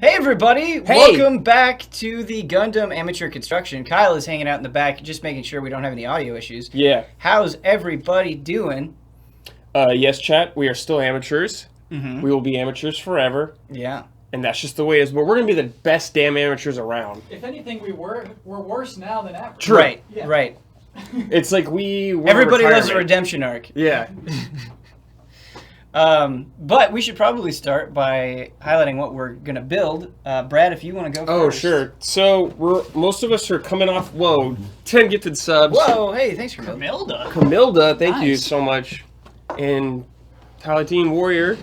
Hey everybody! Hey. Welcome back to the Gundam Amateur Construction. Kyle is hanging out in the back, just making sure we don't have any audio issues. Yeah. How's everybody doing? Yes, chat. We are still amateurs. Mm-hmm. We will be amateurs forever. Yeah. And that's just the way it is. But we're going to be the best damn amateurs around. If anything, we're worse now than ever. True. Right, Yeah. right. It's like we were Everybody loves a retirement. redemption arc. Yeah. But we should probably start by highlighting what we're going to build. Brad, if you want to go Oh, first. sure. So most of us are coming off, 10 gifted subs. Whoa, hey, thanks for Camilda. Camilda, thank you Nice. so much. And Palatine Warrior,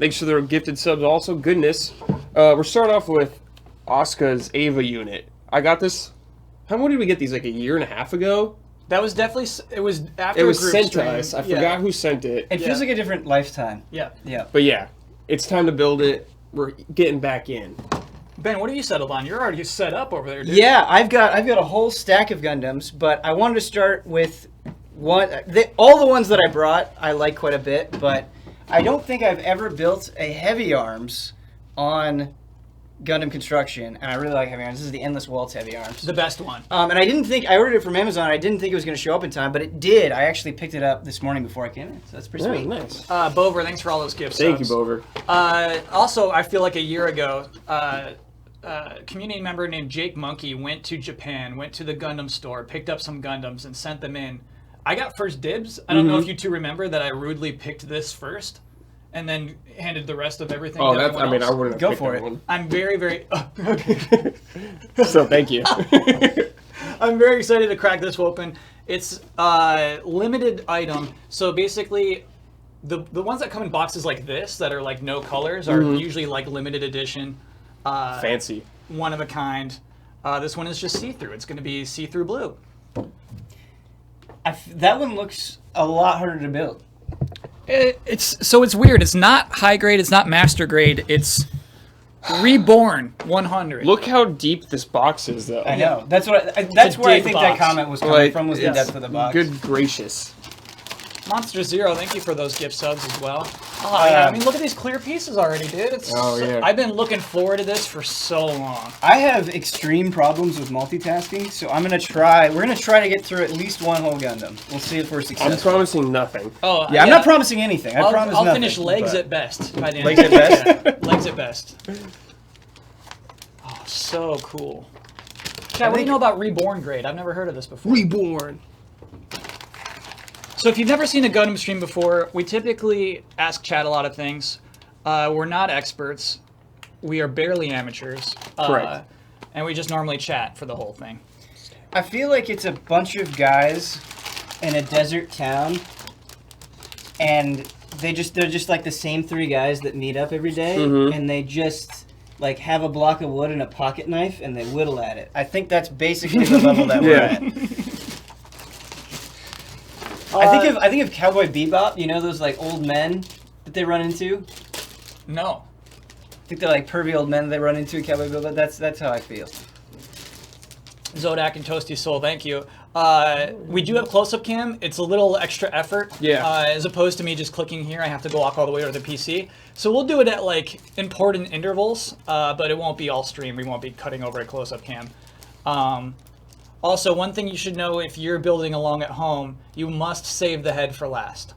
thanks for the gifted subs also. Goodness. We're starting off with Asuka's Ava unit. I got this. When did we get these? Like a year and a half ago? That was definitely. It was after. It was a group sent stream. to us. I Yeah. forgot who sent it. It feels Yeah. like a different lifetime. Yeah. Yeah. But yeah, it's time to build it. We're getting back in. Ben, what have you settled on? You're already set up over there, dude. Yeah, I've got a whole stack of Gundams, but I wanted to start with one. All the ones that I brought, I like quite a bit, but I don't think I've ever built a heavy arms on Gundam Construction, and I really like heavy arms. This is the Endless Waltz heavy arms. The best one. And I didn't think I ordered it from Amazon. I didn't think it was going to show up in time, but it did. I actually picked it up this morning before I came in, so that's pretty Yeah, sweet. nice. Bover, thanks for all those gifts. Thank you, Bover. Also, I feel like a year ago, a community member named Jake Monkey went to Japan, went to the Gundam store, picked up some Gundams, and sent them in. I got first dibs. I don't know if you two remember that I rudely picked this first, and then handed the rest of everything. Oh, to that's. I everyone mean, I else. wouldn't have Go picked for that it. one. I'm very, very. Okay. So thank you. I'm very excited to crack this open. It's a limited item, so basically, the ones that come in boxes like this that are like no colors are usually like limited edition, Fancy. one of a kind. This one is just see-through. It's going to be see-through blue. That one looks a lot harder to build. It's weird. It's not high grade. It's not master grade. It's Reborn 100. Look how deep this box is, though. I know. That's what. That's where I dig think that box. comment was coming from. Was the yes. depth of the box. Good gracious. Monster Zero, thank you for those gift subs as well. Oh, yeah. I mean, look at these clear pieces already, dude. Yeah. I've been looking forward to this for so long. I have extreme problems with multitasking, so I'm gonna try. We're gonna try to get through at least one whole Gundam. We'll see if we're successful. I'm promising nothing. Oh, Yeah, I'm not promising anything. I promise I'll nothing. finish legs but- at best. By the end Legs of at the best? Yeah, legs at best. Oh, so cool. Chad, what do you know about Reborn Grade? I've never heard of this before. Reborn. So if you've never seen a Gundam stream before, we typically ask Chad a lot of things. We're not experts. We are barely amateurs. Correct. And we just normally chat for the whole thing. I feel like it's a bunch of guys in a desert town, and they're just like the same three guys that meet up every day, and they just like have a block of wood and a pocket knife, and they whittle at it. I think that's basically the level that we're Yeah. at. I think of Cowboy Bebop. You know those like old men that they run into. No. I think they're like pervy old men they run into in Cowboy Bebop. That's how I feel. Zodak and Toasty Soul, thank you. We do have close-up cam. It's a little extra effort. Yeah. As opposed to me just clicking here, I have to go walk all the way over to the PC. So we'll do it at like important intervals, but it won't be all stream. We won't be cutting over a close-up cam. Also, one thing you should know if you're building along at home, you must save the head for last.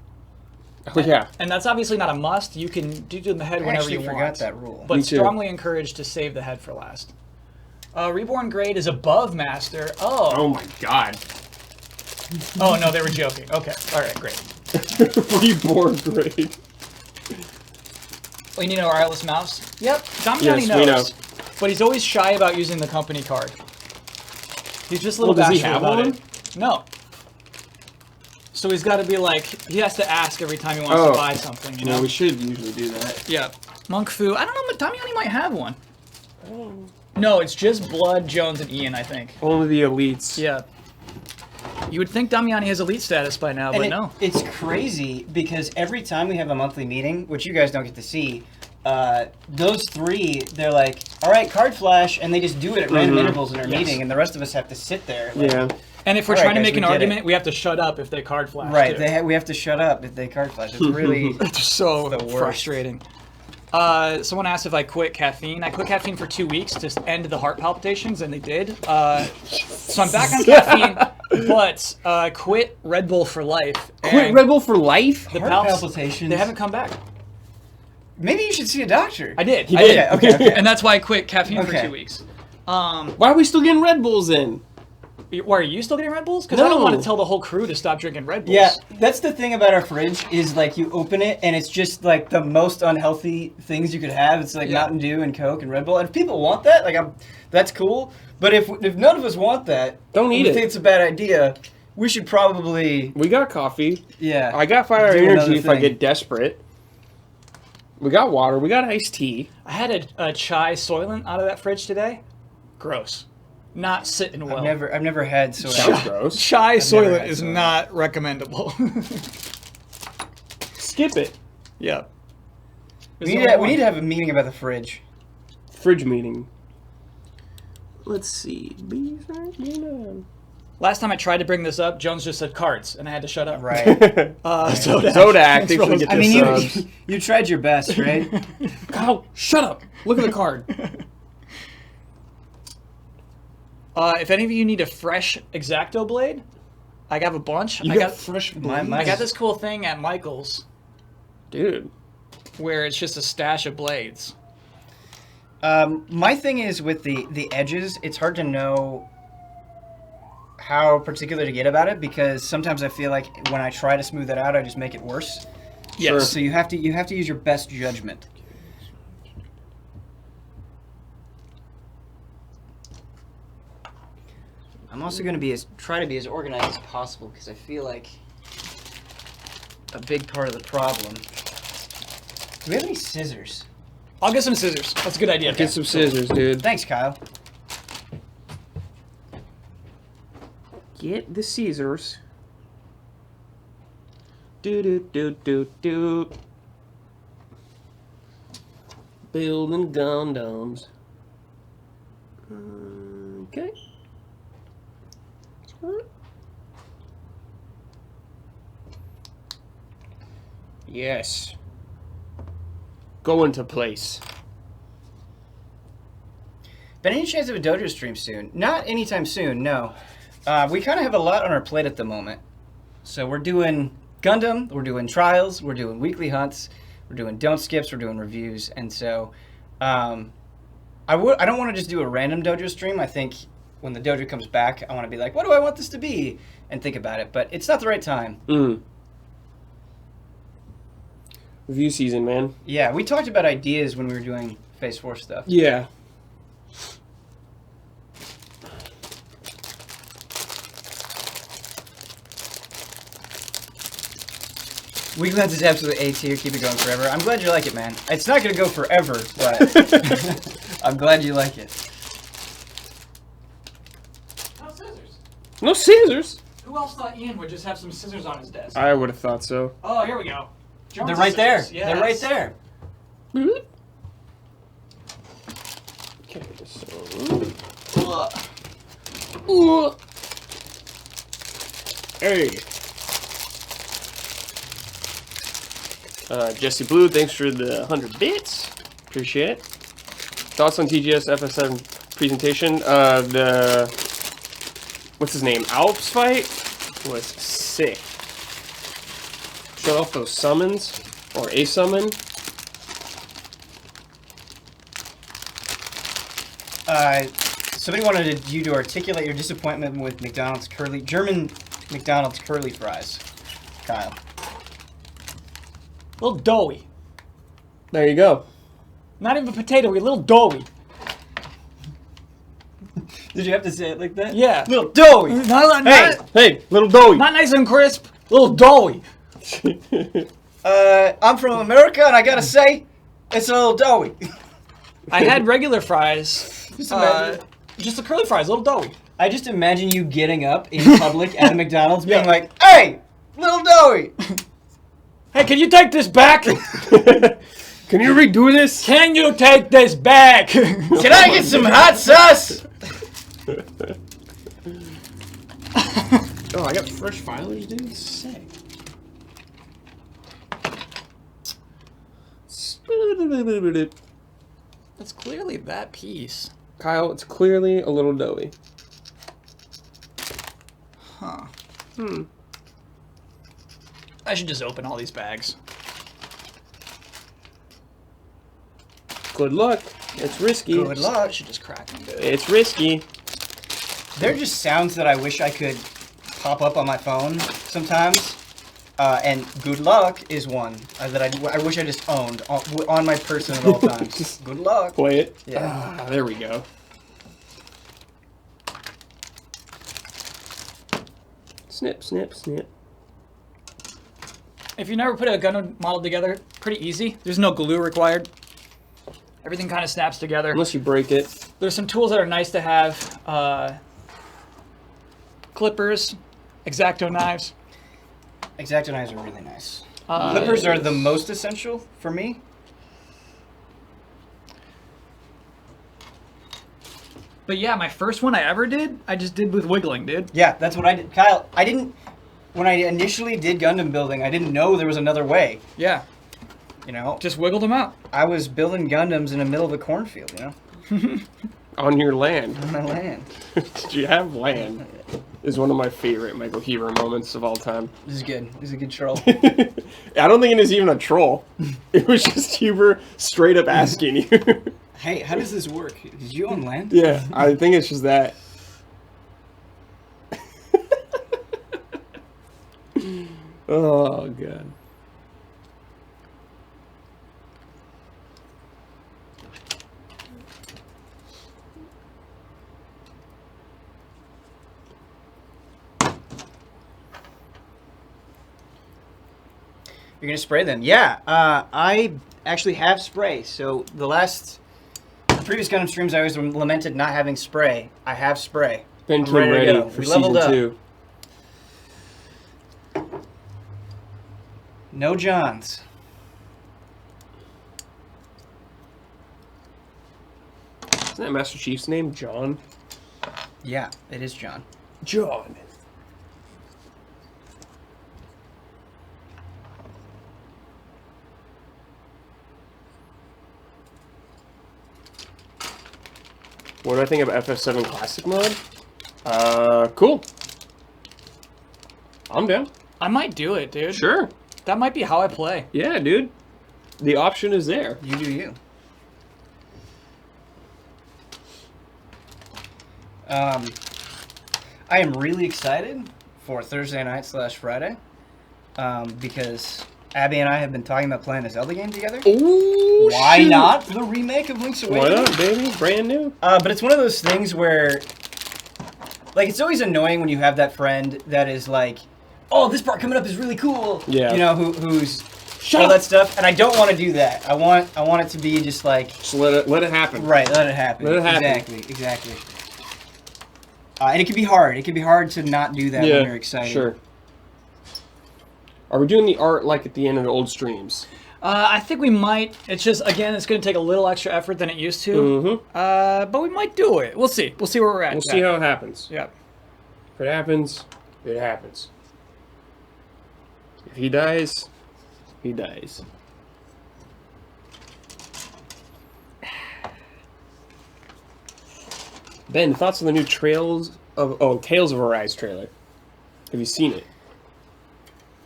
Oh, yeah. And that's obviously not a must. You can do the head I whenever actually you forgot want. that rule. But Me too. strongly encouraged to save the head for last. Reborn Grade is above Master. Oh my god. Oh, no, they were joking. Okay. All right, great. Reborn grade. Oh, you need a wireless mouse? Yep. Damiani Yes, we knows. know. But he's always shy about using the company card. He's just a little Well, does he bashful have about one? it. No. So he's got to be like, he has to ask every time he wants Oh. to buy something, you know? No, we should usually do that. Yeah. Monk Fu. I don't know, but Damiani might have one. No, it's just Blood, Jones, and Ian, I think. Only the elites. Yeah. You would think Damiani has elite status by now, but no. It's crazy because every time we have a monthly meeting, which you guys don't get to see, those three, they're like, all right, card flash, and they just do it at random intervals in our Yes. meeting, and the rest of us have to sit there. Like, Yeah. And if we're All right, trying to guys, make we an get argument, it. we have to shut up if they card flash. Right, too. we have to shut up if they card flash. It's really... It's so the worst. frustrating. Someone asked if I quit caffeine. I quit caffeine for 2 weeks to end the heart palpitations, and they did. So I'm back on caffeine, but quit Red Bull for life. Quit Red Bull for life? The Heart palpitations. They haven't come back. Maybe you should see a doctor. I did. He I did. did. Okay. And that's why I quit caffeine for Okay. 2 weeks. Why are we still getting Red Bulls in? Why are you still getting Red Bulls? Because I don't No. want to tell the whole crew to stop drinking Red Bulls. Yeah, that's the thing about our fridge is like you open it and it's just like the most unhealthy things you could have. It's like Yeah. Mountain Dew and Coke and Red Bull. And if people want that, like that's cool. But if none of us want that, Don't eat we it. think it's a bad idea. We should probably We got coffee. yeah. I got Fire Do another Energy if I thing. get desperate. We got water. We got iced tea. I had a chai Soylent out of that fridge today. Gross. Not sitting well. I've never had soy. Sounds gross. Chai never Soylent had is Soylent. not recommendable. Skip it. Yeah. We need to have a meeting about the fridge. Fridge meeting. Let's see. Last time I tried to bring this up, Jones just said cards, and I had to shut up. Right. Zodak. Zodak. Thanks for Rose. the I mean, subs. you tried your best, right? Kyle, shut up. Look at the card. If any of you need a fresh X-Acto blade, I have a bunch. You I got got fresh Mine- I got this cool thing at Michael's Dude. where it's just a stash of blades. My thing is with the edges, it's hard to know how particular to get about it because sometimes I feel like when I try to smooth it out, I just make it worse. Yes. So you have to use your best judgment. I'm also going to try to be as organized as possible because I feel like a big part of the problem. Do we have any scissors? I'll get some scissors. That's a good idea. Get some scissors, dude. Thanks, Kyle. Get the scissors. Do. Building Gundams. Okay. Yes. Go into place. Been any chance of a dojo stream soon? Not anytime soon, no. We kind of have a lot on our plate at the moment. So we're doing Gundam, we're doing trials, we're doing weekly hunts, we're doing don't skips, we're doing reviews, and so I don't want to just do a random dojo stream. I think when the dojo comes back, I want to be like, what do I want this to be, and think about it. But it's not the right time. Review season, man. Yeah, we talked about ideas when we were doing Phase 4 stuff. Yeah. Weekly hunts is absolutely A tier. Keep it going forever. I'm glad you like it, man. It's not gonna go forever, but I'm glad you like it. No scissors. No scissors. Who else thought Ian would just have some scissors on his desk? I would have thought so. Oh, here we go. Jones They're right there. scissors. They're right Yes. there. Okay, so. Hey. Jesse Blue, thanks for the 100 bits. Appreciate it. Thoughts on TGS FS7 presentation? What's his name? Alps fight was sick. Shut off those summons, or a summon. Somebody wanted you to articulate your disappointment with German McDonald's curly fries. Kyle. A little doughy. There you go. Not even potatoey, a little doughy. Did you have to say it like that? Yeah. Little doughy. Hey, little doughy. Not nice and crisp, a little doughy. I'm from America, and I gotta say, it's a little doughy. I had regular fries. Just imagine. Just the curly fries, a little doughy. I just imagine you getting up in public at a McDonald's, being like, "Hey, little doughy." Hey, can you take this back? Can you redo this? Can you take this back? Can I get some hot sauce? Oh, I got fresh filers, dude. Sick. That's clearly that piece. Kyle, it's clearly a little doughy. Huh. I should just open all these bags. Good luck. It's risky. Good luck. I should just crack them. It's risky. They're just sounds that I wish I could pop up on my phone sometimes. And good luck is one that I wish I just owned on my person at all times. Just good luck. Play it. Yeah. Ah, there we go. Snip, snip, snip. If you never put a Gundam model together, pretty easy. There's no glue required. Everything kind of snaps together. Unless you break it. There's some tools that are nice to have. Clippers, X-Acto knives. X-Acto knives are really nice. Clippers are the most essential for me. But yeah, my first one I ever did, I just did with wiggling, dude. Yeah, that's what I did. Kyle, I didn't... When I initially did Gundam building, I didn't know there was another way. Yeah. You know? Just wiggled them out. I was building Gundams in the middle of a cornfield, you know? On your land. On my land. Did you have land? Is one of my favorite Michael Heaver moments of all time. This is good. This is a good troll. I don't think it is even a troll. It was just Huber straight up asking you. Hey, how does this work? Did you own land? Yeah, I think it's just that. Oh, God. You're gonna spray them? Yeah, I actually have spray. So the previous Gundam streams, I always lamented not having spray. I have spray. Ben I'm came ready to ready go. for We leveled season up. 2. No Johns. Isn't that Master Chief's name? John? Yeah, it is John. John. What do I think of FF7 Classic mode? Cool. I'm down. I might do it, dude. Sure. That might be how I play. Yeah, dude. The option is there. You do you. I am really excited for Thursday night / Friday because Abby and I have been talking about playing a Zelda game together. Ooh, Why shoot. not the remake of Link's Why Awakening? not, baby? Brand new. But it's one of those things where, like, it's always annoying when you have that friend that is like, "Oh, this part coming up is really cool." Yeah. You know, who's Shut all up. that stuff, and I don't want to do that. I want it to be just like, Just let it happen. right, let it happen. Let it happen. Exactly. And it can be hard. It can be hard to not do that when you're excited. Sure. Are we doing the art like at the end of the old streams? I think we might. It's just, again, it's going to take a little extra effort than it used to. Mm-hmm. But we might do it. We'll see. We'll see where we're at. We'll see how it happens. Yeah. If it happens, it happens. If he dies, he dies. Ben, thoughts on the new Tales of Arise trailer? Have you seen it?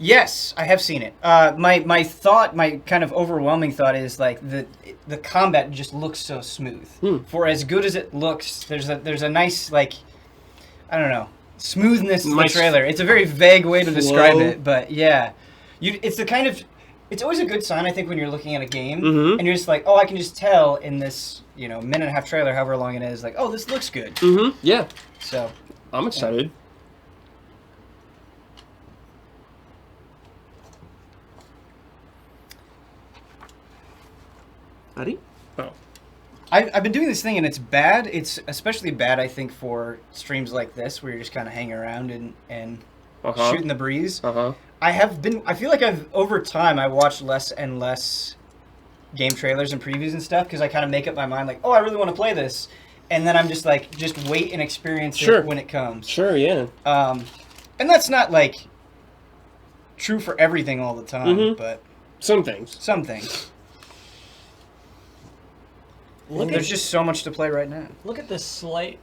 Yes, I have seen it. My kind of overwhelming thought is like the combat just looks so smooth. For as good as it looks, there's a nice, like, I don't know, smoothness to the Nice trailer. It's a very vague way to describe flow. it, but yeah, it's the kind of, it's always a good sign, I think, when you're looking at a game and you're just like, oh, I can just tell in this, minute and a half trailer, however long it is, like, oh, this looks good. Yeah. So I'm excited. Buddy? Oh. I've been doing this thing and it's bad. It's especially bad, I think, for streams like this where you're just kind of hanging around and shooting the breeze. I feel like over time, I watched less and less game trailers and previews and stuff because I kind of make up my mind like, oh, I really want to play this. And then I'm just like, just wait and experience it when it comes. Sure, yeah. And that's not like true for everything all the time, but Some things. some things. There's just so much to play right now. Look at this slight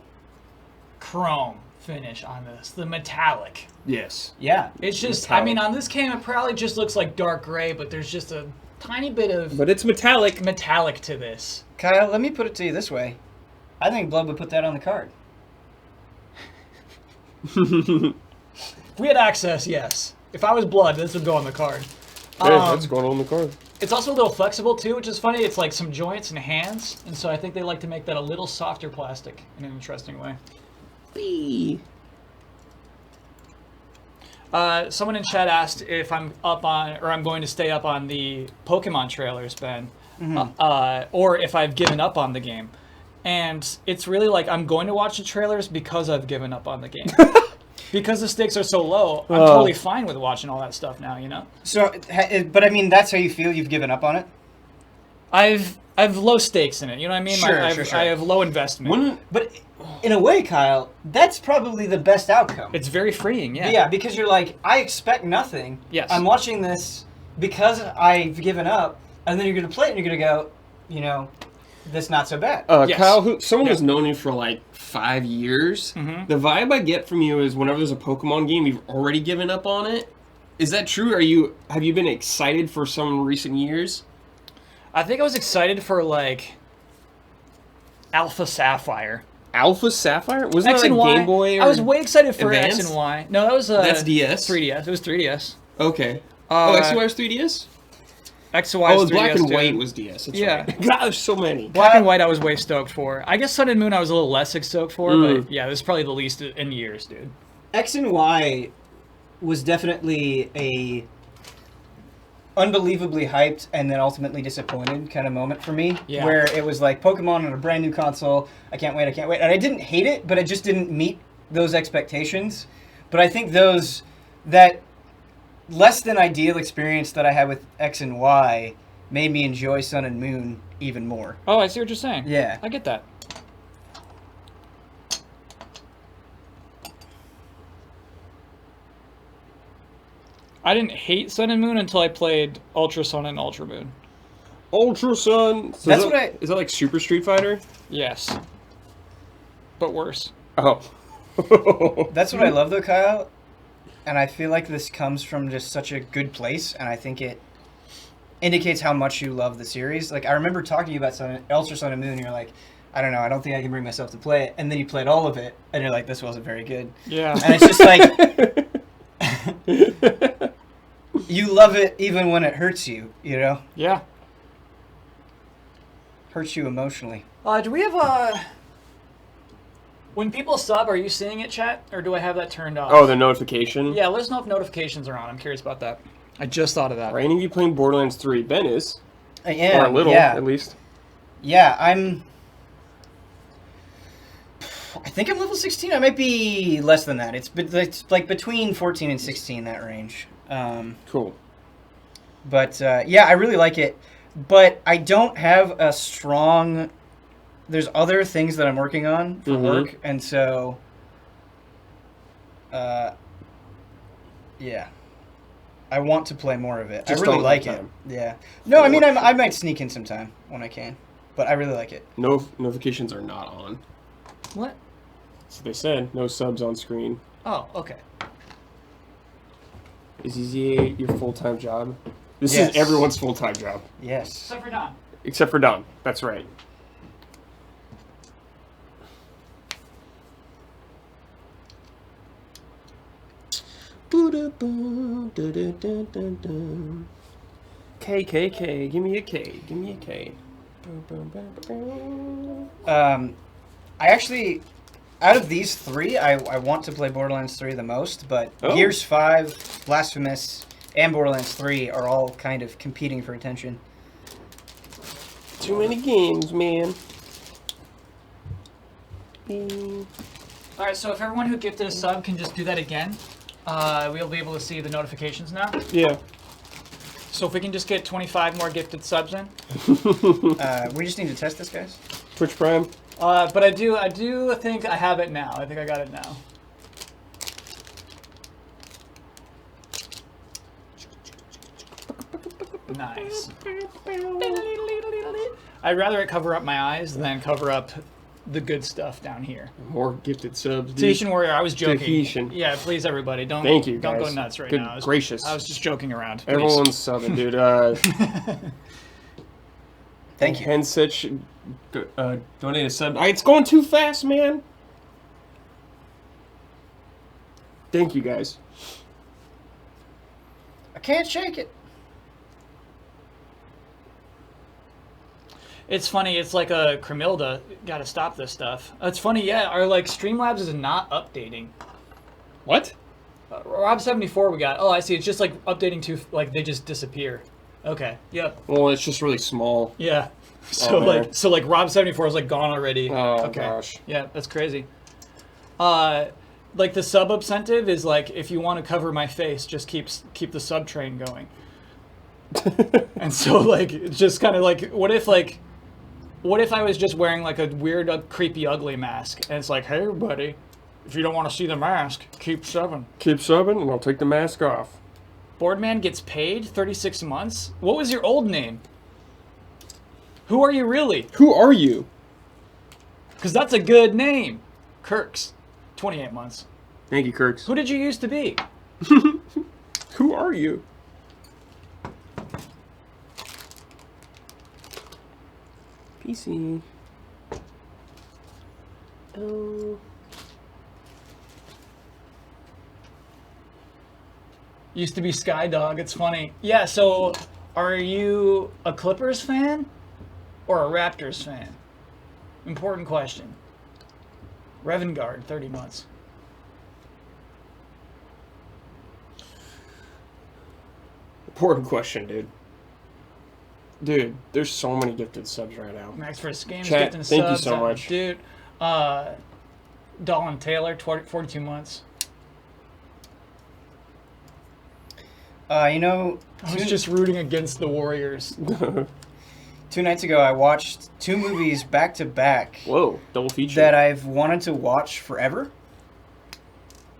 chrome finish on this. The metallic. Yes. Yeah. It's just, Metallic. I mean, on this game, it probably just looks like dark gray, but there's just a tiny bit of But it's metallic. metallic to this. Kyle, let me put it to you this way. I think Blood would put that on the card. If we had access, yes. If I was Blood, this would go on the card. That's going on the card. It's also a little flexible too, which is funny. It's like some joints and hands, and so I think they like to make that a little softer plastic in an interesting way. Someone in chat asked if I'm up on, or I'm going to stay up on the Pokemon trailers, Ben, or if I've given up on the game. And it's really like I'm going to watch the trailers because I've given up on the game. Because the stakes are so low, I'm totally fine with watching all that stuff now, you know? So, but I mean, that's how you feel? You've given up on it? I've low stakes in it, you know what I mean? Sure, sure. I have low investment. But in a way, Kyle, that's probably the best outcome. It's very freeing, yeah. Yeah, because you're like, I expect nothing. Yes. I'm watching this because I've given up, and then you're going to play it and you're going to go, you know, this not so bad. Yes. Kyle, someone who's known you for like 5 years, Mm-hmm. the vibe I get from you is whenever there's a Pokemon game, you've already given up on it. Is that true? Have you been excited for some recent years? I think I was excited for, like, Alpha Sapphire. Alpha Sapphire? Wasn't X that and like Y. Game Boy? Or I was way excited for Advance? X and Y. No, that was That's DS? 3DS. It was 3DS. Okay. X and Y was 3DS? X and Y was Oh, 3DS. Black and too. White was DS. That's Yeah. right. God, there's so many. Black and White I was way stoked for. I guess Sun and Moon I was a little less stoked for, but yeah, this is probably the least in years, dude. X and Y was definitely a unbelievably hyped and then ultimately disappointed kind of moment for me. Yeah. Where it was like Pokemon on a brand new console. I can't wait. And I didn't hate it, but it just didn't meet those expectations. But I think that less than ideal experience that I had with X and Y made me enjoy Sun and Moon even more. Oh, I see what you're saying. Yeah. I get that. I didn't hate Sun and Moon until I played Ultra Sun and Ultra Moon. Ultra Sun. So That's is that like Super Street Fighter? Yes. But worse. Oh. That's what I love though, Kyle. And I feel like this comes from just such a good place, and I think it indicates how much you love the series. Like, I remember talking to you about Ultra Sun and Moon, and you're like, I don't know, I don't think I can bring myself to play it. And then you played all of it, and you're like, this wasn't very good. Yeah. And it's just like, you love it even when it hurts you, you know? Yeah. Hurts you emotionally. Do we have when people sub, are you seeing it, chat? Or do I have that turned off? Oh, the notification? Yeah, let us know if notifications are on. I'm curious about that. I just thought of that. Are any of you playing Borderlands 3? Ben is. I am, Or a little, yeah. at least. Yeah, I think I'm level 16. I might be less than that. It's like between 14 and 16, that range. Cool. But yeah, I really like it. But I don't have a strong... There's other things that I'm working on for work, and so... yeah. I want to play more of it. Just I really don't like have it. time. Yeah. No, I mean, I might sneak in sometime when I can. But I really like it. No notifications are not on. What? So they said, no subs on screen. Oh, okay. Is EZA your full-time job? This Yes. is everyone's full-time job. Yes. Except for Don. Except for Don. That's right. KKK, give me a K, give me a K. I actually, out of these three, I want to play Borderlands 3 the most, but Gears 5, Blasphemous, and Borderlands 3 are all kind of competing for attention. Too many games, man. Alright, so if everyone who gifted a sub can just do that again, we'll be able to see the notifications now. Yeah. So if we can just get 25 more gifted subs in. We just need to test this, guys. Twitch Prime. But I do think I have it now. I think I got it now. Nice. I'd rather it cover up my eyes than cover up the good stuff down here. More gifted subs. Dude. Tahitian Warrior, I was joking. Tahitian. Yeah, please, everybody, don't. Thank you, Don't guys. go nuts right Good now. gracious. I was just joking around. Please. Everyone's subbing, dude. Thank you. Hensich donate a sub. It's going too fast, man. Thank you, guys. I can't shake it. It's funny. It's like a Cremilda. Got to stop this stuff. It's funny. Yeah, our like Streamlabs is not updating. What? Rob74 we got. Oh, I see. It's just like updating to like they just disappear. Okay. Yep. Well, it's just really small. Yeah. So man. like Rob74 is like gone already. Oh okay. gosh. Yeah, that's crazy. Like the sub incentive is like if you want to cover my face, just keep the sub train going. And so like it's just kind of like what if I was just wearing like a weird, creepy, ugly mask, and it's like, hey everybody, if you don't want to see the mask, keep subbing. Keep subbing, and I'll take the mask off. Boardman gets paid 36 months. What was your old name? Who are you really? Who are you? Because that's a good name. Kirks, 28 months. Thank you, Kirks. Who did you used to be? Who are you? PC. Oh. Used to be Skydog. It's funny. Yeah, so are you a Clippers fan or a Raptors fan? Important question. Revengard, 30 months. Important question, dude. Dude, there's so many gifted subs right now. Max for Games Chat, gifting thank you subs. so much. Dude, Dolan Taylor, 42 months. You know, I was just rooting against the Warriors. 2 nights ago, I watched 2 movies back to back Whoa, double feature. that I've wanted to watch forever.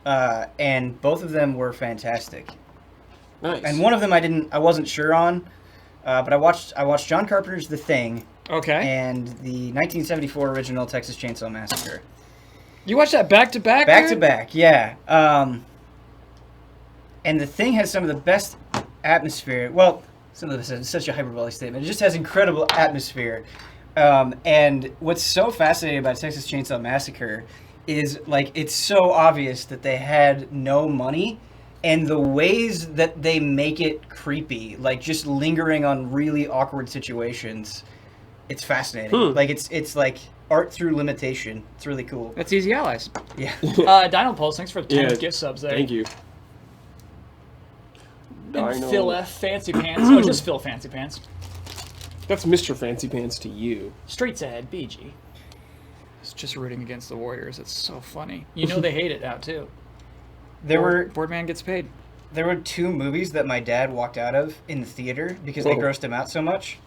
And both of them were fantastic. Nice. And one of them I wasn't sure on, but I watched John Carpenter's The Thing Okay. and the 1974 original Texas Chainsaw Massacre. You watched that back to back? Back to back, yeah. And The Thing has some of the best atmosphere. Well, some of this is such a hyperbolic statement. It just has incredible atmosphere. And what's so fascinating about Texas Chainsaw Massacre is like it's so obvious that they had no money, and the ways that they make it creepy, like just lingering on really awkward situations, it's fascinating. Like it's like art through limitation. It's really cool. That's Easy Allies. Yeah. Dino Pulse, thanks for the 10 gift subs there. Thank you. And Phil F. Fancy Pants. Oh, just Phil Fancy Pants. That's Mr. Fancy Pants to you. Streets ahead, BG. It's just rooting against the Warriors. It's so funny. You know they hate it now, too. Boardman gets paid. There were 2 movies that my dad walked out of in the theater because they grossed him out so much.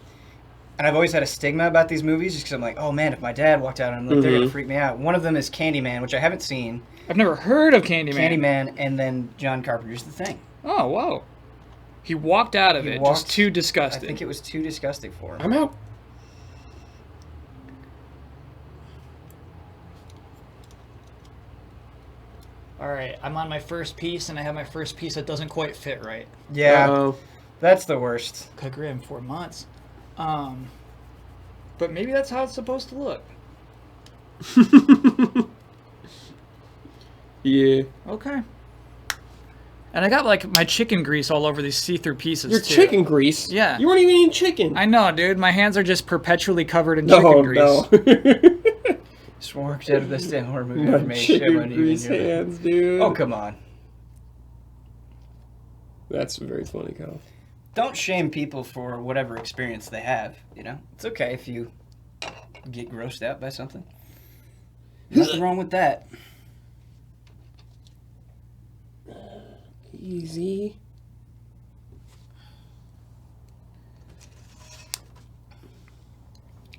And I've always had a stigma about these movies just because I'm like, oh man, if my dad walked out, I'm like, they're going to freak me out. One of them is Candyman, which I haven't seen. I've never heard of Candyman. Candyman, and then John Carpenter's The Thing. Oh, whoa. He walked out of it. Just too I disgusting. think it was too disgusting for him. I'm out. All right, I'm on my first piece, and I have my first piece that doesn't quite fit right. Yeah, Uh-oh. that's the worst. Kagrim, 4 months. But maybe that's how it's supposed to look. Yeah. Okay. And I got like my chicken grease all over these see-through pieces. Your too. chicken grease? Yeah. You weren't even eating chicken. I know, dude. My hands are just perpetually covered in chicken grease. No. Just worked out of the Stan horror movie My for me. chicken grease hands, dude. Oh, come on. That's very funny, Kyle. Don't shame people for whatever experience they have, you know? It's okay if you get grossed out by something. Nothing wrong with that. Easy.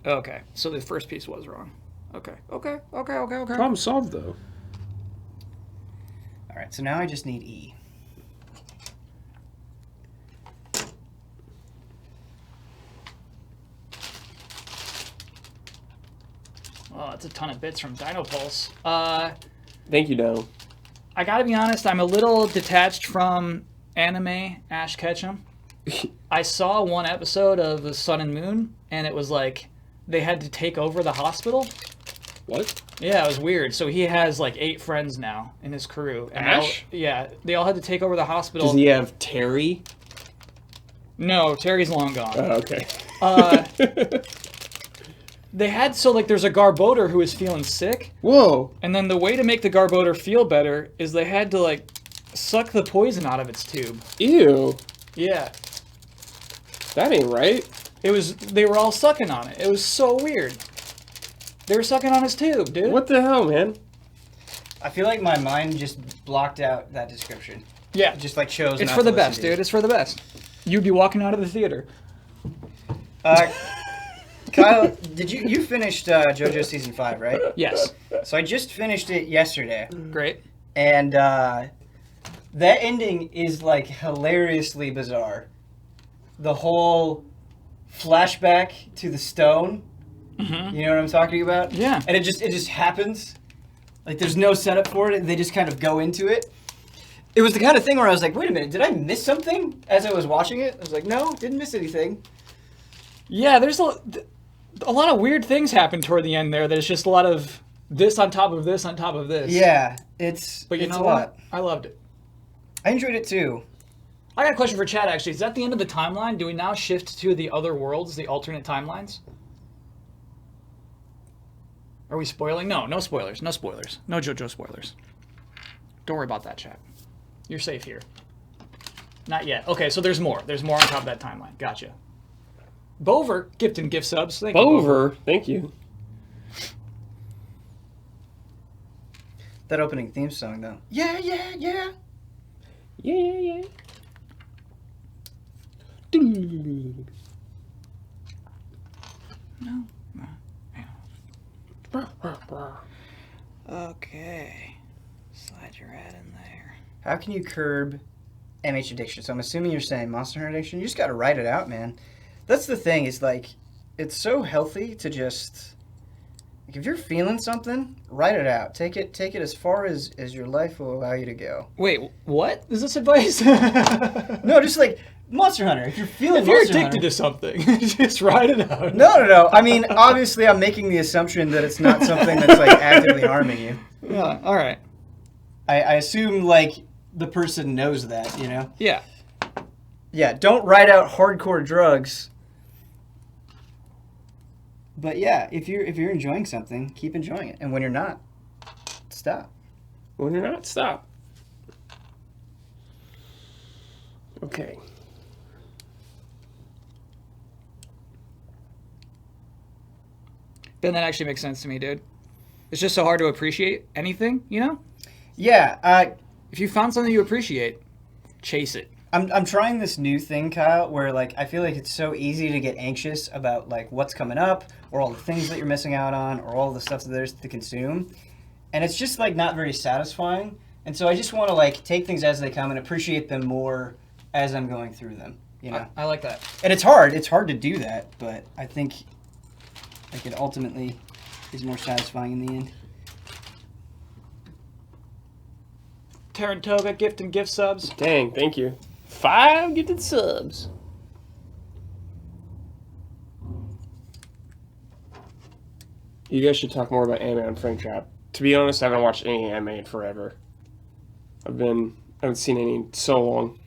Okay, so the first piece was wrong. Okay. Problem solved, though. All right, so now I just need E. Oh, that's a ton of bits from Dino Pulse. Thank you, Dino. I gotta be honest, I'm a little detached from anime Ash Ketchum. I saw one episode of The Sun and Moon, and it was like they had to take over the hospital. What? Yeah, it was weird. So he has like 8 friends now in his crew. And Ash? They all had to take over the hospital. Does he have Terry? No, Terry's long gone. Oh, okay. They had, so like there's a Garboder who is feeling sick. Whoa. And then the way to make the Garboder feel better is they had to like suck the poison out of its tube. Ew. Yeah. That ain't right. They were all sucking on it. It was so weird. They were sucking on his tube, dude. What the hell, man? I feel like my mind just blocked out that description. Yeah. It just like chose. It's not for to the best, listen to dude. It's for the best. You'd be walking out of the theater. Kyle, did you finished JoJo season 5, right? Yes. So I just finished it yesterday, Great. and that ending is like hilariously bizarre. The whole flashback to the stone. Mm-hmm. You know what I'm talking about? Yeah. And it just happens. Like there's no setup for it. They just kind of go into it. It was the kind of thing where I was like, wait a minute, did I miss something as I was watching it? I was like, no, didn't miss anything. Yeah, there's a lot of weird things happen toward the end there. There's just a lot of this on top of this on top of this. Yeah, But it's you a know lot. what? I loved it. I enjoyed it too. I got a question for Chad, actually. Is that the end of the timeline? Do we now shift to the other worlds, the alternate timelines? Are we spoiling? No, no spoilers. No spoilers. No JoJo spoilers. Don't worry about that, Chad. You're safe here. Not yet. Okay, so there's more. There's more on top of that timeline. Gotcha. Bover, gift and gift subs. Thank you, Bover. Thank you. That opening theme song, though. Yeah, yeah, yeah. Yeah, yeah, yeah. No. Okay. Slide your ad in there. How can you curb MH addiction? So I'm assuming you're saying Monster Hunter addiction. You just got to write it out, man. That's the thing. Is like, it's so healthy to just, like, if you're feeling something, write it out. Take it as far as your life will allow you to go. Wait, what? Is this advice? No, just like Monster Hunter. If you're feeling, If you're Monster addicted Hunter, to something, just write it out. No. I mean, obviously, I'm making the assumption that it's not something that's like actively harming you. Yeah, all right. I assume like the person knows that, you know. Yeah. Yeah, don't write out hardcore drugs. But yeah, if you're enjoying something, keep enjoying it, and when you're not, stop. When you're not, stop. Okay. Ben, that actually makes sense to me, dude. It's just so hard to appreciate anything, you know? Yeah, If you found something you appreciate, chase it. I'm trying this new thing, Kyle, where like I feel like it's so easy to get anxious about like what's coming up, or all the things that you're missing out on, or all the stuff that there's to consume, and it's just like not very satisfying. And so I just want to like take things as they come and appreciate them more as I'm going through them. You know, I like that. and it's hard. It's hard to do that, but I think like it ultimately is more satisfying in the end. Tarantoga, gift and gift subs. Dang, thank you. 5 gifted subs. You guys should talk more about anime on Frame Trap. To be honest, I haven't watched any anime in forever. I haven't seen any in so long.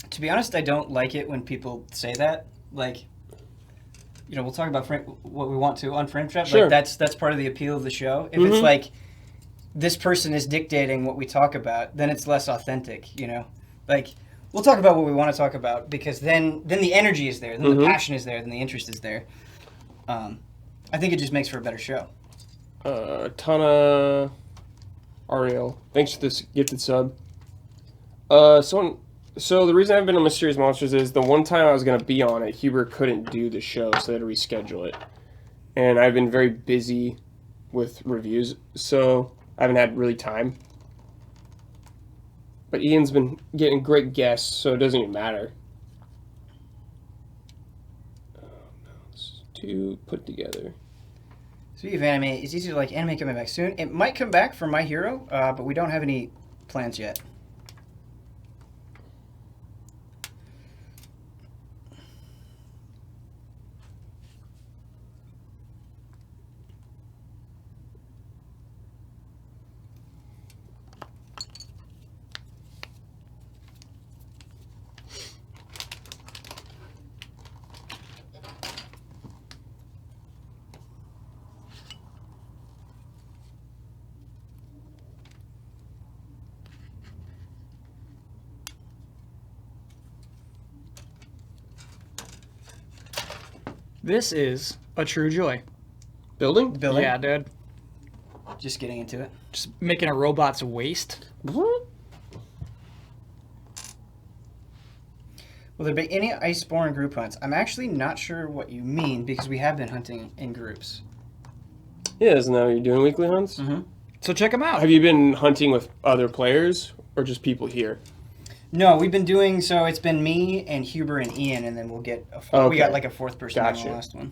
To be honest, I don't like it when people say that. Like, you know, we'll talk about what we want to on Frame Trap. Sure. Like, that's part of the appeal of the show. If it's like, this person is dictating what we talk about, then it's less authentic, you know? Like, we'll talk about what we want to talk about, because then the energy is there, then the passion is there, then the interest is there. I think it just makes for a better show. Tana Ariel, thanks for this gifted sub. So the reason I haven't been on Mysterious Monsters is the one time I was going to be on it, Hubert couldn't do the show, so they had to reschedule it. And I've been very busy with reviews, so I haven't had really time. But Ian's been getting great guests, so it doesn't even matter. Oh, no, it's too put together. Speaking of anime, it's easy to like anime coming back soon. It might come back for My Hero, but we don't have any plans yet. This is a true joy. Building? Building? Yeah, dude. Just getting into it. Just making a robot's waist. Will there be any Iceborne group hunts? I'm actually not sure what you mean because we have been hunting in groups. Yeah, isn't that what you're doing, weekly hunts? Mm-hmm. So check them out. Have you been hunting with other players or just people here? No, we've been doing, so it's been me and Huber and Ian, and then we'll get we got like a fourth person on the last one.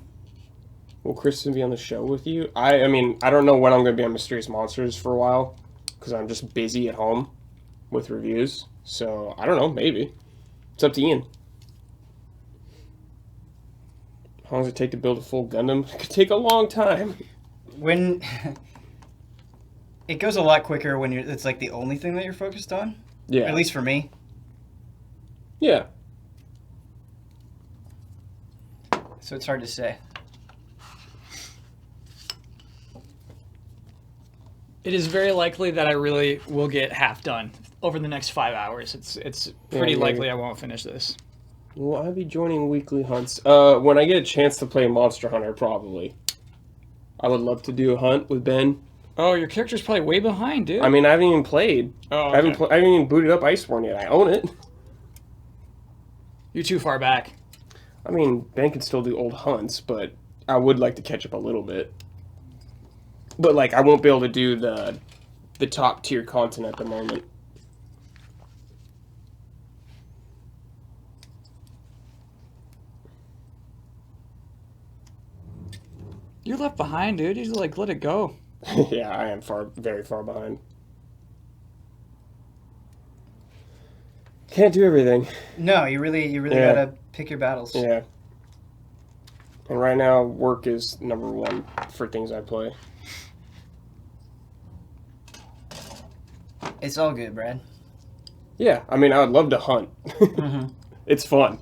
Will Kristen be on the show with you? I mean, I don't know when I'm going to be on Mysterious Monsters for a while because I'm just busy at home with reviews. So, I don't know, maybe. It's up to Ian. How long does it take to build a full Gundam? It could take a long time. When it goes a lot quicker when it's like the only thing that you're focused on. Yeah. At least for me. Yeah. So it's hard to say. It is very likely that I really will get half done over the next 5 hours. It's pretty likely I won't finish this. Will I be joining weekly hunts? When I get a chance to play Monster Hunter, probably. I would love to do a hunt with Ben. Oh, your character's probably way behind, dude. I mean, I haven't even played. Oh, okay. I haven't even booted up Iceborne yet. I own it. You're too far back. I mean, Ben can still do old hunts, but I would like to catch up a little bit. But, like, I won't be able to do the top tier content at the moment. You're left behind, dude. You just, like, let it go. Yeah, I am very far behind. Can't do everything. No, you really gotta pick your battles. Yeah. And right now, work is number one for things I play. It's all good, Brad. Yeah, I mean, I would love to hunt. Mm-hmm. It's fun.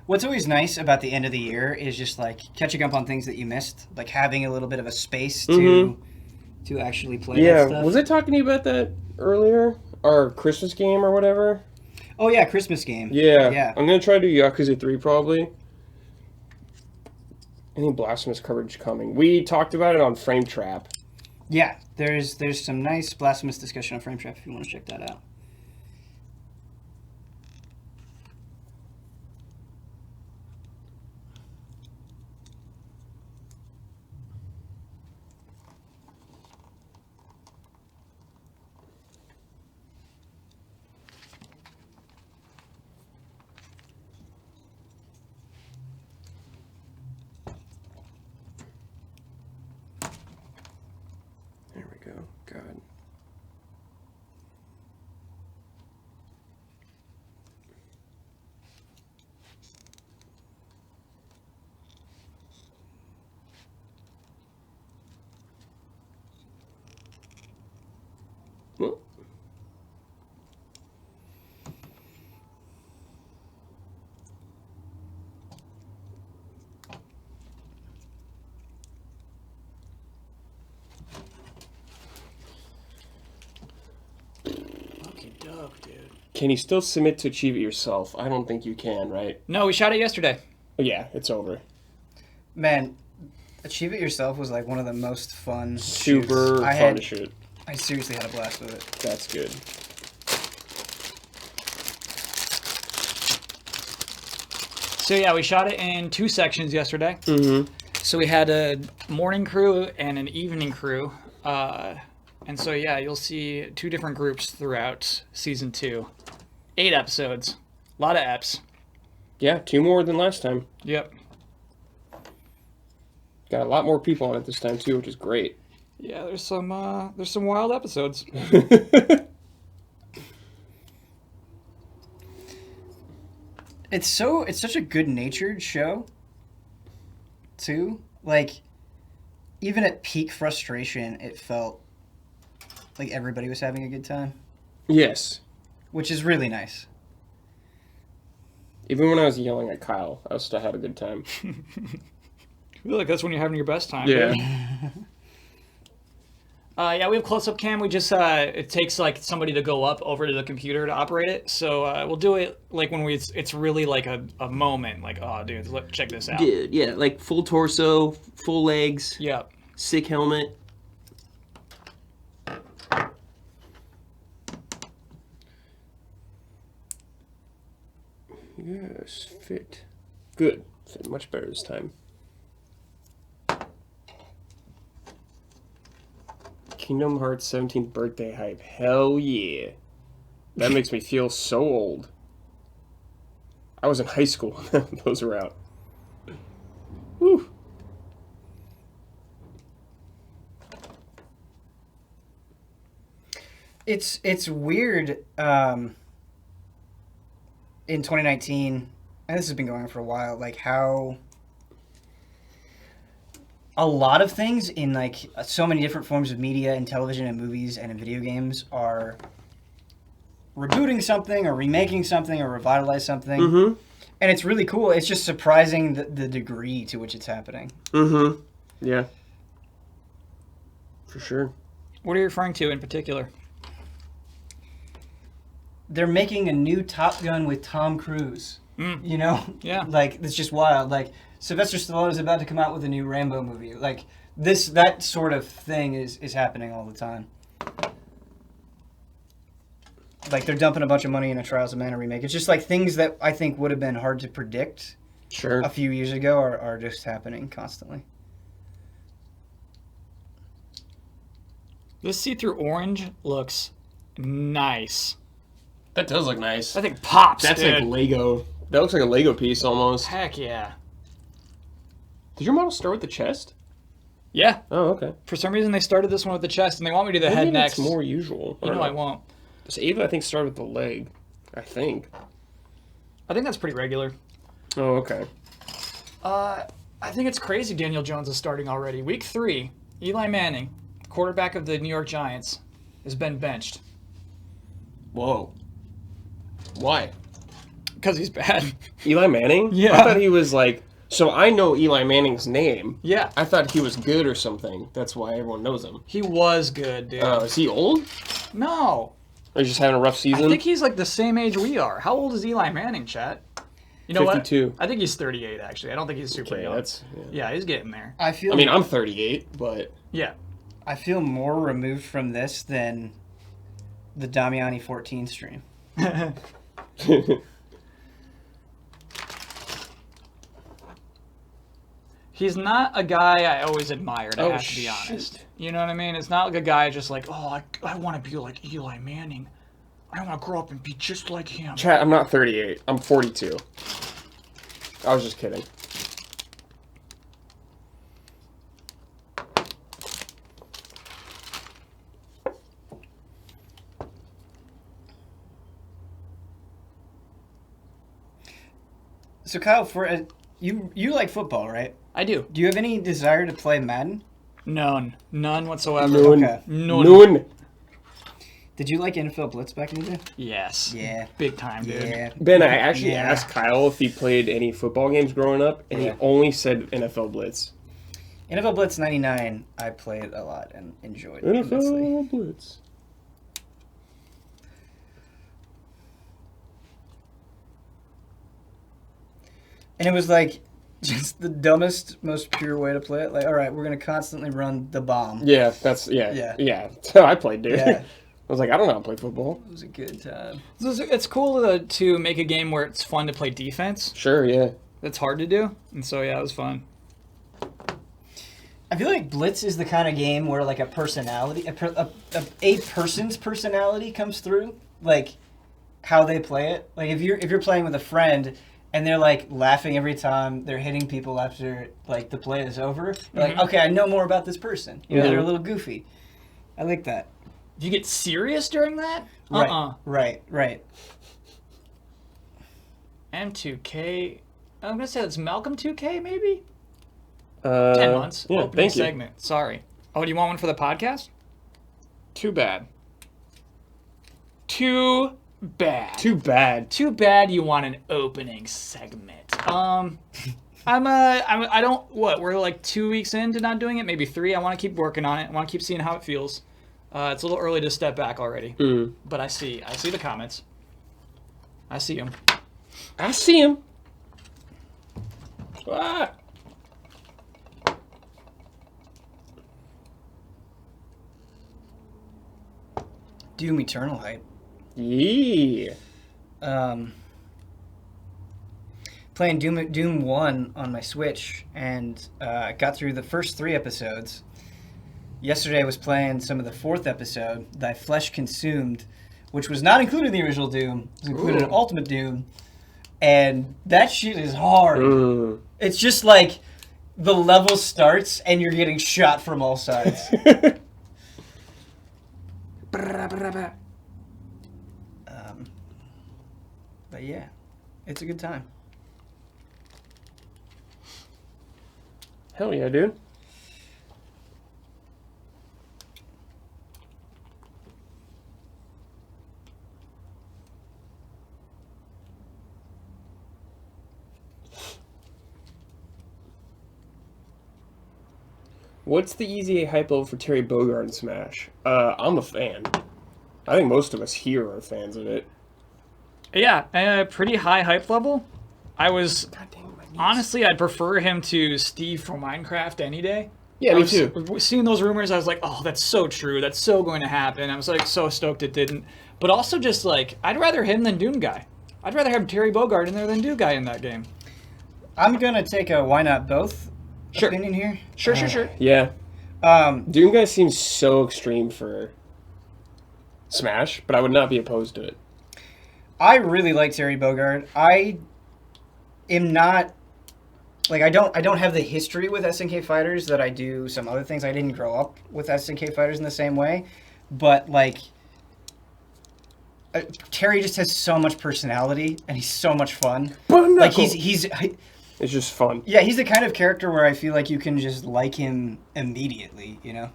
What's always nice about the end of the year is just like catching up on things that you missed, like having a little bit of a space to actually play that stuff. Was I talking to you about that earlier? Our Christmas game or whatever? Oh yeah, Christmas game. Yeah. I'm going to try to do Yakuza 3 probably. Any Blasphemous coverage coming? We talked about it on Frame Trap. Yeah, there's some nice Blasphemous discussion on Frame Trap if you want to check that out. There we go. God. Well. Dude. Can you still submit to Achieve It Yourself? I don't think you can, right? No, we shot it yesterday. Oh, yeah, it's over. Man, Achieve It Yourself was like one of the most fun. Super shoots. fun to shoot. I seriously had a blast with it. That's good. So yeah, we shot it in 2 sections yesterday. Mm-hmm. So we had a morning crew and an evening crew. And so yeah, you'll see 2 different groups throughout season 2. 8 episodes. A lot of eps. Yeah, 2 more than last time. Yep. Got a lot more people on it this time too, which is great. Yeah, there's some wild episodes. It's such a good-natured show, too. Like, even at peak frustration, it felt like everybody was having a good time, Yes. which is really nice. Even when I was yelling at Kyle, I still had a good time. I feel like that's when you're having your best time. Yeah. Dude. Yeah, we have close-up cam. We just it takes like somebody to go up over to the computer to operate it. So we'll do it like when it's really like a moment. Like, oh, dude, look, check this out. Dude, yeah, like full torso, full legs, Yeah. sick helmet. Yes, fit. Good. Fit much better this time. Kingdom Hearts 17th birthday hype. Hell yeah. That makes me feel so old. I was in high school when those were out. Whew. It's weird. In 2019, and this has been going on for a while, like how a lot of things in like so many different forms of media and television and movies and in video games are rebooting something or remaking something or revitalize something. Mm-hmm. And it's really cool. It's just surprising the degree to which it's happening. Mm-hmm. Yeah. For sure. What are you referring to in particular? They're making a new Top Gun with Tom Cruise. You know? Yeah. Like, it's just wild. Like, Sylvester Stallone is about to come out with a new Rambo movie. Like, that sort of thing is happening all the time. Like, they're dumping a bunch of money in a Trials of Mana remake. It's just like things that I think would have been hard to predict Sure. a few years ago are just happening constantly. This see-through orange looks nice. That does look nice. That thing pops, That's dude. like Lego. That looks like a Lego piece almost. Heck yeah. Did your model start with the chest? Yeah. Oh, okay. For some reason, they started this one with the chest, and they want me to do the Maybe head next. that's more usual. You know I won't. This Ava, I think, started with the leg. I think. I think that's pretty regular. Oh, okay. I think it's crazy Daniel Jones is starting already. Week 3, Eli Manning, quarterback of the New York Giants, has been benched. Whoa. Why? Because he's bad. Eli Manning? Yeah. I thought he was like... So I know Eli Manning's name. Yeah. I thought he was good or something. That's why everyone knows him. He was good, dude. Is he old? No. Or he's just having a rough season? I think he's like the same age we are. How old is Eli Manning, chat? You know 52. what? I think he's 38, actually. I don't think he's super Okay, young. that's... Yeah. Yeah, he's getting there. I feel. I mean, I'm 38, but... Yeah. I feel more removed from this than the Damiani 14 stream. He's not a guy I always admired, I Oh, have to be shit. honest. You know what I mean? It's not like a guy just like, oh, I want to be like Eli Manning. I want to grow up and be just like him. Chat, I'm not 38. I'm 42. I was just kidding. So Kyle, you like football, right? I do. Do you have any desire to play Madden? None whatsoever. None. Okay. None. Did you like NFL Blitz back in the day? Yes. Yeah. Big time, dude. Yeah. Ben, I actually Yeah. asked Kyle if he played any football games growing up, and Yeah. he only said NFL Blitz. NFL Blitz 99, I played a lot and enjoyed immensely. NFL Blitz. And it was like just the dumbest, most pure way to play it. Like, all right, we're gonna constantly run the bomb. Yeah, that's yeah. Yeah. Yeah. I played, dude. Yeah. I was like, I don't know how to play football. It was a good time. So it's cool to make a game where it's fun to play defense. Sure, yeah. That's hard to do. And so, yeah, it was fun. I feel like Blitz is the kind of game where like a personality, a person's personality comes through, like how they play it. Like if you're playing with a friend and they're like laughing every time they're hitting people after like the play is over. They're like, okay, I know more about this person. You know, they're a little goofy. I like that. Do you get serious during that? Right. M2K. I'm gonna say that's Malcolm 2K, maybe. 10 months. Yeah, Opening thank you. segment. Sorry. Oh, do you want one for the podcast? Too bad. Too bad. Too bad. Too bad you want an opening segment. I don't. What? We're like 2 weeks into not doing it, maybe 3. I want to keep working on it. I want to keep seeing how it feels. It's a little early to step back already. But I see the comments. I see them. I see him. Ah. Doom Eternal hype. Yeah. Playing Doom 1 on my Switch, and got through the first 3 episodes. Yesterday I was playing some of the 4th episode, Thy Flesh Consumed, which was not included in the original Doom. It was included in Ultimate Doom. And that shit is hard. It's just like the level starts and you're getting shot from all sides. But yeah, it's a good time. Hell yeah, dude. What's the easy A hype level for Terry Bogard in Smash? I'm a fan. I think most of us here are fans of it. Yeah, pretty high hype level. I was God dang it, my knees. honestly, I'd prefer him to Steve from Minecraft any day. Yeah, me too. Seeing those rumors, I was like, oh, that's so true. That's so going to happen. I was like so stoked it didn't. But also just like, I'd rather him than Doom Guy. I'd rather have Terry Bogard in there than Doom Guy in that game. I'm going to take a why not both opinion here. Sure. Yeah. Doom Guy seems so extreme for Smash, but I would not be opposed to it. I really like Terry Bogard. I am not like I don't have the history with SNK Fighters that I do some other things. I didn't grow up with SNK Fighters in the same way, but like Terry just has so much personality and he's so much fun. Like he's it's just fun. Yeah, he's the kind of character where I feel like you can just like him immediately, you know?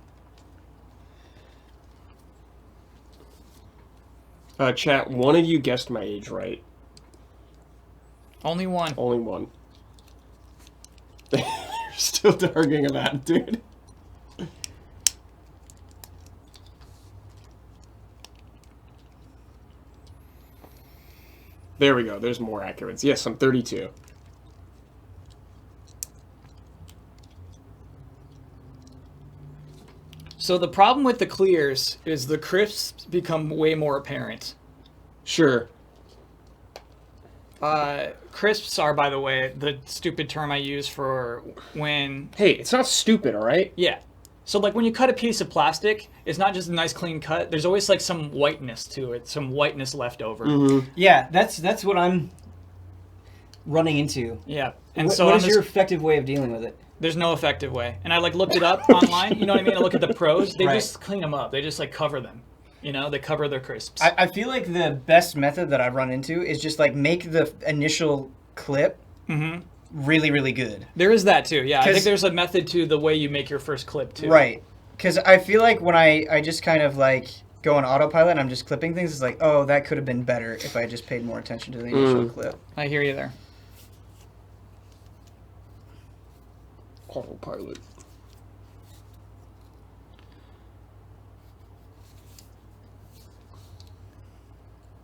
Chat, one of you guessed my age right. Only one. Only one. You're still arguing about it, dude. There we go. There's more accuracy. Yes, I'm 32. So the problem with the clears is the crisps become way more apparent. Sure. Crisps are, by the way, the stupid term I use for when... Hey, it's not stupid, all right? Yeah. So like when you cut a piece of plastic, it's not just a nice clean cut. There's always like some whiteness to it, some whiteness left over. Mm-hmm. Yeah, that's what I'm running into. Yeah. And What is your effective way of dealing with it? There's no effective way. And I like looked it up online, you know what I mean? I look at the pros, they just clean them up. They just like cover them. You know, they cover their crisps. I feel like the best method that I've run into is just like make the initial clip really, really good. There is that too, yeah. I think there's a method to the way you make your first clip too. Right. Because I feel like when I just kind of like go on autopilot and I'm just clipping things, it's like, oh, that could have been better if I just paid more attention to the initial clip. I hear you there. Autopilot.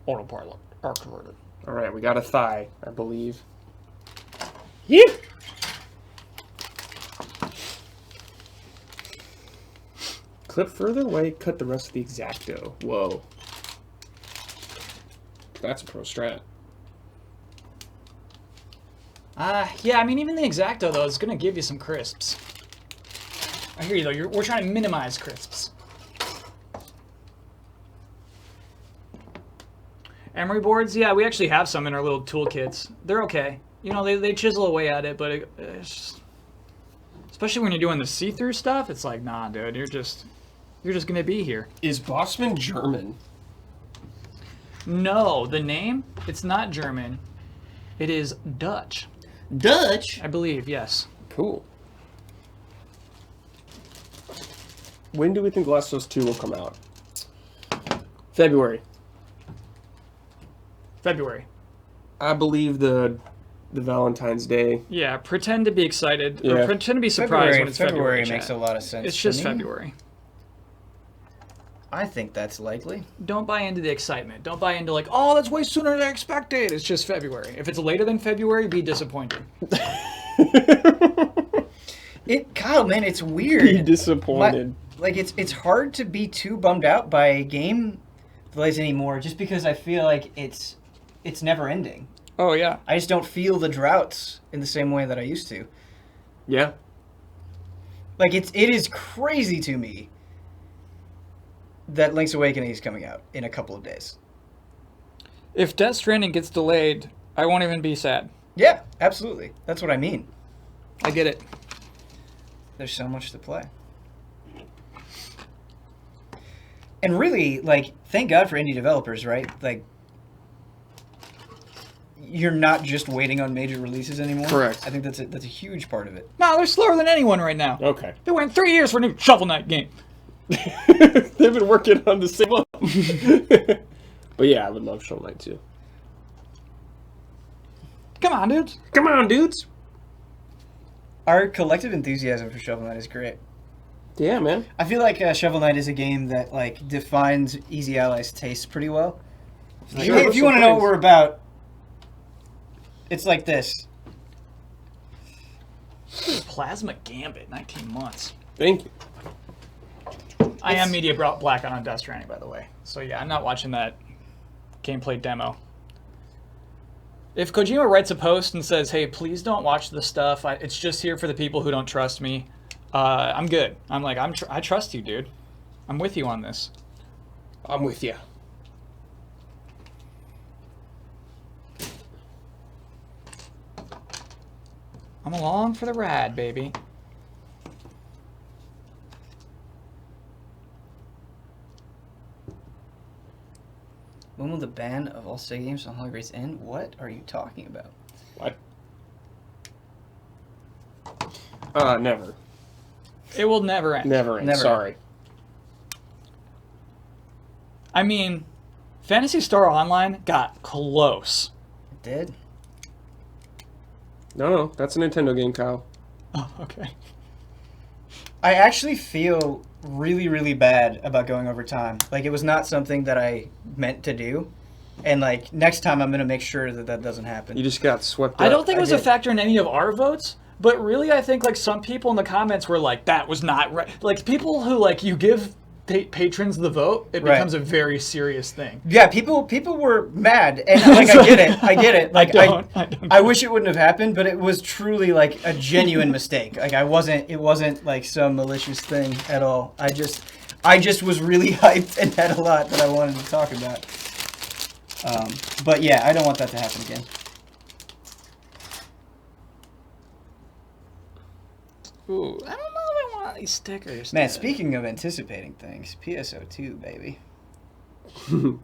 Autopilot. Activated. All right, we got a thigh, I believe. Yeah. Clip further away, cut the rest of the X-Acto. Whoa. That's a pro strat. Yeah, I mean, even the X-Acto, though, is going to give you some crisps. I hear you, though. We're trying to minimize crisps. Emery boards, yeah, we actually have some in our little toolkits. They're okay. You know, they chisel away at it, but it's just, especially when you're doing the see-through stuff, it's like, nah, dude, you're just gonna be here. Is Bossman German? No, the name, it's not German. It is Dutch. Dutch? I believe, yes. Cool. When do we think Last of Us 2 will come out? February. February. I believe the Valentine's Day. Yeah, pretend to be excited, Yeah. or pretend to be surprised when it's February. February makes a lot of sense. It's to just me. February. I think that's likely. Don't buy into the excitement. Don't buy into like, oh, that's way sooner than I expected. It's just February. If it's later than February, be disappointed. Kyle, man, it's weird. Be disappointed. Like it's hard to be too bummed out by game delays anymore, just because I feel like it's never ending. Oh yeah. I just don't feel the droughts in the same way that I used to. Yeah. Like it is crazy to me that Link's Awakening is coming out in a couple of days. If Death Stranding gets delayed, I won't even be sad. Yeah, absolutely. That's what I mean. I get it. There's so much to play. And really, like, thank God for indie developers, right? Like, you're not just waiting on major releases anymore. Correct. I think that's a huge part of it. No, they're slower than anyone right now. Okay. They went 3 years for a new Shovel Knight game. They've been working on the same one. But yeah, I would love Shovel Knight too. Come on, dudes. Come on, dudes. Our collective enthusiasm for Shovel Knight is great. Yeah, man. I feel like Shovel Knight is a game that like defines Easy Ally's taste pretty well. Like, Sure, hey, if you want to know what we're about, it's like this. Plasma Gambit, 19 months. Thank you. I am media brought black on Death Stranding, by the way. So yeah, I'm not watching that gameplay demo. If Kojima writes a post and says, hey, please don't watch this stuff, it's just here for the people who don't trust me, I'm good. I'm like, I trust you, dude. I'm with you on this. I'm with you. I'm along for the ride, baby. When will the ban of all Sega games on holidays end? What are you talking about? What? Never. It will never end. Never end. Never. Sorry. I mean, Phantasy Star Online got close. It did. No, that's a Nintendo game, Kyle. Oh, okay. I actually feel really, really bad about going over time. Like, it was not something that I meant to do. And, like, next time I'm going to make sure that that doesn't happen. You just got swept up. I don't think it was a did. factor in any of our votes, but really I think, like, some people in the comments were like, that was not right. Like, people who, like, you give patrons the vote, it Right. becomes a very serious thing. Yeah, people were mad. And, like, I get it. Like, I wish it wouldn't have happened, but it was truly, like, a genuine mistake. Like, it wasn't, like, some malicious thing at all. I just was really hyped and had a lot that I wanted to talk about. But yeah, I don't want that to happen again. Ooh, I don't know if I want these stickers. Man, speaking of anticipating things, PSO2, baby.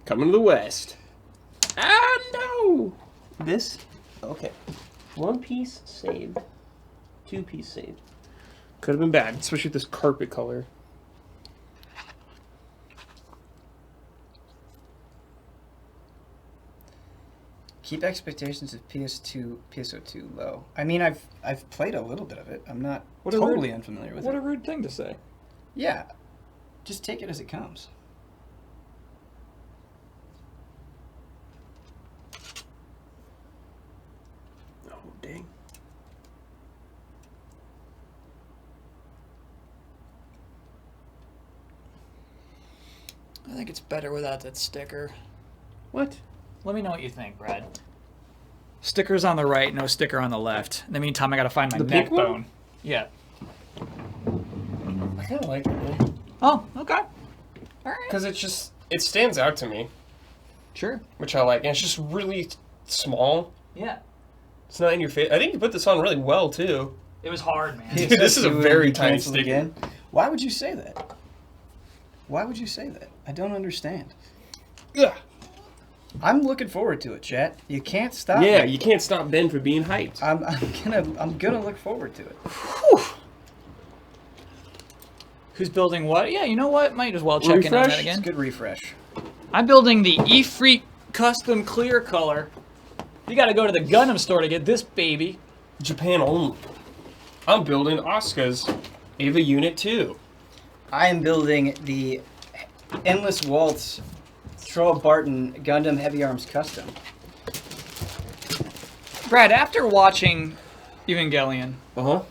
Coming to the West. Ah, no! This? Okay. 1 piece saved. 2 piece saved. Could have been bad, especially with this carpet color. Keep expectations of PSO2 low. I mean, I've played a little bit of it. I'm not totally unfamiliar with What it. a rude thing to say. Yeah. Just take it as it comes. Oh, dang. I think it's better without that sticker. What? Let me know what you think, Brad. Stickers on the right, no sticker on the left. In the meantime, I gotta find my The neck pink one? bone. Yeah. I kind of like it, man. Oh, okay. All right. Because it stands out to me. Sure. which I like. And it's just really small. Yeah. It's not in your face. I think you put this on really well, too. It was hard, man. Dude, this is a very tiny Cancel sticker. again. Why would you say that? Why would you say that? I don't understand. Yeah. I'm looking forward to it, chat. You can't stop. Yeah, me. you can't stop Ben from being hyped. I'm gonna look forward to it. Whew. Who's building what? Yeah, you know what? Might as well check in on Refresh? that It's a again. good refresh. I'm building the E-Freak Custom Clear Color. You gotta go to the Gundam store to get this baby. Japan only. I'm building Asuka's Ava Unit 2. I am building the Endless Waltz Troll Barton Gundam Heavy Arms Custom. Brad, after watching Evangelion, Uh-huh.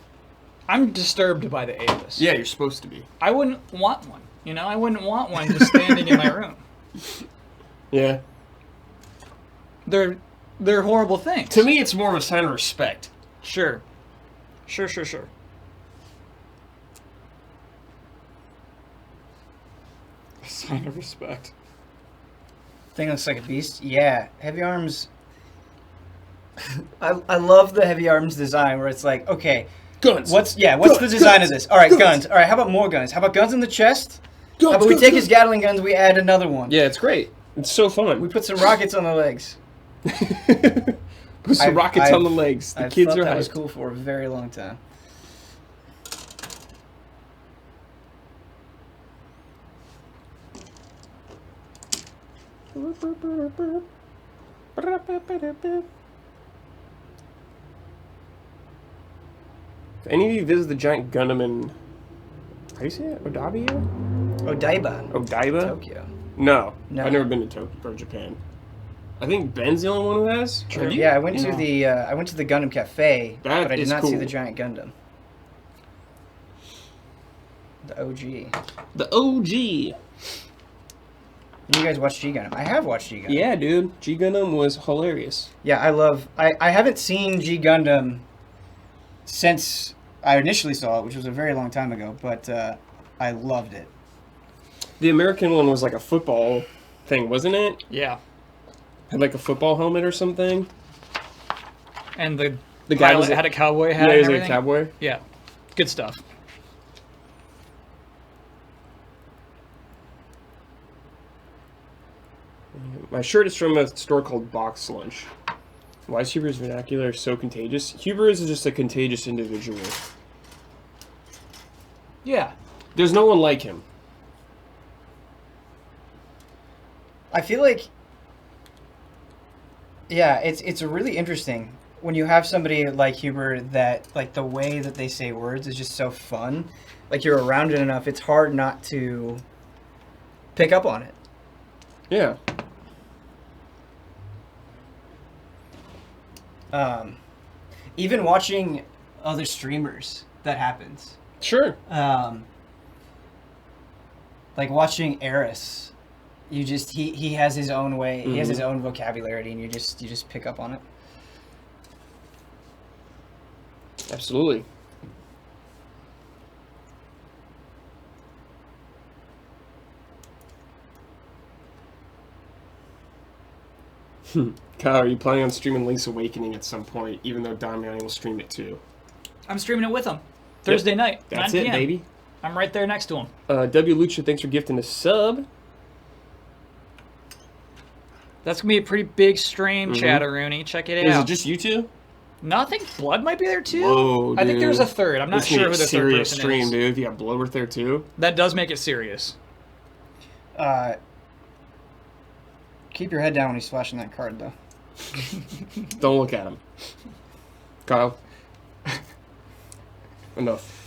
I'm disturbed by the Avis. Yeah, you're supposed to be. I wouldn't want one. You know, I wouldn't want one just standing in my room. Yeah. They're horrible things. To me, it's more of a sign of respect. Sure. Sure. A sign of respect. Thing looks like a beast. Yeah, Heavy Arms. I love the Heavy Arms design where it's like, okay, Guns. what's the Guns, design guns, of this? All right, guns. guns. All right, how about more guns? How about guns in the chest? Guns, How about we guns, take guns. his Gatling guns, we add another one. Yeah, it's great. It's so fun. We put some rockets on the legs. Put some rockets on the legs. The I kids thought are that was hyped. cool for a very long time. If any of you visit the giant Gundam in, how do you say it? Odaiba? Odaiba, Odaiba? Tokyo. No, No. I've never been to Tokyo or Japan. I think Ben's the only one who has. Sure. Have you? Yeah, I went to the Gundam Cafe, That but I did is not see cool. the giant Gundam. The OG. The OG. You guys watch G Gundam? I have watched G Gundam. Yeah, dude. G Gundam was hilarious. Yeah, I haven't seen G Gundam since I initially saw it, which was a very long time ago, but I loved it. The American one was like a football thing, wasn't it? Yeah. Had like a football helmet or something. And the guy pilot was had a cowboy hat Yeah, he and was like a everything. cowboy. Yeah. Good stuff. My shirt is from a store called Box Lunch. Why is Huber's vernacular so contagious? Huber is just a contagious individual. Yeah. There's no one like him. I feel like, yeah, it's really interesting when you have somebody like Huber that, like, the way that they say words is just so fun. Like, you're around it enough, it's hard not to pick up on it. Yeah. Even watching other streamers, that happens. Sure. Like watching Eris, you just he has his own way. He has his own vocabulary, and you just pick up on it. Absolutely. Kyle, are you planning on streaming Link's Awakening at some point, even though Damiani will stream it too? I'm streaming it with him. Thursday night, That's 9 it, p.m. baby. I'm right there next to him. W. Lucha, thanks for gifting a sub. That's going to be a pretty big stream, Chatteroony. Check it Is out. it just you two? No, I think Blood might be there too. Whoa, I think dude. there's a third. I'm not This is gonna sure be who a the third serious person stream, is. dude. If you have Bloodworth there too. That does make it serious. Keep your head down when he's flashing that card, though. Don't look at him. Kyle. Enough.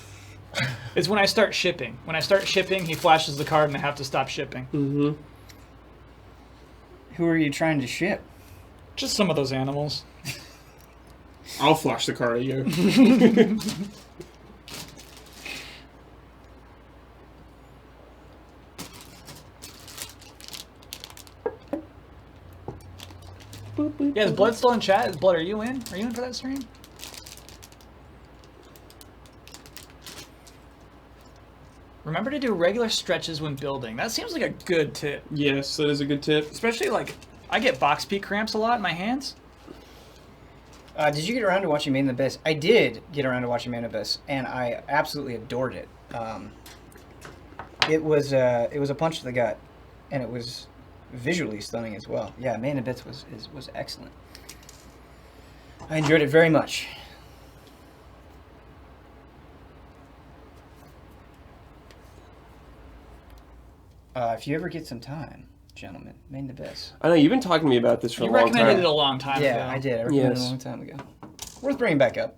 It's when I start shipping. When I start shipping, he flashes the card and I have to stop shipping. Mm-hmm. Who are you trying to ship? Just some of those animals. I'll flash the card at you. Yeah, is Blood still in chat? Is Blood, are you in? Are you in for that stream? Remember to do regular stretches when building. That seems like a good tip. Yes, that is a good tip. Especially like I get box peak cramps a lot in my hands. Did you get around to watching Made in the Abyss? I did get around to watching Made in the Abyss, and I absolutely adored it. It was a punch to the gut, and it was visually stunning as well. Yeah, Made in the Abyss was excellent. I enjoyed it very much. If you ever get some time, gentlemen, Made in the Abyss. I know you've been talking to me about this for You a long recommended time. it a long time ago. Yeah, I did. I recommended it a Yes. long time ago. Worth bringing back up.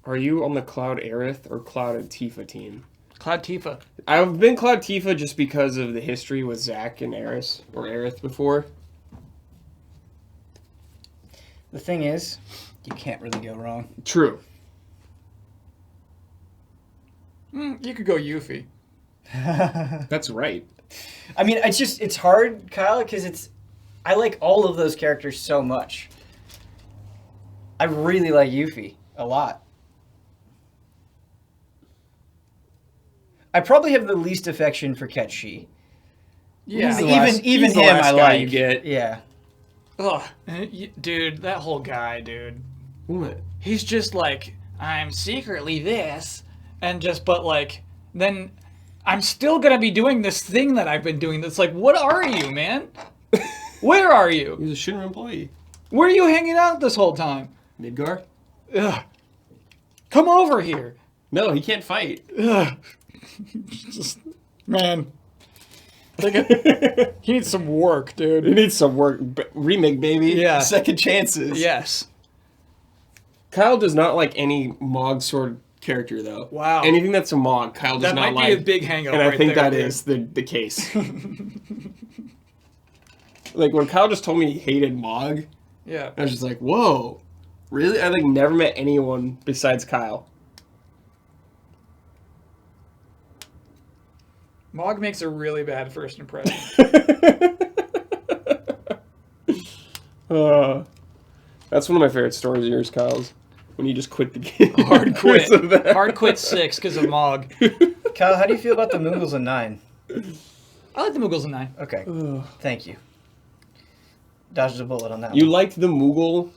Are you on the Cloud Aerith or Cloud and Tifa team? Cloud Tifa. I've been Cloud Tifa just because of the history with Zack and Aerith before. The thing is, you can't really go wrong. True. You could go Yuffie. That's right. I mean, it's hard, Kyle, because I like all of those characters so much. I really like Yuffie a lot. I probably have the least affection for Ketchi. Yeah. Even he's the him, last I guy like. you get. Yeah. Ugh. Dude, that whole guy, dude. What? He's just like, I'm secretly this, but like, then I'm still gonna be doing this thing that I've been doing. That's like, what are you, man? Where are you? He's a Shinra employee. Where are you hanging out this whole time? Midgar? Ugh. Come over here. No, he can't fight. Ugh. Just, man. He needs some work, dude. He needs some work. Remake, baby. Yeah. Second chances. Yes. Kyle does not like any Mog Sword character, though. Wow. Anything that's a Mog, Kyle does That not might like. be a big hang-up And I right think there, that dude. is the case. Like, when Kyle just told me he hated Mog, Yeah. I was just like, whoa. Really? I like never met anyone besides Kyle. Mog makes a really bad first impression. That's one of my favorite stories of yours, Kyle's. When you just quit the game. Hard quit. Because of that. Hard quit 6 because of Mog. Kyle, how do you feel about the Moogles in 9? I like the Moogles in 9. Okay. Thank you. Dodged a bullet on that You one. liked the Moogle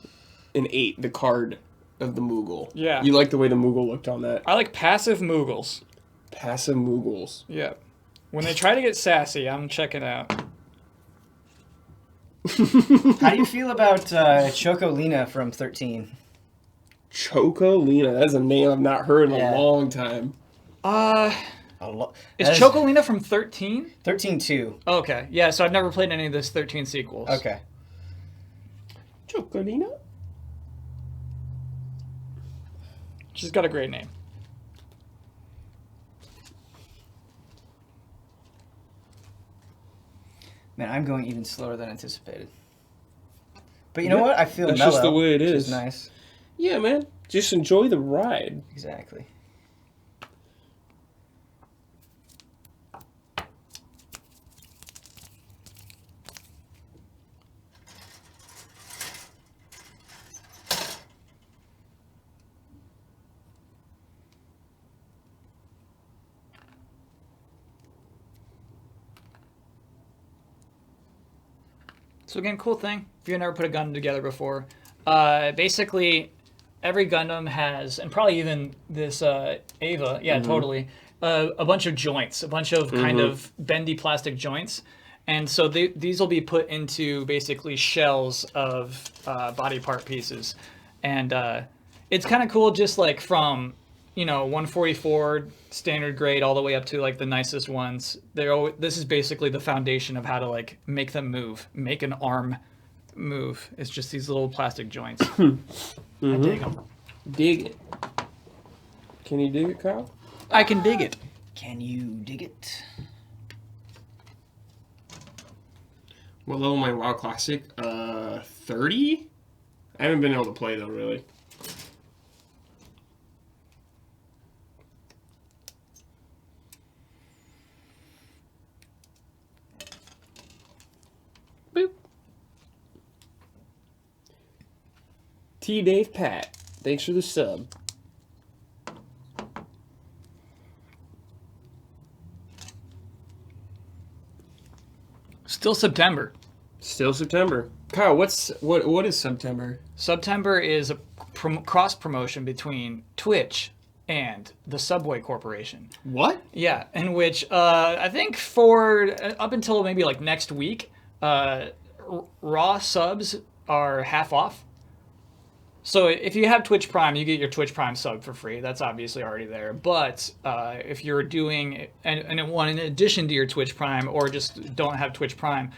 in 8, the card of the Moogle. Yeah. You liked the way the Moogle looked on that. I like passive Moogles. Passive Moogles. Yeah. When they try to get sassy, I'm checking out. How do you feel about Chocolina from 13? Chocolina. That's a name I've not heard in Yeah. a long time. Is Chocolina from 13? 13-2. Okay. Yeah, so I've never played any of this 13 sequels. Okay. Chocolina? She's got a great name. Man, I'm going even slower than anticipated. But you know what? I feel That's mellow. just the way it which is. Nice. Yeah, man. Just enjoy the ride. Exactly. So again, cool thing. If you've never put a Gundam together before, basically every Gundam has, and probably even this Ava, yeah, totally, a bunch of joints, a bunch of kind of bendy plastic joints. And so these will be put into basically shells of body part pieces. And it's kind of cool just like from, 144 standard grade all the way up to like the nicest ones. This is basically the foundation of how to like make them move, make an arm move. It's just these little plastic joints. I dig them. Dig it. Can you dig it, Kyle? I can dig it. Can you dig it? What level am I in WoW Classic? 30? I haven't been able to play though, really. Boop. T. Dave Pat, thanks for the sub. Still September. Still September. Kyle, what is September? September is a cross promotion between Twitch and the Subway Corporation. What? Yeah, in which I think for up until maybe like next week, raw subs are half off. So if you have Twitch Prime, you get your Twitch Prime sub for free. That's obviously already there. But if you're doing and in addition to your Twitch Prime, or just don't have Twitch Prime,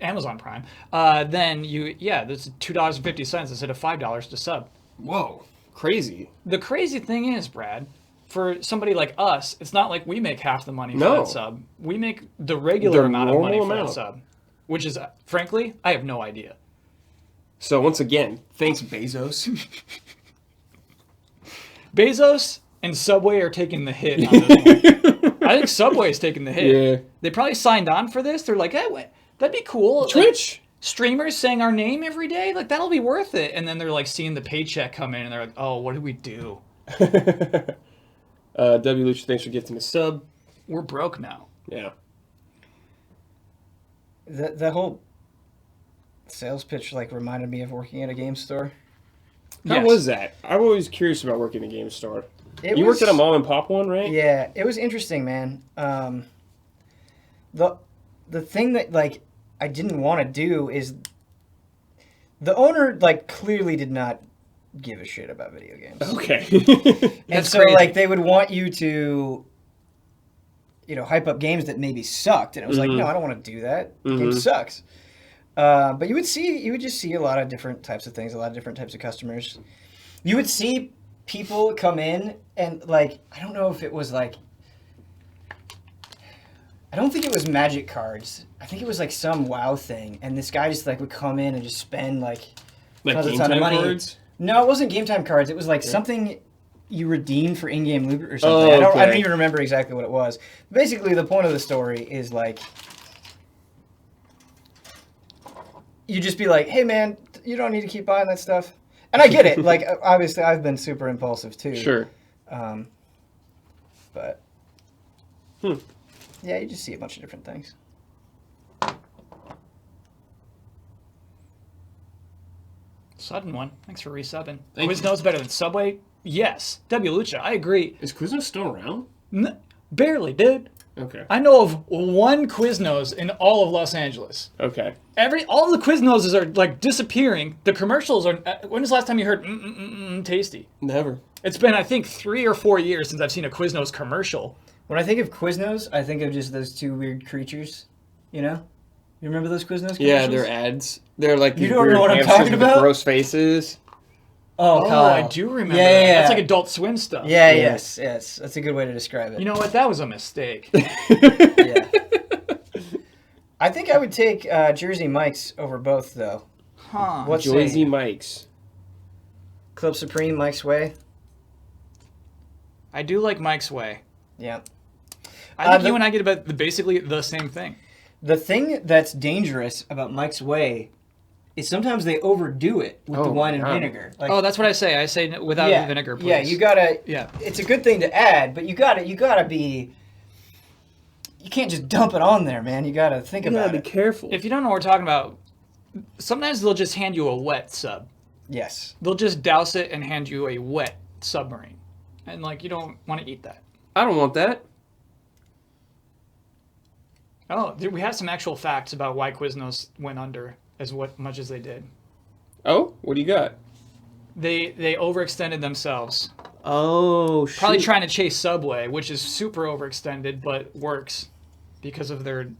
Amazon Prime, then that's $2.50 instead of $5 to sub. Whoa, crazy. The crazy thing is, Brad, for somebody like us, it's not like we make half the money for that sub. We make the regular amount of money for that sub, which is, frankly, I have no idea. So once again, thanks Bezos. Bezos and Subway are taking the hit on this one. I think Subway is taking the hit. Yeah. They probably signed on for this. They're like, hey, that'd be cool. Twitch. Like, streamers saying our name every day, like that'll be worth it. And then they're like seeing the paycheck come in and they're like, oh, what do we do? W. Lucha, thanks for gifting a sub. We're broke now. Yeah. The whole sales pitch like reminded me of working at a game store. How was that? I'm always curious about working in a game store. You worked at a mom and pop one, right? Yeah, it was interesting, man. The thing that like I didn't want to do is the owner like clearly did not give a shit about video games. Okay. And so crazy. like they would want you to hype up games that maybe sucked, and it was like, no, I don't want to do that. The game sucks. But you would just see a lot of different types of things, a lot of different types of customers. You would see people come in and like, I don't know if it was like, I don't think it was Magic cards. I think it was like some WoW thing, and this guy just like would come in and just spend like Like tons game of time money. cards? No, it wasn't game time cards. It was like something you redeemed for in-game loot or something. Oh, I don't okay. even remember exactly what it was. Basically, the point of the story is like, you just be like, hey man, you don't need to keep buying that stuff. And I get it. Like, obviously, I've been super impulsive too. Sure. But yeah, you just see a bunch of different things. Sudden one. Thanks for resubbing. Thank Quiznos better than Subway? Yes. W. Lucha, I agree. Is Quiznos still around? Barely, dude. Okay. I know of one Quiznos in all of Los Angeles. Okay. All the Quiznos are like disappearing. The commercials are. When was the last time you heard tasty? Never. It's been, I think, 3 or 4 years since I've seen a Quiznos commercial. When I think of Quiznos, I think of just those two weird creatures. You know? You remember those Quiznos commercials? Yeah, they're ads. They're like these You don't weird know what I'm hamsters talking with about? the gross faces. Oh, Kyle. I do remember Yeah, that. yeah, That's yeah. like Adult Swim stuff. Yeah, yes. That's a good way to describe it. You know what? That was a mistake. Yeah. I think I would take Jersey Mike's over both, though. Huh. What's Joyzy Mike's. Club Supreme, Mike's Way? I do like Mike's Way. Yeah. I think you and I get about basically the same thing. The thing that's dangerous about Mike's Way is sometimes they overdo it with the wine and vinegar. Like, Oh, that's what I say. I say without vinegar, please. yeah, you gotta. Yeah. It's a good thing to add, but you gotta be. You can't just dump it on there, man. You gotta think about it. careful. If you don't know what we're talking about, sometimes they'll just hand you a wet sub. Yes. They'll just douse it and hand you a wet submarine. And, like, you don't want to eat that. I don't want that. Oh, we have some actual facts about why Quiznos went under as much as they did. Oh, what do you got? They overextended themselves. Oh, shit. Probably trying to chase Subway, which is super overextended, but works because of their,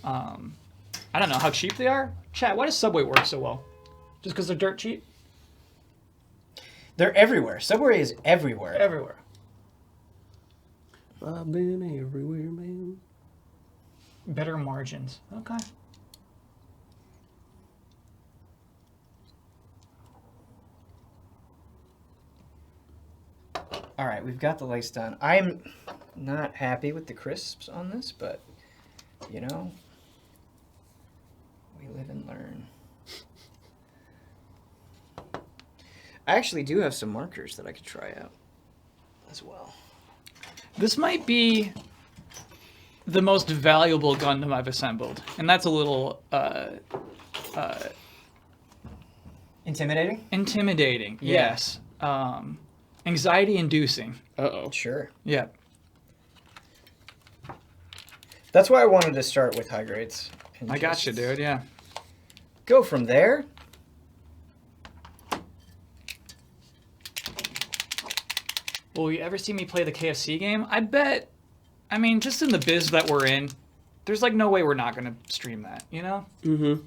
I don't know, how cheap they are? Chat, why does Subway work so well? Just because they're dirt cheap? They're everywhere. Subway is everywhere. Everywhere. I've been everywhere, man. Better margins. Okay. All right, we've got the lights done. I'm not happy with the crisps on this, but, you know, we live and learn. I actually do have some markers that I could try out as well. This might be the most valuable Gundam I've assembled, and that's a little Intimidating? intimidating. Yeah. Yes. Anxiety-inducing. Uh-oh. Sure. Yeah. That's why I wanted to start with high grades. and I got you, just dude. Yeah. Go from there. Will you ever see me play the KFC game? I bet. I mean, just in the biz that we're in, there's like no way we're not going to stream that, you know? Mm-hmm.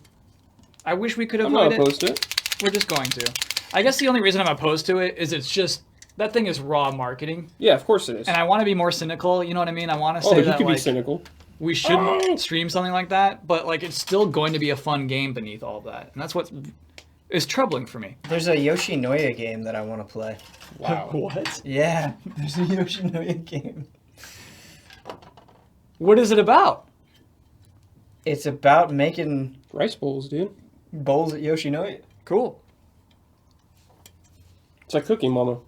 I wish we could I'm not avoid opposed to it. it. We're just going to. I guess the only reason I'm opposed to it is it's just that thing is raw marketing, Yeah, of course it is. and I want to be more cynical. You know what I mean? I want to Oh, say you that can be like cynical. we shouldn't stream something like that, but like it's still going to be a fun game beneath all of that, and that's what is troubling for me. There's a Yoshinoya game that I want to play. Wow. What? Yeah, there's a Yoshinoya game. What is it about? It's about making Rice bowls, dude. bowls at Yoshinoya. Cool. It's like Cooking Mama.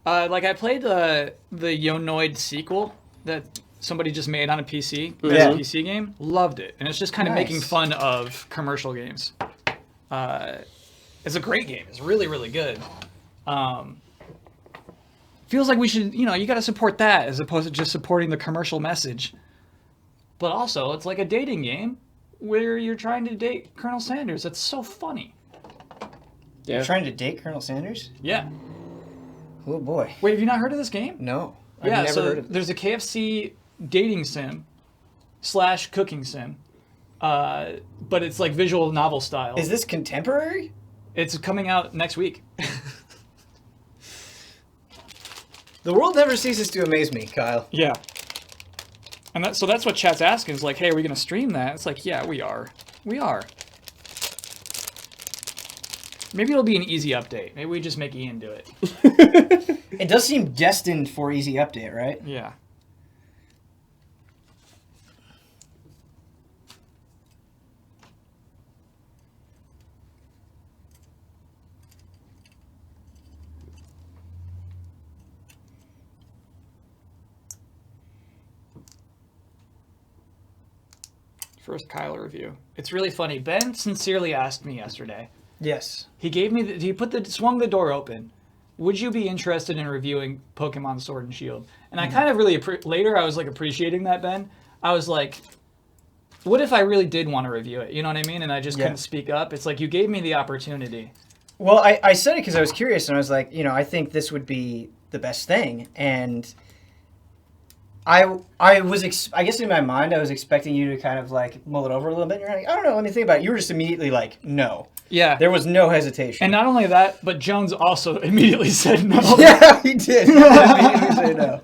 Like I played the Yonoid sequel that somebody just made on a PC. Yeah. It's a PC game. Loved it, and it's just kind of Nice. making fun of commercial games. It's a great game. It's really, really good. Feels like we should, you got to support that as opposed to just supporting the commercial message. But also, it's like a dating game where you're trying to date Colonel Sanders. That's so funny. Yeah. You're trying to date Colonel Sanders? Yeah. Oh boy. Wait, have you not heard of this game? No. Yeah, I've never so heard of it. there's a KFC dating sim / cooking sim, but it's like visual novel style. Is this contemporary? It's coming out next week. The world never ceases to amaze me, Kyle. Yeah. And that's what chat's asking is like, hey, are we going to stream that? It's like, yeah, we are. We are. Maybe it'll be an easy update. Maybe we just make Ian do it. It does seem destined for easy update, right? Yeah. First Kyler review. It's really funny. Ben sincerely asked me yesterday. Yes. He gave me swung the door open. Would you be interested in reviewing Pokemon Sword and Shield? And I kind of really later I was like appreciating that, Ben. I was like, what if I really did want to review it? You know what I mean? And I just couldn't speak up. It's like you gave me the opportunity. Well, I said it because I was curious, and I was like, I think this would be the best thing, and I guess in my mind I was expecting you to kind of like mull it over a little bit. And you're like, I don't know, let me think about it. You were just immediately like, no. Yeah. There was no hesitation. And not only that, but Jones also immediately said no. Yeah, he did. He immediately say no.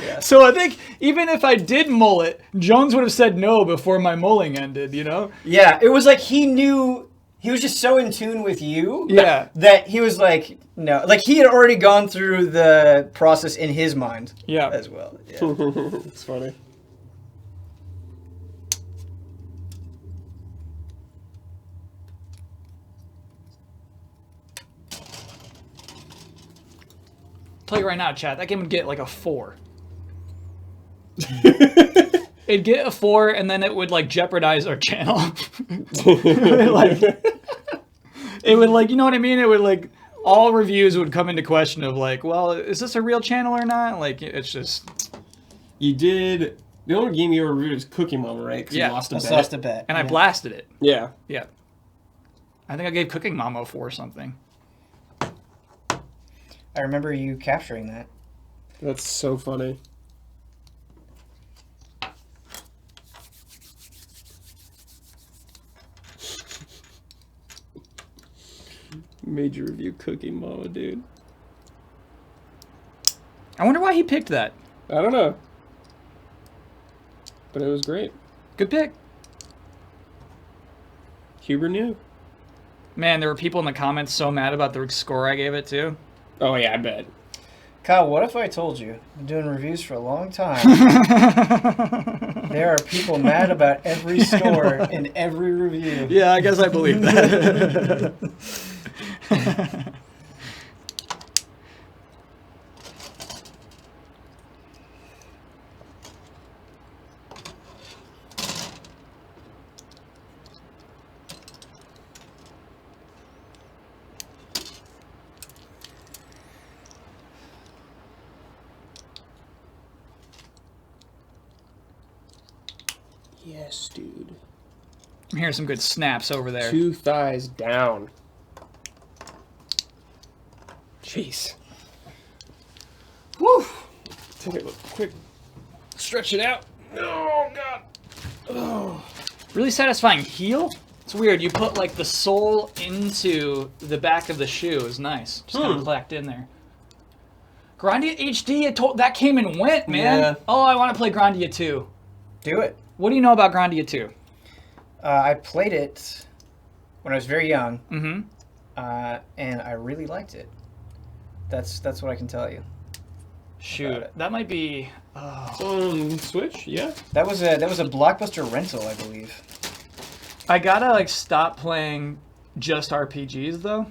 Yeah. So I think even if I did mull it, Jones would have said no before my mulling ended, you know? Yeah, it was like he knew. He was just so in tune with you that he was like, no. Like, he had already gone through the process in his mind as well. Yeah. It's funny. Tell you right now, chat, that game would get like a 4. It'd get a 4, and then it would like jeopardize our channel. It would like, you know what I mean? It would like, all reviews would come into question of like, well, is this a real channel or not? Like, it's just. You did. The only game you ever reviewed was Cooking Mama, right? 'Cause Yeah. you lost a bet. Lost a bet. And I blasted it. Yeah. Yeah. I think I gave Cooking Mama a 4 or something. I remember you capturing that. That's so funny. Major review Cooking Mama, dude. I wonder why he picked that. I don't know. But it was great. Good pick. Huber knew. Man, there were people in the comments so mad about the score I gave it too. Oh, yeah, I bet. Kyle, what if I told you? I've been doing reviews for a long time. There are people mad about every score in every review. Yeah, I guess I believe that. Yes, dude. I'm hearing some good snaps over there. 2 thighs down. Jeez. Woo! Take a quick stretch it out. Oh, God. Oh. Really satisfying heel. It's weird. You put like the sole into the back of the shoe. Is nice. Just kind of clacked in there. Grandia HD. That came and went, man. Yeah. Oh, I want to play Grandia 2. Do it. What do you know about Grandia 2? I played it when I was very young, Mm-hmm. and I really liked it. That's what I can tell you. Shoot, that might be. It's on Switch, yeah. That was a Blockbuster rental, I believe. I gotta like stop playing just RPGs though.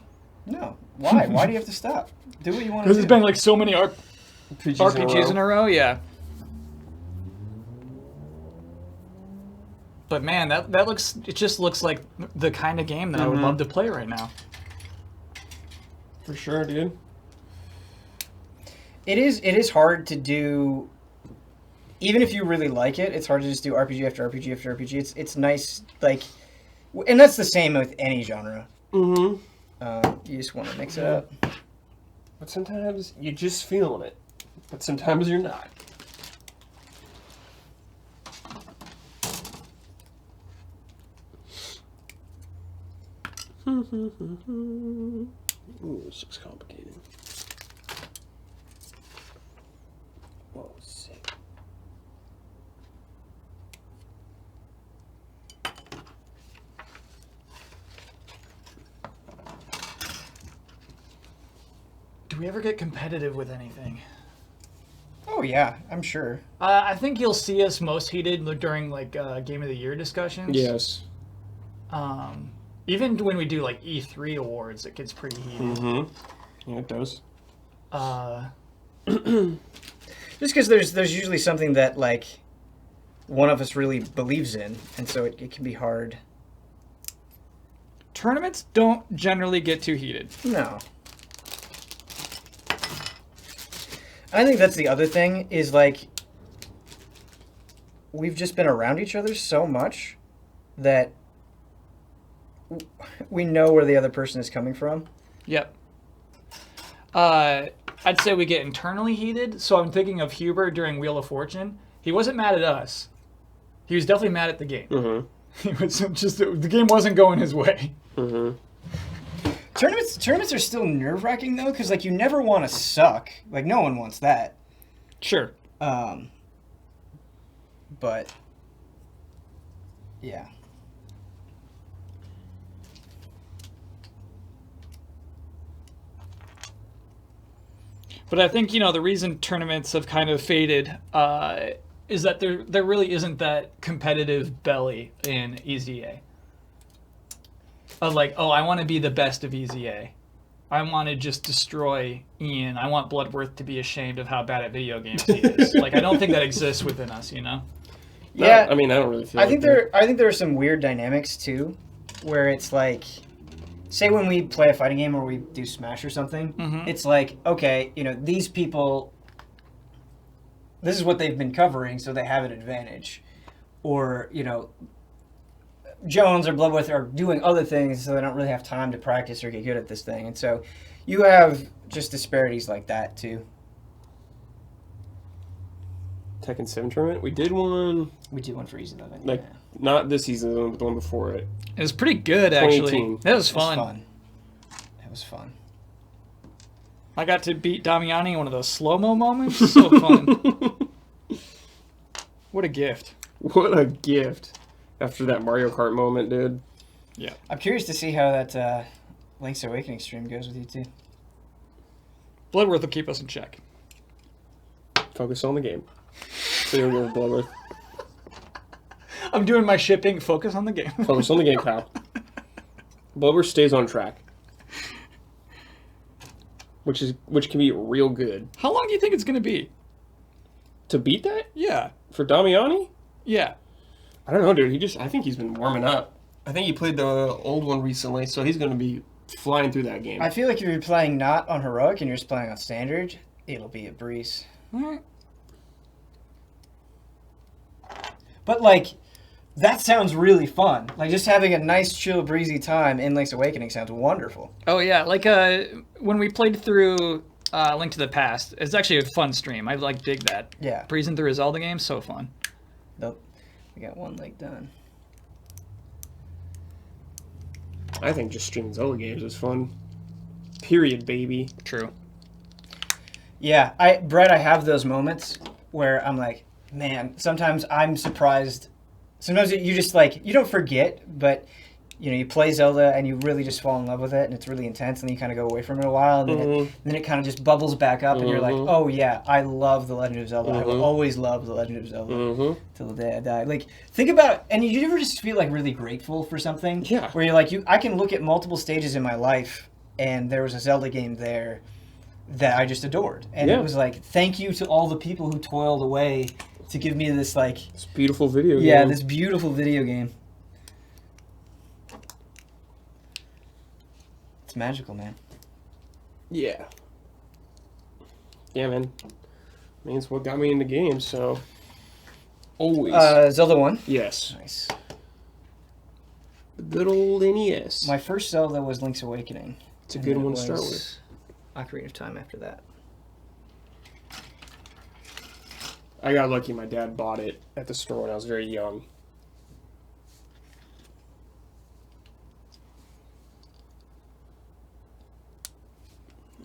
No, why? Why do you have to stop? Do what you want to do. Because it's been like so many RPGs in a row. Yeah. But man, that looks. It just looks like the kind of game that I would love to play right now. For sure, dude. It is hard to do. Even if you really like it, it's hard to just do RPG after RPG after RPG. It's nice, like, and that's the same with any genre. Mm-hmm. You just want to mix it up. But sometimes you're just feeling it. But sometimes you're not. Ooh, this looks complicated. Whoa, sick. Do we ever get competitive with anything? Oh yeah, I'm sure. I think you'll see us most heated during like Game of the Year discussions. Yes. Even when we do like E3 awards, it gets pretty heated. Mm-hmm. Yeah, it does. Just because there's usually something that like one of us really believes in, and so it can be hard. Tournaments don't generally get too heated. No. I think that's the other thing is like we've just been around each other so much that we know where the other person is coming from. Yep. I'd say we get internally heated. So I'm thinking of Huber during Wheel of Fortune. He wasn't mad at us. He was definitely mad at the game. Mm-hmm. He was just the game wasn't going his way. Mm-hmm. Tournaments are still nerve-wracking though, because like you never want to suck. Like no one wants that. Sure. But yeah. But I think, the reason tournaments have kind of faded is that there really isn't that competitive belly in EZA. Of like, oh, I want to be the best of EZA. I want to just destroy Ian. I want Bloodworth to be ashamed of how bad at video games he is. Like, I don't think that exists within us, Yeah. No, I mean, I don't really feel I think there are some weird dynamics too, where it's like, say when we play a fighting game or we do Smash or something, it's like, okay, these people, this is what they've been covering, so they have an advantage. Or, Jones or Bloodworth are doing other things, so they don't really have time to practice or get good at this thing. And so you have just disparities like that too. Tekken 7 tournament? We did one. We did one for Easy 11. Like, not this season, but the one before it. It was pretty good, actually. 2018. That was fun. That was fun. I got to beat Damiani in one of those slow-mo moments. So fun. What a gift. What a gift. After that Mario Kart moment, dude. Yeah. I'm curious to see how that Link's Awakening stream goes with you too. Bloodworth will keep us in check. Focus on the game. So you're going with Bloodworth. I'm doing my shipping. Focus on the game. Focus on the game, pal. Bloodworth stays on track. Which can be real good. How long do you think it's going to be? To beat that? Yeah. For Damiani? Yeah. I don't know, dude. I think he's been warming up. I think he played the old one recently, so he's going to be flying through that game. I feel like if you're playing not on Heroic and you're just playing on Standard, it'll be a breeze. All right. But like, that sounds really fun. Like, just having a nice, chill, breezy time in Link's Awakening sounds wonderful. Oh yeah, like when we played through Link to the Past, it's actually a fun stream. I like dig that. Yeah. Breezing through a Zelda game, so fun. Nope. We got one leg done. I think just streaming Zelda games is fun. Period, baby. True. Yeah, Brett, I have those moments where I'm like, man, sometimes I'm surprised. Sometimes you just like, you don't forget, but you know, you play Zelda and you really just fall in love with it and it's really intense and then you kind of go away from it a while and then it kind of just bubbles back up and you're like, oh yeah, I love The Legend of Zelda. I will always love The Legend of Zelda till the day I die. Like, think about, and you ever just feel like really grateful for something? Yeah. Where you're like, I can look at multiple stages in my life and there was a Zelda game there that I just adored. And it was like, thank you to all the people who toiled away to give me this, like... This beautiful video game. Yeah, this beautiful video game. It's magical, man. Yeah. Yeah, man. I mean, it's what got me into games, so... Always. Zelda 1? Yes. Nice. The good old NES. My first Zelda was Link's Awakening. It's a good one to start with. Ocarina of Time after that. I got lucky my dad bought it at the store when I was very young.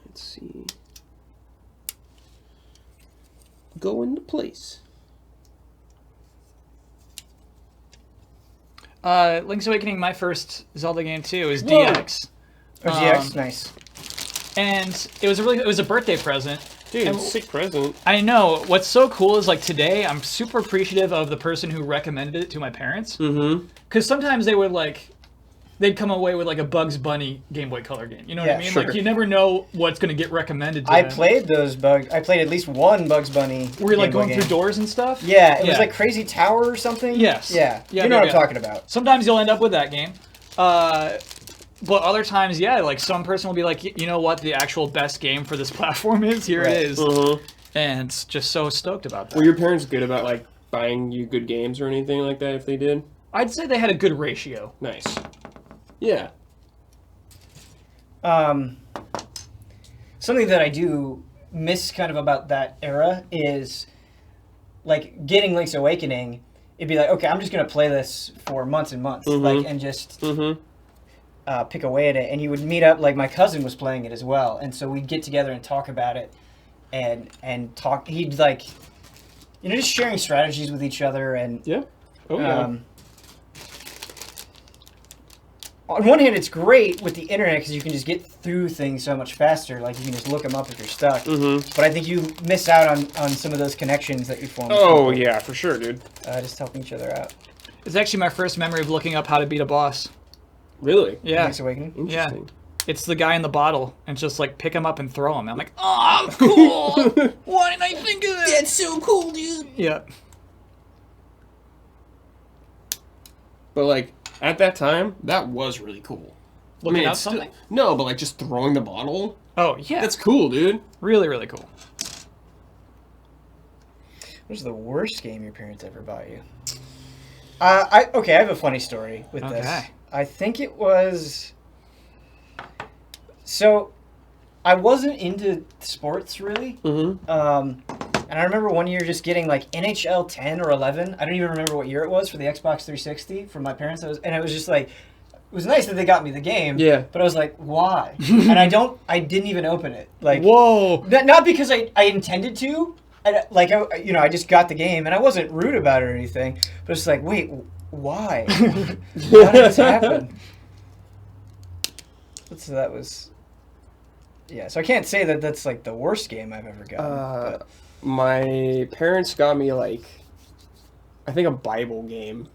Let's see. Go into place. Link's Awakening, my first Zelda game too, is DX. Oh, DX? Nice. And it was a birthday present. Dude, And sick present. I know. What's so cool is, like, today I'm super appreciative of the person who recommended it to my parents. Mm-hmm. Because sometimes they would, like, they'd come away with, like, a Bugs Bunny Game Boy Color game. You know what I mean? sure. Like, you never know what's going to get recommended to I them. played I played at least one Bugs Bunny Were you, like, Game Boy going game. through doors and stuff? Yeah, it was like Crazy Tower or something. Yes. Yeah. Yeah, You know yeah, what yeah. I'm talking about. Sometimes you'll end up with that game. But other times, yeah, like, some person will be like, you know what the actual best game for this platform is? Here Right. it is. Mm-hmm. And just so stoked about that. Were your parents good about, like, buying you good games or anything like that if they did? I'd say they had a good ratio. Nice. Yeah. Something that I do miss kind of about that era is, like, getting Link's Awakening. It'd be like, okay, I'm just gonna play this for months and months, like, and just pick away at it. And you would meet up, like, my cousin was playing it as well, and so we'd get together and talk about it, and talk. He'd, like, you know, just sharing strategies with each other, and Yeah. Oh, yeah. On one hand, it's great with the internet because you can just get through things so much faster. Like, you can just look them up if you're stuck. But I think you miss out on some of those connections that you form. with Oh, people, yeah, for sure, dude. just helping each other out. It's actually my first memory of looking up how to beat a boss. Really? Yeah. Link's Awakening. Interesting. It's the guy in the bottle, and just, like, pick him up and throw him. I'm like, oh, cool! Why didn't I think of that? That's so cool, dude. Yeah. But, like, at that time, that was really cool. Looking up it's still- something? No, but, like, just throwing the bottle? Oh, yeah. That's cool, dude. really, really cool. What's the worst game your parents ever bought you? I have a funny story with this. Okay. I think it was. So, I wasn't into sports really. Mm-hmm. And I remember one year just getting like NHL 10 or 11. I don't even remember what year it was for the Xbox 360 from my parents. And it was just like, it was nice that they got me the game. Yeah. But I was like, why? And I didn't even open it. Like, Whoa! not because I intended to. I just got the game and I wasn't rude about it or anything. But it's like, wait, why? Why did this happen? So that was. Yeah, so I can't say that that's like the worst game I've ever gotten. But. My parents got me, like, I think a Bible game.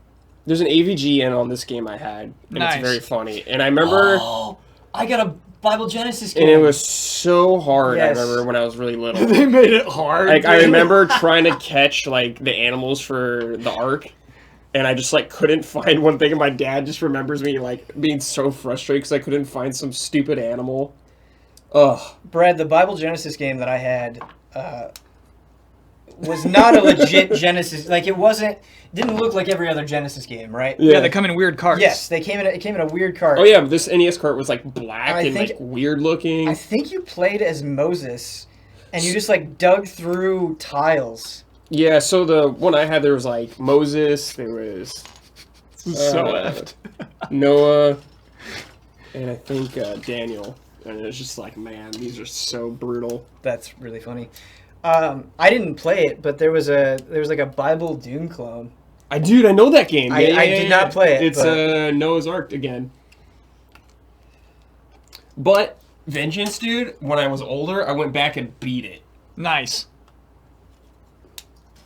There's an AVG in on this game I had, and Nice. it's very funny. And I remember, Oh, I got a Bible Genesis game. and it was so hard, Yes. I remember, when I was really little. They made it hard. Like, I remember trying to catch, like, the animals for the Ark, and I just, like, couldn't find one thing, and my dad just remembers me, like, being so frustrated because I couldn't find some stupid animal. Ugh. Brad, the Bible Genesis game that I had was not a legit Genesis. Like didn't look like every other Genesis game, right? Yeah, they come in weird carts. Yes, it came in a weird cart. Oh yeah, but this NES cart was like black and like weird looking. I think you played as Moses, and you just like dug through tiles. Yeah, so the one I had, there was like Moses, there was Noah, and I think Daniel. And it was just like, man, these are so brutal. That's really funny. I didn't play it, but there was like a Bible Doom clone. I know that game. I did not play it. It's Noah's Ark again. But Vengeance, dude, when I was older, I went back and beat it. Nice.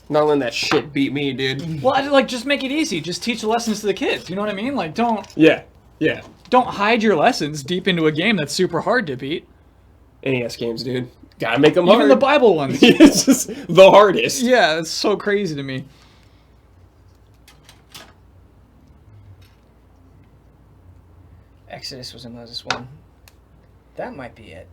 Not letting that shit beat me, dude. Well, like, just make it easy. Just teach the lessons to the kids. You know what I mean? Like, don't hide your lessons deep into a game that's super hard to beat. NES games, dude. Gotta make them hard. Even the Bible ones. It's just the hardest. Yeah, it's so crazy to me. Exodus was in Moses 1. That might be it.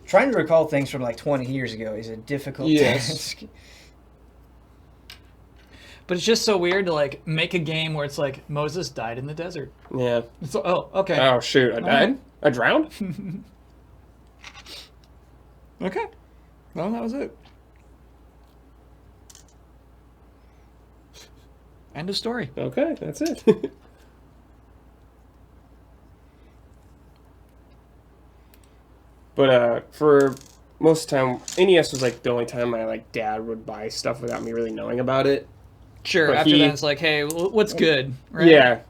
Trying to recall things from like 20 years ago is a difficult task. But it's just so weird to like make a game where it's like Moses died in the desert. Yeah. So, okay. Oh shoot! I died. I drowned. Okay. Well, that was it. End of story. Okay, that's it. But for most of the time, NES was like the only time my like dad would buy stuff without me really knowing about it. Sure. But after that, it's like, hey, what's good? Right? Yeah.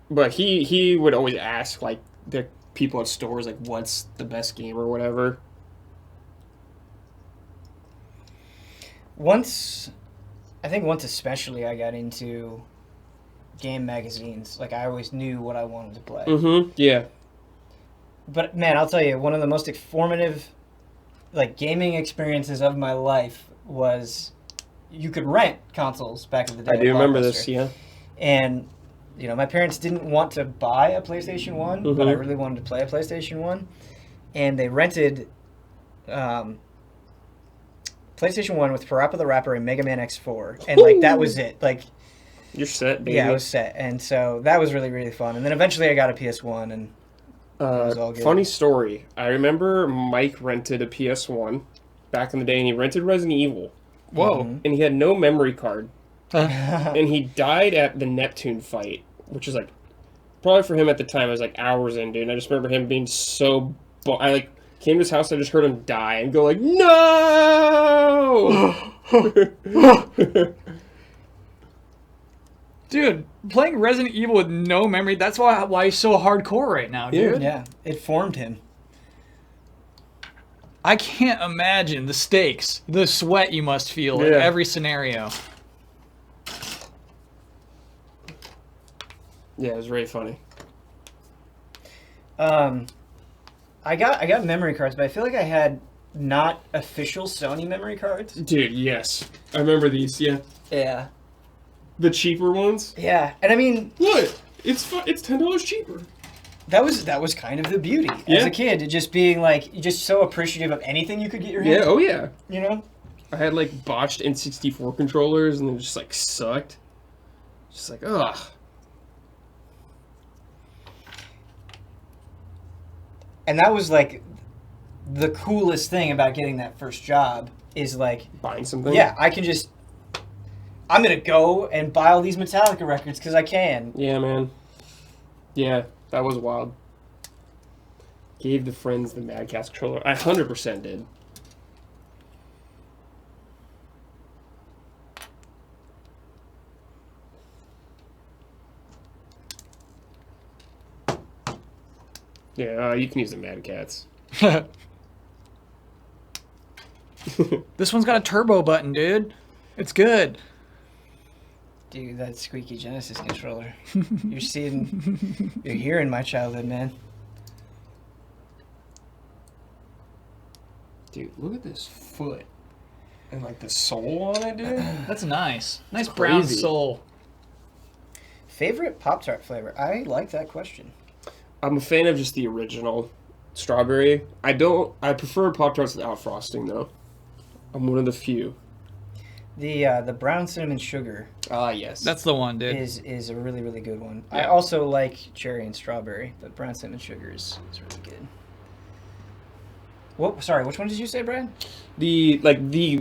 But he would always ask like the people at stores like, what's the best game or whatever. I think once especially I got into game magazines. Like I always knew what I wanted to play. Mm-hmm. Yeah. But man, I'll tell you, one of the most formative, like gaming experiences of my life was you could rent consoles back in the day. I do remember this, yeah. And you know, my parents didn't want to buy a PlayStation 1, mm-hmm. but I really wanted to play a PlayStation 1, and they rented PlayStation 1 with Parappa the Rapper and Mega Man X4, and like that was it. Like you're set, baby. Yeah, I was set, and so that was really, really fun. And then eventually I got a PS1, and it was all good. Funny story. I remember Mike rented a PS1 back in the day, and he rented Resident Evil. Whoa. Mm-hmm. And he had no memory card. And he died at the Neptune fight, which is like, probably for him at the time, it was like hours in, dude. And I just remember him being so... I like came to his house, and I just heard him die and go like, no! Dude, playing Resident Evil with no memory, that's why he's so hardcore right now, dude. Yeah, it formed him. I can't imagine the stakes, the sweat you must feel in every scenario. Yeah, it was really funny. I got memory cards, but I feel like I had not official Sony memory cards. Dude, yes. I remember these, yeah. Yeah. The cheaper ones? Yeah, and I mean... What? It's $10 cheaper. That was kind of the beauty as a kid, just being like, just so appreciative of anything you could get your hands on. Yeah, oh yeah. You know? I had like botched N64 controllers and they just like sucked. Just like, ugh. And that was like the coolest thing about getting that first job is like... Buying something? Yeah, I'm going to go and buy all these Metallica records because I can. Yeah, man. Yeah, that was wild. Gave the friends the Mad Catz controller. I 100% did. Yeah, you can use the Mad Catz. This one's got a turbo button, dude. It's good. Dude, that squeaky Genesis controller. You're hearing my childhood, man. Dude, look at this foot. And like the sole on it, dude. That's nice. Nice brown Crazy. sole. Favorite Pop-Tart flavor? I like that question. I'm a fan of just the original strawberry. I prefer Pop-Tarts without frosting, though. I'm one of the few. The brown cinnamon sugar Ah, yes. That's the one, dude. is a really, really good one. I Yeah. also like cherry and strawberry, but brown cinnamon sugar is really good. Sorry, which one did you say, Brad? the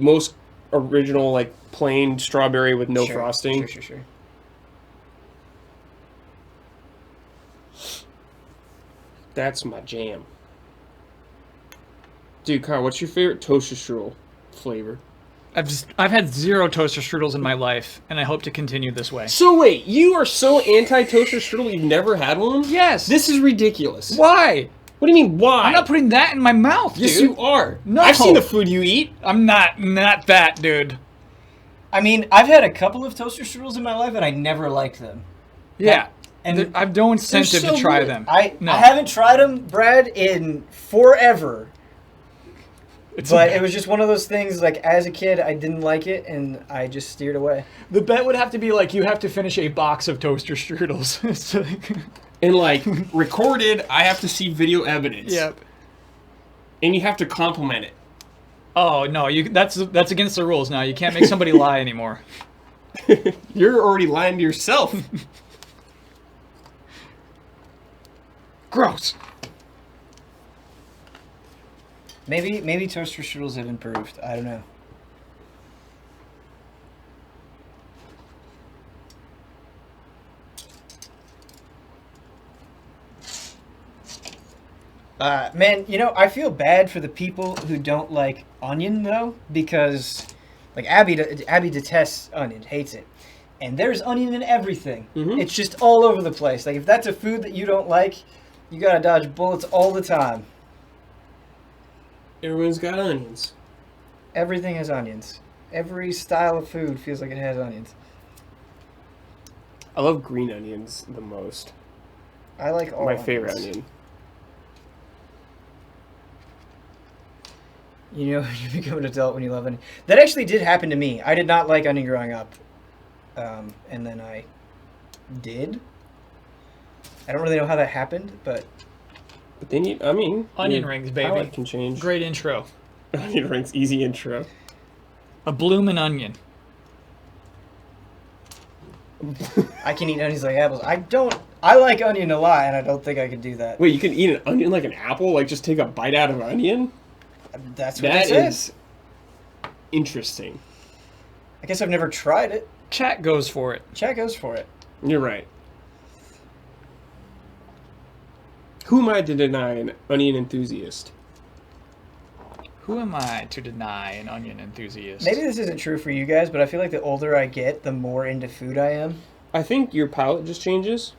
most original, like, plain strawberry with no frosting. Sure. That's my jam. Dude, Kyle, what's your favorite toaster strudel flavor? I've had 0 toaster strudels in my life, and I hope to continue this way. So wait, you are so anti-toaster strudel you've never had one? Yes. This is ridiculous. Why? What do you mean, why? I'm not putting that in my mouth, dude. Yes, you are. No. I've seen the food you eat. I'm not that, dude. I mean, I've had a couple of toaster strudels in my life, and I never liked them. Yeah. And I've no incentive so to try good. them. I No. haven't tried them, Brad, in forever. It's But it was just one of those things, like, as a kid, I didn't like it, and I just steered away. The bet would have to be like, you have to finish a box of toaster strudels. It's like- And, like, recorded, I have to see video evidence. Yep. And you have to compliment it. Oh no, that's against the rules now. You can't make somebody lie anymore. You're already lying to yourself. Gross. Maybe toaster strudels have improved. I don't know. Man, you know, I feel bad for the people who don't like onion, though, because, like, Abby detests onion, hates it. And there's onion in everything. Mhm. It's just all over the place. Like, if that's a food that you don't like, you gotta dodge bullets all the time. Everyone's got onions. Everything has onions. Every style of food feels like it has onions. I love green onions the most. I like all My onions. favorite onion. You know, you become an adult when you love onion. That actually did happen to me. I did not like onion growing up. And then I did. I don't really know how that happened, but... But then Onion rings, baby. Palate can change. Great intro. Onion rings, easy intro. A bloomin' onion. I can eat onions like apples. I like onion a lot, and I don't think I could do that. Wait, you can eat an onion like an apple? Like, just take a bite out of an onion? That's what That it says. is interesting. I guess I've never tried it. Chat goes for it. Chat goes for it. You're right. Who am I to deny an onion enthusiast? Who am I to deny an onion enthusiast? Maybe this isn't true for you guys, but I feel like the older I get, the more into food I am. I think your palate just changes.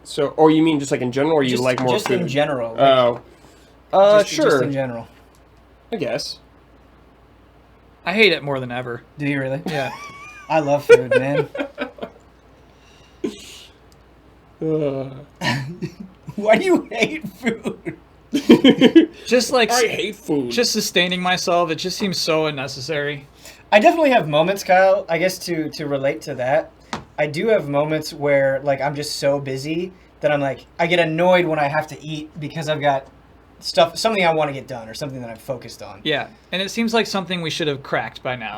So, or you mean just like in general, or you Just- like more just food? in general. Like, Oh. just Sure. in general. I guess. I hate it more than ever. Do you really? Yeah. I love food, man. Why do you hate food? Just like I hate food. just sustaining myself, it just seems so unnecessary. I definitely have moments, Kyle. I guess to relate to that, I do have moments where like I'm just so busy that I'm like I get annoyed when I have to eat because I've got something I want to get done or something that I'm focused on. Yeah, and it seems like something we should have cracked by now.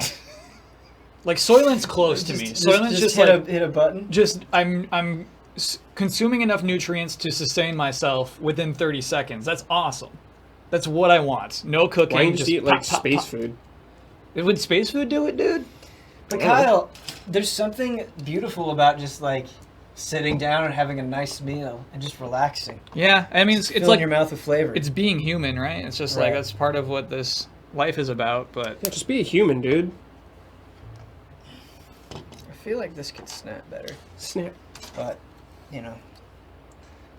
Like Soylent's close to me. Soylent's just like hit a button. just I'm consuming enough nutrients to sustain myself within 30 seconds. That's awesome. That's what I want. No cooking. Why don't you just eat like pop, pop, space pop. food? Would space food do it, dude? But Kyle, there's something beautiful about just like sitting down and having a nice meal and just relaxing. Yeah, I mean it's Filling like your mouth with flavor. it's being human, right? It's just Right. like that's part of what this life is about. But Yeah, just be a human, dude. I feel like this could snap better, Snap. but you know,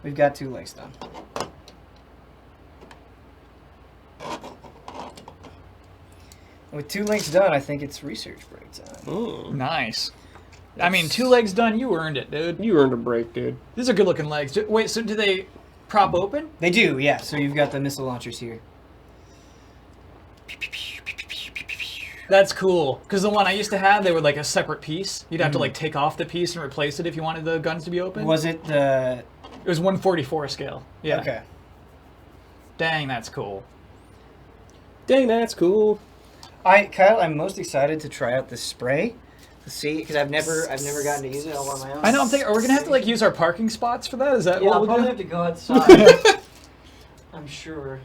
we've got 2 legs done. With 2 links done, I think it's research break time. Oh. nice. I mean, 2 legs done, you earned it, dude. You earned a break, dude. These are good looking legs. Wait, so do they prop open? They do, yeah. So you've got the missile launchers here. That's cool. Because the one I used to have, they were like a separate piece. You'd have to like take off the piece and replace it if you wanted the guns to be open. Was it the... It was 144 scale. Yeah. Okay. Dang, that's cool. Dang, that's cool. Kyle, I'm most excited to try out this spray. To see, because I've never gotten to use it all on my own. I know. I'm thinking, are we gonna have to like use our parking spots for that? Is that Yeah, what I'll we'll probably do? have to go outside. I'm sure.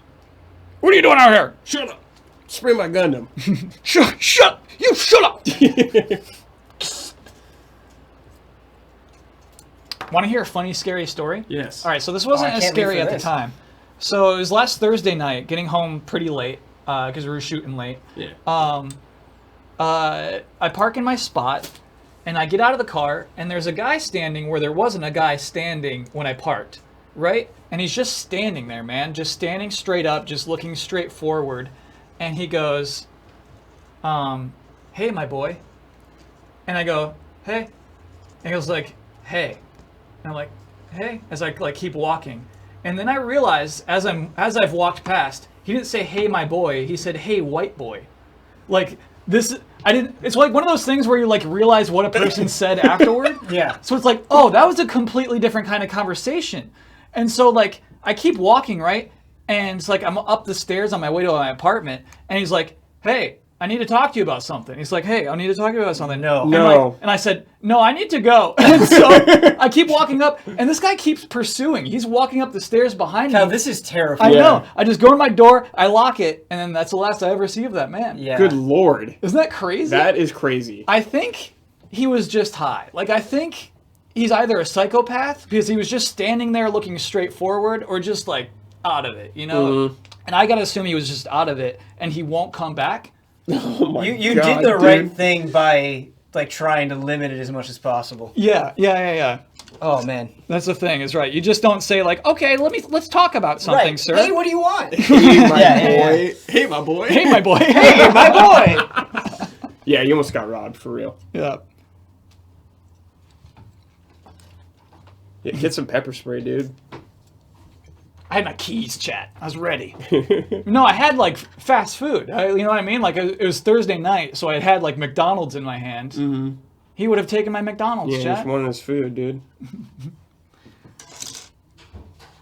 What are you doing out here? Shut up. Spray my Gundam. Shut up! You shut up! Want to hear a funny, scary story? Yes. All right, so this wasn't I as can't wait scary for at the this. time. So it was last Thursday night, getting home pretty late because we were shooting late. Yeah. I park in my spot, and I get out of the car, and there's a guy standing where there wasn't a guy standing when I parked, right? And he's just standing there, man, just standing straight up, just looking straight forward. And he goes, hey, my boy. And I go, hey. And he goes like, hey. And I'm like, hey, as I like keep walking. And then I realized as I've walked past, he didn't say, hey, my boy. He said, hey, white boy. Like this, I didn't. It's like one of those things where you like realize what a person said afterward. Yeah. So it's like, oh, that was a completely different kind of conversation. And so like I keep walking, right? And it's like I'm up the stairs on my way to my apartment, and he's like, hey, I need to talk to you about something. He's like, hey, I need to talk to you about something. No. And I said, no, I need to go. And so I keep walking up, and this guy keeps pursuing. He's walking up the stairs behind Kyle, me. this is I terrifying. know. I just go to my door, I lock it, and then that's the last I ever see of that man. Yeah. Good Lord. Isn't that crazy? That is crazy. I think he was just high. Like, I think he's either a psychopath because he was just standing there looking straight forward or just, like, out of it, you know? Mm-hmm. And I gotta assume he was just out of it and he won't come back. Oh my You God, did the dude. right thing by like trying to limit it as much as possible. Yeah. Oh man. That's the thing, is right. You just don't say, like, okay, let's talk about something, Right. sir. Hey, what do you want? Hey, my Yeah, boy. yeah. Hey, my boy. Hey, my boy. Hey, my boy. Yeah, you almost got robbed, for real. Yeah. Yeah, get some pepper spray, dude. I had my keys, chat. I was ready. No, I had like fast food. You know what I mean? Like it was Thursday night, so I had like McDonald's in my hand. Mm-hmm. He would have taken my McDonald's, Yeah, chat. just wanted his food, dude.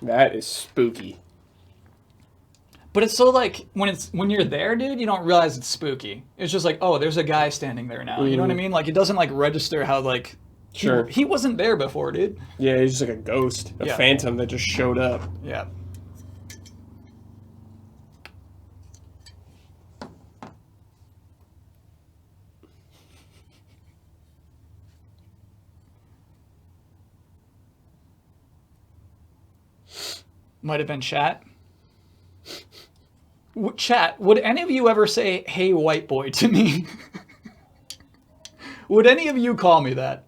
That is spooky. But it's so like when you're there, dude, you don't realize it's spooky. It's just like, oh, there's a guy standing there now. You know what I mean? Like it doesn't like register how like Sure. he wasn't there before, dude. Yeah, he's just like a ghost, a Yeah. phantom that just showed up. Yeah. Might have been chat. Chat, would any of you ever say, hey, white boy, to me? Would any of you call me that?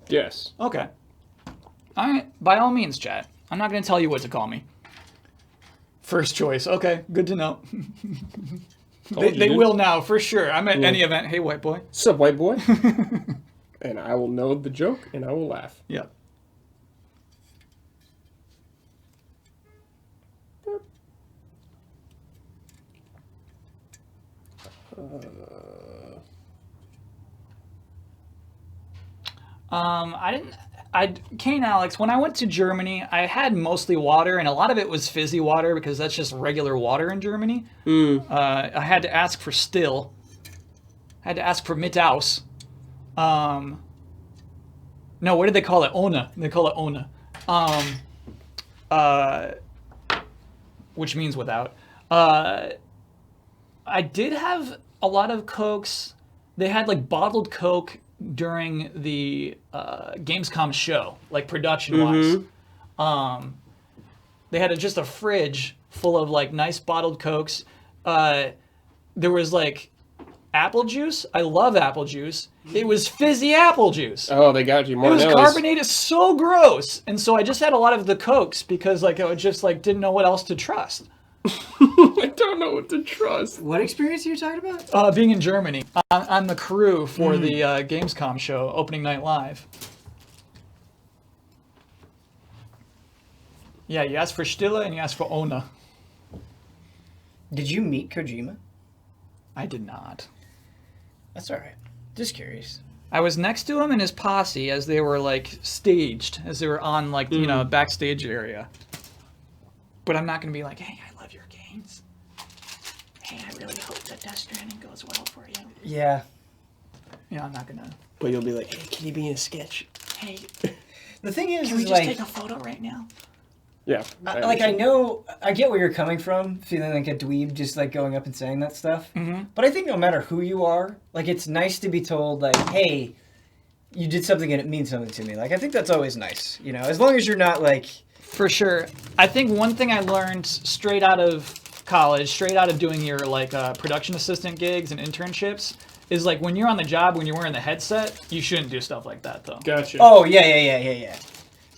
Yes. Okay. All right. By all means, chat. I'm not going to tell you what to call me. First choice. Okay. Good to know. They will now, for sure. I'm at any event. Hey, white boy. Sup, white boy? And I will know the joke, and I will laugh. Yep. Kane Alex, when I went to Germany, I had mostly water, and a lot of it was fizzy water because that's just regular water in Germany. I had to ask for still. I had to ask for mit aus. No, what did they call it? Ohne. They call it ohne. Which means without. I did have a lot of Cokes. They had like bottled Coke during the Gamescom show, like production-wise. They had just a fridge full of like nice bottled Cokes. There was like apple juice. I love apple juice. It was fizzy apple juice. Oh, they got you. It was Martinelli's. carbonated, so gross. And so I just had a lot of the Cokes because like I just like didn't know what else to trust. I don't know what to trust. What experience are you talking about? Being in Germany on the crew for the Gamescom show, opening night live. Yeah, you asked for Stille and you asked for Ona. Did you meet Kojima? I did not. That's all right. Just curious. I was next to him and his posse as they were like staged, as they were on like backstage area. But I'm not gonna be like, hey, I love your games. Hey, I really hope that Death Stranding goes well for you. Yeah. Yeah, I'm not gonna. But you'll be like, hey, can you be in a sketch? Hey, The thing is, can we is just like, take a photo right now? Yeah. I get where you're coming from, feeling like a dweeb, just like going up and saying that stuff. Mm-hmm. But I think no matter who you are, like it's nice to be told, like, hey, you did something and it means something to me. Like I think that's always nice, you know, as long as you're not like. For sure. I think one thing I learned straight out of college, straight out of doing your like production assistant gigs and internships, is like when you're on the job, when you're wearing the headset, you shouldn't do stuff like that though. Gotcha. Oh yeah.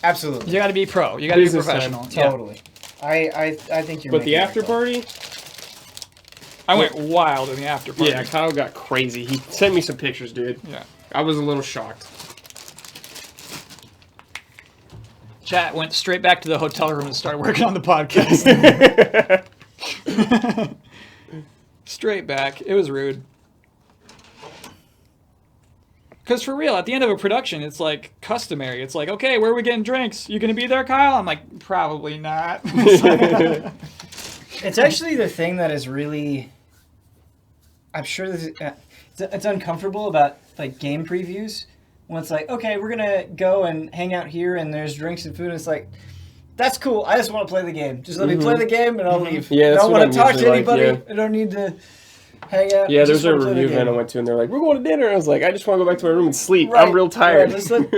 Absolutely. You got to be pro. You got to be Business professional. time. Yeah. Totally. I think you're. But the making after that call. party? I went wild in the after party. Yeah, Kyle got crazy. He sent me some pictures, dude. Yeah. I was a little shocked. Chat went straight back to the hotel room and started working on the podcast. Straight back. It was rude. Because for real, at the end of a production, it's like customary. It's like, okay, where are we getting drinks? You going to be there, Kyle? I'm like, probably not. It's actually the thing that is really. I'm sure this is, it's uncomfortable about like game previews when it's like, okay, we're gonna go and hang out here and there's drinks and food. And it's like, that's cool. I just want to play the game. Just let me play the game and I'll leave. Yeah, I that's don't what want to I'm talk to usually like, anybody. yeah. I don't need to hang out. Yeah, I there's just a wanna play the review event I game. went to, and they're like, we're going to dinner. I was like, I just want to go back to my room and sleep. Right, I'm real tired. right, just let-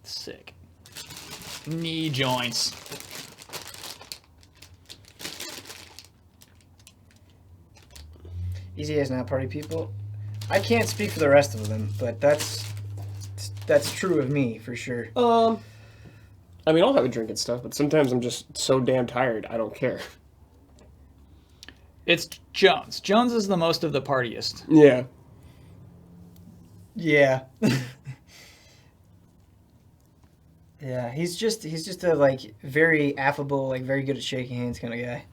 Sick. Knee joints. Easy as not party people. I can't speak for the rest of them, but that's true of me for sure. I mean, I'll have a drink and stuff, but sometimes I'm just so damn tired, I don't care. It's Jones. Jones is the most of the partyist. Yeah. Yeah. Yeah, he's just a like very affable, like very good at shaking hands kind of guy.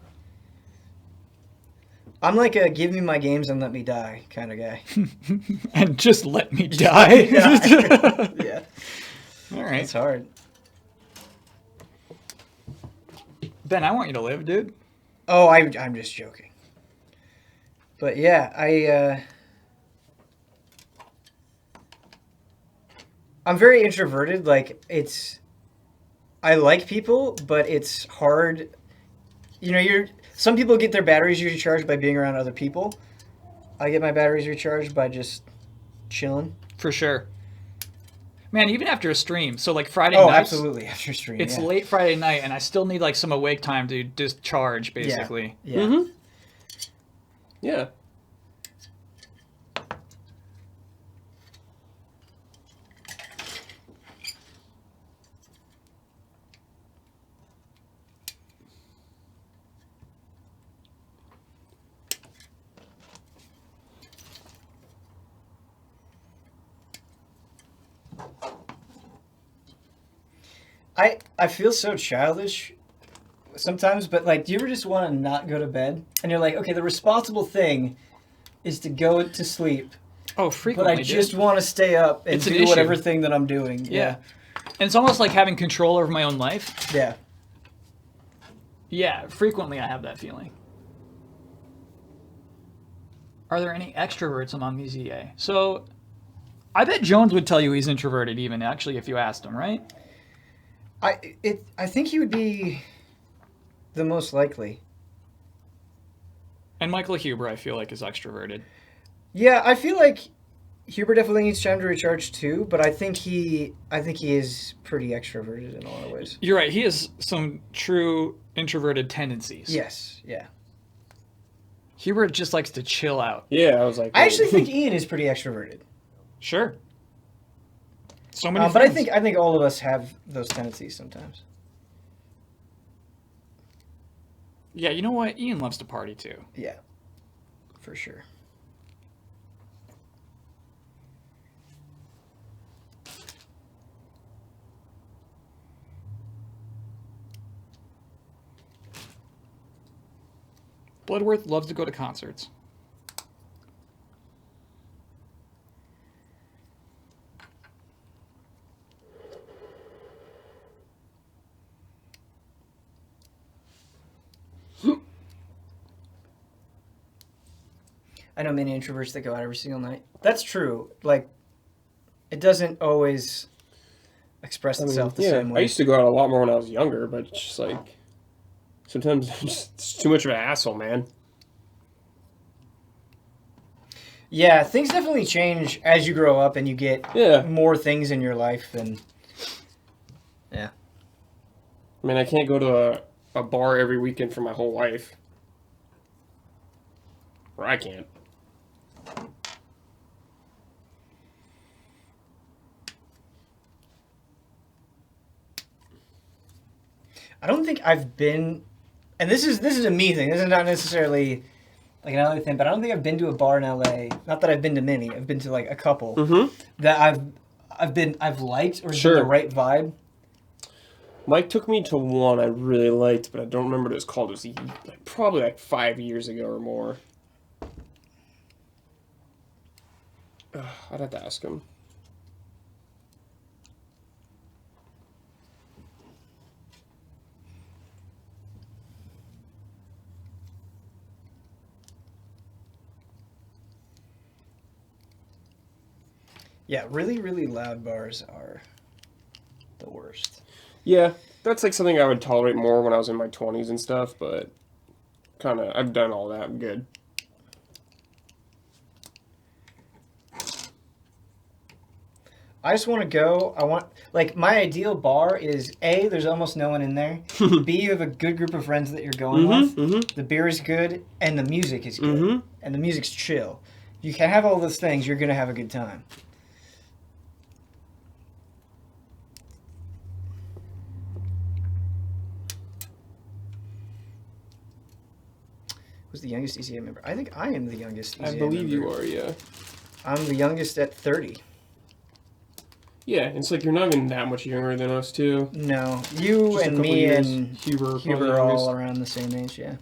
I'm like a give me my games and let me die kind of guy. And just let me die. Yeah. All right. It's hard. Ben, I want you to live, dude. Oh, I'm just joking. But yeah, I'm very introverted. Like I like people, but it's hard. You know, some people get their batteries recharged by being around other people. I get my batteries recharged by just chilling. For sure. Man, even after a stream, so like Friday Oh, nights, absolutely, after stream. it's yeah. late Friday night, and I still need like some awake time to just charge, basically. Yeah. Mm-hmm. Yeah. I feel so childish sometimes, but like, do you ever just want to not go to bed? And you're like, okay, the responsible thing is to go to sleep, Oh, but frequently, I just dude. want to stay up and It's an do issue. whatever thing that I'm doing. Yeah. And it's almost like having control over my own life. Yeah. Yeah, frequently I have that feeling. Are there any extroverts among these EA? So, I bet Jones would tell you he's introverted even, actually, if you asked him, right? I think he would be the most likely. And Michael Huber, I feel like, is extroverted. Yeah, I feel like Huber definitely needs time to recharge too, but I think he is pretty extroverted in a lot of ways. You're right, he has some true introverted tendencies. Yes, yeah. Huber just likes to chill out. Yeah, I was like... I actually think Ian is pretty extroverted. Sure. So many But I friends. think all of us have those tendencies sometimes. Yeah, you know what? Ian loves to party too. Yeah, for sure. Bloodworth loves to go to concerts. I know many introverts that go out every single night. That's true. Like, it doesn't always express itself the same way. I used to go out a lot more when I was younger, but it's just like sometimes it's too much of an hassle, man. Yeah, things definitely change as you grow up and you get more things in your life. And yeah. I mean, I can't go to a bar every weekend for my whole life. Or I can't. I don't think I've been, and this is a me thing. This is not necessarily like an LA thing, but I don't think I've been to a bar in LA. Not that I've been to many. I've been to like a couple that I've liked or been the right vibe. Mike took me to one I really liked, but I don't remember what it was called. It was like, probably like 5 years ago or more. I'd have to ask him. Yeah, really, really loud bars are the worst. Yeah, that's like something I would tolerate more when I was in my 20s and stuff, but kind of, I've done all that. I'm good. I just want to go. Like, my ideal bar is A, there's almost no one in there. B, you have a good group of friends that you're going with. The beer is good, and the music is good. And the music's chill. If you can have all those things, you're going to have a good time. Who's the youngest ECA member? I think I am the youngest ECA member. I believe you are, yeah. I'm the youngest at 30. Yeah, it's like you're not even that much younger than us, too. No, you Just and me years. and Huber are all around the same age, yeah.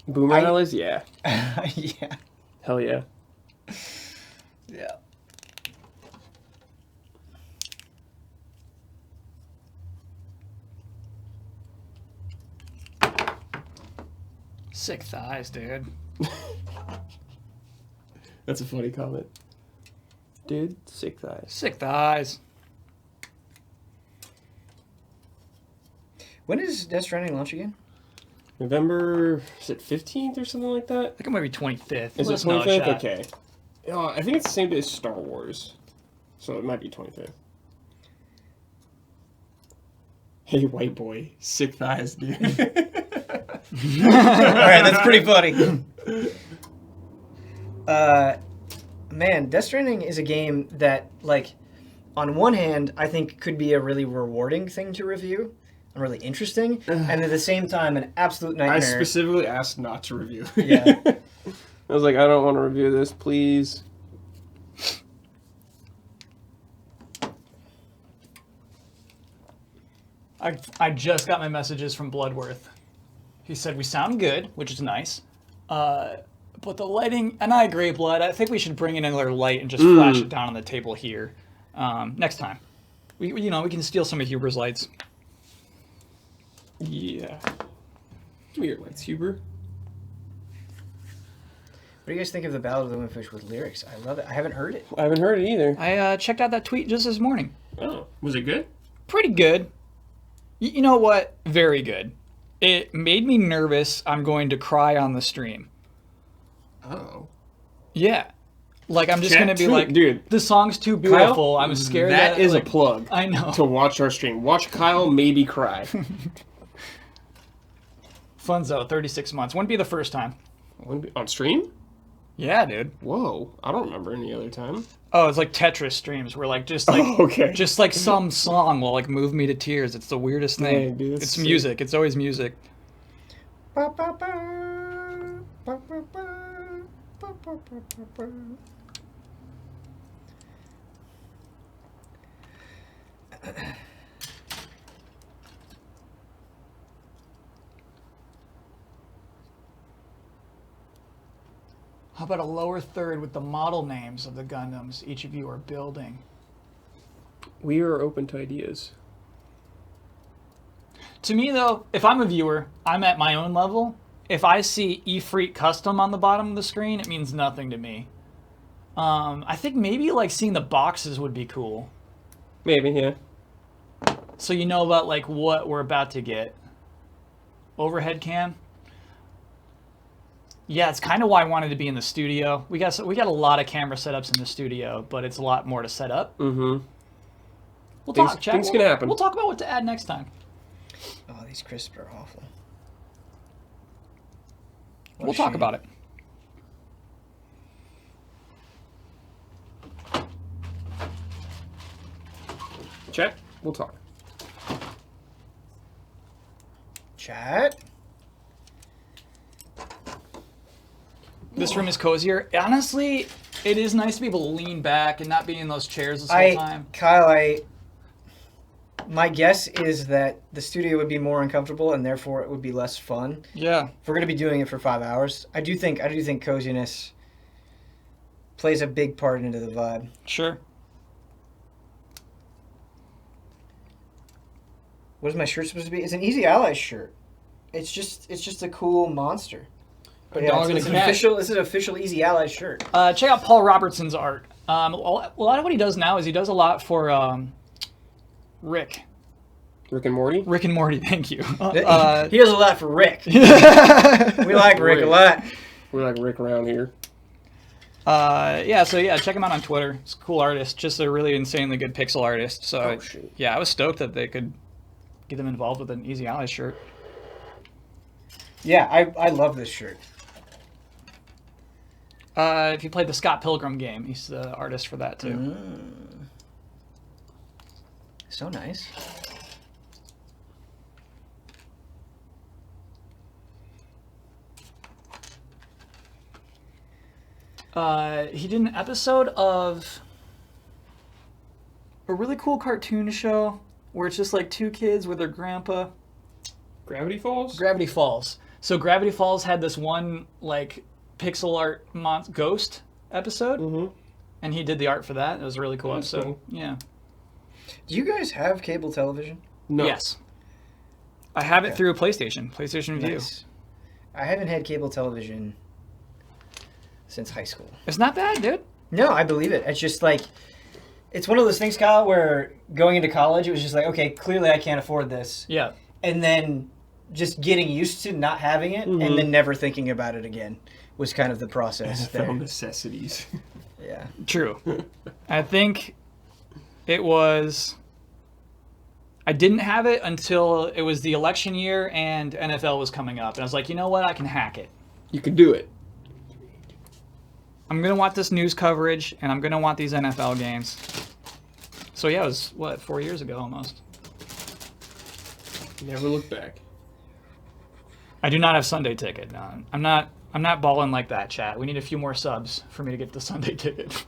Boomer Ellis? Yeah. Yeah. Hell yeah. Yeah. Sick thighs, dude. That's a funny comment. Dude, sick thighs. Sick thighs. When does Death Stranding launch again? November, is it 15th or something like that? I think it might be 25th. Is Let us it know, 25th? chat. Okay. I think it's the same day as Star Wars. So it might be 25th. Hey, white boy. Sick thighs, dude. Alright, that's pretty funny. Man, Death Stranding is a game that, like, on one hand, I think could be a really rewarding thing to review. And really interesting. And at the same time, an absolute nightmare. I specifically asked not to review. Yeah. I was like, I don't want to review this, please. I just got my messages from Bloodworth. He said we sound good, which is nice. But the lighting, and I agree, Blood. I think we should bring in another light and just flash it down on the table here next time. We can steal some of Huber's lights. Yeah. Give me your lights, Huber. What do you guys think of the Ballad of the Windfish with lyrics? I love it. I haven't heard it. I haven't heard it either. I checked out that tweet just this morning. Oh, was it good? Pretty good. You know what? Very good. It made me nervous. I'm going to cry on the stream. Oh. Yeah. Like, I'm just Chat, going to be like, dude. the song's too beautiful. Kyle, I'm scared that is like, a plug. I know. To watch our stream. Watch Kyle maybe cry. Funzo, 36 months. Wouldn't be the first time. On stream? Yeah, dude. Whoa. I don't remember any other time. Oh, it's like Tetris streams where like just like okay. just like some song will like move me to tears. It's the weirdest thing. Man, dude, it's sick. music. It's always music. Ba, ba, ba. Ba, ba, ba. Ba, ba, ba, ba, ba. How about a lower third with the model names of the Gundams each of you are building? We are open to ideas. To me, though, if I'm a viewer, I'm at my own level. If I see Efreet Custom on the bottom of the screen, it means nothing to me. I think maybe like seeing the boxes would be cool. Maybe, yeah. So you know about like what we're about to get. Overhead cam. Yeah, it's kind of why I wanted to be in the studio. We got a lot of camera setups in the studio, but it's a lot more to set up. Mm-hmm. We'll talk, chat. Things can happen. We'll talk about what to add next time. Oh, these crisps are awful. We'll talk about it. Chat, we'll talk. Chat. This room is cozier. Honestly, it is nice to be able to lean back and not be in those chairs this whole time. Kyle, my guess is that the studio would be more uncomfortable and therefore it would be less fun. Yeah. If we're gonna be doing it for 5 hours, I do think coziness plays a big part into the vibe. Sure. What is my shirt supposed to be? It's an Easy Allies shirt. It's just a cool monster. But yeah, dog and it's a an cat. official. This is an official Easy Allies shirt. Check out Paul Robertson's art. A lot of what he does now is he does a lot for Rick. Rick and Morty? Rick and Morty, thank you. He does a lot for Rick. We like Rick a lot. We like Rick around here. Check him out on Twitter. He's a cool artist, just a really insanely good pixel artist. So, I was stoked that they could get them involved with an Easy Allies shirt. Yeah, I love this shirt. If you played the Scott Pilgrim game, he's the artist for that too. So nice. He did an episode of a really cool cartoon show where it's just like two kids with their grandpa. Gravity Falls? Gravity Falls. So Gravity Falls had this one like pixel art ghost episode, and he did the art for that. It was a really cool episode. Cool. Yeah. Do you guys have cable television? No. Yes. I have it through a PlayStation View. Nice. I haven't had cable television since high school. It's not bad, dude. No, I believe it. It's just like, it's one of those things, Kyle, where going into college, it was just like, okay, clearly I can't afford this. Yeah. And then just getting used to not having it and then never thinking about it again was kind of the process there. necessities. Yeah. True. I think it was... I didn't have it until it was the election year and NFL was coming up. And I was like, you know what? I can hack it. You can do it. I'm going to want this news coverage, and I'm going to want these NFL games. So, yeah, it was, 4 years ago almost. Never look back. I do not have Sunday ticket. No, I'm not balling like that, chat. We need a few more subs for me to get the Sunday ticket.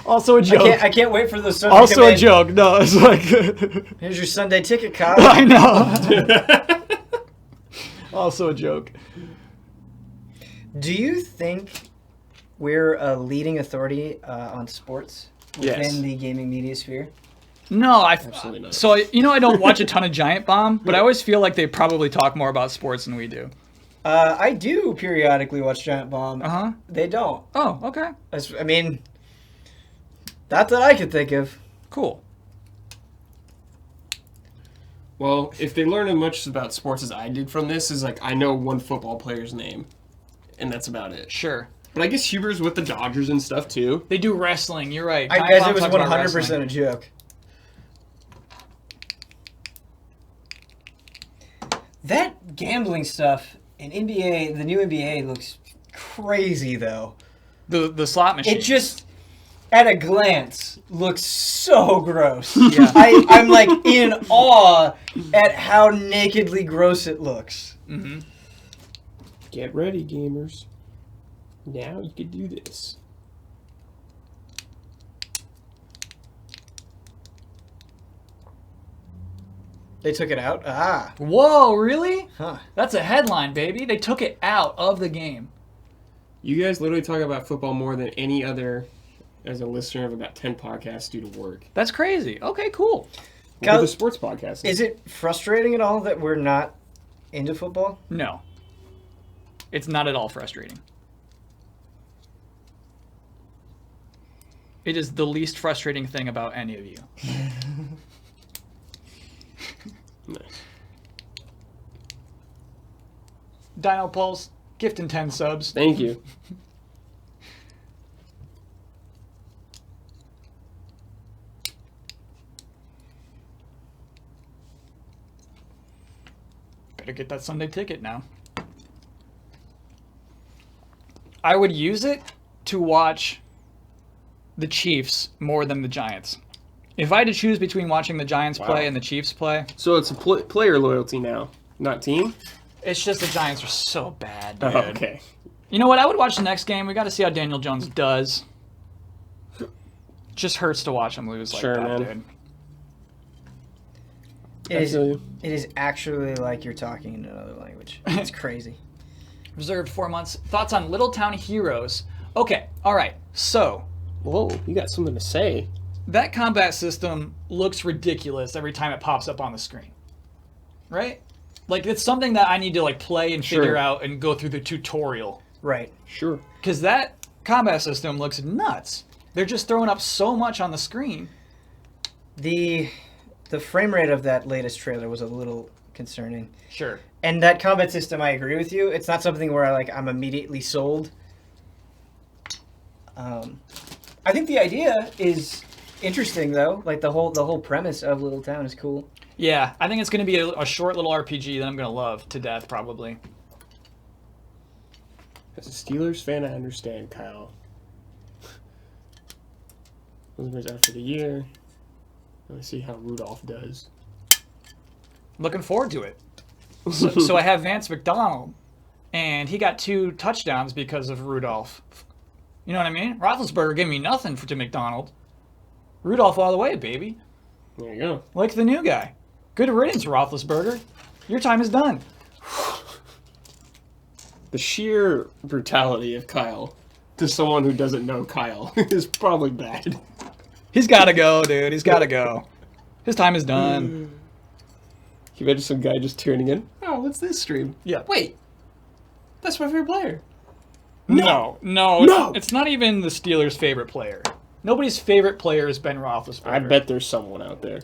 Also a joke. I can't wait for the Sunday. Also a joke. No, it's like... Here's your Sunday ticket, Kyle. I know. Also a joke. Do you think we're a leading authority on sports within the gaming media sphere? No, Absolutely not. So, I don't watch a ton of Giant Bomb, but I always feel like they probably talk more about sports than we do. I do periodically watch Giant Bomb. Uh-huh. They don't. Oh, okay. I mean, not that I could think of. Cool. Well, if they learn as much about sports as I did from this, is like I know one football player's name, and that's about it. Sure. But I guess Huber's with the Dodgers and stuff too. They do wrestling. You're right. I Giant guess Bomb it was talks about 100% wrestling. a joke. That gambling stuff in NBA, the new NBA looks crazy though. The slot machine. It just, at a glance, looks so gross. Yeah. I'm like in awe at how nakedly gross it looks. Mm-hmm. Get ready, gamers. Now you can do this. They took it out? Ah. Whoa, really? Huh. That's a headline, baby. They took it out of the game. You guys literally talk about football more than any other, as a listener of about 10 podcasts, do to work. That's crazy. Okay, cool. Look at the sports podcast. Is it frustrating at all that we're not into football? No. It's not at all frustrating. It is the least frustrating thing about any of you. Nice. Dino Pulse, gifting 10 subs. Thank you. Better get that Sunday ticket now. I would use it to watch the Chiefs more than the Giants. If I had to choose between watching the Giants play and the Chiefs play, So it's a player loyalty now, not team? it's just the Giants are so bad, dude. Oh, okay. You know what? I would watch the next game. We got to see how Daniel Jones does. Just hurts to watch him lose like Sure, that, man. dude. It is actually like you're talking in another language. It's crazy. Reserved 4 months. Thoughts on Little Town Heroes? Okay, all right. So Whoa, you got something to say. that combat system looks ridiculous every time it pops up on the screen, right? Like it's something that I need to like play and figure Sure. out and go through the tutorial Right. Sure. because that combat system looks nuts. They're just throwing up so much on the screen. The frame rate of that latest trailer was a little concerning. Sure. And that combat system, I agree with you. It's not something where I'm immediately sold. I think the idea is interesting though. Like the whole premise of Little Town is cool. Yeah, I think it's going to be a short little RPG that I'm going to love to death, probably. As a Steelers fan, I understand, Kyle. Listeners out for the year. Let's see how Rudolph does. Looking forward to it. So I have Vance McDonald, and he got 2 touchdowns because of Rudolph. You know what I mean? Roethlisberger gave me nothing to McDonald. Rudolph all the way, baby. There you go. Like the new guy. Good riddance, Roethlisberger. Your time is done. The sheer brutality of Kyle to someone who doesn't know Kyle is probably bad. He's got to go, dude. He's got to go. His time is done. Can you imagine some guy just tuning in? Oh, what's this stream? Yeah. Wait, that's my favorite player. No. No. It's not even the Steelers' favorite player. Nobody's favorite player is Ben Roethlisberger. I bet there's someone out there.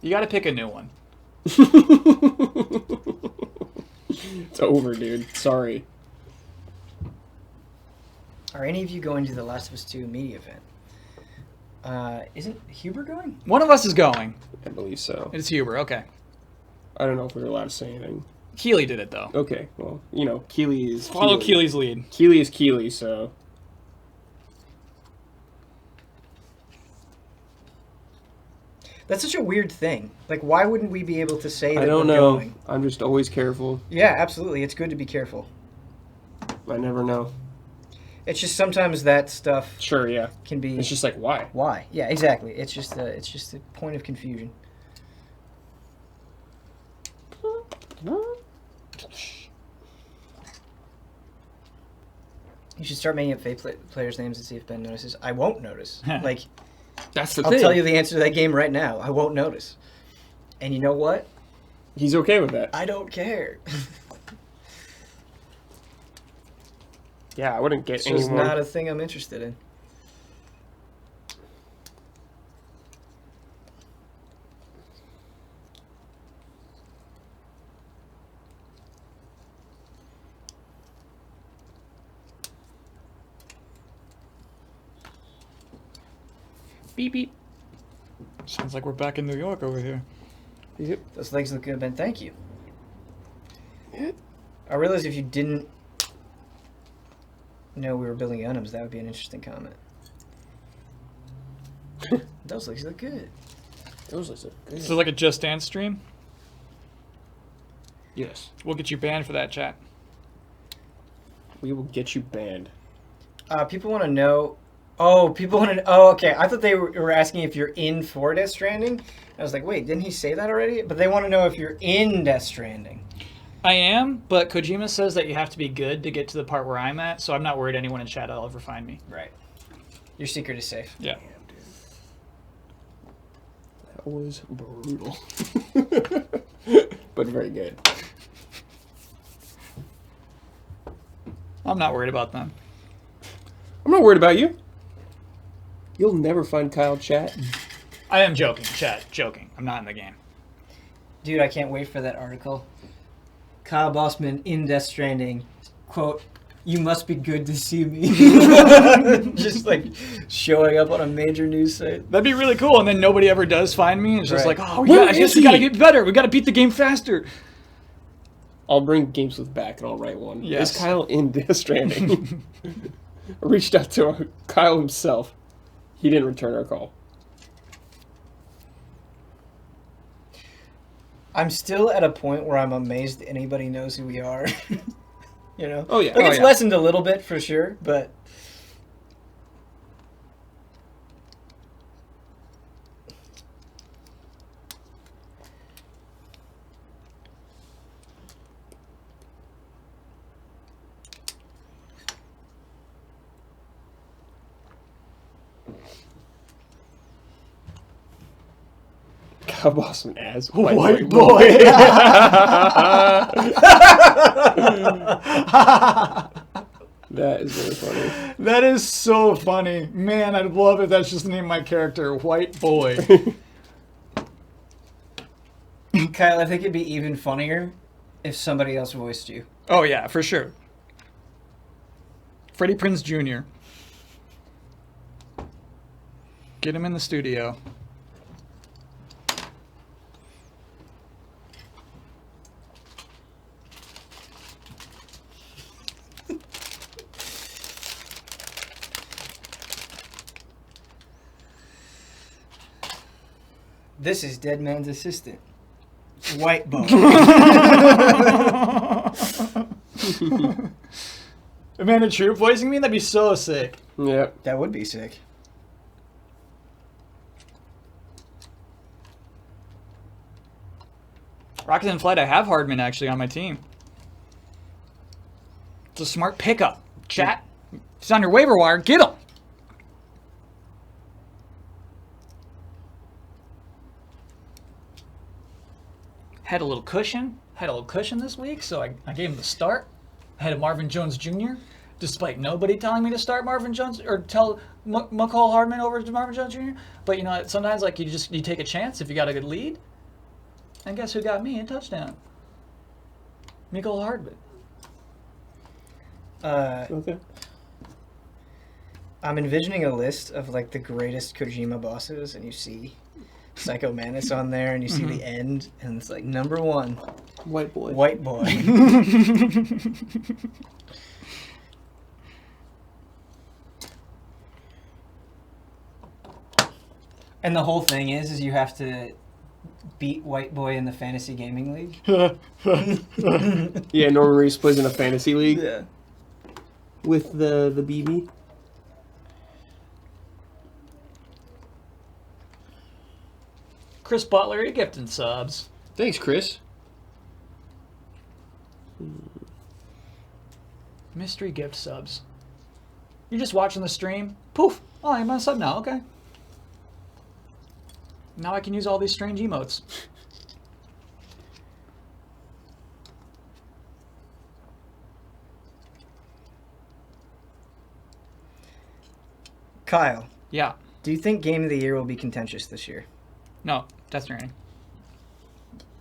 You got to pick a new one. It's over, dude. Sorry. Are any of you going to the Last of Us 2 media event? Isn't Huber going? One of us is going. I believe so. It's Huber. Okay. I don't know if we're allowed to say anything. Keeley did it, though. Okay, well, you know, Keeley is Follow Keeley's lead. Keeley is Keeley, so... That's such a weird thing. Like, why wouldn't we be able to say that I don't we're know. going? I'm just always careful. Yeah, absolutely. It's good to be careful. I never know. It's just sometimes that stuff Sure, yeah. can be... It's just like, why? Why? Yeah, exactly. It's just a point of confusion. You should start making up fake players' names and see if Ben notices. I won't notice. Like, That's the I'll thing. tell you the answer to that game right now. I won't notice. And you know what? He's okay with that. I don't care. Yeah, I wouldn't get It's just anyone. not a thing I'm interested in. Beep, beep. Sounds like we're back in New York over here. Yep. Those legs look good, Ben. Thank you. I realized if you didn't know we were building Gundams, that would be an interesting comment. Those looks look good. Those look good. So like a Just Dance stream? Yes. We'll get you banned for that, chat. We will get you banned. People want to know. Oh, people want to. Oh, okay. I thought they were asking if you're in for Death Stranding. I was like, wait, didn't he say that already? But they want to know if you're in Death Stranding. I am, but Kojima says that you have to be good to get to the part where I'm at, so I'm not worried anyone in chat will ever find me. Right. Your secret is safe. Yeah. That was brutal. But very good. I'm not worried about them. I'm not worried about you. You'll never find Kyle chat. I am joking, chat. Joking. I'm not in the game. Dude, I can't wait for that article. Kyle Bossman in Death Stranding. Quote, "You must be good to see me." Just like showing up on a major news site. That'd be really cool, and then nobody ever does find me. It's just Right. like, oh, Where yeah, I guess is we gotta he? get better. We gotta beat the game faster. I'll bring Games with back and I'll write one. Yes. Is Kyle in Death Stranding? I reached out to Kyle himself. He didn't return our call. I'm still at a point where I'm amazed anybody knows who we are. You know? Oh, yeah. Like, Oh, it's yeah. lessened a little bit for sure, but... Kyle Bossman as White boy. That is really funny. That is so funny. Man, I'd love if that's just the name of my character, White Boy. Kyle, I think it'd be even funnier if somebody else voiced you. Oh, yeah, for sure. Freddie Prinze Jr. Get him in the studio. This is Dead Man's assistant. White boy. Amanda Troop voicing me? That'd be so sick. Yep. That would be sick. Rocket in Flight, I have Hardman actually on my team. It's a smart pickup. Chat. He's on your waiver wire. Get him. Had a little cushion. Had a little cushion this week, so I gave him the start. I had a Marvin Jones Jr., despite nobody telling me to start Marvin Jones or tell McCall Hardman over to Marvin Jones Jr. But you know, sometimes like you take a chance if you got a good lead. And guess who got me a touchdown? Mecole Hardman. Okay. I'm envisioning a list of like the greatest Kojima bosses, and you see Psycho Mantis on there, and you see the end, and it's like number 1, White boy. White boy. And the whole thing is you have to beat White Boy in the fantasy gaming league. Yeah, Norman Reedus plays in a fantasy league Yeah. with the BB. Chris Butler, you're gifting subs. Thanks, Chris. Mystery gift subs. You're just watching the stream. Poof. Oh, I'm on sub now. Okay. Now I can use all these strange emotes. Kyle, Yeah. do you think Game of the Year will be contentious this year? No, Death Stranding.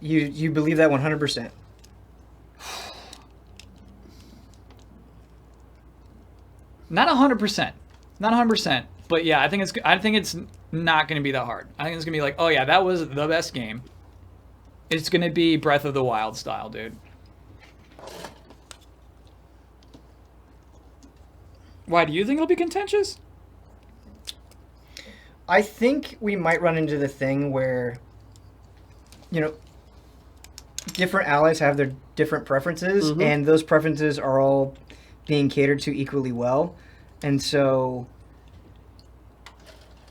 You believe that 100%? Not 100%. Not 100%. But yeah, I think it's not going to be that hard. I think it's going to be like, oh yeah, that was the best game. It's going to be Breath of the Wild style, dude. Why, do you think it'll be contentious? I think we might run into the thing where, different allies have their different preferences, and those preferences are all being catered to equally well. And so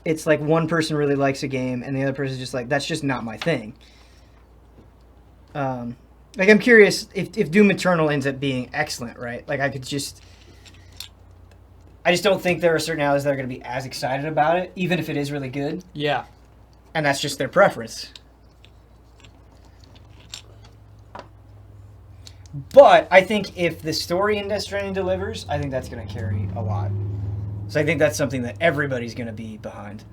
it's like one person really likes a game, and the other person is just like, that's just not my thing. Like, I'm curious if Doom Eternal ends up being excellent, right? Like, I just don't think there are certain allies that are going to be as excited about it, even if it is really good. Yeah. And that's just their preference. But I think if the story in Death Stranding delivers, I think that's going to carry a lot. So I think that's something that everybody's going to be behind.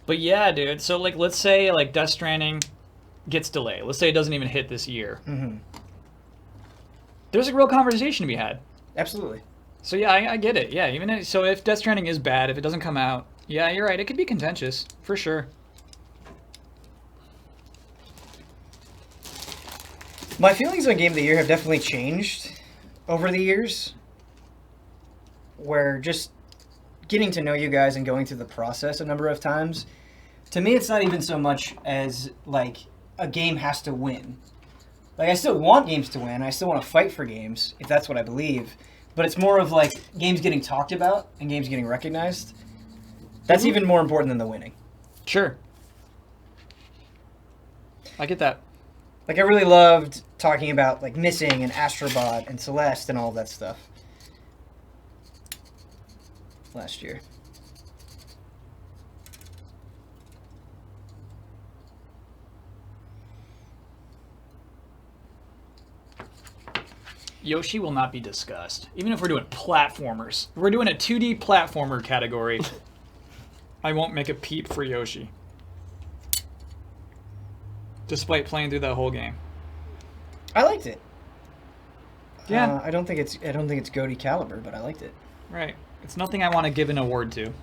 But yeah, dude. So like, let's say like Death Stranding gets delayed. Let's say it doesn't even hit this year. Mm-hmm. There's a real conversation to be had. Absolutely. So yeah, I get it. Yeah, so if Death Stranding is bad, if it doesn't come out, yeah, you're right. It could be contentious for sure. My feelings on Game of the Year have definitely changed over the years. Where just getting to know you guys and going through the process a number of times, to me it's not even so much as like a game has to win. Like, I still want games to win, I still want to fight for games if that's what I believe, but it's more of like games getting talked about and games getting recognized. That's even more important than the winning. Sure. I get that. Like, I really loved talking about like Missing and Astrobot and Celeste and all of that stuff last year. Yoshi will not be discussed. Even if we're doing platformers. If we're doing a 2D platformer category, I won't make a peep for Yoshi. Despite playing through that whole game. I liked it. Yeah. I don't think it's GOTY caliber, but I liked it. Right. It's nothing I want to give an award to.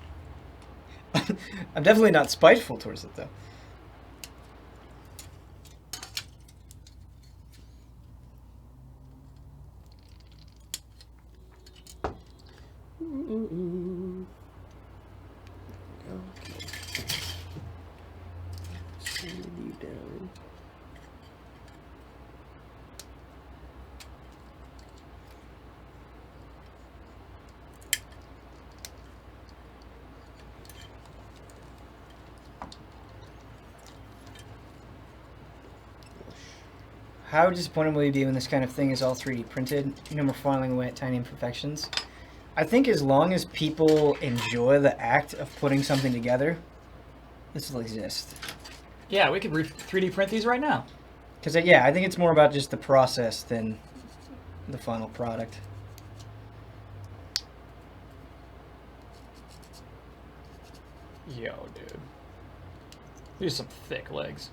I'm definitely not spiteful towards it, though. Okay. Send you down. How disappointed will you be when this kind of thing is all 3D printed? No more filing away at tiny imperfections. I think as long as people enjoy the act of putting something together, this will exist. Yeah, we could 3D print these right now. Because, yeah, I think it's more about just the process than the final product. Yo, dude. These are some thick legs.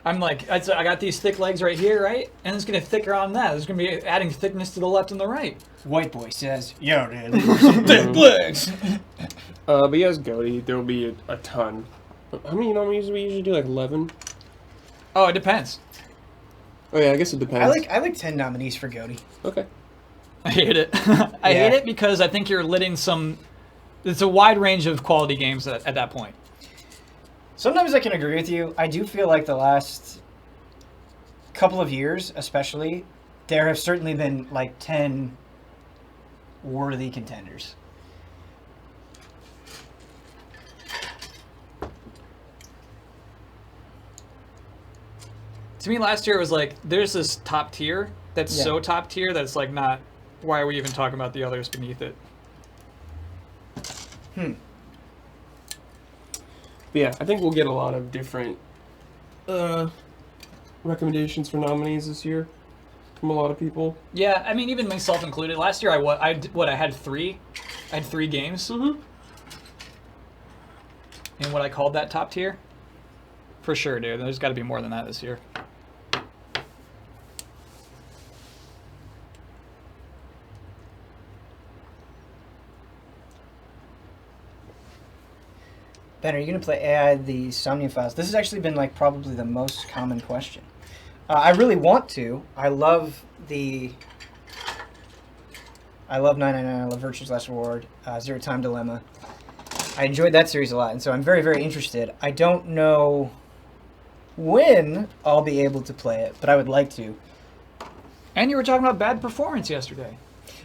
I'm like, I got these thick legs right here, right? And it's going to thicker on that. It's going to be adding thickness to the left and the right. White boy says, yo, dude, some thick legs. But yes, GOTY, there will be a ton. How many we usually do? Like 11? Oh, it depends. Oh yeah, I guess it depends. I like 10 nominees for GOTY. Okay. I hate it. I hate it because I think you're letting some... It's a wide range of quality games at that point. Sometimes I can agree with you. I do feel like the last couple of years, especially, there have certainly been like 10 worthy contenders. To me, last year it was like, there's this top tier that's so top tier that it's like not... Why are we even talking about the others beneath it? But yeah, I think we'll get a lot of different recommendations for nominees this year from a lot of people. Yeah, I mean, even myself included. Last year, I had three. I had 3 games. Mm-hmm. And what I called that top tier. For sure, dude. There's got to be more than that this year. Ben, are you going to play AI the Somnium Files? This has actually been like probably the most common question. I really want to. I love 999, I love Virtue's Last Reward, Zero Time Dilemma. I enjoyed that series a lot, and so I'm very, very interested. I don't know when I'll be able to play it, but I would like to. And you were talking about bad performance yesterday.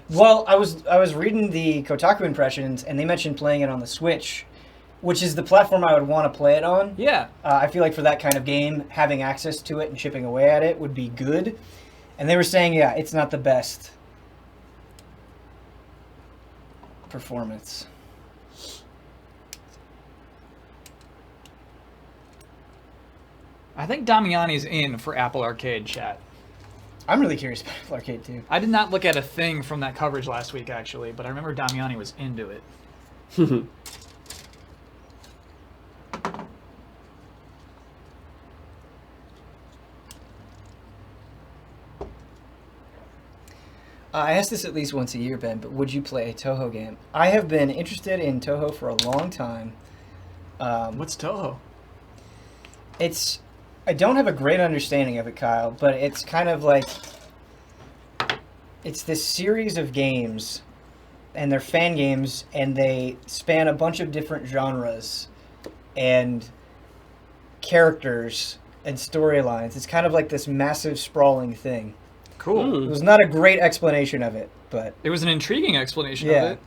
Well, I was reading the Kotaku impressions, and they mentioned playing it on the Switch, which is the platform I would want to play it on. Yeah. I feel like for that kind of game, having access to it and chipping away at it would be good. And they were saying, yeah, it's not the best performance. I think Damiani's in for Apple Arcade, chat. I'm really curious about Apple Arcade too. I did not look at a thing from that coverage last week, actually, but I remember Damiani was into it. I ask this at least once a year, Ben, but would you play a Toho game? I have been interested in Toho for a long time. What's Toho? I don't have a great understanding of it, Kyle, but it's kind of like... It's this series of games, and they're fan games, and they span a bunch of different genres and characters and storylines. It's kind of like this massive, sprawling thing. Cool. It was not a great explanation of it, but... It was an intriguing explanation Yeah. of it.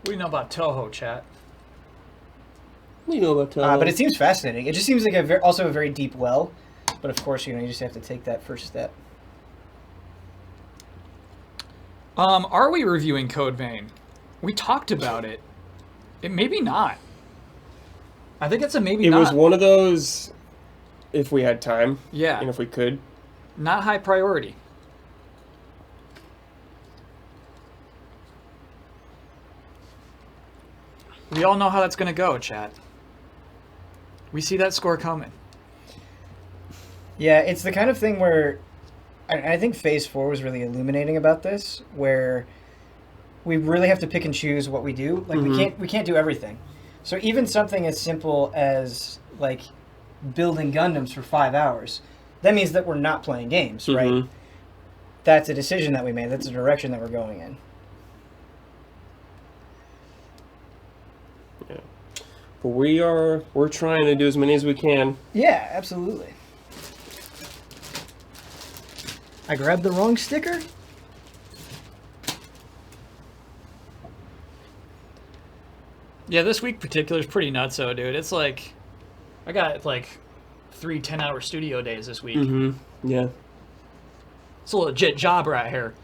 What do you know about Toho, chat? What do you know about but it seems fascinating. It just seems like also a very deep well. But of course, you just have to take that first step. Are we reviewing Code Vein? We talked about it. Maybe not. I think it's a maybe not. It was one of those, if we had time. Yeah. And if we could. Not high priority. We all know how that's going to go, chat. We see that score coming. Yeah, it's the kind of thing where... I think Phase 4 was really illuminating about this, where we really have to pick and choose what we do. Like, we can't do everything. So even something as simple as, like, building Gundams for 5 hours, that means that we're not playing games, right? That's a decision that we made. That's a direction that we're going in. Yeah. But we're trying to do as many as we can. Yeah, absolutely. I grabbed the wrong sticker? Yeah, this week particular is pretty nuts, though, dude. It's like, I got like 3 10-hour studio days this week. Yeah. It's a legit job right here.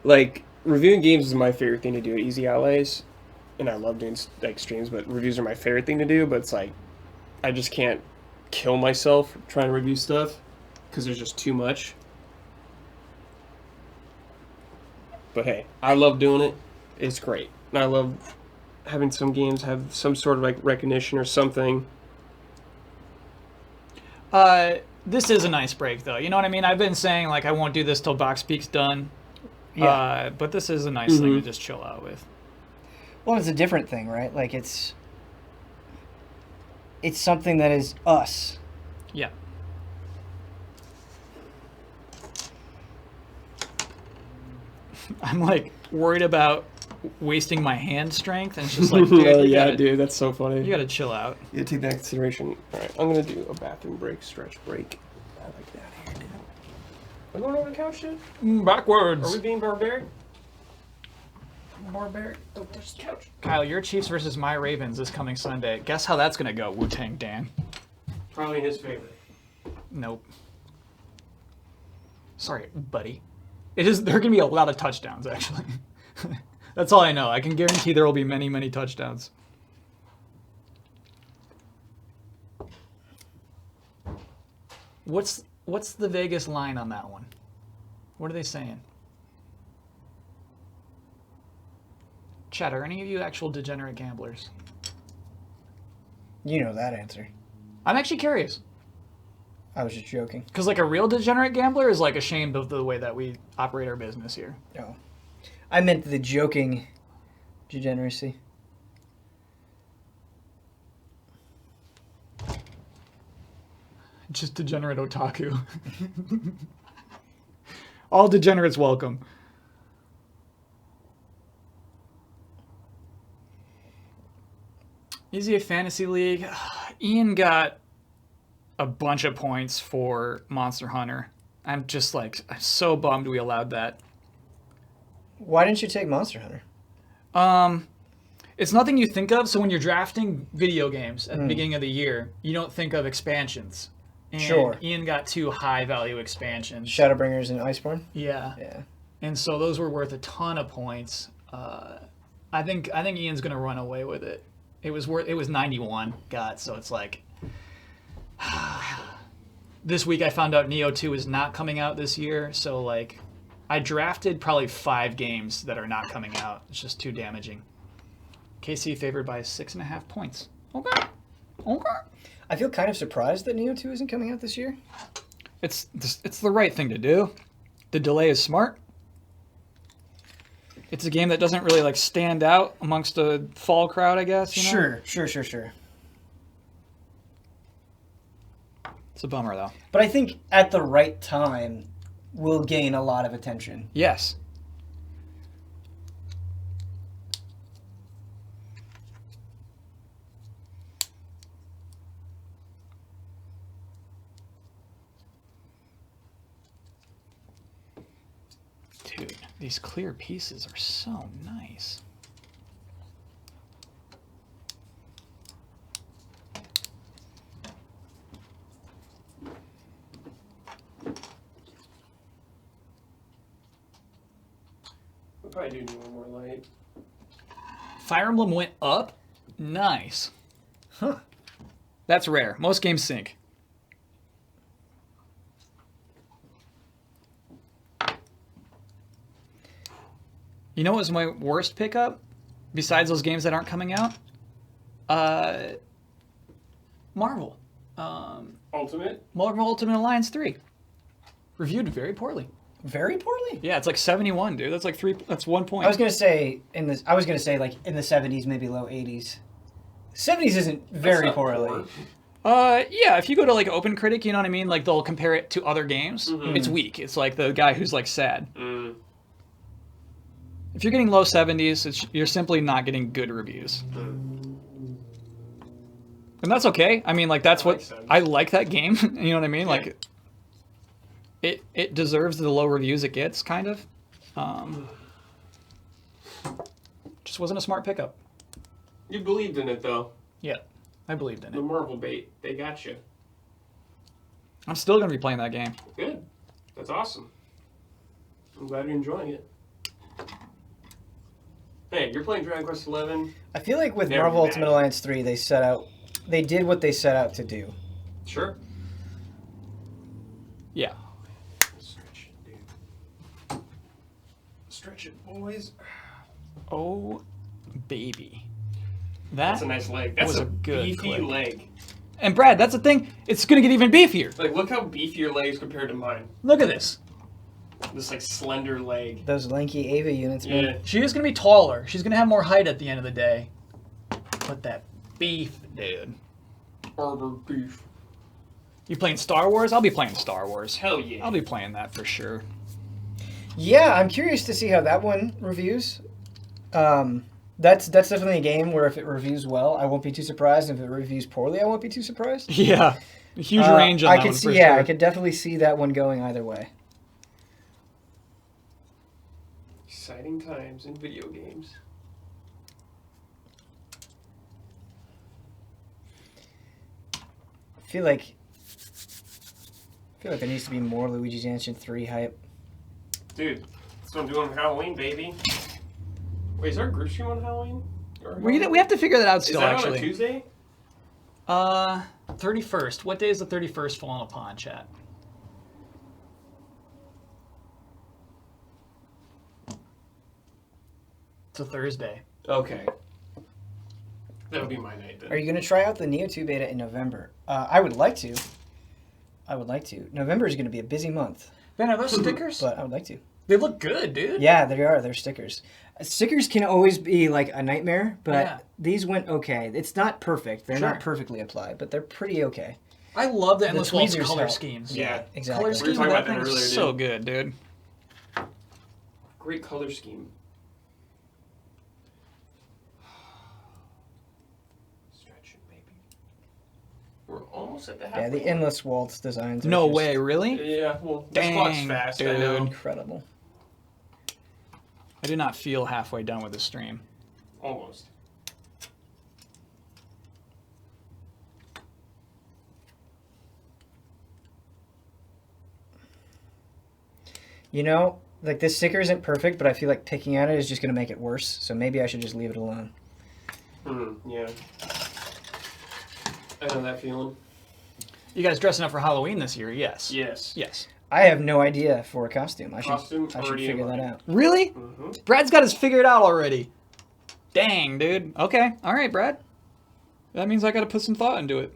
Like, reviewing games is my favorite thing to do at Easy Allies. And I love doing, like, streams, but reviews are my favorite thing to do. But it's like, I just can't kill myself trying to review stuff because there's just too much. But hey, I love doing it. It's great. And I love having some games have some sort of like recognition or something. This is a nice break, though. You know what I mean? I've been saying, like, I won't do this till Box Peak's done. Yeah. But this is a nice thing to just chill out with. Well, it's a different thing, right? Like, it's something that is us. Yeah. I'm, like, worried about wasting my hand strength, and it's just like, dude, oh, yeah, dude, that's so funny. You gotta chill out. Yeah, take that into consideration. Alright, I'm gonna do a bathroom break, stretch break. I like that here, dude. Are we going over the couch, dude? Backwards. Are we being barbaric? Barbaric? Don't touch the couch. Kyle, your Chiefs versus my Ravens this coming Sunday. Guess how that's gonna go, Wu-Tang Dan? Probably his favorite. Nope. Sorry, buddy. There are gonna be a lot of touchdowns, actually. That's all I know. I can guarantee there will be many, many touchdowns. What's the Vegas line on that one? What are they saying? Chat, are any of you actual degenerate gamblers? You know that answer. I'm actually curious. I was just joking. Because like a real degenerate gambler is like ashamed of the way that we operate our business here. Oh. I meant the joking degeneracy. Just degenerate otaku. All degenerates welcome. Easy Fantasy League. Ian got a bunch of points for Monster Hunter. I'm so bummed we allowed that. Why didn't you take Monster Hunter? It's nothing you think of. So when you're drafting video games at the beginning of the year, you don't think of expansions. And Sure. Ian got 2 high value expansions. Shadowbringers and Iceborne? Yeah. Yeah. And so those were worth a ton of points. I think Ian's gonna run away with it. It was 91. God, so it's like this week I found out Neo 2 is not coming out this year. So like I drafted probably 5 games that are not coming out. It's just too damaging. KC favored by 6.5 points. Okay. I feel kind of surprised that Neo 2 isn't coming out this year. It's the right thing to do. The delay is smart. It's a game that doesn't really like stand out amongst a fall crowd, I guess. You know? Sure. It's a bummer though. But I think at the right time, will gain a lot of attention. Yes. Dude, these clear pieces are so nice. We'll probably do need one more light. Fire Emblem went up? Nice. Huh. That's rare. Most games sink. You know what was my worst pickup? Besides those games that aren't coming out? Marvel. Ultimate? Marvel Ultimate Alliance 3. Reviewed very poorly. Very poorly. Yeah, it's like 71, dude. That's like 1 point. I was gonna say like in the 70s, maybe low 80s. 70s isn't very not poorly. poor. Yeah, if you go to like Open Critic, you know what I mean? Like they'll compare it to other games. It's weak. It's like the guy who's like sad. If you're getting low 70s, you're simply not getting good reviews. And that's okay. I mean, like that's I like that game. You know what I mean? Like it deserves the low reviews it gets, kind of. Just wasn't a smart pickup. You believed in it though. Yeah, I believed in The it. Marvel bait, they got you. I'm still gonna be playing that game. Good. That's awesome. I'm glad you're enjoying it. Hey, you're playing Dragon Quest XI. I feel like with Never Marvel bad. Ultimate Alliance 3, they did what they set out to do. Sure. Yeah. Stretch it, dude. Stretch it, boys. Oh, baby. That's a nice leg. That's was a a good beefy click. leg. And Brad, that's the thing. It's gonna get even beefier. Like, look how beefy your leg is compared to mine. Look at this. This like slender leg. Those lanky Ava units, man. Yeah. She is gonna be taller. She's gonna have more height at the end of the day. But that beef, dude. Arbor beef. You playing Star Wars? I'll be playing Star Wars. Hell yeah. I'll be playing that for sure. Yeah, I'm curious to see how that one reviews. That's definitely a game where if it reviews well, I won't be too surprised. If it reviews poorly, I won't be too surprised. Yeah. Huge range on I that could one see, for yeah, sure. I could definitely see that one going either way. Exciting times in video games. I feel like there needs to be more Luigi's Mansion 3 hype. Dude, that's what I'm doing on Halloween, baby. Wait, is our group stream on Halloween? We have to figure that out Is still, that actually. on a Tuesday? 31st. What day is the 31st falling upon, chat? It's a Thursday. Okay. That'll be my night then. Are you going to try out the Neo 2 beta in November? I would like to. I would like to. November is going to be a busy month, Ben, are those stickers? but I would like to. They look good, dude. Yeah, they are. They're stickers. Stickers can always be like a nightmare, but these went okay. It's not perfect. They're not perfectly applied, but they're pretty okay. I love the Endless Waltz tweezers color help. schemes. Yeah, exactly. Color We were scheme talking of about that that thing earlier, is dude. so good, dude. Great color scheme. Stretch it, baby. We're almost at the halfway. Yeah, the Endless Waltz designs. Are No just way, really? Yeah, well, this Dang, clock's fast, I know. dude. incredible. I do not feel halfway done with the stream. Almost. You know, like this sticker isn't perfect, but I feel like picking at it is just going to make it worse. So maybe I should just leave it alone. Yeah. I know that feeling. You guys dressing up for Halloween this year? Yes. Yes. Yes. I have no idea for a costume. I Costume should already figure in that mind. out. Really? Mm-hmm. Brad's got his figured out already. Dang, dude. Okay. All right, Brad. That means I got to put some thought into it.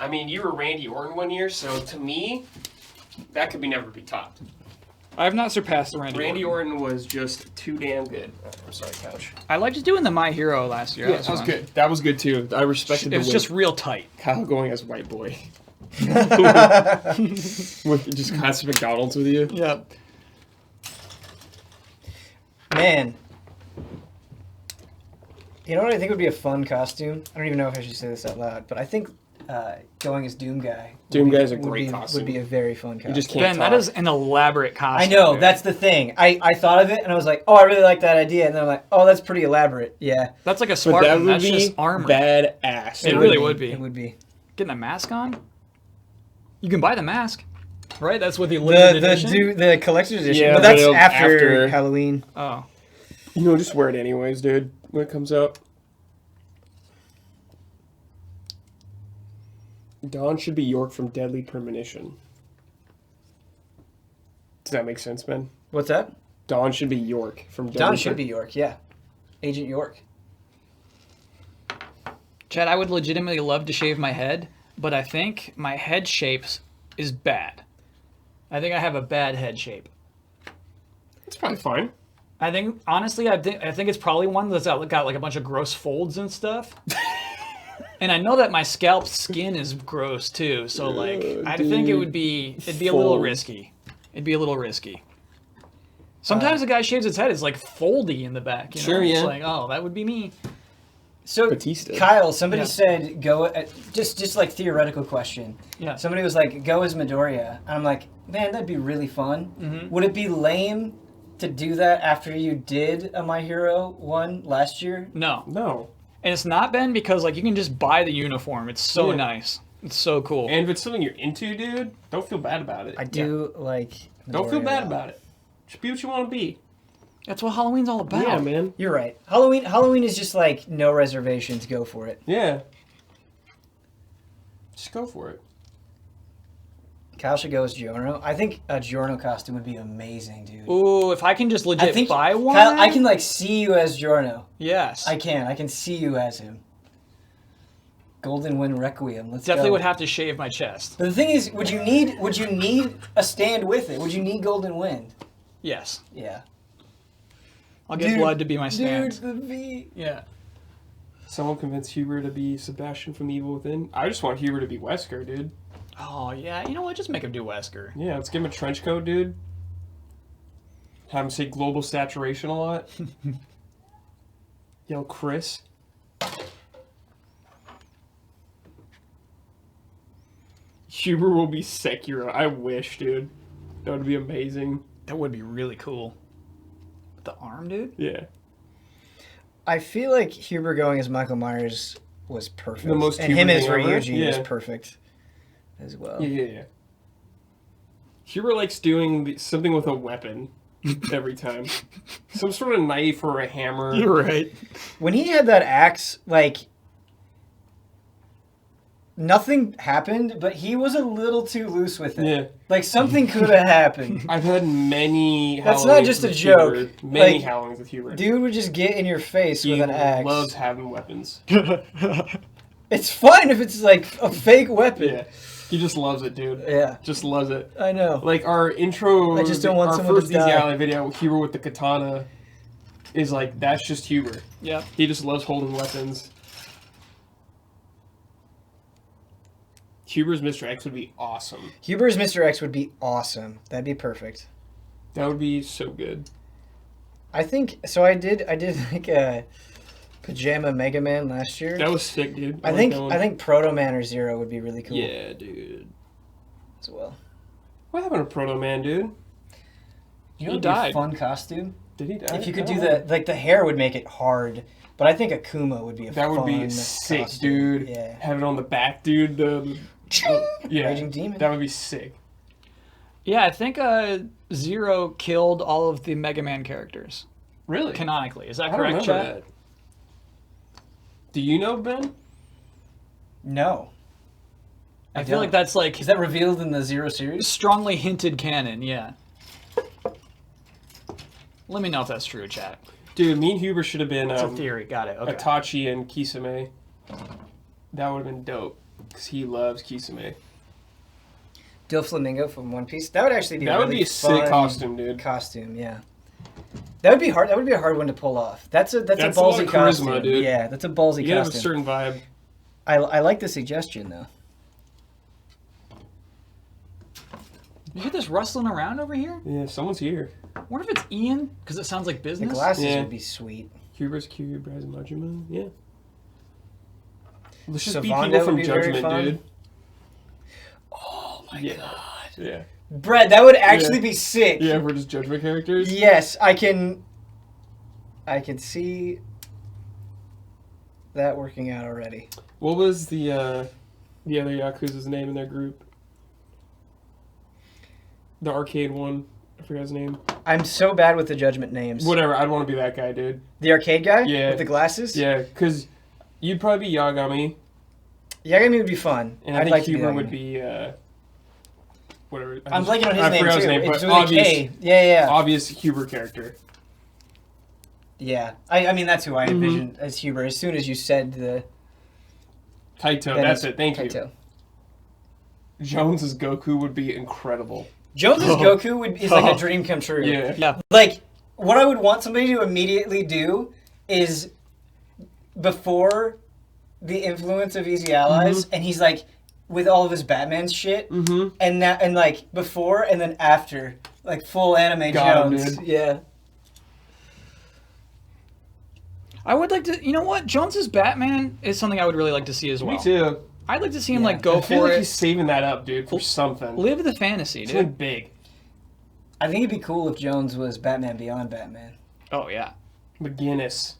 I mean, you were Randy Orton one year, so to me, that could never be topped. I have not surpassed the Randy Orton was just too damn good. I'm sorry, Couch. I liked just doing the My Hero last year. Yeah, that was fun. good. That was good too. I respected It was just real tight. Kyle going as white boy. With just constant McDonald's with you. Yep. Man. You know what I think would be a fun costume? I don't even know if I should say this out loud, but I think going as Doom Guy. Doom Guy's a would great be, costume. Would be a very fun costume. You just can't Ben, talk. that is an elaborate I costume. know, dude. that's the thing. I thought of it and I was like, oh, I really like that idea. And then I'm like, oh, that's pretty elaborate. Yeah. That's like a But Spartan. that would That's be just armor. badass. It really would be. It would be. Getting a mask on? You can buy the mask, right? That's what the limited edition. The collector's edition. Yeah, but that's but after Halloween. Oh. You know, just wear it anyways, dude, when it comes out. Dawn should be York from Deadly Premonition. Does that make sense, man? What's that? Dawn should be York from Deadly Don should be York, yeah. Agent York. Chad, I would legitimately love to shave my head, but I think my head shape is bad. I think I have a bad head shape. It's probably fine. I think, honestly, I think it's probably one that's got like a bunch of gross folds and stuff. And I know that my scalp skin is gross too, so like I think it'd be a little Folds. risky. It'd be a little risky. Sometimes a guy shaves his head, it's like foldy in the back. You know? Sure, yeah. It's like, oh, that would be me. So, Batista. Kyle, somebody Yeah. said go, just like theoretical question. Yeah. Somebody was like, go as Midoriya. And I'm like, man, that'd be really fun. Mm-hmm. Would it be lame to do that after you did a My Hero one last year? No. No. And it's not, Ben, because like you can just buy the uniform. It's so Yeah. nice. It's so cool. And if it's something you're into, dude, don't feel bad about it. I do like Midoriya. Don't feel bad about it. Just be what you want to be. That's what Halloween's all about. Yeah, man. You're right. Halloween is just like no reservations, go for it. Yeah. Just go for it. Kyle should go as Giorno. I think a Giorno costume would be amazing, dude. Ooh, if I can just legit buy one. Kyle, I can like see you as Giorno. Yes. I can see you as him. Golden Wind Requiem. Let's Definitely go. would have to shave my chest. But the thing is, would you need a stand with it? Would you need Golden Wind? Yes. Yeah. I'll get blood to be my stand. Dude, the V. Yeah. Someone convinced Huber to be Sebastian from Evil Within. I just want Huber to be Wesker, dude. Oh, yeah. You know what? Just make him do Wesker. Yeah, let's give him a trench coat, dude. Have him say global saturation a lot. Yell Chris. Huber will be Sekiro. I wish, dude. That would be amazing. That would be really cool. The arm, dude? Yeah. I feel like Huber going as Michael Myers was perfect. The most and him Huber as thing ever? Ryuji was Yeah. perfect as well. Yeah. Huber likes doing something with a weapon every time. Some sort of knife or a hammer. You're right. When he had that axe, like, nothing happened, but he was a little too loose with it. Yeah. Like, something could have happened. I've had many That's not Halloweens just a with joke. Huber. Many Like, Halloweens with Huber. Dude would just get in your face he with an axe. loves having weapons. It's fine if it's like a fake weapon. Yeah. He just loves it, dude. Yeah. Just loves it. I know. Like our intro, I just don't want our someone first to die. Easy Ally video, Huber with the katana, is like, that's just Huber. Yep. He just loves holding weapons. Huber's Mr. X would be awesome. Huber's Mr. X would be awesome. That'd be perfect. That would be so good. I think so. I did like a pajama Mega Man last year. That was sick, dude. I think Proto Man or Zero would be really cool. Yeah, dude. As well. What happened to Proto Man, dude? You know, He it'd be a died. fun costume. Did he die? If you could I do don't know. the like the hair would make it hard, but I think Akuma would be a That fun would be sick, costume. dude. Yeah. Have it on the back, dude. Yeah. Raging Demon. That would be sick. Yeah, I think Zero killed all of the Mega Man characters Really? canonically. Is that I don't correct, remember chat? that. Do you know, Ben? No. I feel like that's like Is that revealed in the Zero series? strongly hinted canon. Yeah. Let me know if that's true, chat. Dude, me and Huber should have been It's a theory. Got it. Okay. Itachi and Kisame. That would have been dope. Because he loves Kisame. Doflamingo from One Piece. That would actually be That a would really be a sick fun costume, dude. Costume, yeah. That would be hard. That would be a hard one to pull off. That's a That's a lot ballsy of charisma, costume, dude. Yeah, that's a ballsy You have a costume. certain vibe. I like the suggestion though. You hear this rustling around over here? Yeah, someone's here. I wonder if it's Ian, because it sounds like The business. glasses Yeah. would be sweet. Huber's Cube, Razumajima. Yeah. Let's just be Savanda people would from be very Judgment, fun. dude. Oh my Yeah. god. Yeah. Brad, that would actually Yeah. be sick. Yeah, we're just Judgment characters. Yes, I can see that working out already. What was the other Yakuza's name in their group? The arcade one. I forgot his name. I'm so bad with the Judgment names. Whatever, I'd want to be that guy, dude. The arcade guy? Yeah. With the glasses? Yeah, because you'd probably be Yagami, Yagami would be fun. and I I'd think like to Huber be would Yagami. be, whatever. I'm blanking on his I name forgot too. his name, It's but with obvious, a K. Yeah. obvious Huber character. Yeah. I mean, that's who I Mm-hmm. envisioned as Huber. As soon as you said the... Taito, then that's it's it, thank you. Taito. Jones's Goku would be incredible. Jones's Goku is like a dream come true. Yeah. Yeah. Like, what I would want somebody to immediately do is before the influence of Easy Allies, and he's like with all of his Batman shit, and like before and then after, like full anime Got him, Jones. dude. Yeah. I would like to. You know what? Jones's Batman is something I would really like to see as well. Me too. I'd like to see him Yeah. like go I feel for like it. he's saving that up, dude, for something. Live the fantasy, Something dude. big. I think it'd be cool if Jones was Batman Beyond Batman. Oh yeah. McGinnis.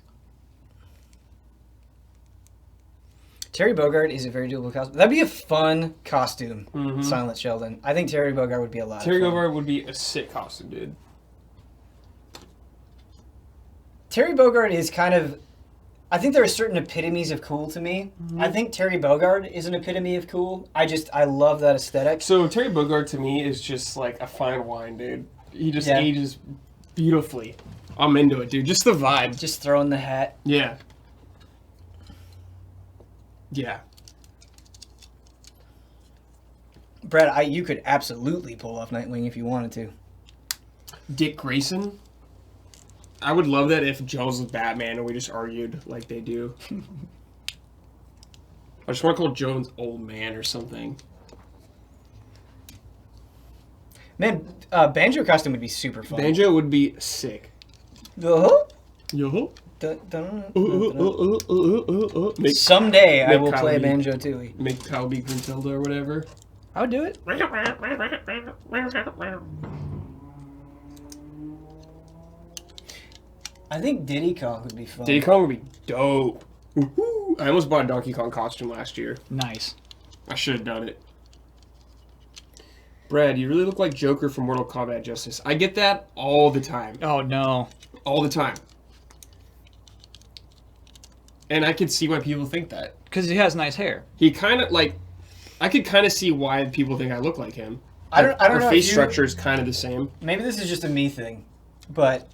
Terry Bogard is a very doable costume. That'd be a fun costume, Silent Sheldon. I think Terry Bogard would be a lot Terry of fun. Bogard would be a sick costume, dude. Terry Bogard is kind of... I think there are certain epitomes of cool to me. I think Terry Bogard is an epitome of cool. I love that aesthetic. So Terry Bogard to me is just like a fine wine, dude. He just Yeah. ages beautifully. I'm into it, dude. Just the vibe. Just throwing the hat. Yeah. Yeah. Brad, you could absolutely pull off Nightwing if you wanted to. Dick Grayson. I would love that if Jones was Batman and we just argued like they do. I just want to call Jones old man or something. Man, Banjo costume would be super fun. Banjo would be sick. Uh-huh. Yo. Dun, dun, dun, dun. Make, Someday I make will Kyle play be- Banjo Tooie. make Kyle be Grintilda or whatever. I would do it. I think Diddy Kong would be fun. Diddy Kong would be dope. Woo-hoo. I almost bought a Donkey Kong costume last year. Nice. I should have done it. Brad, you really look like Joker from Mortal Kombat Justice. I get that all the time. Oh no. All the time. And I could see why people think that. Because he has nice hair. He kind of, like... I could kind of see why people think I look like him. I don't Our know if face you- structure is kind of the same. Maybe this is just a me thing, but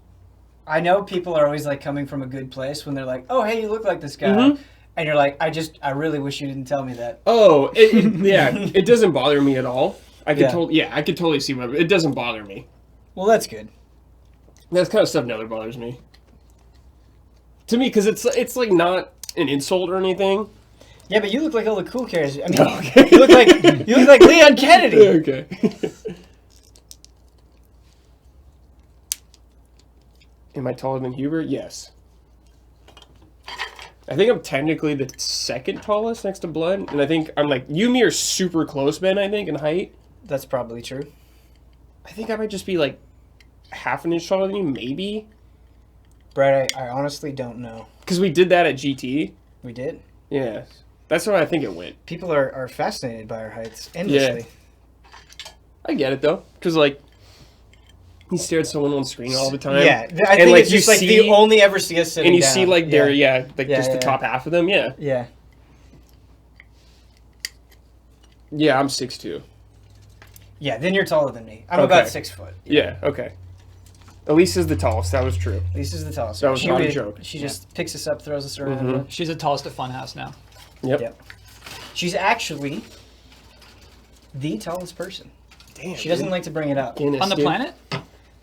I know people are always like coming from a good place when they're like, "Oh, hey, you look like this guy," And you're like, I really wish you didn't tell me that. Oh, yeah, it doesn't bother me at all. I could Yeah. I could totally see what it doesn't bother me. Well, that's good. That kind of stuff never bothers me. To me, because it's like not an insult or anything. Yeah, but you look like all the cool characters. I mean, Okay. you look like Leon Kennedy. Okay. Am I taller than Hubert? Yes. I think I'm technically the second tallest next to Blood, and I think I'm like you and me are super close, Ben. I think in height. That's probably true. I think I might just be like half an inch taller than you, maybe. Brad, I honestly don't know. Because we did that at GT. We did. Yeah, that's where I think it went. People are fascinated by our heights endlessly. I get it though, because like he stared at someone on screen all the time. Yeah, I think like, it's just you like see- they only ever see us sitting and you down. see like their Yeah, just the top half of them. Yeah, yeah. yeah. I'm 6'2". Yeah, then you're taller than me. I'm Okay. about 6 foot. Yeah. Okay. Elise is the tallest. That was true. Lisa's the tallest. That was she not a really- joke. She just picks us up, throws us around. She's the tallest at Funhouse now. Yep. Yep. She's actually the tallest person. Damn. She doesn't like to bring it up. Guinness, On the dude. planet?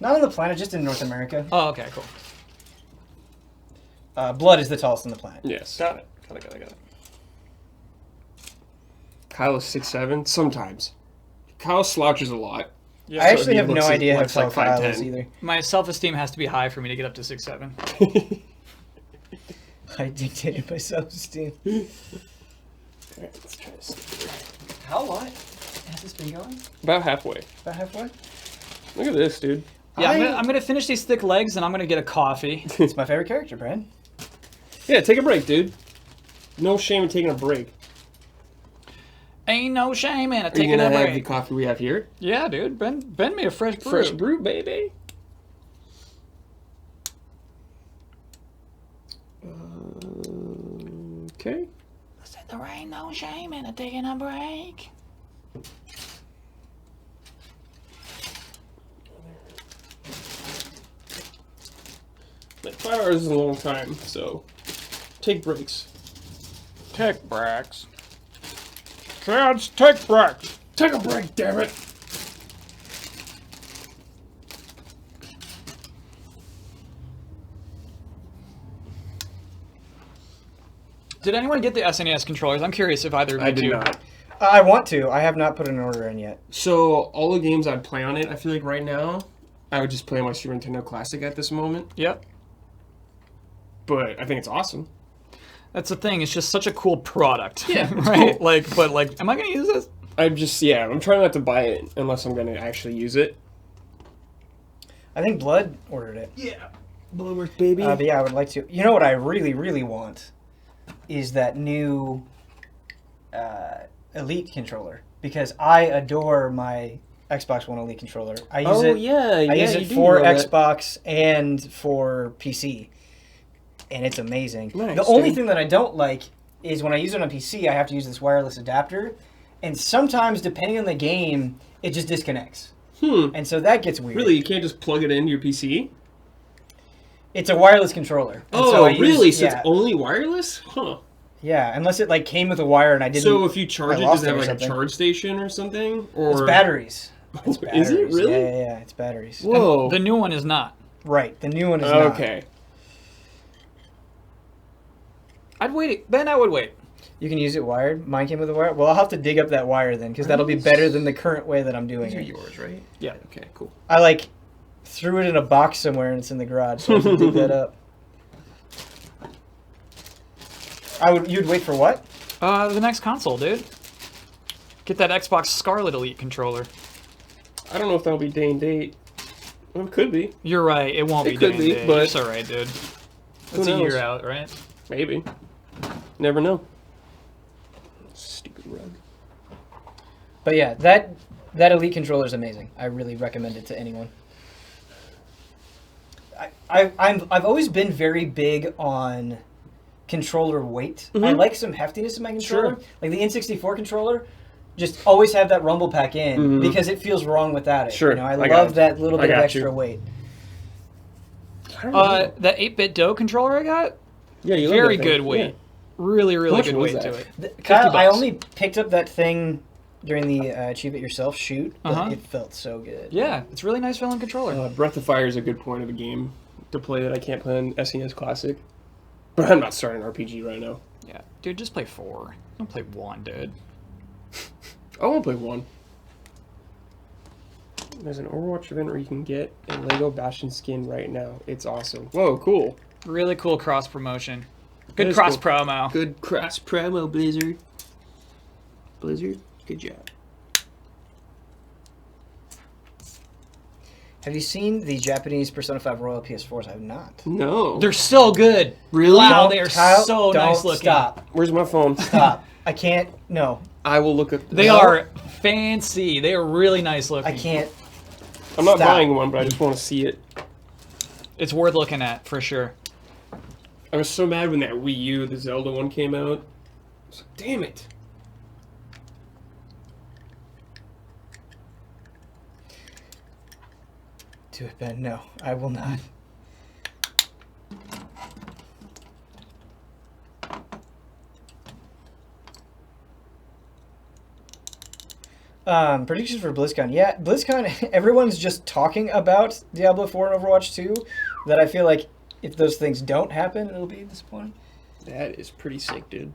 Not on the planet, just in North America. Oh, okay, cool. Blood is the tallest on the planet. Yes. Got it. Got it. Kyle is 6'7". Sometimes. Kyle slouches a lot. Yeah. I actually he have looks no like- idea how looks tall like Kyle 5'10". is either. My self-esteem has to be high for me to get up to 6'7". I dictated my self-esteem. Alright, let's try this. How long has this been going? About halfway. About halfway? Look at this, dude. Yeah, I'm gonna finish these thick legs and I'm gonna get a coffee. It's my favorite character, Brad. Yeah, take a break, dude. No shame in taking a break. Ain't no shame in it Are you taking gonna a have the break. coffee we have here? Yeah, dude. Ben made a fresh brew. Fresh brew, baby. Okay. I said there ain't no shame in it taking a break. Like 5 hours is a long time, so take breaks. Take breaks. Kids, take breaks. Take a break, damn it. Did anyone get the SNES controllers? I'm curious if either of you I did two. not. I want to. I have not put an order in yet. So all the games I'd play on it, I feel like right now, I would just play my Super Nintendo Classic at this moment. Yep. But I think it's awesome. That's the thing. It's just such a cool product. Yeah, it's right? cool. Am I gonna use this? I'm trying not to buy it unless I'm gonna actually use it. I think Blood ordered it. Yeah. Bloodworth, baby. But yeah, I would like to. You know what I really, really want is that new Elite controller, because I adore my Xbox One Elite controller. I use it. I use it for Xbox and for PC, and it's amazing. Nice, the only dude. thing that I don't like is when I use it on PC, I have to use this wireless adapter, and sometimes, depending on the game, it just disconnects, and so that gets weird. Really, you can't just plug it into your PC? It's a wireless controller. and Oh, so I use- really? So yeah, it's only wireless? Huh. yeah, unless it like came with a wire and I didn't. So if you charge I it, lost does it have it or like something. a charge station or something? Or It's batteries. It's Is it batteries. really? Yeah, it's batteries. Whoa. The new one is not. Right, the new one is not. Okay. I'd wait. Ben, I would wait. You can use it wired. Mine came with a wire. Well, I'll have to dig up that wire then, because that'll be better than the current way that I'm doing These are it. yours, right? Yeah. Okay, cool. I like threw it in a box somewhere and it's in the garage, so I have to dig that up. You'd wait for what? The next console, dude. Get that Xbox Scarlet Elite controller. I don't know if that'll be day and date. Well, it could be. You're right. It won't It be could day be, and day. but- You're so right, dude. It's a knows? year out, right? Maybe. Never know. Stupid rug. But yeah, that Elite controller is amazing. I really recommend it to anyone. I've always been very big on controller weight. I like some heftiness in my controller. Sure. Like the N64 controller, just always have that rumble pack in because it feels wrong without it. Sure, You know, I I got love you. that little I bit of got extra you. weight. I don't know. That 8-bit dough controller I got, Yeah, you love very that thing. good weight. Really, really much good was weight that? to it. Kyle, I $50. only picked up that thing during the Achieve It Yourself shoot, but it felt so good. Yeah, it's really nice feeling controller. Breath of Fire is a good point of a game to play that I can't play on SNES Classic. But I'm not starting RPG right now. Yeah, dude, just play 4. Don't play 1, dude. I won't play 1. There's an Overwatch event where you can get a Lego Bastion skin right now. It's awesome. Whoa, cool. Really cool cross promotion. That Good is cross cool. promo. Good cross promo, Blizzard. Blizzard, good job. Have you seen the Japanese Persona 5 Royal PS4s? I have not. No. They're so good. Really? Wow, Don't, they are Kyle, so don't nice looking. Stop. Where's my phone? Stop. I can't. No. I will look at. They are fancy. They are really nice looking. I can't. I'm not Stop. buying one, but I just want to see it. It's worth looking at for sure. I was so mad when that Wii U, the Zelda one, came out. I was like, damn it. Do it, Ben. No, I will not. Predictions for BlizzCon. Yeah, BlizzCon, everyone's just talking about Diablo 4 and Overwatch 2, that I feel like if those things don't happen, it'll be disappointing. That is pretty sick, dude.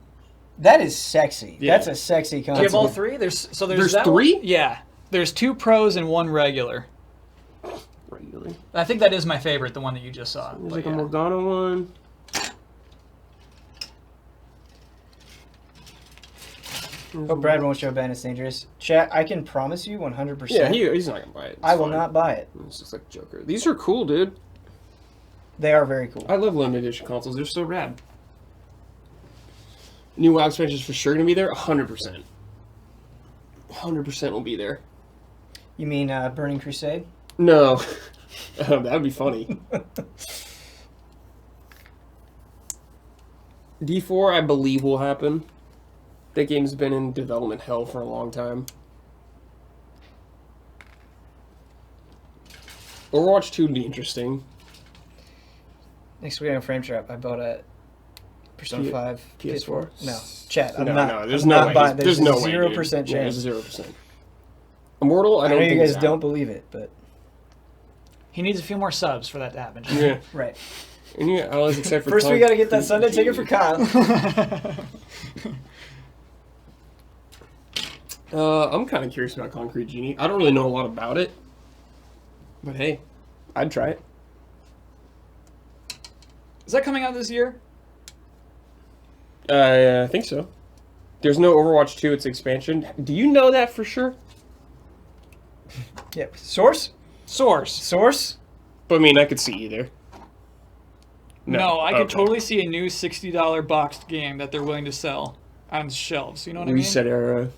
That is sexy. Yeah. That's a sexy Do you have concept. all 3? There's There's that 3? one? Yeah. There's 2 pros and 1 regular. Regularly. I think that is my favorite, the one that you just saw. There's but like yeah. a Morgana one. Oh, Brad won't show Ben. It's dangerous. Chat, I can promise you 100%. Yeah, he's not gonna buy it. It's I will fine. not buy it. It's just like Joker. These are cool, dude. They are very cool. I love limited edition consoles. They're so rad. New WoW expansions for sure gonna be there. 100%. 100% will be there. You mean Burning Crusade? No. That would be funny. D4, I believe, will happen. That game's been in development hell for a long time. Overwatch 2 would be interesting. Next week on Frame Trap, I bought a Persona 5 PS4? No, chat. I'm no, not. no, there's I'm no not way. buying. There's no way. 0% dude. chance. Yeah, there's a 0%. Immortal, I I don't know think you guys it's out. don't believe it, but He needs a few more subs for that to happen. Yeah. right. And yeah, I was excited for First, we got to get that Sunday ticket for Kyle. I'm kind of curious about Concrete Genie. I don't really know a lot about it. But hey, I'd try it. Is that coming out this year? I think so. There's no Overwatch 2, it's expansion. Do you know that for sure? Yep. Source. Source. But I mean, I could see either. No, I could Okay. totally see a new $60 boxed game that they're willing to sell on shelves. You know what Reset era.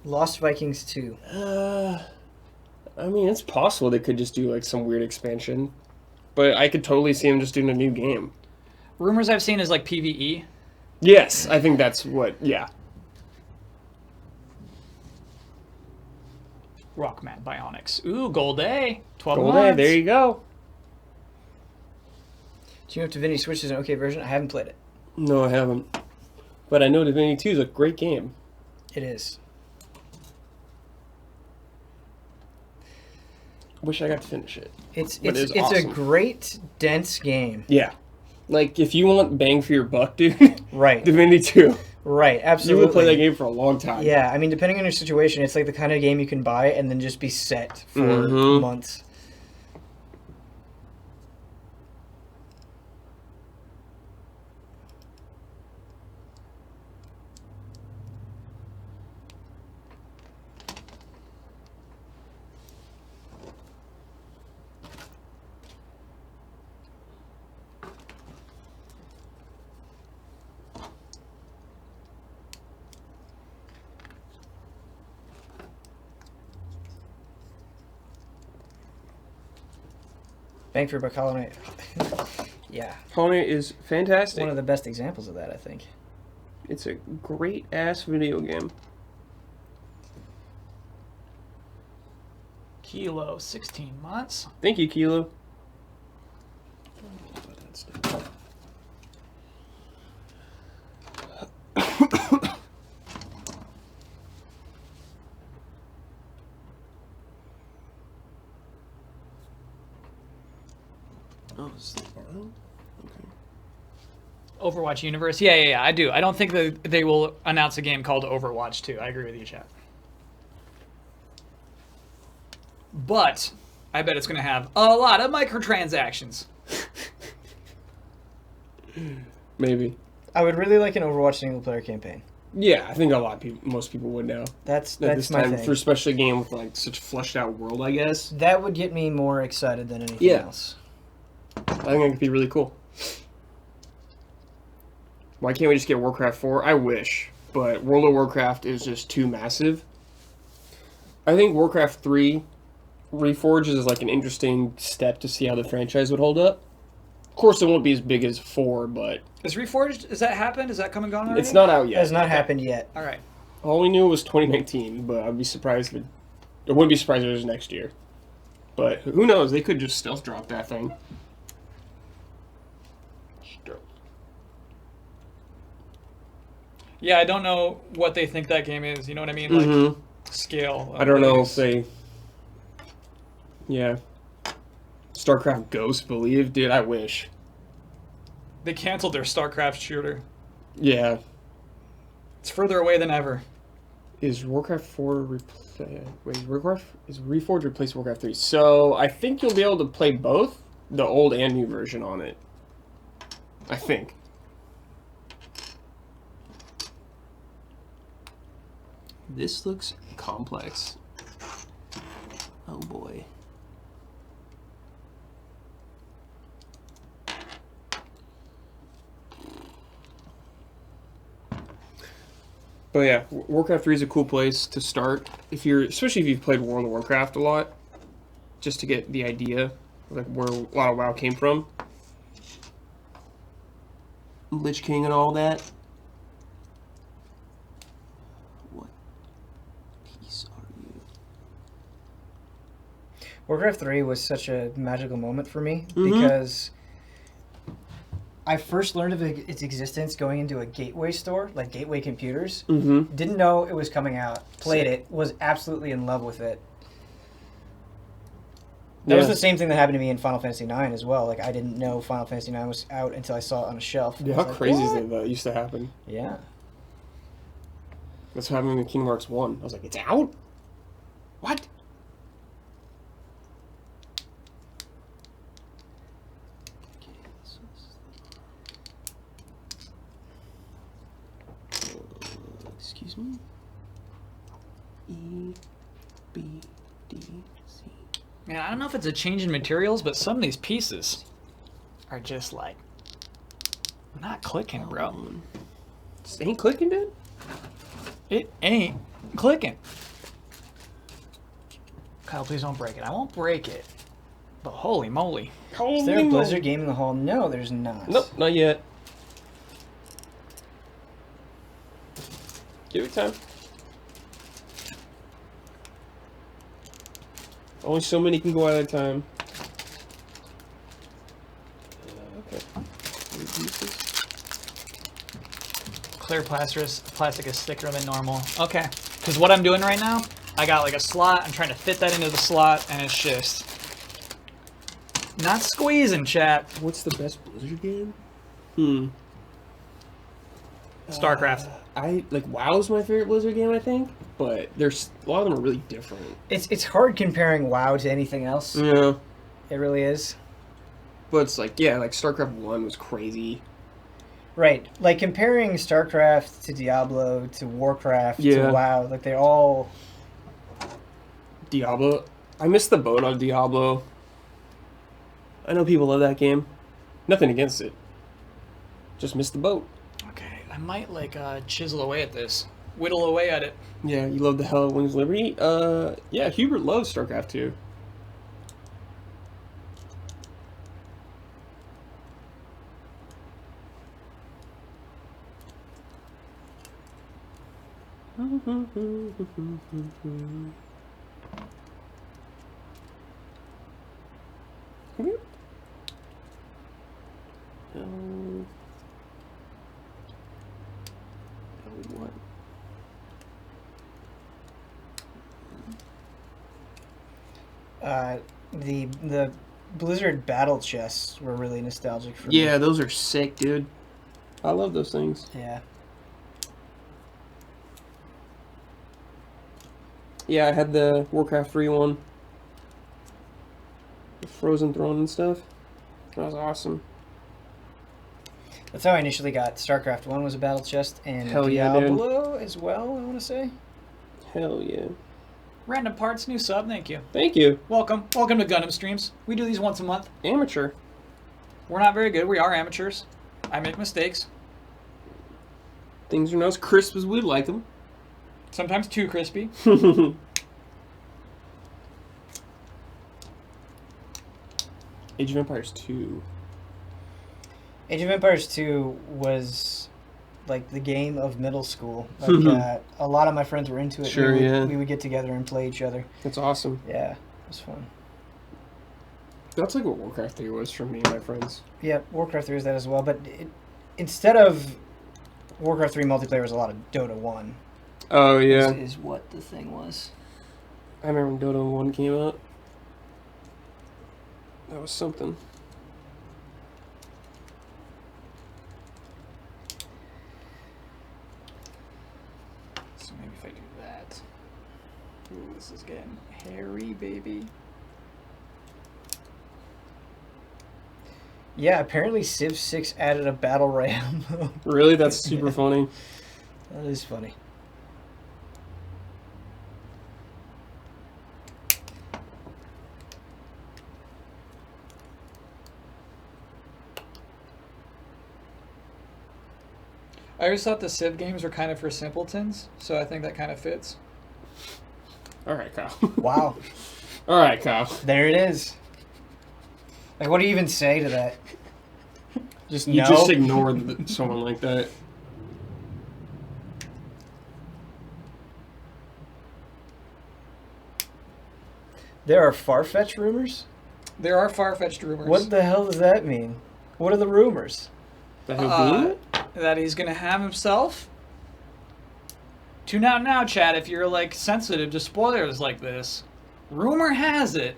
Lost Vikings 2. I mean, it's possible they could just do like some weird expansion. But I could totally see them just doing a new game. I mean? Rumors I've seen is like PvE. Yes, I think that's what, yeah. Rockman Bionics. Ooh, Gold A. 12 Gold months. A, there you go. Do you know if Divinity Switch is an okay version? I haven't played it. No, I haven't. But I know Divinity 2 is a great game. It is. Wish I got to finish it. It's But it's it's a awesome. great dense game. Yeah. Like, if you want bang for your buck, dude, Right. Divinity 2. Right. You Absolutely. would play that game for a long time. Yeah, I mean, depending on your situation, it's like the kind of game you can buy and then just be set for Mhm. months. Bang for your buck, Hollow Knight. Yeah, Hollow Knight is fantastic. one of the best examples of that, I think. It's a great ass video game. Kilo, 16 months. Thank you, Kilo. Overwatch Universe. Yeah. I do. I don't think that they will announce a game called Overwatch 2. I agree with you, chat. But I bet it's going to have a lot of microtransactions. Maybe. I would really like an Overwatch single player campaign. Yeah, I think a lot of people, most people would now. That's This my time, thing. for especially a game with like such a fleshed out world, I guess. That would get me more excited than anything else. I think it could be really cool. Why can't we just get Warcraft 4? I wish, but World of Warcraft is just too massive. I think Warcraft 3 Reforged is like an interesting step to see how the franchise would hold up. Of course, it won't be as big as 4, but... Is Reforged, has that happened? Is that come and gone already? It's not out It yet. has not happened yet. All right. All we knew was 2019, but I'd be surprised if I wouldn't be surprised if it was next year. But who knows? They could just stealth drop that thing. Yeah, I don't know what they think that game is. You know what I mean? Like, scale. I don't know if they... Yeah. StarCraft Ghost, believe? Dude, I wish. They canceled their StarCraft shooter. Yeah. It's further away than ever. Is Warcraft 4 is Reforged replace Warcraft 3? So I think you'll be able to play both the old and new version on it. I think. This looks complex. Oh boy. But yeah, Warcraft 3 is a cool place to start especially if you've played World of Warcraft a lot, just to get the idea of like where a lot of WoW came from. Lich King and all that. What piece are you? Warcraft 3 was such a magical moment for me because I first learned of its existence going into a Gateway store, like Gateway Computers. Didn't know it was coming out. Played it. Was absolutely in love with it. That was the same thing that happened to me in Final Fantasy IX as well. Like, I didn't know Final Fantasy IX was out until I saw it on a shelf. Yeah, how crazy is that used to happen? Yeah. That's what happened in Kingdom Hearts 1. I was like, it's out? What? Excuse me. E, B, D, C. Man, I don't know if it's a change in materials, but some of these pieces are just like not clicking, bro. This ain't clicking, dude? It ain't clicking. Kyle, please don't break it. I won't break it. But holy moly. Is there a Blizzard game in the hall? No, there's not. Nope, not yet. Give it time. Only so many can go out at a time. Okay. Clear plastic is thicker than normal. Okay. Because what I'm doing right now, I got like a slot. I'm trying to fit that into the slot, and it's just not squeezing, chat. What's the best Blizzard game? StarCraft. WoW's my favorite Blizzard game, I think, but there's a lot of them are really different. It's hard comparing WoW to anything else. Yeah. It really is. But it's like StarCraft 1 was crazy. Right. Like comparing StarCraft to Diablo to Warcraft to WoW, like they're all... Diablo. I missed the boat on Diablo. I know people love that game. Nothing against it. Just missed the boat. Okay, I might chisel away at this. Whittle away at it. Yeah, you love the Hell of Wings of Liberty? Yeah, Hubert loves StarCraft 2. What? The Blizzard battle chests were really nostalgic for me. Yeah, those are sick, dude. I love those things. Yeah. Yeah, I had the Warcraft 3 one. The Frozen Throne and stuff. That was awesome. That's how I initially got StarCraft 1 was a battle chest, and Hell yeah, dude. Diablo as well, I want to say. Hell yeah. Random Parts, new sub, thank you. Thank you. Welcome to Gundam streams. We do these once a month. Amateur. We're not very good. We are amateurs. I make mistakes. Things are not as crisp as we'd like them. Sometimes too crispy. Age of Empires 2. Age of Empires 2 was like the game of middle school. Like, a lot of my friends were into it. Sure, We would get together and play each other. That's awesome. Yeah, it was fun. That's like what Warcraft 3 was for me and my friends. Yeah, Warcraft 3 is that as well, but instead of Warcraft 3 multiplayer was a lot of Dota 1. Oh, yeah. Is what the thing was. I remember when Dota 1 came out. That was something. So maybe if I do that. Ooh, this is getting hairy, baby. Yeah, apparently Civ 6 added a battle royale mode. Really? That's super funny. That is funny. I always thought the Civ games were kind of for simpletons, so I think that kind of fits. Alright, Kyle. Wow. Alright, Kyle. There it is. Like, what do you even say to that? Just You no? just ignore someone like that. There are far-fetched rumors? There are far-fetched rumors. What the hell does that mean? What are the rumors? That who That he's gonna have himself. Tune out now, chat, if you're like sensitive to spoilers like this. Rumor has it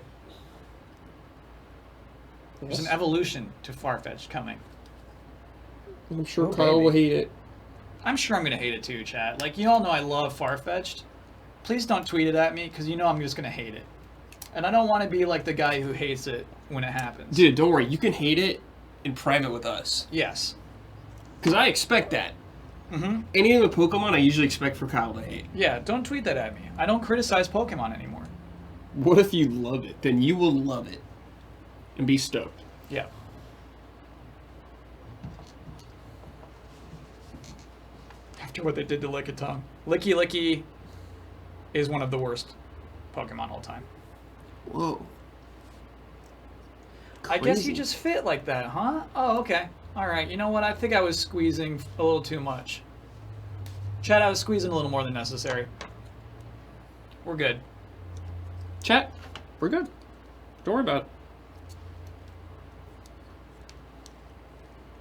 there's an evolution to Farfetch'd coming. I'm sure Oh, Kyle maybe. will hate it. I'm sure I'm gonna hate it too, chat. Like, you all know I love Farfetch'd. Please don't tweet it at me, because you know I'm just gonna hate it. And I don't want to be like the guy who hates it when it happens. Dude, don't worry. You can hate it in private with us. Yes. Because I expect that. Mm-hmm. Anything with Pokemon, I usually expect for Kyle to hate. Yeah, don't tweet that at me. I don't criticize Pokemon anymore. What if you love it? Then you will love it. And be stoked. Yeah. After what they did to Lickitung. Licky is one of the worst Pokemon all time. Whoa. I guess Crazy. you just fit like that, huh? Oh, okay. Alright, you know what? I think I was squeezing a little too much. Chad, I was squeezing a little more than necessary. We're good. Chat, we're good. Don't worry about it.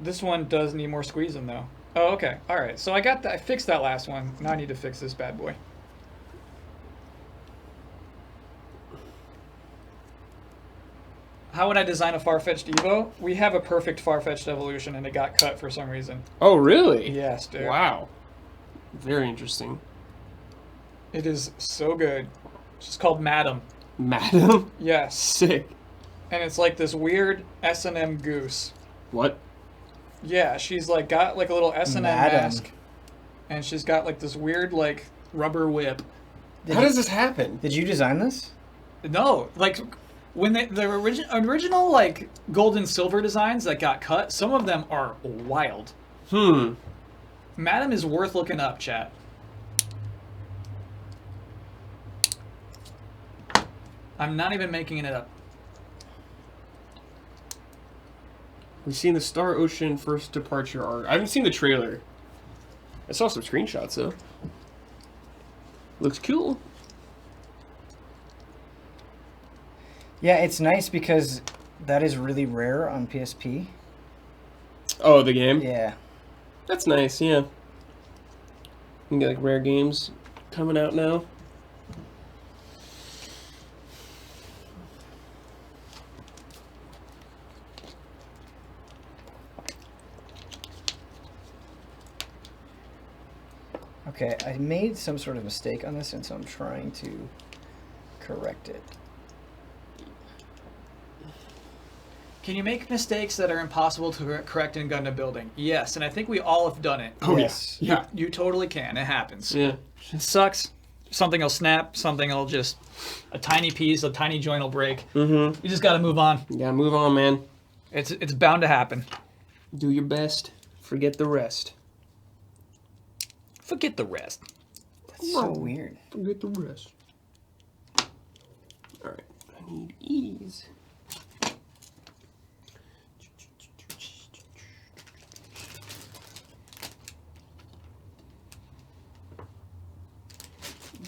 This one does need more squeezing, though. Oh, okay. Alright, so I got that. I fixed that last one. Now I need to fix this bad boy. How would I design a Farfetch'd Evo? We have a perfect Farfetch'd evolution, and it got cut for some reason. Oh, really? Yes, dude. Wow. Very interesting. It is so good. It's just called Madam. Madam? Yes. Sick. And it's like this weird S&M goose. What? Yeah, she's like got like a little S&M Madam. mask. And she's got like this weird like rubber whip. How does this happen? Did you design this? No, like when the original like gold and silver designs that got cut, some of them are wild. Madam is worth looking up, chat. I'm not even making it up. We've seen the Star Ocean first departure art. I haven't seen the trailer. I saw some screenshots though. Looks cool. Yeah, it's nice because that is really rare on PSP. Oh, the game? Yeah. That's nice, yeah. You can get like rare games coming out now. Okay, I made some sort of mistake on this, and so I'm trying to correct it. Can you make mistakes that are impossible to correct in Gundam building? Yes, and I think we all have done it. Oh, Yes. Yeah. You totally can. It happens. Yeah. It sucks. Something will snap. Something will just... A tiny piece, a tiny joint will break. Mm-hmm. You just got to move on. You gotta move on, man. It's bound to happen. Do your best. Forget the rest. Forget the rest. That's so weird. Forget the rest. Alright. I need ease.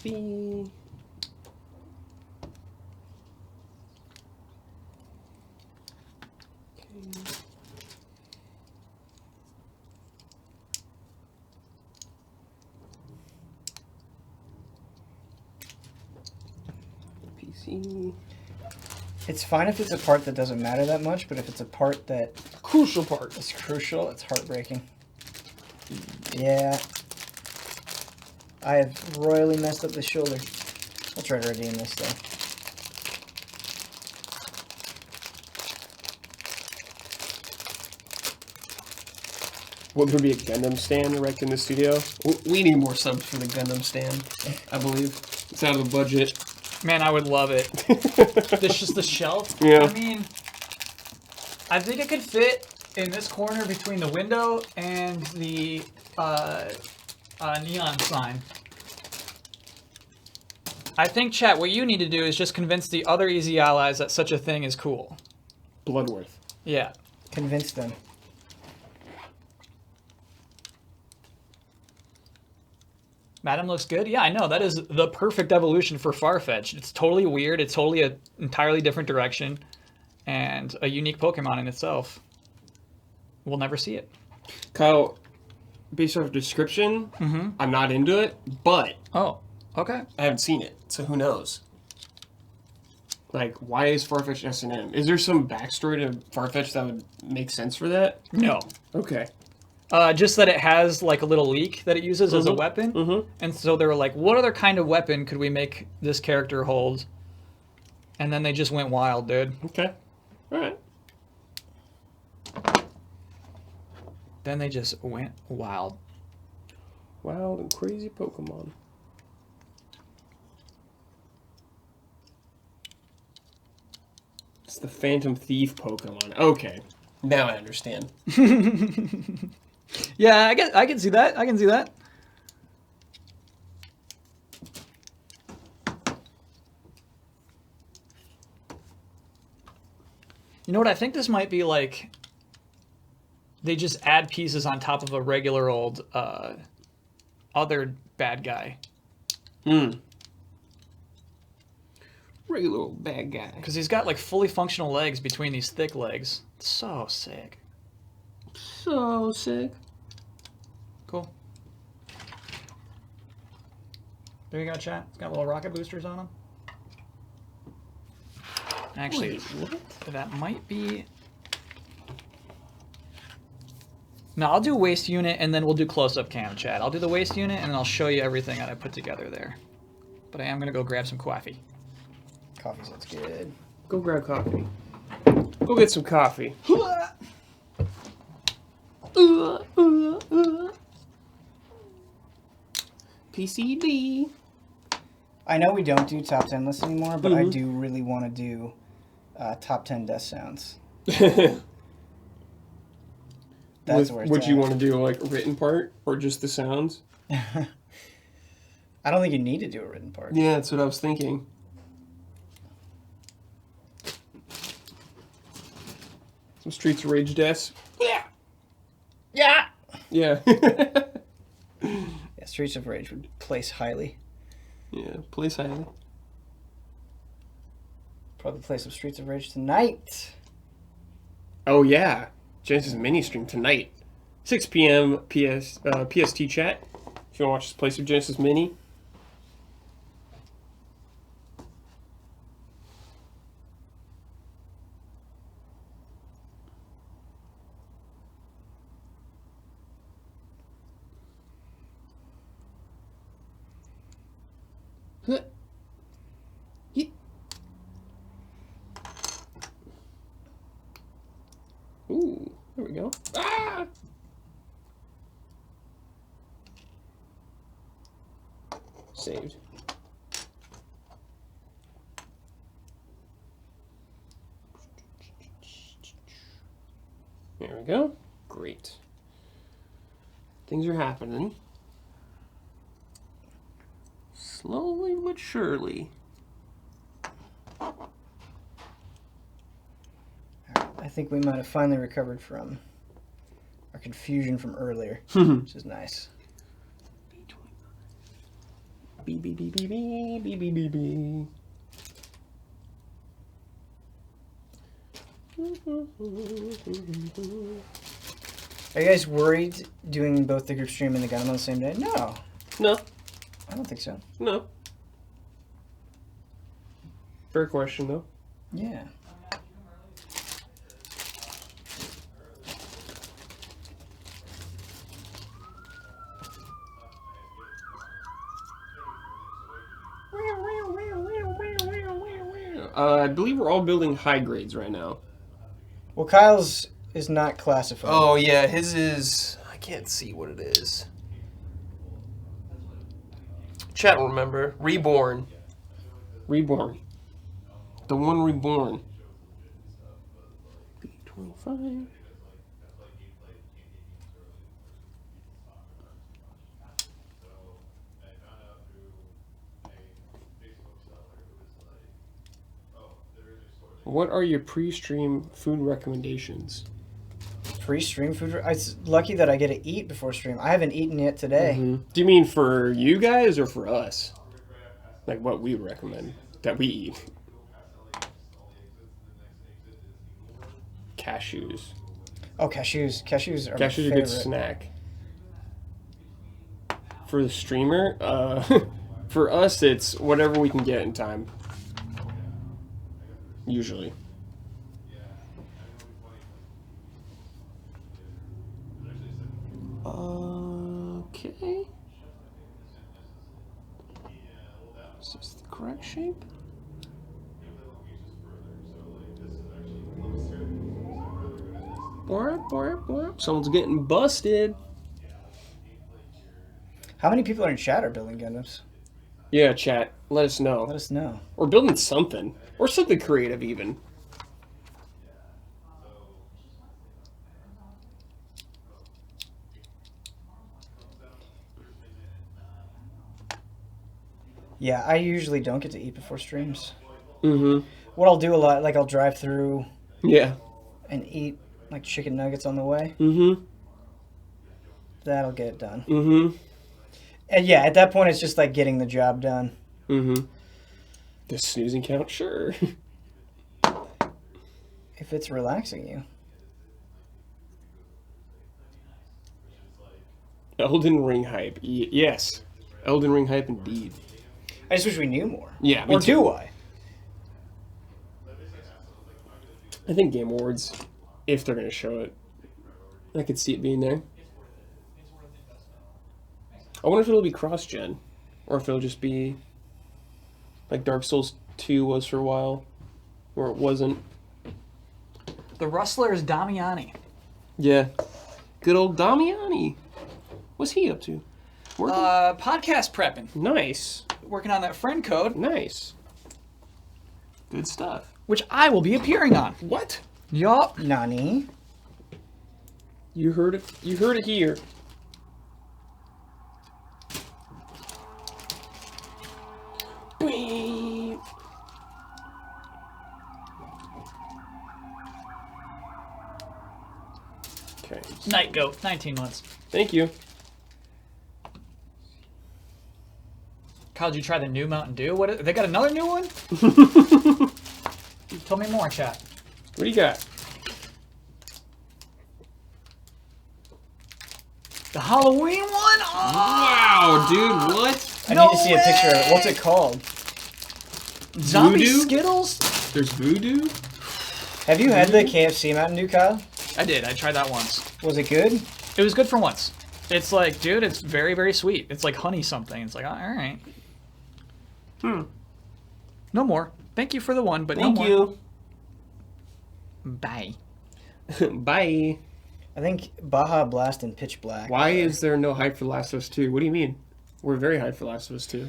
B. Okay. PC. It's fine if it's a part that doesn't matter that much, but if it's a part that Crucial part. is crucial, it's heartbreaking. Yeah. I have royally messed up the shoulder. I'll try to redeem this, though. Will there be a Gundam stand right in the studio? We need more subs for the Gundam stand, I believe. It's out of the budget. Man, I would love it. This just the shelf. Yeah. I mean, I think it could fit in this corner between the window and the neon sign. I think, chat, what you need to do is just convince the other Easy Allies that such a thing is cool. Bloodworth. Yeah. Convince them. Madam looks good. Yeah, I know. That is the perfect evolution for Farfetch'd. It's totally weird. It's totally an entirely different direction. And a unique Pokemon in itself. We'll never see it. Kyle, based off description, I'm not into it, but Oh, okay. I haven't seen it, so who knows? Like, why is Farfetch S&M? Is there some backstory to Farfetch that would make sense for that? No. Okay. Just that it has like a little leak that it uses as a weapon. Mm-hmm. And so they were like, what other kind of weapon could we make this character hold? And then they just went wild, dude. Okay. All right. Then they just went wild. Wild and crazy Pokemon. It's the Phantom Thief Pokemon. Okay. Now I understand. Yeah, I can see that. I can see that. You know what? I think this might be like they just add pieces on top of a regular old other bad guy. Regular old bad guy. Because he's got like fully functional legs between these thick legs. So sick. So sick. Cool. There you go, chat. It's got little rocket boosters on them. Actually, that might be... No, I'll do waist unit and then we'll do close-up cam, chat. I'll do the waist unit and then I'll show you everything that I put together there. But I am going to go grab some coffee. Coffee sounds good. Go grab coffee. Go get some coffee. PCD. I know we don't do top 10 lists anymore, but I do really want to do top 10 death sounds. That's where it's Would you at. want to do like a written part or just the sounds? I don't think you need to do a written part. Yeah, that's what I was thinking. Some Streets of Rage deaths. Yeah. Yeah. Yeah. Yeah, Streets of Rage would place highly. Yeah, place highly. Probably play some Streets of Rage tonight. Oh yeah, Genesis mini stream tonight, 6 p.m. PST chat. If you want to watch this play some Genesis mini. Ooh, there we go. Ah! Saved. There we go. Great. Things are happening. Slowly but surely. I think we might have finally recovered from our confusion from earlier, which is nice. B B B B B B B B B. Are you guys worried doing both the group stream and the Gundam on the same day? No. No. I don't think so. No. Fair question, though. Yeah. I believe we're all building high grades right now. Well, Kyle's is not classified. Oh, yeah, his is... I can't see what it is. Chat will remember. Reborn. Reborn. The one reborn. B25. What are your pre-stream food recommendations? Pre-stream food. It's lucky that I get to eat before stream. I haven't eaten yet today. Do you mean for you guys or for us? Like what we would recommend that we eat? Cashews. Oh, cashews. Cashews are my Cashews are a favorite. good snack. For the streamer, for us, it's whatever we can get in time. Usually. Okay. Is this the correct shape? Someone's getting busted. How many people are in chat are building Gundams? Yeah, chat. Let us know. Let us know. Or building something. Or something creative, even. Yeah, I usually don't get to eat before streams. Mm-hmm. What I'll do a lot, like I'll drive through Yeah. and eat like chicken nuggets on the way. Mm-hmm. That'll get it done. Mm-hmm. And yeah, at that point, it's just like getting the job done. Mm-hmm. The snoozing count? Sure. If it's relaxing you. Elden Ring hype. Yes. Elden Ring hype indeed. I just wish we knew more. Yeah, me Or too. do I? I think Game Awards, if they're going to show it, I could see it being there. I wonder if it'll be cross-gen, or if it'll just be like Dark Souls 2 was for a while, or it wasn't. The Rustler is Damiani. Yeah. Good old Damiani. What's he up to? Working? Podcast prepping. Nice. Working on that friend code, Nice. Good stuff. which I will be appearing on. What? Yup. Nani? You heard it. You heard it here. Beep. Okay. Night Goat, 19 months. Thank you. Kyle, did you try the new Mountain Dew? What? They got another new one? Tell me more, chat. What do you got? The Halloween one? Oh, Wow, dude, what? I No need to see a picture of it. What's it called? zombie Voodoo? Skittles? There's voodoo? Have you had the KFC Mountain Dew, Kyle? I did. I tried that once. Was it good? It was good for once. It's like, dude, it's very, very sweet. It's like honey something. It's like, all right. No more. Thank you for the one, but Thank no more. you. Bye. Bye. I think Baja Blast and Pitch Black. Why is there no hype for Last of Us 2? What do you mean? We're very hyped for Last of Us 2.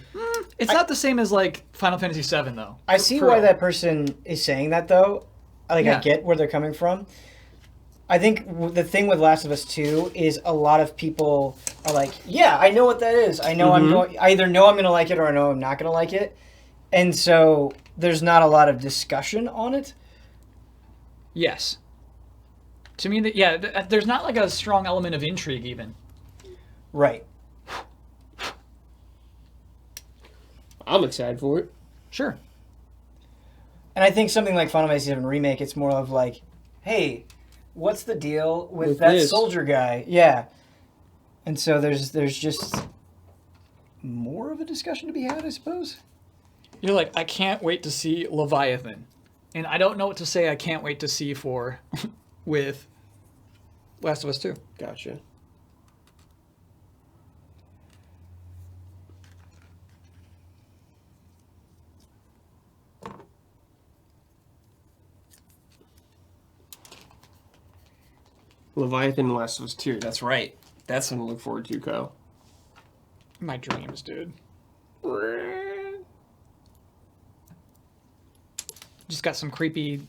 It's not the same as like Final Fantasy VII, though. I see why that person is saying that, though. Like, Yeah. I get where they're coming from. I think the thing with Last of Us 2 is a lot of people are like, yeah, I know what that is. I know I either know I'm going to like it or I know I'm not going to like it. And so there's not a lot of discussion on it. Yes. To me, there's not like a strong element of intrigue even. Right. I'm excited for it. Sure. And I think something like Final Fantasy VII Remake, it's more of like, hey, what's the deal with that this. soldier guy? Yeah. And so there's just more of a discussion to be had, I suppose. You're like, I can't wait to see Leviathan. And I don't know what to say I can't wait to see for with Last of Us 2. Gotcha. Leviathan and Last of Us 2. That's right. That's something to look forward to, Kyle. My dreams, dude. Just got some creepy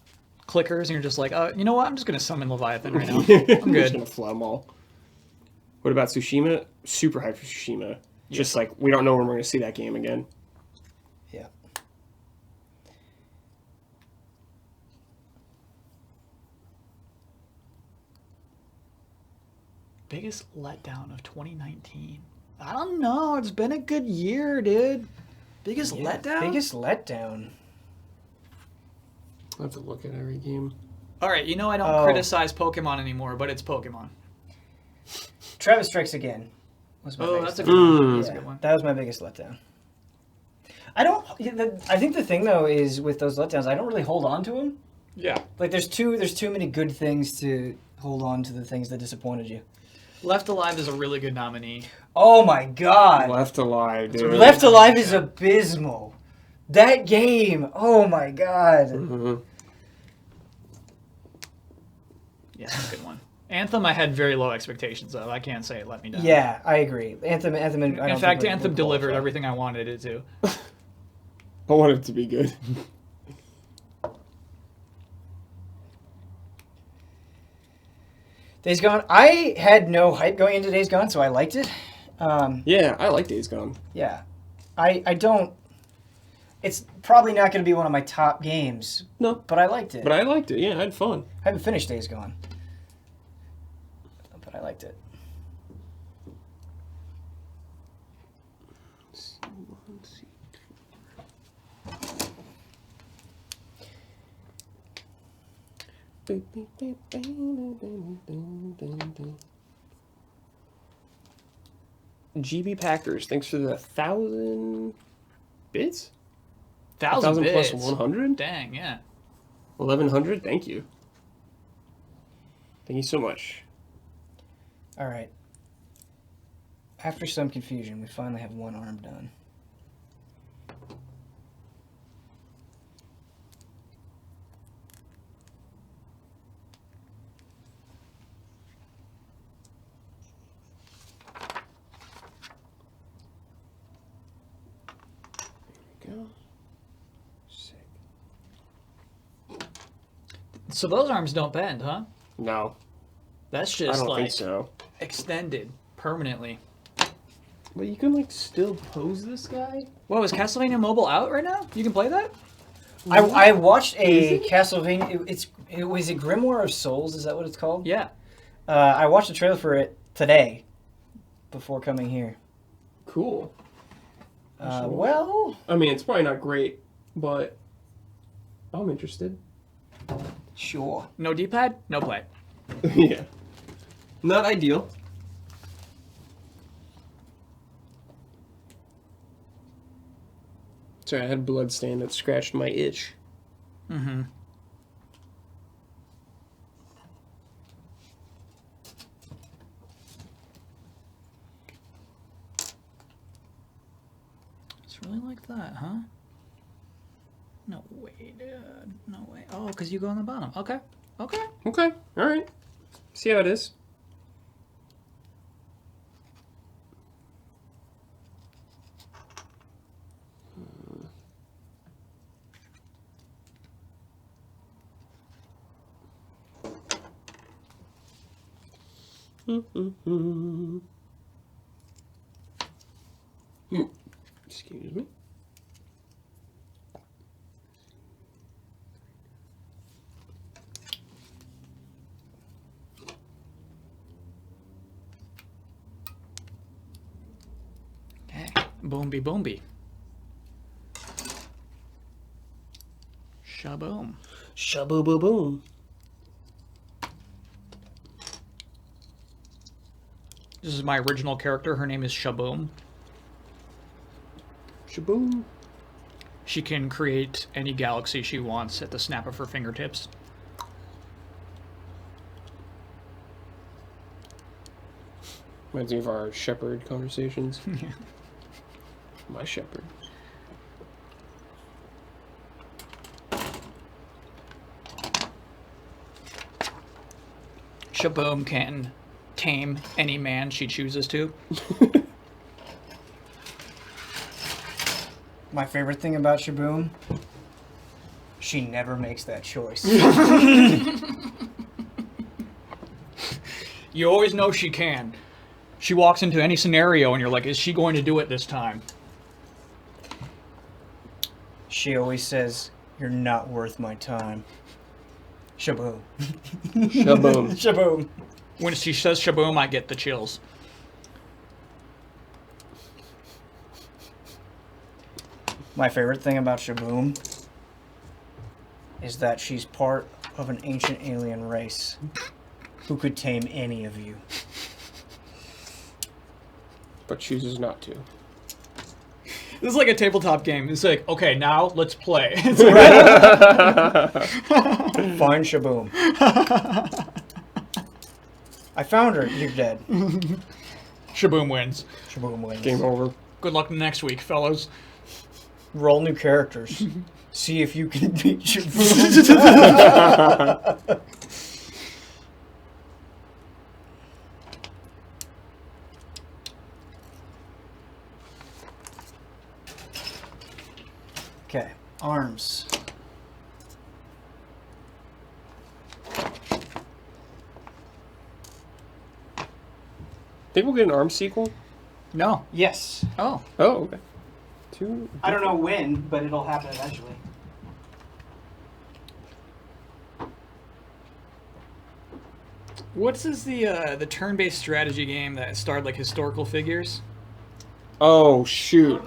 clickers, and you're just like, you know what? I'm just going to summon Leviathan right now. I'm just good. gonna flood them all. What about Tsushima? Super hyped for Tsushima. Just like, we don't know when we're going to see that game again. Yeah. Biggest letdown of 2019. I don't know. It's been a good year, dude. Biggest letdown? Biggest letdown. I'll have to look at every game. All right, you know I don't criticize Pokemon anymore, but it's Pokemon. Travis Strikes Again was my biggest That's a good one. That's a Yeah, good one. that was my biggest letdown. I think the thing though is with those letdowns, I don't really hold on to them. Yeah. Like there's too many good things to hold on to the things that disappointed you. Left Alive is a really good nominee. Oh my god. Left Alive, dude. really Left Alive is abysmal. That game. Oh my god. Mhm. Yeah, that's a good one. Anthem, I had very low expectations of. I can't say it let me down. Yeah, I agree. Anthem. In fact, Anthem delivered everything I wanted it to. I want it to be good. Days Gone. I had no hype going into Days Gone, so I liked it. Yeah, I like Days Gone. Yeah, I don't. It's probably not going to be one of my top games. No. But I liked it. But I liked it. Yeah, I had fun. I haven't finished Days Gone. But I liked it. GB Packers, thanks for the 1,000 bits? 1,000 plus bits. 100? Dang, yeah. 1,100? Thank you. Thank you so much. All right. After some confusion, we finally have one arm done. Go. Sick. So those arms don't bend, huh? No, That's I just don't like think so. extended permanently. But you can like still pose this guy? Whoa, is Castlevania Mobile out right now? You can play that? I watched a Castlevania. It was a Grimoire of Souls. Is that what it's called? Yeah. I watched the trailer for it today, before coming here. Cool. Well, I mean, it's probably not great, but I'm interested. sure. No D-pad? No play. Yeah. Not ideal. Sorry, I had a blood stain that scratched my itch. Mm-hmm. It's really like that, huh? No way, dude. No way. Oh, because you go on the bottom. Okay. Okay. Okay. All right. See how it is. Excuse me. Okay. Boomby boomby. Shaboom. Shaboo-boo-boom. This is my original character. Her name is Shaboom. Shaboom. She can create any galaxy she wants at the snap of her fingertips. Reminds me of our shepherd conversations. My shepherd. Shaboom can tame any man she chooses to. My favorite thing about Shaboom, she never makes that choice. You always know she can. She walks into any scenario and you're like, is she going to do it this time? She always says, "You're not worth my time." Shaboom. Shaboom. Shaboom. When she says Shaboom, I get the chills. My favorite thing about Shaboom is that she's part of an ancient alien race who could tame any of you. But chooses not to. This is like a tabletop game. It's like, okay, now let's play. Find Shaboom. I found her. You're dead. Shaboom wins. Shaboom wins. Game over. Good luck next week, fellas. Roll new characters. See if you can beat Shaboom. Okay, arms. Think we'll get an ARM sequel? No. Yes. Oh. Oh, okay. Two. I don't know when, but it'll happen eventually. What's the turn-based strategy game that starred like historical figures? Oh, shoot.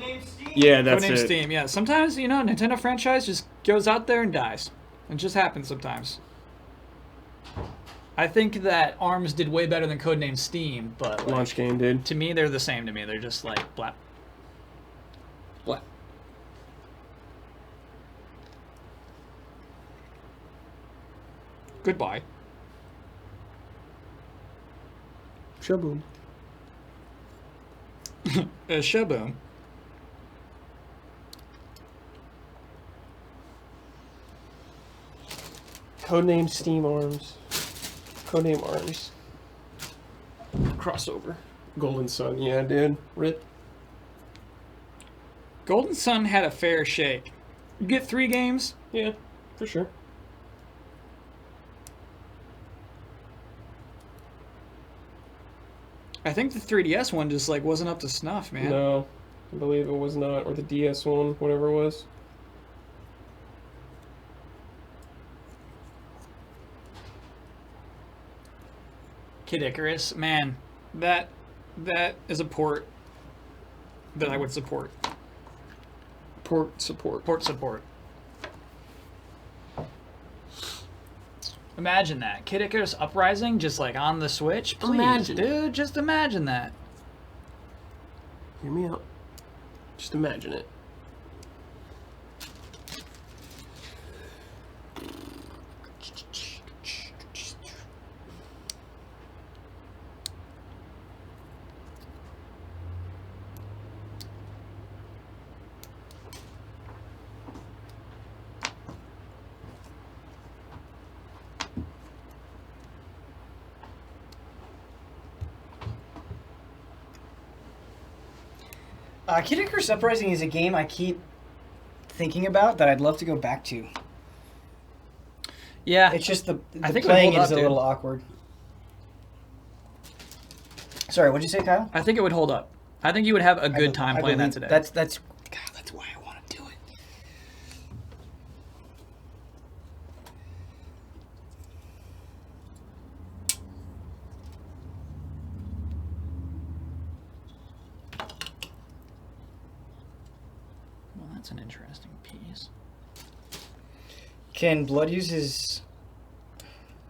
Yeah, that's Codename it. Steam. Yeah. Sometimes Nintendo franchise just goes out there and dies. It just happens sometimes. I think that ARMS did way better than Codename Steam, but like, Launch game did. to me they're the same to me. They're just like blap. What? Goodbye. Shaboom. Shaboom. Codename Steam Arms. Codename Arms. Crossover. Golden Sun. Yeah, dude. Rip. Golden Sun had a fair shake. You get 3 games. Yeah, for sure. I think the 3DS one just like wasn't up to snuff, man. No, I believe it was not. Or the DS one, whatever it was. Kid Icarus, man, that is a port that I would support. Port support. Port support. Imagine that. Kid Icarus Uprising just like on the Switch. Please, Imagine. dude, just imagine that. Hear me out. Just imagine it. Kid Icarus Uprising is a game I keep thinking about that I'd love to go back to. Yeah. It's just the I think it would playing hold is up, a dude. little awkward. Sorry, what'd you say, Kyle? I think it would hold up. I think you would have a good time I playing that believe- today. That's why I want to do it. Well, that's an interesting piece. Can Blood use his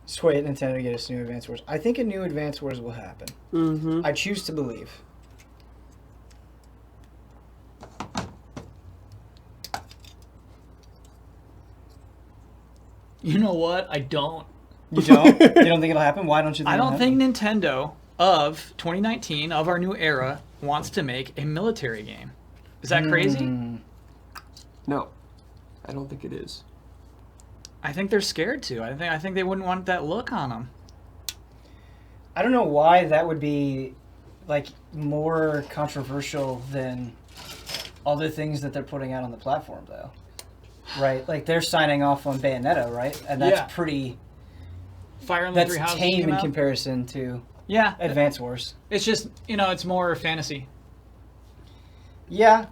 sway at Nintendo to get us new Advance Wars? I think a new Advance Wars will happen. Mm-hmm. I choose to believe. You know what? I don't. You don't? You don't think it'll happen? Why don't you think I don't it'll think happen? Nintendo of 2019, of our new era, wants to make a military game. Is that crazy? No, I don't think it is. I think they're scared to. I think they wouldn't want that look on them. I don't know why that would be like more controversial than other things that they're putting out on the platform, though. Right? Like they're signing off on Bayonetta, right? And that's Yeah. pretty. Fire Emblem That's Three Houses tame came in out. comparison to Yeah, Advance Wars. it's just it's more fantasy. Yeah.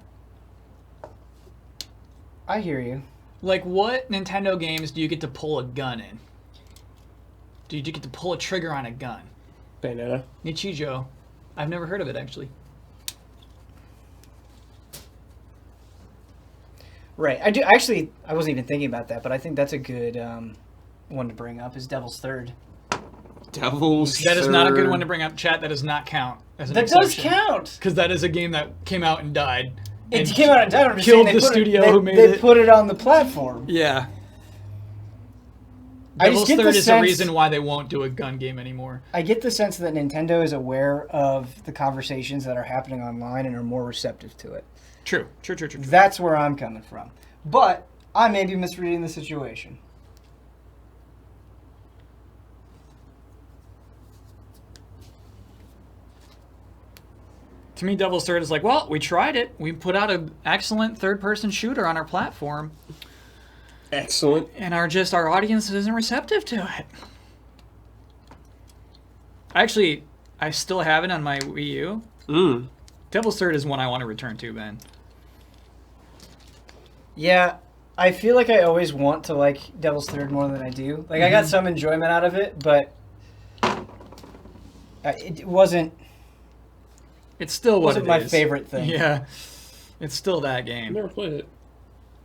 I hear you. Like, what Nintendo games do you get to pull a gun in? Do you get to pull a trigger on a gun? Bayonetta. Nichijou. I've never heard of it, actually. Right. I do. Actually, I wasn't even thinking about that, but I think that's a good one to bring up. Is Devil's Third. Devil's That is not a good Third. one to bring up, chat. That does not count as an That does exception. count. Because that is a game that came out and died. It And came out in time. I'm just killed saying they the put studio it, they, who made they it. put it on the platform. Yeah. I Devil's just get Third the is sense- the reason why they won't do a gun game anymore. I get the sense that Nintendo is aware of the conversations that are happening online and are more receptive to it. True. True. That's where I'm coming from. But I may be misreading the situation. To me, Devil's Third is like, well, we tried it. We put out an excellent third-person shooter on our platform, Excellent. and our audience isn't receptive to it. Actually, I still have it on my Wii U. Mm. Devil's Third is one I want to return to, Ben. Yeah, I feel like I always want to like Devil's Third more than I do. Like I got some enjoyment out of it, but it wasn't It's still what wasn't it my is. favorite thing. Yeah, it's still that I game. never played it.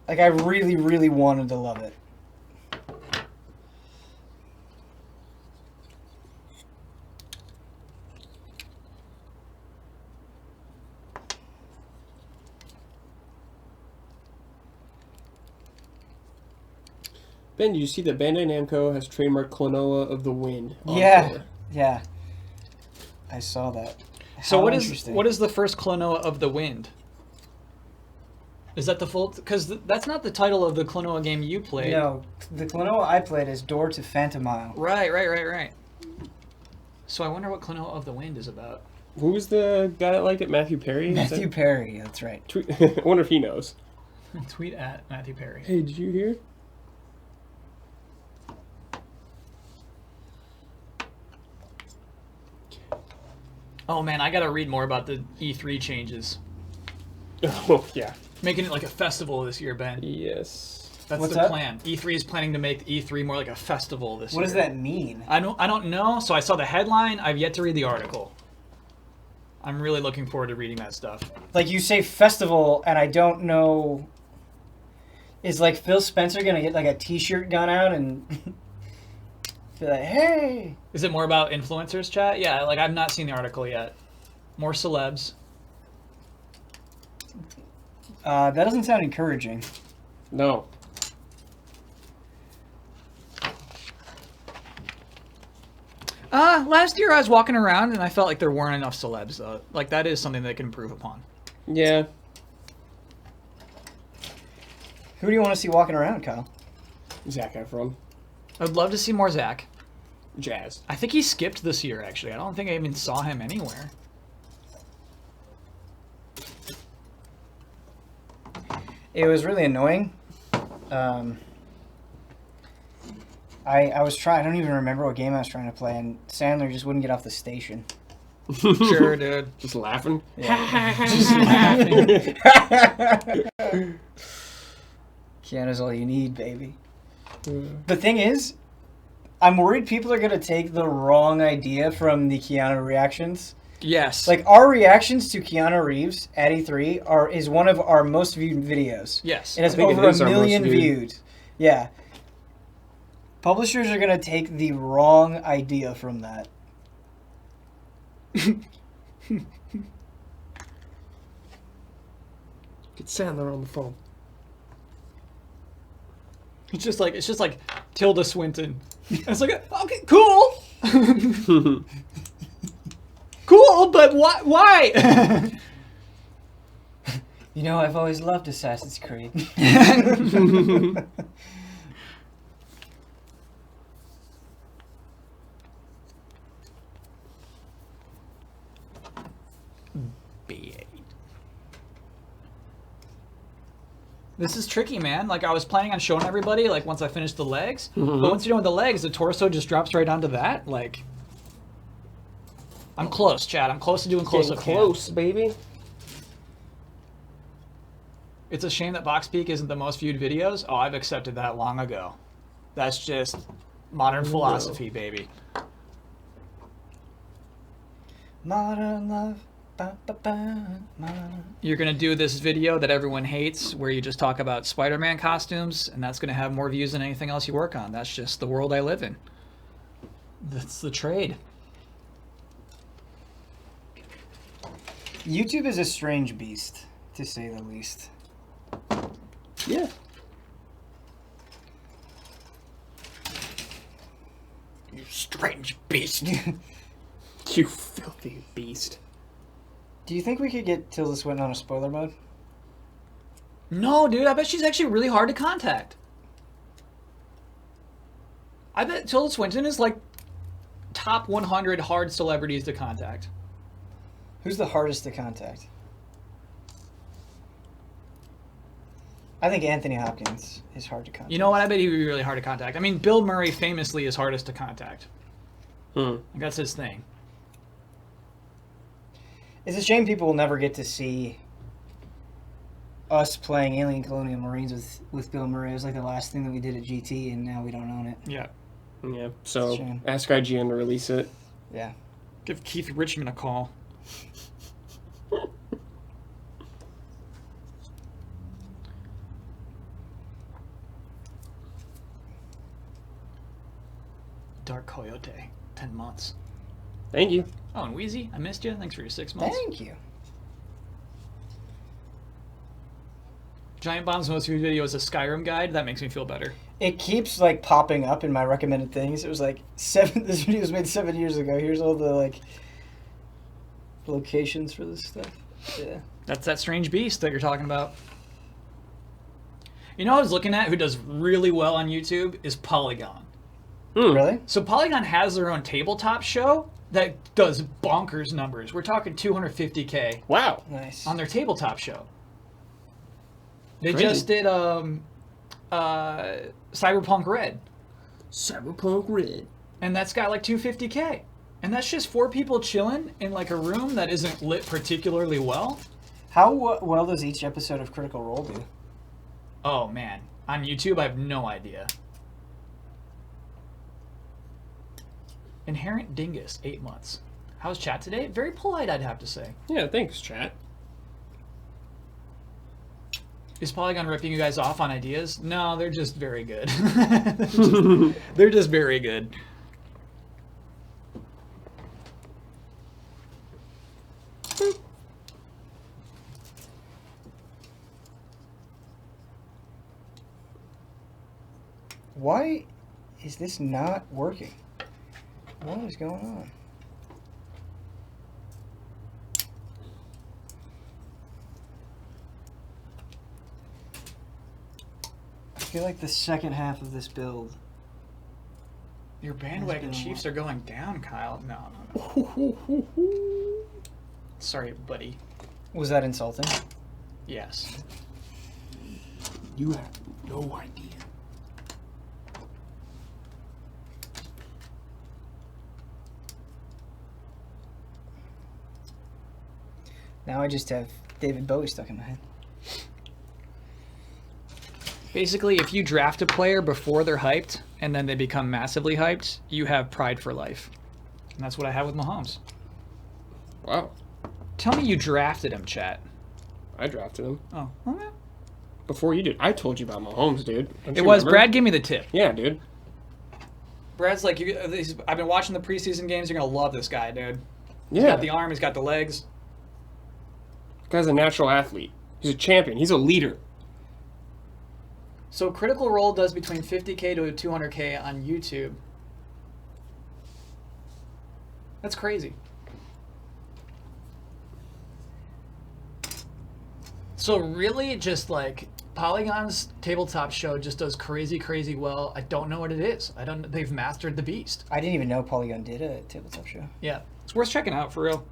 Like I really, really wanted to love it. Ben, did you see that Bandai Namco has trademarked Klonoa of the Wind? on Yeah, Twitter? yeah. I saw that. So How what is interesting. the first Klonoa of the Wind? Is that the full? Because that's not the title of the Klonoa game you played. No, the Klonoa I played is Door to Phantom Isle. Right. So I wonder what Klonoa of the Wind is about. Who was the guy that liked it? Matthew Perry? Is Matthew that- Perry, that's right. I wonder if he knows. Tweet at Matthew Perry. Hey, did you hear? Oh man, I gotta read more about the E3 changes. Oh, yeah. Making it like a festival this year, Ben. Yes. That's What's the that? plan. E3 is planning to make E3 more like a festival this year. What does that mean? I don't know. So I saw the headline. I've yet to read the article. I'm really looking forward to reading that stuff. Like you say festival, and I don't know. Is like Phil Spencer gonna get like a T-shirt gun out and be like, "Hey"? Is it more about influencers, chat? Yeah, like I've not seen the article yet. More celebs. That doesn't sound encouraging. No. Last year I was walking around and I felt like there weren't enough celebs though. Like that is something they can improve upon. Yeah. Who do you want to see walking around, Kyle? Zac Efron. I'd love to see more Zach. Jazz. I think he skipped this year actually. I don't think I even saw him anywhere. It was really annoying. I was trying. I don't even remember what game I was trying to play, and Sandler just wouldn't get off the station. Sure, dude. Just laughing. Just laughing. Keanu's all you need, baby. The thing is, I'm worried people are going to take the wrong idea from the Keanu reactions. Yes. Like, our reactions to Keanu Reeves at E3 is one of our most viewed videos. Yes. It has think it over is a our million most viewed. viewed. Yeah. Publishers are going to take the wrong idea from that. Get Sandler on the phone. It's just like Tilda Swinton. It's like, okay, cool. Cool, but why? You know, I've always loved Assassin's Creed. This is tricky, man. Like, I was planning on showing everybody, like, once I finished the legs. Mhm. But once you're done with the legs, the torso just drops right onto that. Like, I'm close, Chad. I'm close to doing close-up Getting close, baby. It's a shame that Box Peak isn't the most viewed videos. Oh, I've accepted that long ago. That's just modern philosophy, baby. Modern love. Ba, ba, ba, modern. You're going to do this video that everyone hates where you just talk about Spider-Man costumes, and that's going to have more views than anything else you work on. That's just the world I live in. That's the trade. YouTube is a strange beast, to say the least. Yeah. You strange beast. You filthy beast. Do you think we could get Tilda Swinton on a spoiler mode? No, dude, I bet she's actually really hard to contact. I bet Tilda Swinton is like top 100 hard celebrities to contact. Who's the hardest to contact? I think Anthony Hopkins is hard to contact. You know what? I bet he would be really hard to contact. I mean, Bill Murray famously is hardest to contact. Like, that's his thing. It's a shame people will never get to see us playing Alien Colonial Marines with Bill Murray. It was like the last thing that we did at GT, and now we don't own it. Yeah. Yeah. So Shame. ask IGN to release it. Yeah. Give Keith Richmond a call. Dark Coyote, 10 months. Thank you. Oh, and Wheezy, I missed you. Thanks for your 6 months. Thank you. Giant Bomb's most viewed video is a Skyrim guide. That makes me feel better. It keeps like popping up in my recommended things. It was like this video was made 7 years ago. Here's all the like locations for this stuff. Yeah. That's that strange beast that you're talking about. You know, I was looking at who does really well on YouTube is Polygon. Really? So Polygon has their own tabletop show that does bonkers numbers. We're talking 250K Wow. Nice. on their tabletop show. They Crazy. just did Cyberpunk Red, Cyberpunk Red. and that's got like 250K. And that's just 4 people chilling in like a room that isn't lit particularly well. How well does each episode of Critical Role do? Oh man, on YouTube I have no idea. Inherent Dingus, 8 months. How's chat today? Very polite, I'd have to say. Yeah. Thanks, chat. Is Polygon ripping you guys off on ideas? No, they're just very good. They're just very good. Why is this not working? What is going on? I feel like the second half of this build. Your bandwagon been a Chiefs while. are going down, Kyle. No. Sorry, buddy. Was that insulting? Yes. You have no idea. Now I just have David Bowie stuck in my head. Basically, if you draft a player before they're hyped and then they become massively hyped, you have pride for life. And that's what I have with Mahomes. Wow. Tell me you drafted him, chat. I drafted him. Oh, okay. Before you did. I told you about Mahomes, dude. Don't It you was remember? Brad. Give me the tip. Yeah, dude. Brad's like, I've been watching the preseason games. You're gonna love this guy, dude. He's Yeah. got the arm. He's got the legs. Guy's a natural athlete. He's a champion. He's a leader. So Critical Role does between 50K to 200K on YouTube. That's crazy. So really, just like Polygon's tabletop show just does crazy well. I don't know what it is. I don't. They've mastered the beast. I didn't even know Polygon did a tabletop show. Yeah, it's worth checking out for real.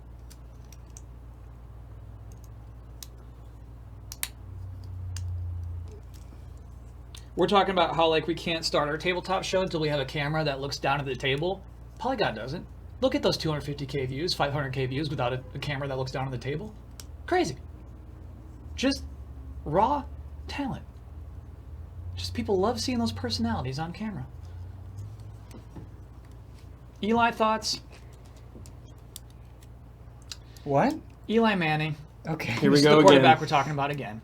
We're talking about how like we can't start our tabletop show until we have a camera that looks down at the table. Polygon doesn't. Look at those 250K views, 500K views without a camera that looks down at the table. Crazy. Just raw talent. Just people love seeing those personalities on camera. Eli, thoughts? What? Eli Manning. Okay. Here we This is go the quarterback again. we're talking about again.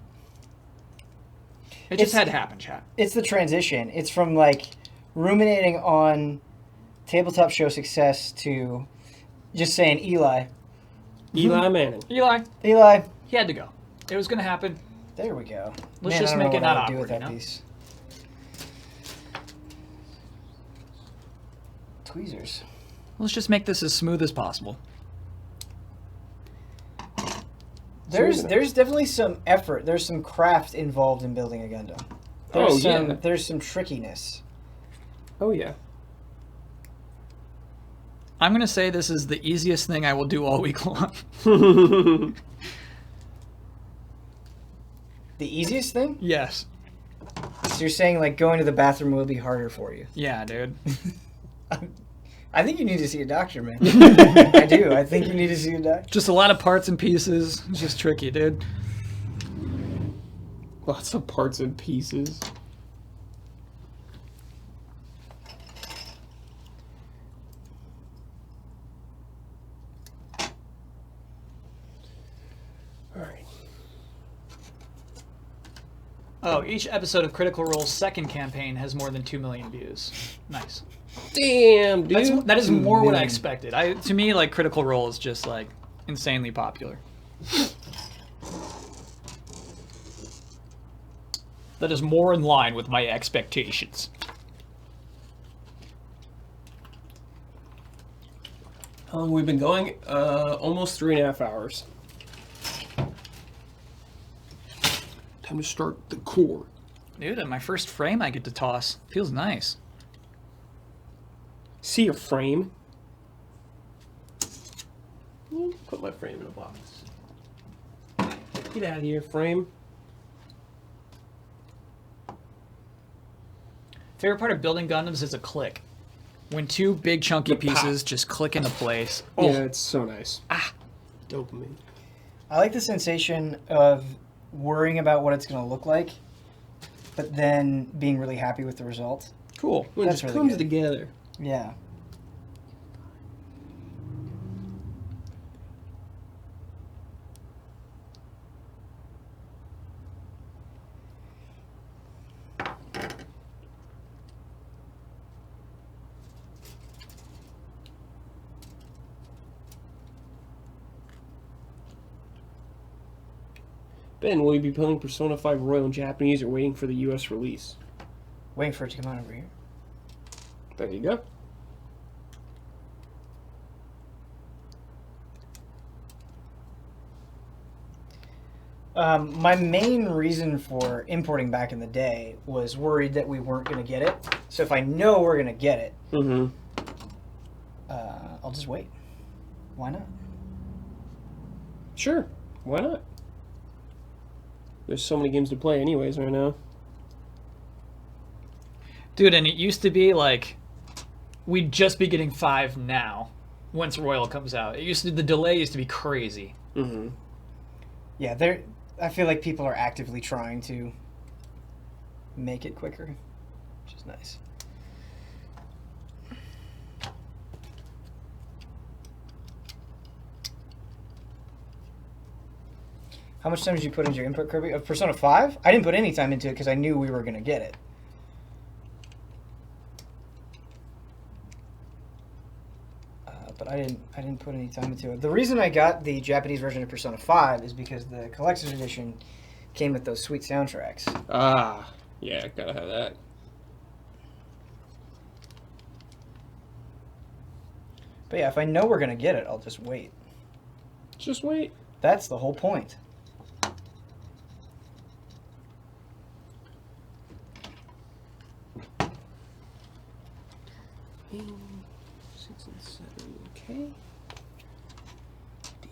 It just had to happen, chat. It's the transition. It's from like ruminating on tabletop show success to just saying Eli. Eli Manning. Eli. He had to go. It was going to happen. There we go. Let's Man, just I don't know make it what I not would do with awkward, that you know? piece. Tweezers. Let's just make this as smooth as possible. There's definitely some effort. There's some craft involved in building a Gundam. There's some trickiness. Oh, yeah. I'm going to say this is the easiest thing I will do all week long. The easiest thing? Yes. So you're saying like going to the bathroom will be harder for you? Yeah, dude. I think you need to see a doctor, man. I do. I think you need to see a doctor. Just a lot of parts and pieces. It's just tricky, dude. Lots of parts and pieces. Alright. Oh, each episode of Critical Role's second campaign has more than 2 million views. Nice. Damn, dude. That is more what I million. expected. To me, like, Critical Role is just, like, insanely popular. That is more in line with my expectations. How long have we been going? Almost 3.5 hours. Time to start the core. Dude, at my first frame I get to toss. Feels nice. See a frame. Put my frame in a box. Get out of here, frame. Favorite part of building Gundams is a click. When two big chunky The pop. pieces just click into place. Oh. Yeah, it's so nice. Dopamine. I like the sensation of worrying about what it's going to look like, but then being really happy with the result. Cool. When it That's just really comes good. together. Yeah. Ben, will you be playing Persona 5 Royal in Japanese or waiting for the US release? Waiting for it to come out over here. There you go. My main reason for importing back in the day was worried that we weren't going to get it. So if I know we're going to get it, Mm-hmm. I'll just wait. Why not? Sure. Why not? There's so many games to play anyways right now. Dude, and it used to be like we'd just be getting 5 now once Royal comes out. The delay used to be crazy. Mm-hmm. Yeah, I feel like people are actively trying to make it quicker, which is nice. How much time did you put into your input, Kirby? Of Persona 5? I didn't put any time into it because I knew we were going to get it. But I didn't put any time into it. The reason I got the Japanese version of Persona 5 is because the collector's edition came with those sweet soundtracks. Ah, yeah, gotta have that. But yeah, if I know we're going to get it, I'll just wait. Just wait. That's the whole point. Six and 7, okay. D.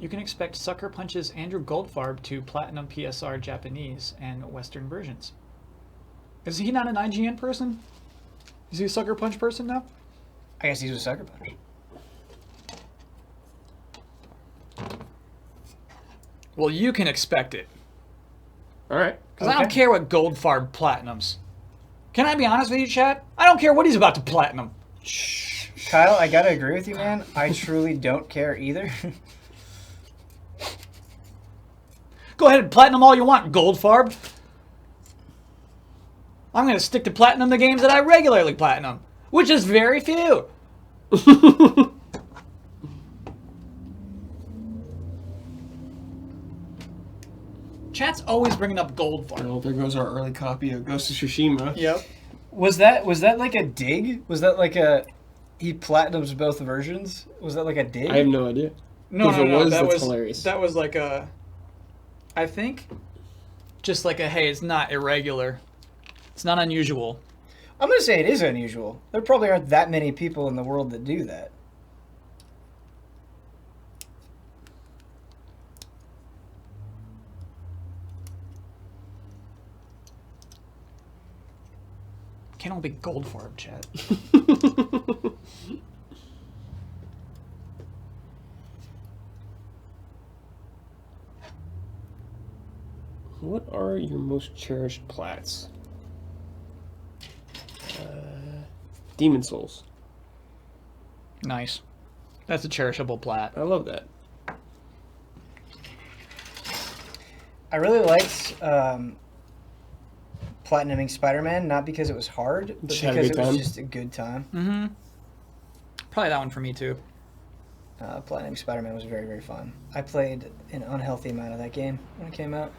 You can expect Sucker Punch's Andrew Goldfarb to platinum PSR Japanese and Western versions. Is he not an IGN person? Is he a Sucker Punch person now? I guess he's a Sucker Punch. Well, you can expect it. All right. Because I don't care what Goldfarb platinums. Can I be honest with you, chat? I don't care what he's about to platinum. Kyle, I gotta agree with you, man. I truly don't care either. Go ahead and platinum all you want, Goldfarb. I'm going to stick to platinum the games that I regularly platinum, which is very few. Chat's always bringing up Goldfarb. Well, there goes our early copy of Ghost of Tsushima. Yep. Was that like a dig? Was that like he platinums both versions? Was that like a dig? I have no idea. No, If it was, that that's was hilarious. That was like a, I think, just like a, hey, it's not irregular. It's not unusual. I'm gonna say it is unusual. There probably aren't that many people in the world that do that. Can't all be Goldfarb, chat. What are your most cherished plats? Demon Souls. Nice. That's a cherishable plat. I love that. I really liked platinuming Spider-Man, not because it was hard, but Just had a because good it was time. just a good time. Mm-hmm. Probably that one for me, too. Platinuming Spider-Man was very, very fun. I played an unhealthy amount of that game when it came out.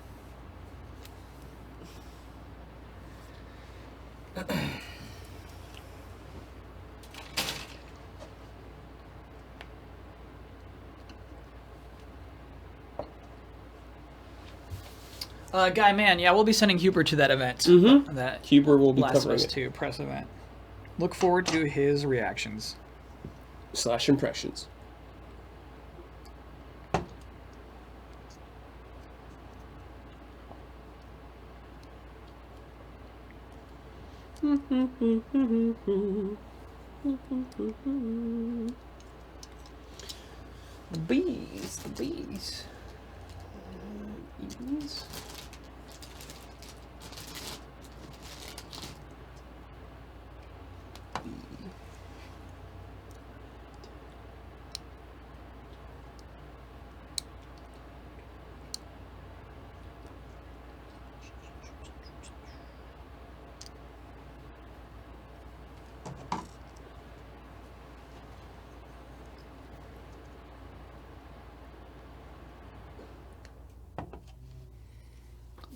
Guy, man, yeah, we'll be sending Huber to that event. Mm-hmm. That Huber will be Last of covering Us it. 2 press event. Look forward to his reactions. / impressions. The bees. Bees.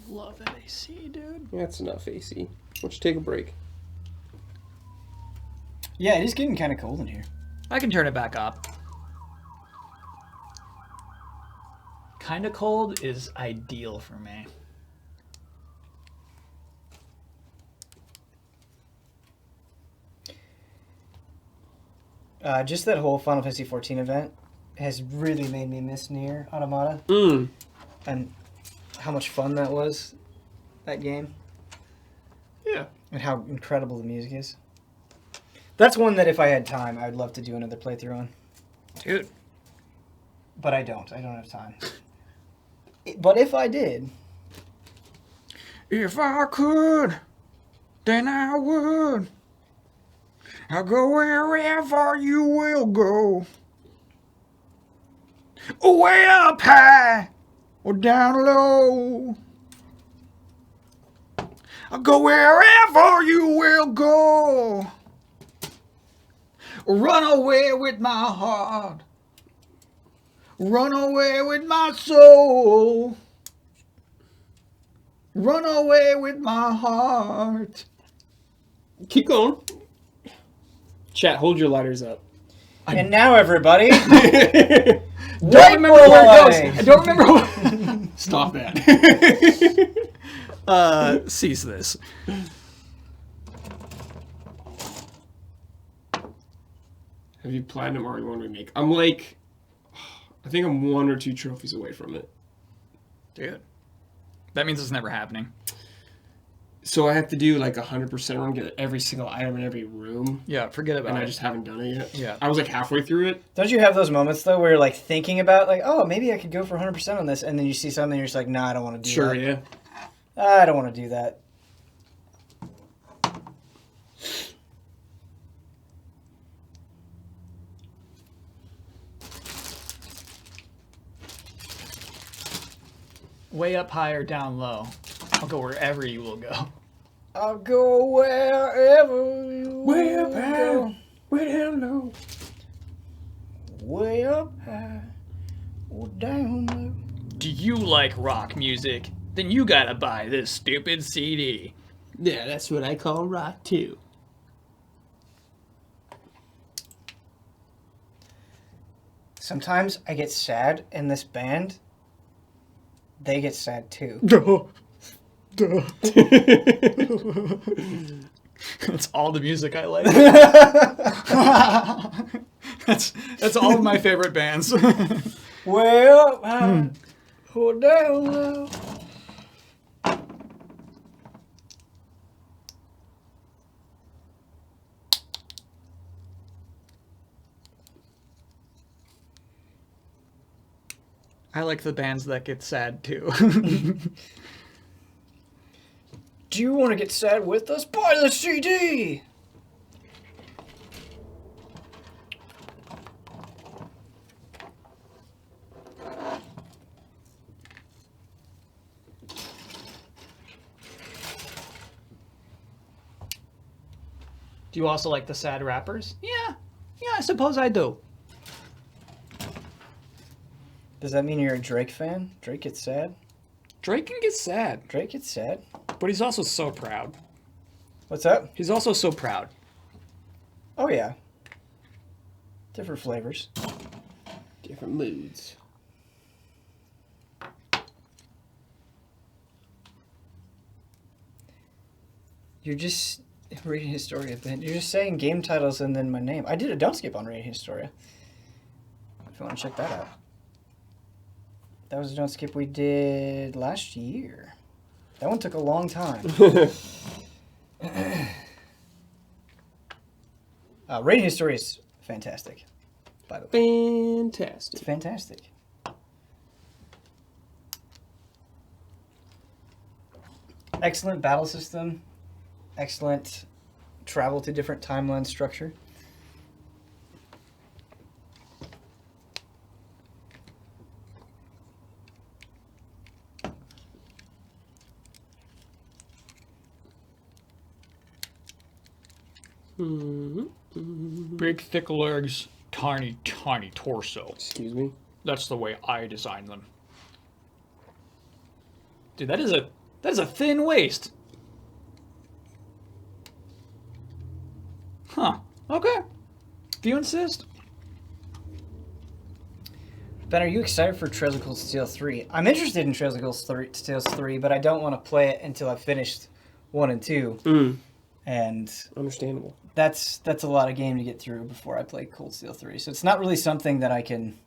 Love that AC, dude. That's enough AC. Why don't you take a break? Yeah, it is getting kind of cold in here. I can turn it back up. Kinda cold is ideal for me. Just that whole Final Fantasy XIV event has really made me miss Nier Automata. And how much fun that was, that game. Yeah. And how incredible the music is. That's one that if I had time, I'd love to do another playthrough on. Dude. But I don't. I don't have time. But if I did... If I could, then I would. I'll go wherever you will go. Way up high or down low. I'll go wherever you will go. Run away with my heart. Run away with my soul. Run away with my heart. Keep going. Chat, hold your lighters up. And now, everybody... Don't remember where it goes. I don't remember what... Stop that. Cease this. Have you Platinum Mario 1 Remake? I'm like... I think I'm 1 or 2 trophies away from it. Dude. That means it's never happening. So I have to do like 100% run, get every single item in every room. Yeah, forget about And it. I just haven't done it yet. Yeah. I was like halfway through it. Don't you have those moments, though, where you're like thinking about, like, oh, maybe I could go for 100% on this, and then you see something and you're just like, nah, I don't want to do Sure, that. yeah. I don't want to do that. Way up high or down low. I'll go wherever you will go. I'll go wherever you Way up will high, go. way down low. Way up high or down low. Do you like rock music? Then you gotta buy this stupid CD. Yeah, that's what I call rock too. Sometimes I get sad in this band. They get sad too. That's all the music I like. that's all of my favorite bands. Way up high or down low. I like the bands that get sad too. Do you want to get sad with us? Buy the CD! Do you also like the sad rappers? Yeah, I suppose I do. Does that mean you're a Drake fan? Drake gets sad? Drake can get sad, Drake gets sad? but he's also so proud. What's up? He's also so proud. Oh, yeah. Different flavors. Different moods. You're just reading Historia, Ben. You're just saying game titles and then my name. I did a don't skip on reading Historia. If you want to check that out. That was a don't skip we did last year. That one took a long time. Rating Historia is fantastic, by the way. Fantastic. It's fantastic. Excellent battle system. Excellent travel to different timeline structure. Big, thick legs, tiny, tiny torso. Excuse me. That's the way I designed them. Dude, that is a thin waist. Huh. Okay. If you insist. Ben, are you excited for Trails of Cold Steel 3? I'm interested in Trails of Cold Steel 3, but I don't want to play it until I've finished 1 and 2. And Understandable. that's a lot of game to get through before I play Cold Steel 3. So it's not really something that I can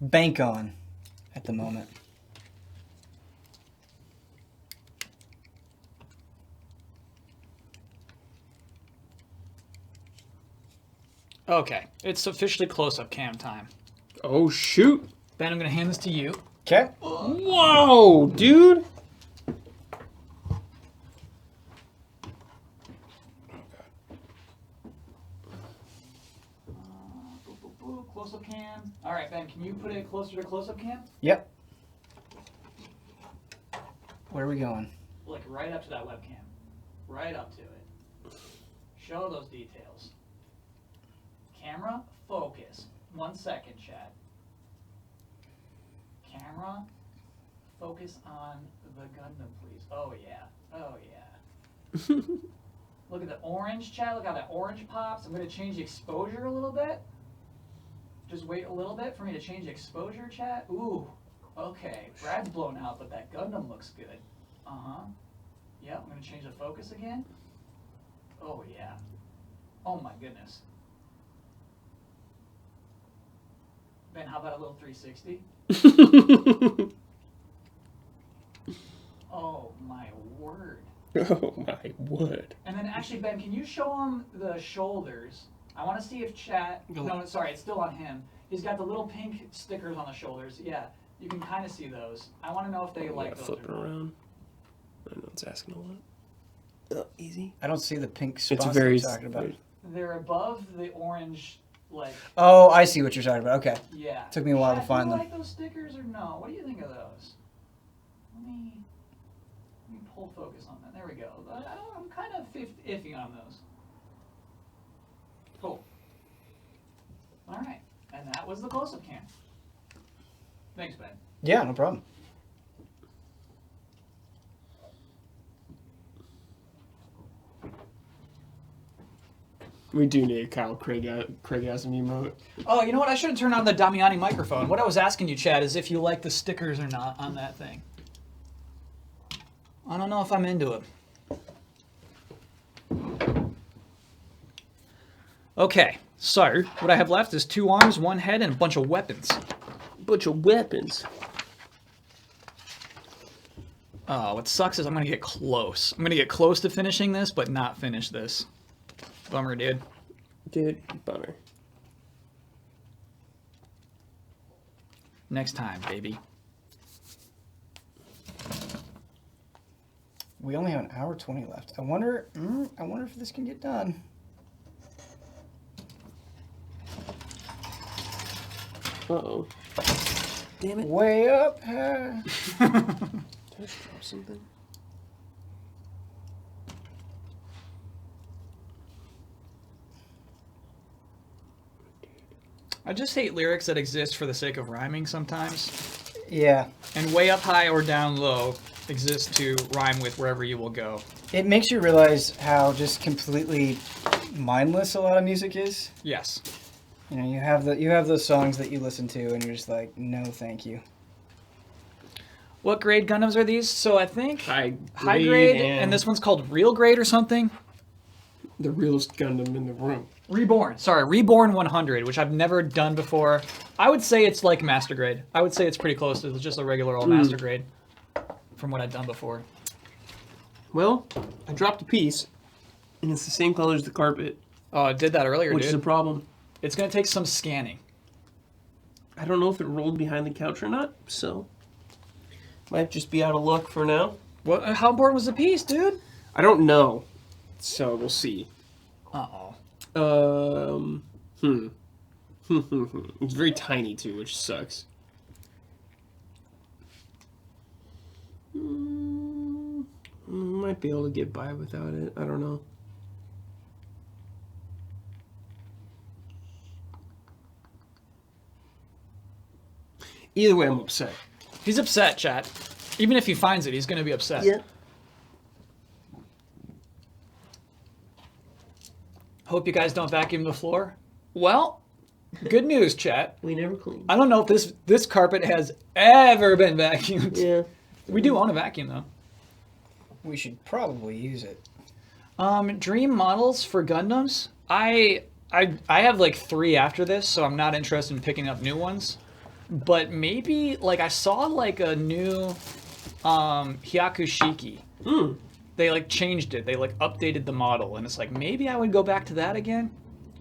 bank on at the moment. Okay, it's officially close-up cam time. Oh, shoot. Ben, I'm going to hand this to you. Okay. Whoa, dude. Close-up cam. All right, Ben, can you put it closer to close-up cam? Yep. Where are we going? Like right up to that webcam. Right up to it. Show those details. Camera, focus. 1 second, chat. Camera, focus on the Gundam, please. Oh, yeah. Oh, yeah. Look at the orange, chat. Look how that orange pops. I'm going to change the exposure a little bit. Just wait a little bit for me to change the exposure, chat. Ooh. Okay. Brad's blown out, but that Gundam looks good. Uh-huh. Yep, I'm going to change the focus again. Oh, yeah. Oh, my goodness. Ben, how about a little 360? Oh, my word. Oh, my word. And then actually, Ben, can you show him the shoulders? I want to see if chat... No, sorry, it's still on him. He's got the little pink stickers on the shoulders. Yeah, you can kind of see those. I want to know if they like those Flipping or not. around. I know it's asking a lot. Oh, easy. I don't see the pink spots It's very... that you're talking about. They're above the orange, like... Oh, I see what you're talking about. Okay. Yeah. Took me a while to Chat, find do you them. like those stickers or no? What do you think of those? Let me pull focus on that. There we go. I'm kind of iffy on those. Cool. All right. And that was the close-up cam. Thanks, Ben. Yeah, no problem. We do need a Kyle Craigasm emote. Oh, you know what? I should have turned on the Damiani microphone. What I was asking you, Chad, is if you like the stickers or not on that thing. I don't know if I'm into it. Okay, so what I have left is 2 arms, 1 head, and a bunch of weapons. Bunch of weapons. What sucks is I'm going to get close. I'm going to get close to finishing this, but not finish this. Bummer, dude. Dude, bummer. Next time, baby. We only have 1 hour 20 left. I wonder if this can get done. Uh-oh. Damn it. Way up high. Did I just drop something? I just hate lyrics that exist for the sake of rhyming sometimes. Yeah. And way up high or down low exists to rhyme with wherever you will go. It makes you realize how just completely mindless a lot of music is. Yes. You know, you have those songs that you listen to and you're just like, no, thank you. What grade Gundams are these? So I think High grade, and this one's called real grade or something. The realest Gundam in the room. Reborn. Sorry, Reborn 100, which I've never done before. I would say it's like master grade. I would say it's pretty close to just a regular old master grade from what I've done before. Well, I dropped a piece, and it's the same color as the carpet, Oh, I did that earlier, which dude. is a problem. It's going to take some scanning. I don't know if it rolled behind the couch or not, so might just be out of luck for now. What? How important was the piece, dude? I don't know, so we'll see. Uh-oh. It's very tiny too, which sucks. Might be able to get by without it. I don't know. Either way, I'm upset. He's upset, chat. Even if he finds it, he's going to be upset. Yeah. Hope you guys don't vacuum the floor. Well, Good news, chat. We never clean. I don't know if this carpet has ever been vacuumed. Yeah. We do own a vacuum though. We should probably use it. Dream models for Gundams. I have like 3 after this, so I'm not interested in picking up new ones. But maybe like I saw like a new Hyakushiki. They like changed it. They like updated the model, and it's like maybe I would go back to that again.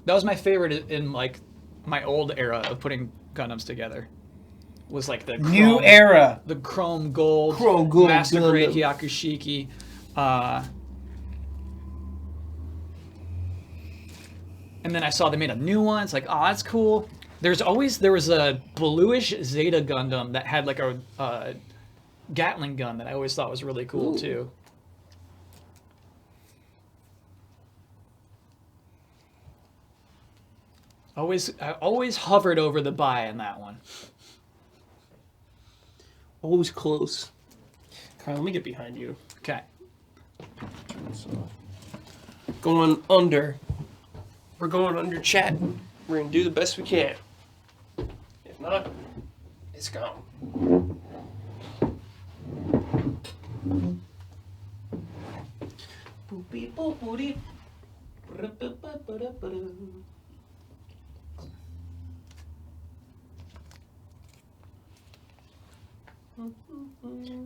That was my favorite in like my old era of putting Gundams together. Was like the New era. the chrome gold, Master Grade Hyakushiki. And then I saw they made a new one. It's like, oh, that's cool. There was a bluish Zeta Gundam that had like a Gatling gun that I always thought was really cool too. I always hovered over the buy in that one. Always close. Kyle, let me get behind you. Okay. Turn this off. Going under. We're going under chat. We're going to do the best we can. If not, it's gone.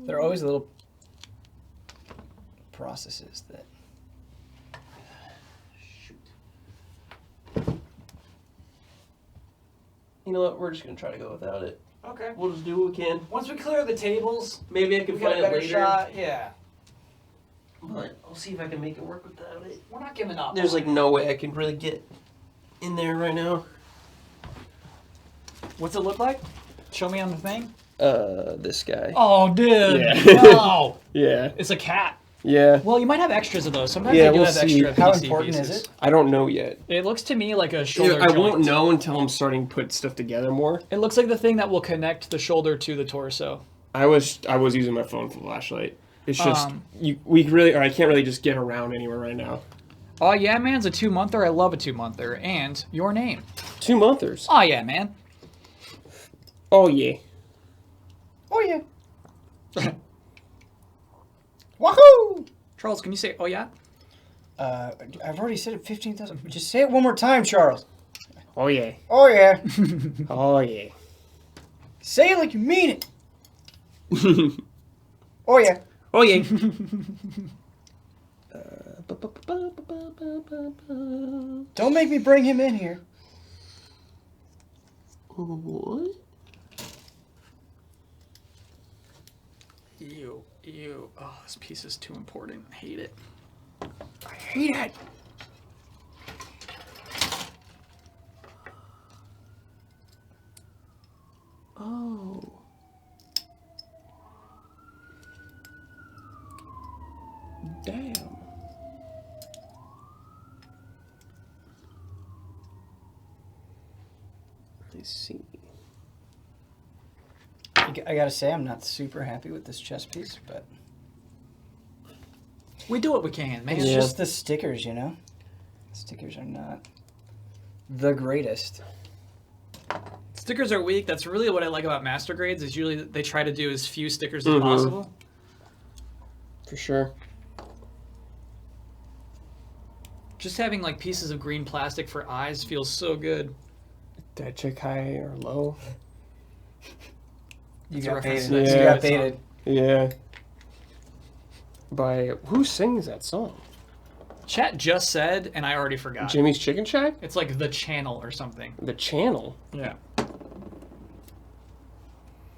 There are always little processes that. You know what? We're just going to try to go without it. Okay. We'll just do what we can. Once we clear the tables, Maybe I can we get find a it better later. shot. Yeah. But I'll see if I can make it work without it. We're not giving up. There's like no way I can really get in there right now. What's it look like? Show me on the thing. This guy. Oh, dude. Yeah. No. Yeah. It's a cat. Yeah. Well, you might have extras of those. Sometimes Yeah, they do we'll have see. extra How PC important pieces. is it? I don't know yet. It looks to me like a shoulder I joint. won't know until I'm starting to put stuff together more. It looks like the thing that will connect the shoulder to the torso. I was using my phone for flashlight. It's just I can't really just get around anywhere right now. Oh yeah, man's a 2-monther. I love a 2-monther. And your name. 2-monthers. Oh yeah, man. Oh yeah. Oh yeah. Wahoo! Charles, can you say oh yeah? I've already said it 15,000. Just say it one more time, Charles. Oh yeah. Oh yeah. Oh yeah. Say it like you mean it. Oh yeah. Oh yeah. Don't make me bring him in here. What? Ew. Oh, this piece is too important. I hate it. I hate it. Oh. Damn. Let's see. I gotta say, I'm not super happy with this chess piece, but We do what we can, man. it's Yeah. just the stickers, you know? Stickers are not the greatest. Stickers are weak. That's really what I like about master grades. Is usually they try to do as few stickers as possible. For sure. Just having like pieces of green plastic for eyes feels so good. Did I check high or low? You It's a got reference baited. to You that got song. baited. Yeah. By who sings that song? Chat just said, and I already forgot. Jimmy's Chicken Shack? It's like the channel or something. The channel. Yeah.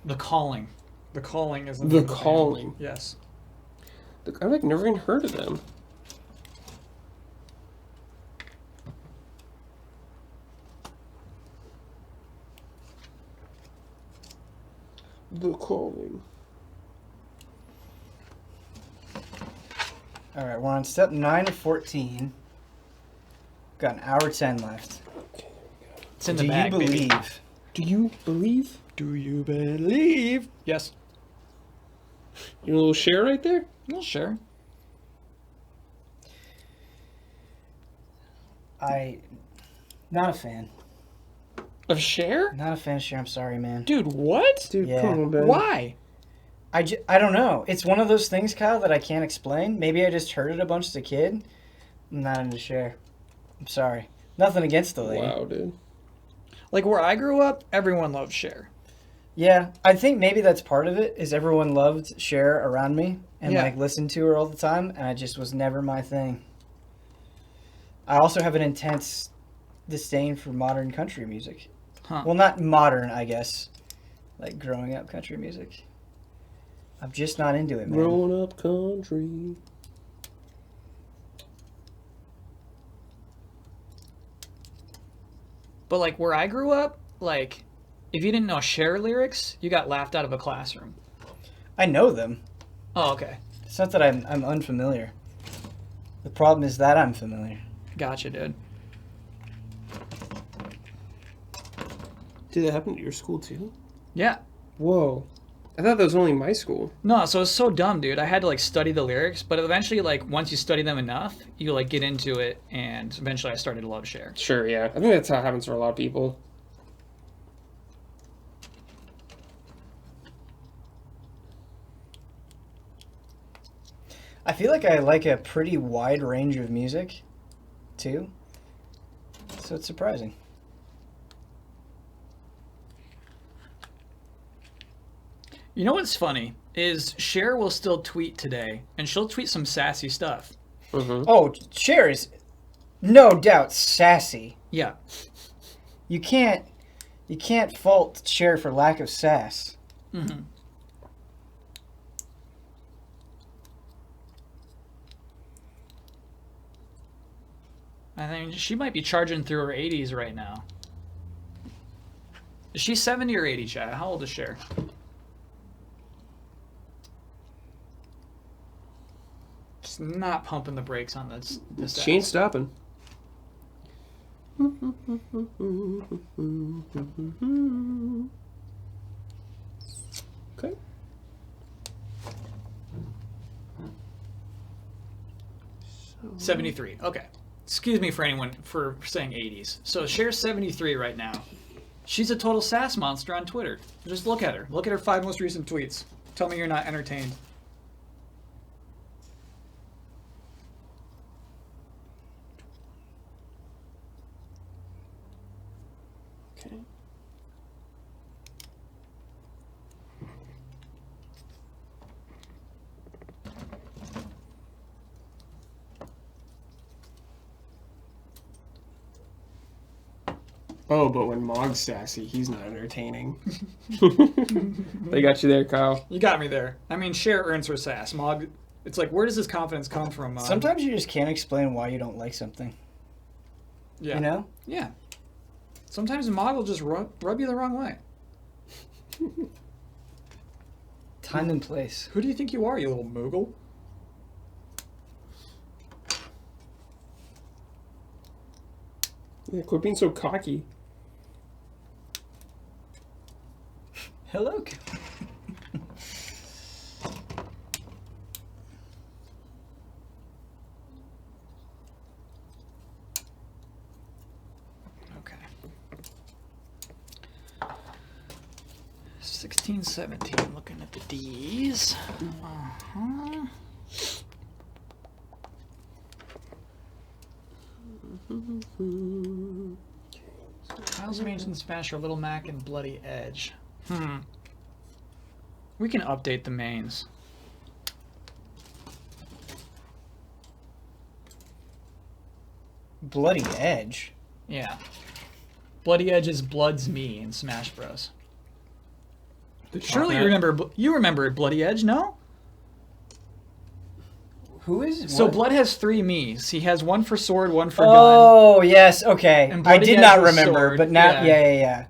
The calling. The calling is The name of band. Calling. Yes. I've like never even heard of them. The Calling. All right, we're on step 9 of 14. Got an hour 10 left. It's in the Do you bag, baby. believe? Do you believe? Do you believe? Yes. You want a little share right there? Well, sure. Not a fan. Of Cher? Not a fan of Cher. I'm sorry, man. Dude, what? Dude, Yeah. come on, man. Why? I don't know. It's one of those things, Kyle, that I can't explain. Maybe I just heard it a bunch as a kid. I'm not into Cher. I'm sorry. Nothing against the lady. Wow, dude. Like where I grew up, everyone loved Cher. Yeah, I think maybe that's part of it. Is everyone loved Cher around me and Yeah. like listened to her all the time, and I just was never my thing. I also have an intense disdain for modern country music. Huh. Well, not modern, I guess. Like growing up country music. I'm just not into it, man. Growing up country. But like where I grew up, like if you didn't know Cher lyrics, you got laughed out of a classroom. I know them. Oh, okay. It's not that I'm unfamiliar. The problem is that I'm familiar. Gotcha, dude. Did that happen to your school too? Yeah. Whoa. I thought that was only my school. No, so it's so dumb, dude. I had to like study the lyrics, but eventually, like once you study them enough, you like get into it, and eventually I started to love Cher. Sure, yeah. I think that's how it happens for a lot of people. I feel like I like a pretty wide range of music, too. So it's surprising. You know what's funny is Cher will still tweet today, and she'll tweet some sassy stuff. Mm-hmm. Oh, Cher is no doubt sassy. Yeah. You can't fault Cher for lack of sass. Mm-hmm. I think she might be charging through her 80s right now. Is she 70 or 80, Chad? How old is Cher? Just not pumping the brakes on this She ain't ass. stopping. Okay. 73. Okay. Excuse me for anyone for saying 80s. So Cher's 73 right now. She's a total sass monster on Twitter. Just look at her. Look at her 5 most recent tweets. Tell me you're not entertained. Okay. Oh, but when Mog's sassy, he's not entertaining. They got you there, Kyle. You got me there. I mean, Cher earns her sass. Mog, it's like, where does this confidence come from, Mog? Sometimes you just can't explain why you don't like something. Yeah. You know? Yeah. Sometimes Mog will just rub you the wrong way. Time and place. Who do you think you are, you little moogle? Yeah, quit being so cocky. Hello. Okay. 16, 17. Looking at the D's. Uh-huh. Kyle's Mansion Smasher, Little Mac, and Bloody Edge. We can update the mains. Bloody Edge. Yeah. Bloody Edge is Blood's me in Smash Bros. Surely you remember Bloody Edge, no? Who is? So what? Blood has 3 me's. He has one for sword, one for gun. Oh yes, okay. And I Bloody did Edge not was remember, sword, but now, yeah. yeah.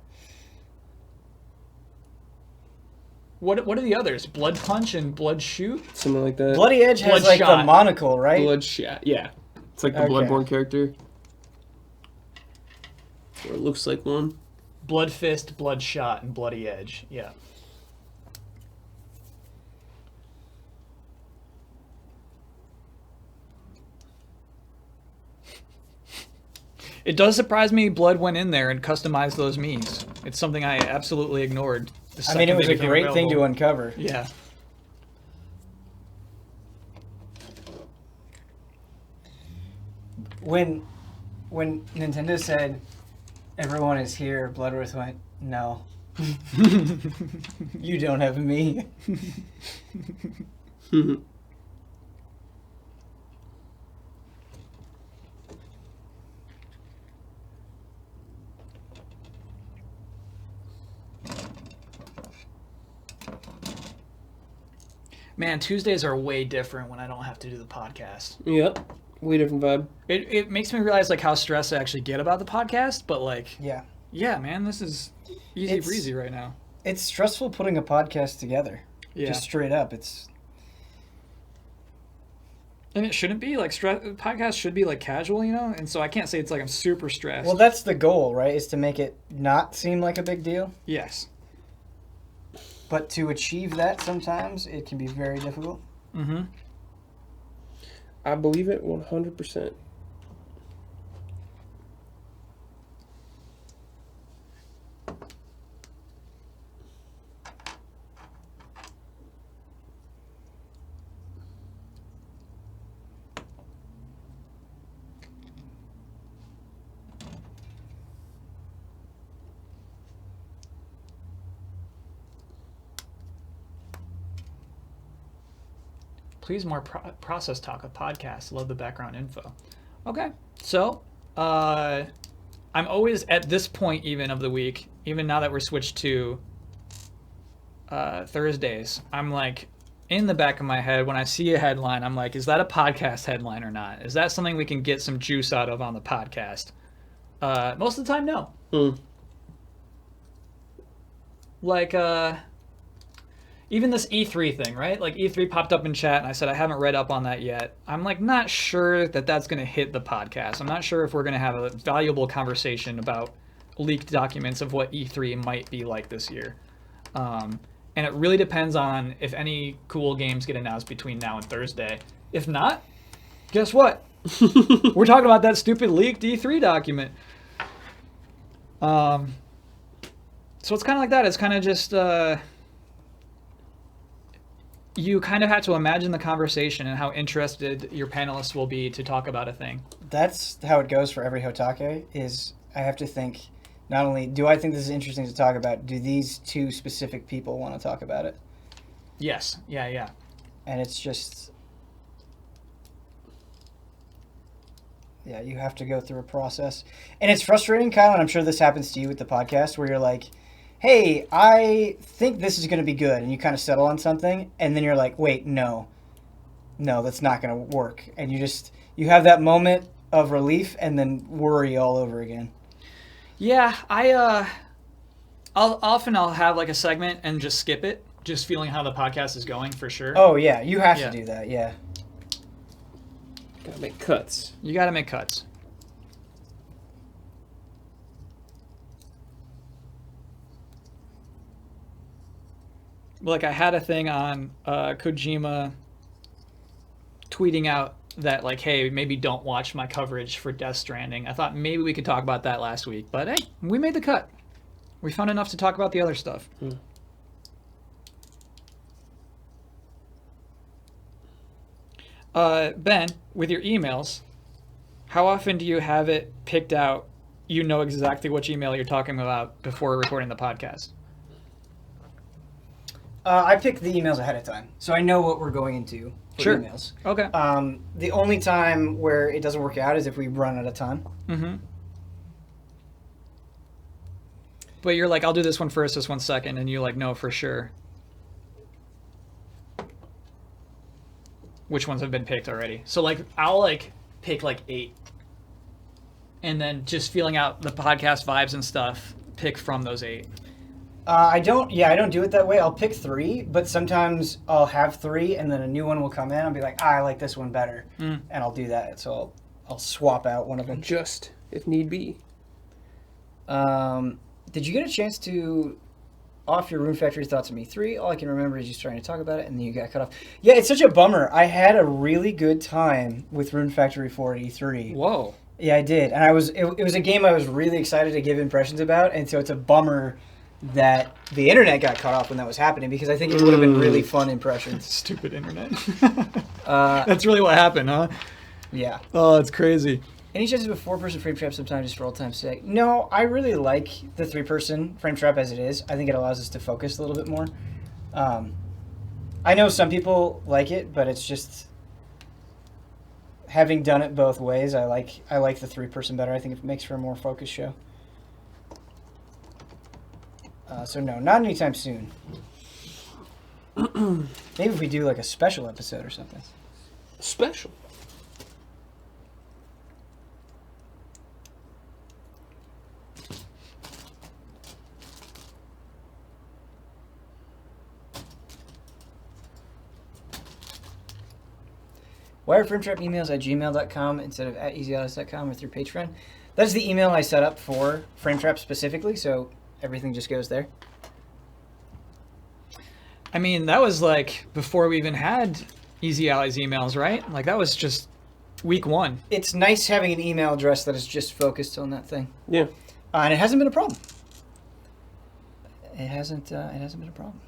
What are the others? Blood Punch and Blood Shoot? Something like that. Bloody Edge has like the Bloodshot. monocle, right? Bloodshot. Yeah. It's like the Okay. Bloodborne character. Or it looks like one. Blood Fist, Bloodshot, and Bloody Edge. Yeah. It does surprise me Blood went in there and customized those Miis. It's something I absolutely ignored. I mean, it was a great thing to uncover. Yeah. When Nintendo said everyone is here, Bloodworth went, no. You don't have me. Man, Tuesdays are way different when I don't have to do the podcast. Yep. Way different vibe. It makes me realize like how stressed I actually get about the podcast, but like, yeah, man, this is easy breezy right now. It's stressful putting a podcast together. Yeah. Just straight up, And it shouldn't be like podcast should be like casual, you know. And so I can't say it's like I'm super stressed. Well, that's the goal, right? Is to make it not seem like a big deal. Yes. But to achieve that, sometimes it can be very difficult. Mm-hmm. I believe it 100%. Please more process talk of podcasts. Love the background info. Okay, so I'm always at this point even of the week, even now that we're switched to Thursdays, I'm like in the back of my head when I see a headline, I'm like, is that a podcast headline or not? Is that something we can get some juice out of on the podcast? Most of the time, no. Like even this E3 thing, right? Like E3 popped up in chat and I said I haven't read up on that yet. I'm like not sure that that's going to hit the podcast. I'm not sure if we're going to have a valuable conversation about leaked documents of what E3 might be like this year. And it really depends on if any cool games get announced between now and Thursday. If not, guess what? We're talking about that stupid leaked E3 document. So it's kind of like that. It's kind of just... you kind of have to imagine the conversation and how interested your panelists will be to talk about a thing. That's how it goes for every Hotake, is I have to think, not only do I think this is interesting to talk about, do these two specific people want to talk about it? Yes. Yeah. And it's just... yeah, you have to go through a process. And it's frustrating, Kyle, and I'm sure this happens to you with the podcast, where you're like, hey, I think this is going to be good, and you kind of settle on something, and then you're like, wait, no, that's not going to work. And you have that moment of relief and then worry all over again. Yeah, I'll have like a segment and just skip it, just feeling how the podcast is going for sure. Oh, yeah, you have to do that, yeah. Gotta make cuts. You gotta make cuts. Like I had a thing on Kojima tweeting out that like, hey, maybe don't watch my coverage for Death Stranding. I thought maybe we could talk about that last week, but hey, we made the cut. We found enough to talk about the other stuff. Ben, with your emails, how often do you have it picked out? You know exactly which email you're talking about before recording the podcast. I pick the emails ahead of time, so I know what we're going into for Sure. emails. Okay. The only time where it doesn't work out is if we run out of time. Mm-hmm. But you're like, I'll do this one first, this one second, and you're like, no, for sure. Which ones have been picked already? So like, I'll like pick like 8, and then just feeling out the podcast vibes and stuff, pick from those 8. I don't do it that way. I'll pick 3, but sometimes I'll have 3 and then a new one will come in. I'll be like, I like this one better. And I'll do that. So I'll swap out one of them. Just if need be. Did you get a chance to off your Rune Factory thoughts on E3? All I can remember is just trying to talk about it and then you got cut off. Yeah, it's such a bummer. I had a really good time with Rune Factory 4 at E3. Whoa. Yeah, I did, and it was a game I was really excited to give impressions about, and so it's a bummer that the internet got cut off when that was happening because I think it would have been really fun impressions. Stupid internet. Uh, That's really what happened, huh? yeah. Oh, it's crazy. Any chances of a 4-person frame trap sometimes just for old time's sake? No, I really like the 3-person frame trap as it is. I think it allows us to focus a little bit more. I know some people like it, but it's just having done it both ways. I like the 3-person better. I think it makes for a more focused show. So no, not anytime soon. Maybe if we do like a special episode or something. Special. Why are frametrap emails at gmail.com instead of at easyautos.com or through Patreon? That is the email I set up for frametrap specifically, so everything just goes there. I mean, that was like before we even had Easy Allies emails, right? Like that was just week 1. It's nice having an email address that is just focused on that thing. Yeah. And it hasn't been a problem. It hasn't been a problem.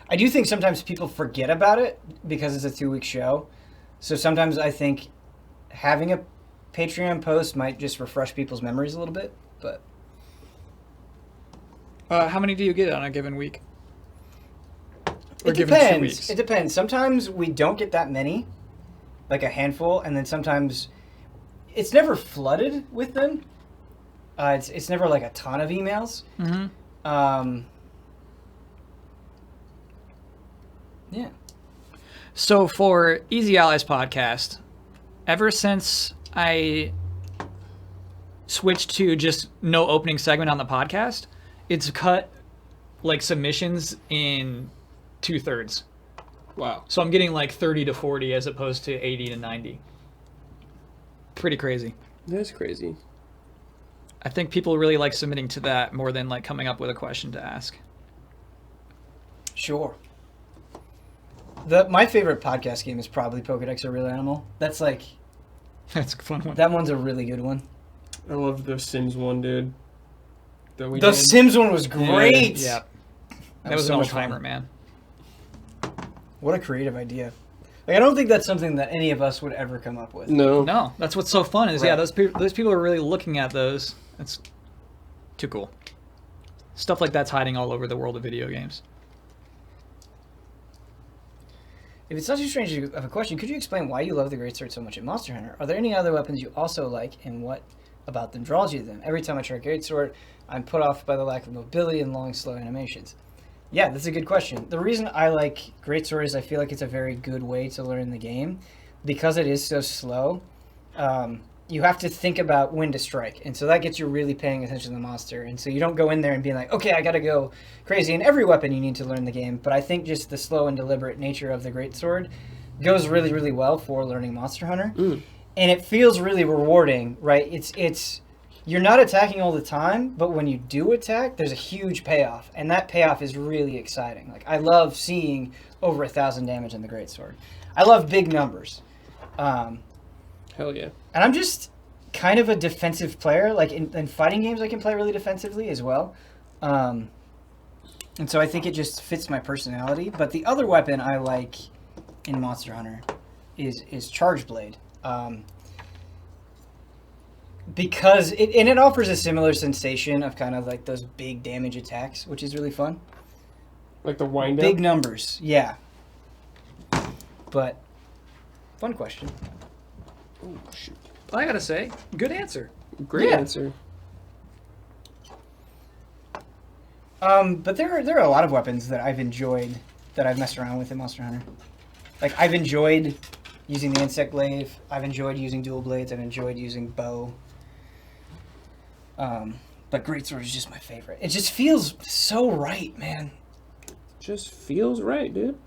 I do think sometimes people forget about it because it's a 2-week show. So sometimes I think having a Patreon post might just refresh people's memories a little bit, but How many do you get on a given week? Or it given 2 depends. weeks? It depends. Sometimes we don't get that many, like a handful, and then sometimes it's never flooded with them. It's never like a ton of emails. Mm-hmm. Yeah. So for Easy Allies podcast, ever since I switched to just no opening segment on the podcast, it's cut like submissions in 2/3. Wow. So I'm getting like 30 to 40 as opposed to 80 to 90. Pretty crazy. That's crazy. I think people really like submitting to that more than like coming up with a question to ask. Sure. My favorite podcast game is probably Pokedex or Real Animal. That's like That's a fun one. that one's a really good one. I love the Sims one, dude. That we The did. Sims one was great. Yeah. That was was so an much all-timer, fun. man. What a creative idea. Like I don't think that's something that any of us would ever come up with. No. No, that's what's so fun is, Right. yeah, those people are really looking at those. That's too cool. Stuff like that's hiding all over the world of video games. If it's not too strange of a question, could you explain why you love the Greatsword so much in Monster Hunter? Are there any other weapons you also like, and what about them draws you to them? Every time I try Greatsword, I'm put off by the lack of mobility and long, slow animations. Yeah, that's a good question. The reason I like Greatsword is I feel like it's a very good way to learn the game. Because it is so slow, you have to think about when to strike. And so that gets you really paying attention to the monster. And so you don't go in there and being like, okay, I got to go crazy. In every weapon, you need to learn the game. But I think just the slow and deliberate nature of the Greatsword goes really, really well for learning Monster Hunter. And it feels really rewarding, right? It's you're not attacking all the time, but when you do attack, there's a huge payoff. And that payoff is really exciting. Like, I love seeing over 1,000 damage in the Greatsword. I love big numbers. Hell yeah. And I'm just kind of a defensive player. Like in fighting games, I can play really defensively as well. And so I think it just fits my personality. But the other weapon I like in Monster Hunter is Charge Blade. Because it offers a similar sensation of kind of like those big damage attacks, which is really fun. Like the wind up? Big numbers, yeah. But fun question. Oh, shoot. I gotta say, good answer. Great Yeah. answer. But there are a lot of weapons that I've enjoyed that I've messed around with in Monster Hunter. Like I've enjoyed using the insect glaive. I've enjoyed using dual blades. I've enjoyed using bow. But Greatsword is just my favorite. It just feels so right, man. Just feels right, dude.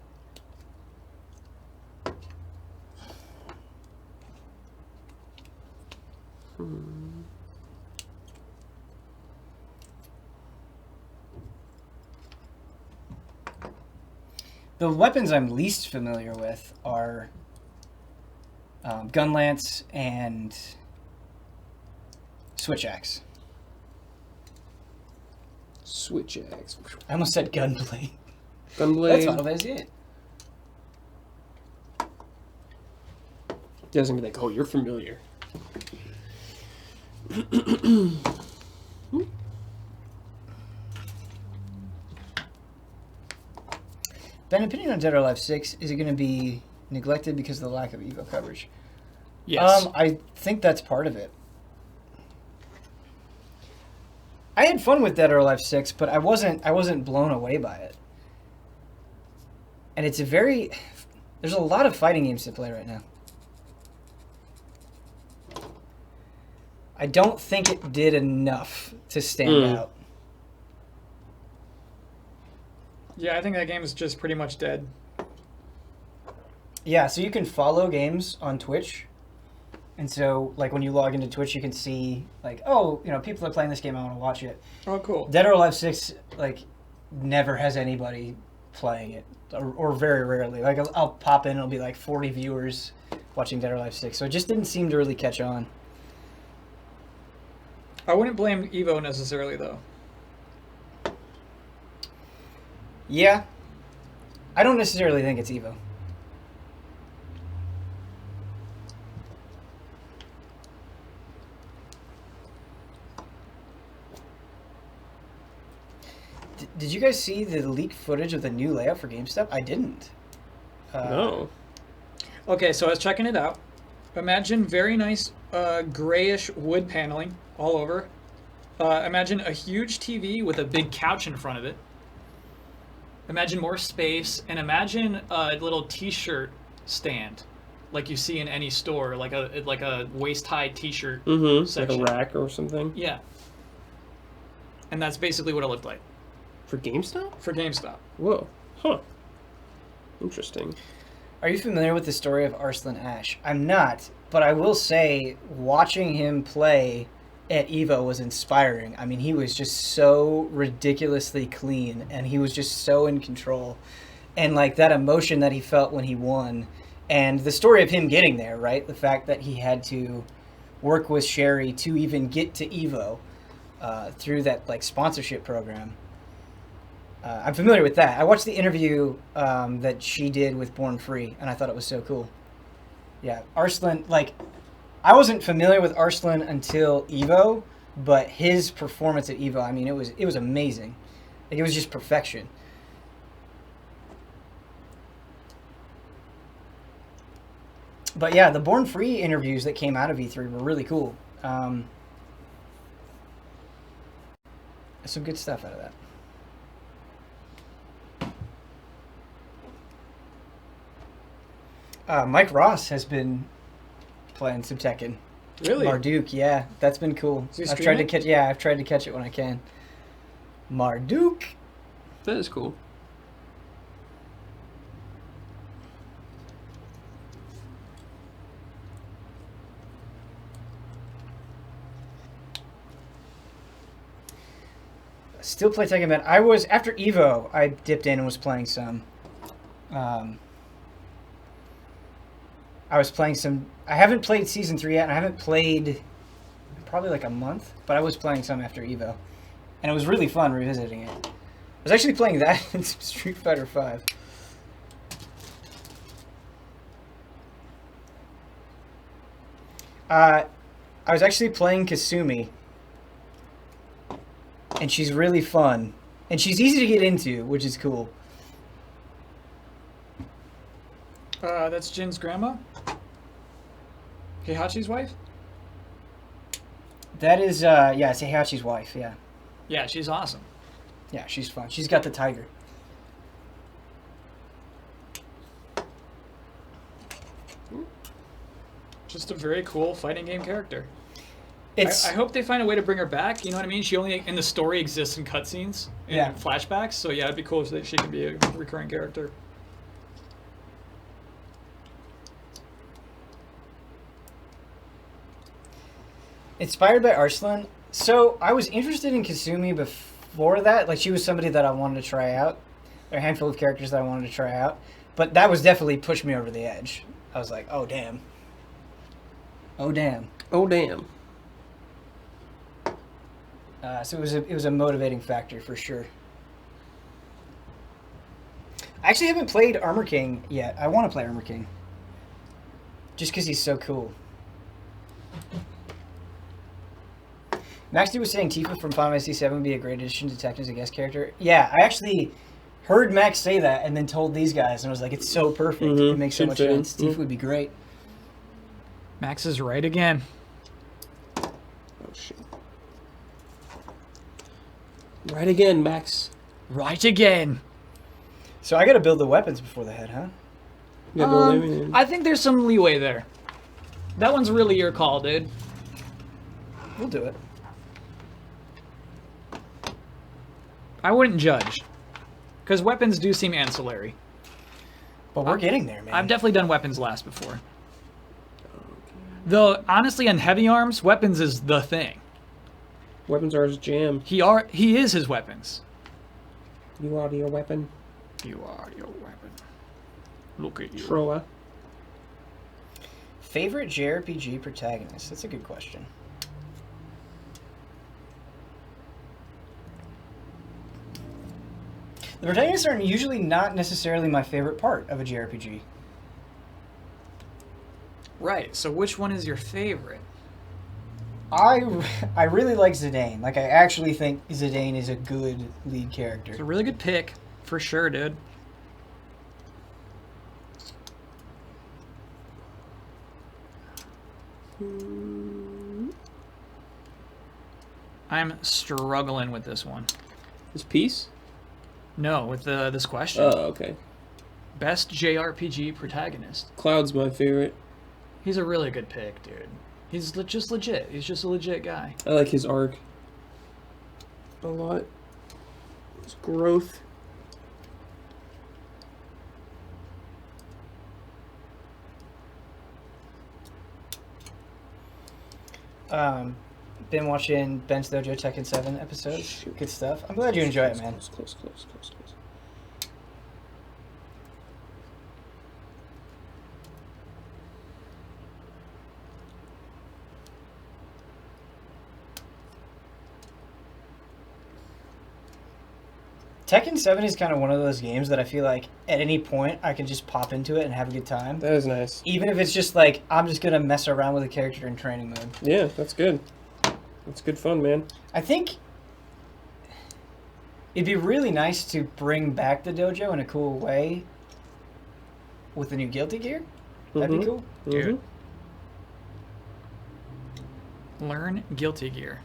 The weapons I'm least familiar with are Gunlance and Switch axe. Switch axe. I almost said gunblade. Gunblade. That's Final Fantasy VIII. Doesn't be like, oh, you're familiar. Ben, opinion on Dead or Alive 6, is it going to be neglected because of the lack of Evo coverage? Yes. I think that's part of it. I had fun with Dead or Alive 6, but I wasn't blown away by it. And it's a very... There's a lot of fighting games to play right now. I don't think it did enough to stand out. Yeah, I think that game is just pretty much dead. Yeah, so you can follow games on Twitch. And so, like, when you log into Twitch, you can see, like, oh, you know, people are playing this game, I want to watch it. Oh, cool. Dead or Alive 6, like, never has anybody playing it. Or very rarely. Like, I'll pop in, and it'll be, like, 40 viewers watching Dead or Alive 6. So it just didn't seem to really catch on. I wouldn't blame Evo necessarily, though. Yeah. I don't necessarily think it's Evo. Did you guys see the leaked footage of the new layout for GameStop? I didn't. No. Okay, so I was checking it out. Imagine very nice grayish wood paneling all over. Imagine a huge TV with a big couch in front of it. Imagine more space, and imagine a little T-shirt stand, like you see in any store, like a waist-high T-shirt section. Like a rack or something. Yeah. And that's basically what it looked like For GameStop? for GameStop. Whoa. Huh. Interesting. Are you familiar with the story of Arslan Ash? I'm not, but I will say watching him play at EVO was inspiring. I mean, he was just so ridiculously clean, and he was just so in control. And, like, that emotion that he felt when he won, and the story of him getting there, right? The fact that he had to work with Sherry to even get to EVO through that, like, sponsorship program. I'm familiar with that. I watched the interview that she did with Born Free, and I thought it was so cool. Yeah, Arslan, like, I wasn't familiar with Arslan until EVO, but his performance at EVO, I mean, it was amazing. Like, it was just perfection. But yeah, the Born Free interviews that came out of E3 were really cool. Some good stuff out of that. Mike Ross has been playing some Tekken. Really? Marduk, yeah, that's been cool. Is he I've tried to streaming? catch. Yeah, I've tried to catch it when I can. Marduk. That is cool. Still play Tekken, man. I was after Evo. I dipped in and was playing some. I was playing some. I haven't played Season 3 yet, and I haven't played probably like a month, but I was playing some after Evo. And it was really fun revisiting it. I was actually playing that in Street Fighter 5. I was actually playing Kasumi. And she's really fun. And she's easy to get into, which is cool. That's Jin's grandma? Heihachi's wife? That is, yeah, it's Heihachi's wife, yeah. Yeah, she's awesome. Yeah, she's fun. She's got the tiger. Just a very cool fighting game character. It's I hope they find a way to bring her back. You know what I mean? She only in the story exists in cutscenes and Yeah. flashbacks. So yeah, it'd be cool if she could be a recurring character. inspired by Arslan. So I was interested in Kasumi before that. Like, she was somebody that I wanted to try out. There are a handful of characters that I wanted to try out. But that was definitely pushed me over the edge. I was like, oh, damn. Oh, damn. Oh, damn. So it was a motivating factor for sure. I actually haven't played Armor King yet. I want to play Armor King. Just because he's so cool. Max D was saying Tifa from Final Fantasy VII would be a great addition to Tekken as a guest character. Yeah, I actually heard Max say that and then told these guys, and I was like, it's so perfect. It makes so much sense. Tifa would be great. Max is right again. Oh, shit. Right again, Max. Right again. So I got to build the weapons before the head, huh? I think there's some leeway there. That one's really your call, dude. We'll do it. I wouldn't judge. Because weapons do seem ancillary. But we're getting there, man. I've definitely done weapons last before. Though, honestly, on heavy arms, weapons is the thing. Weapons are his jam. He is his weapons. You are your weapon. You are your weapon. Look at you. Troa. Favorite JRPG protagonist? That's a good question. The protagonists are usually not necessarily my favorite part of a JRPG. Right, so which one is your favorite? I really like Zidane. Like, I actually think Zidane is a good lead character. It's a really good pick, for sure, dude. I'm struggling with this one. This piece? No, with this question. Oh, okay. Best JRPG protagonist. Cloud's my favorite. He's a really good pick, dude. He's just legit. He's just a legit guy. I like his arc a lot. His growth. Been watching Ben's Dojo Tekken 7 episodes. Shoot. Good stuff. I'm glad you enjoy it, man. Close. Tekken 7 is kind of one of those games that I feel like at any point I can just pop into it and have a good time. That is nice. Even if it's just like, I'm just going to mess around with a character in training mode. Yeah, that's good. That's good fun, man. I think it'd be really nice to bring back the dojo in a cool way with the new Guilty Gear. That'd be cool. Dude. Learn Guilty Gear.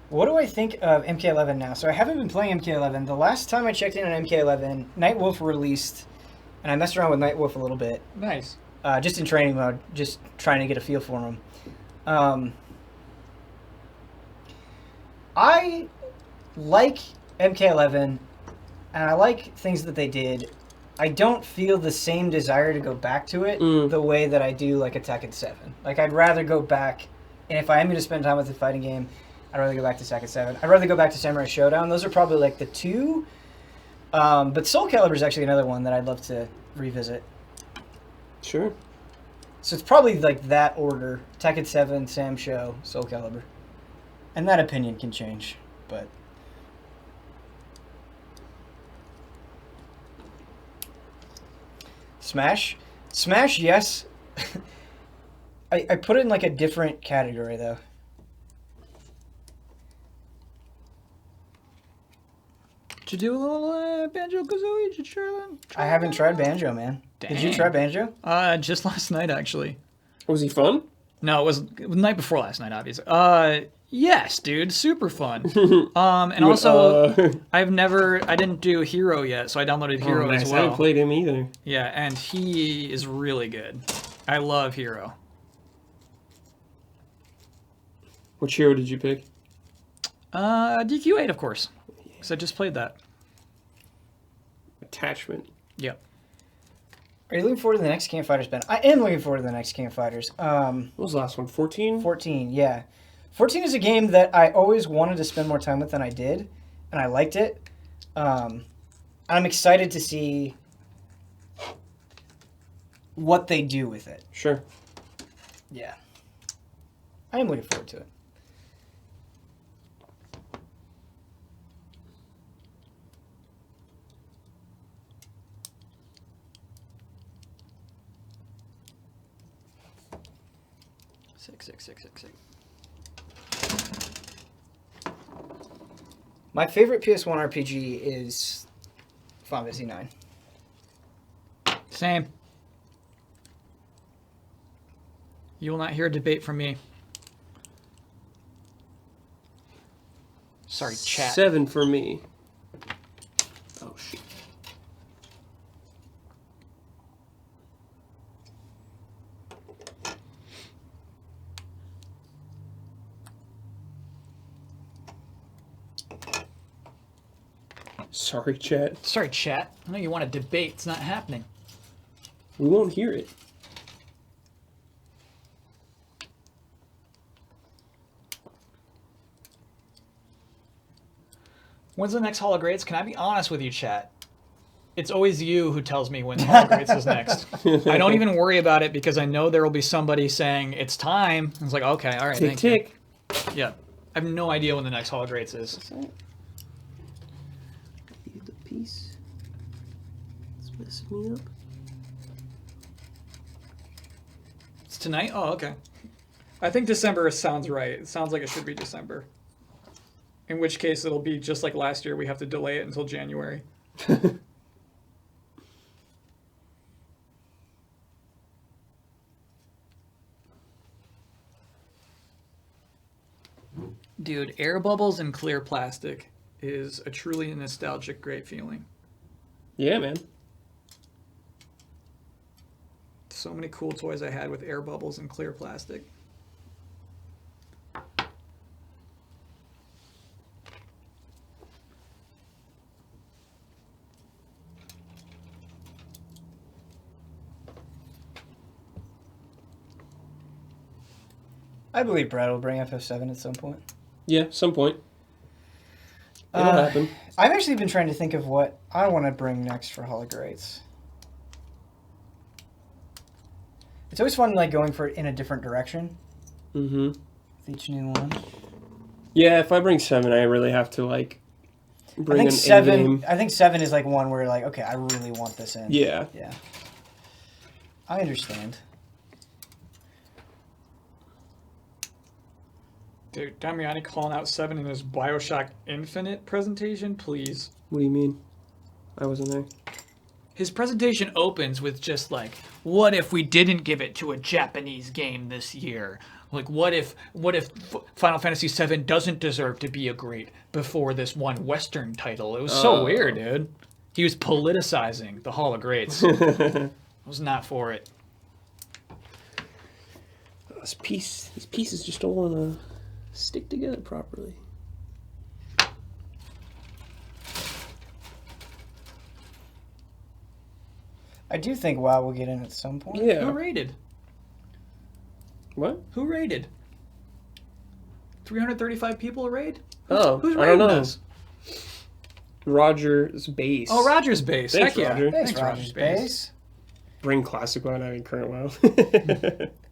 What do I think of MK11 now? So I haven't been playing MK11. The last time I checked in on MK11, Nightwolf released, and I messed around with Nightwolf a little bit. Nice. Just in training mode, just trying to get a feel for him. I like MK11, and I like things that they did. I don't feel the same desire to go back to it the way that I do like Tekken 7. Like, I'd rather go back, and if I am going to spend time with a fighting game, I'd rather go back to Tekken 7. I'd rather go back to Samurai Showdown. Those are probably like the two. But Soul Calibur is actually another one that I'd love to revisit. Sure. So it's probably like that order. Tekken 7, Sam Show, Soul Calibur. And that opinion can change, but... Smash? Smash, yes. I put it in like a different category, though. Did you do a little Banjo-Kazooie? Did you try that? I haven't tried Banjo, man. Did you try Banjo? Just last night, actually. Was he fun? No, it was the night before last night, obviously. Yes, dude, super fun. And also, I didn't do Hero yet, so I downloaded Hero as well. I haven't played him either. Yeah, and he is really good. I love Hero. Which hero did you pick? DQ8, of course. Because I just played that. Attachment. Yep. Are you looking forward to the next Camp Fighters, Ben? I am looking forward to the next Camp Fighters. What was the last one? 14? 14, yeah. 14 is a game that I always wanted to spend more time with than I did, and I liked it. I'm excited to see what they do with it. Sure. Yeah. I am looking forward to it. Six. My favorite PS1 RPG is Final Fantasy IX. Same. You will not hear a debate from me. Sorry, chat. 7 for me. Oh, shit. Sorry, chat. Sorry, chat. I know you want a debate. It's not happening. We won't hear it. When's the next Hall of Greats? Can I be honest with you, chat? It's always you who tells me when Hall of Greats is next. I don't even worry about it because I know there will be somebody saying, it's time. It's like, okay, all right, Tick, thank you. tick. Yeah. I have no idea when the next Hall of Greats is. Leave the piece. It's messing me up. It's tonight? Oh, okay. I think December sounds right. It sounds like it should be December. In which case, it'll be just like last year. We have to delay it until January. Dude, air bubbles and clear plastic is a truly nostalgic, great feeling. Yeah, man. So many cool toys I had with air bubbles and clear plastic. I believe Brad will bring FF7 at some point. Yeah, some point. It'll happen. I've actually been trying to think of what I want to bring next for Hall of Greats. It's always fun, like, going for it in a different direction Mm-hmm. with each new one. Yeah, if I bring 7, I really have to, like, bring an I endgame. think 7 is, like, one where you're like, okay, I really want this in. Yeah. Yeah. I understand. Dude, Damiani calling out 7 in his Bioshock Infinite presentation, please. What do you mean? I wasn't there. His presentation opens with just like, what if we didn't give it to a Japanese game this year? Like, what if Final Fantasy VII doesn't deserve to be a great before this one Western title? It was so weird, dude. He was politicizing the Hall of Greats. I was not for it. This pieces just don't want to stick together properly. I do think WoW will get in at some point. Yeah. Who raided? What? Who raided? 335 people raid? Oh, Who's I don't raiding know. us? Roger's base. Oh, Rogers Base. Thanks, Heck yeah. Roger. Thanks, Rogers Base. Bring classic WoW, not in current WoW.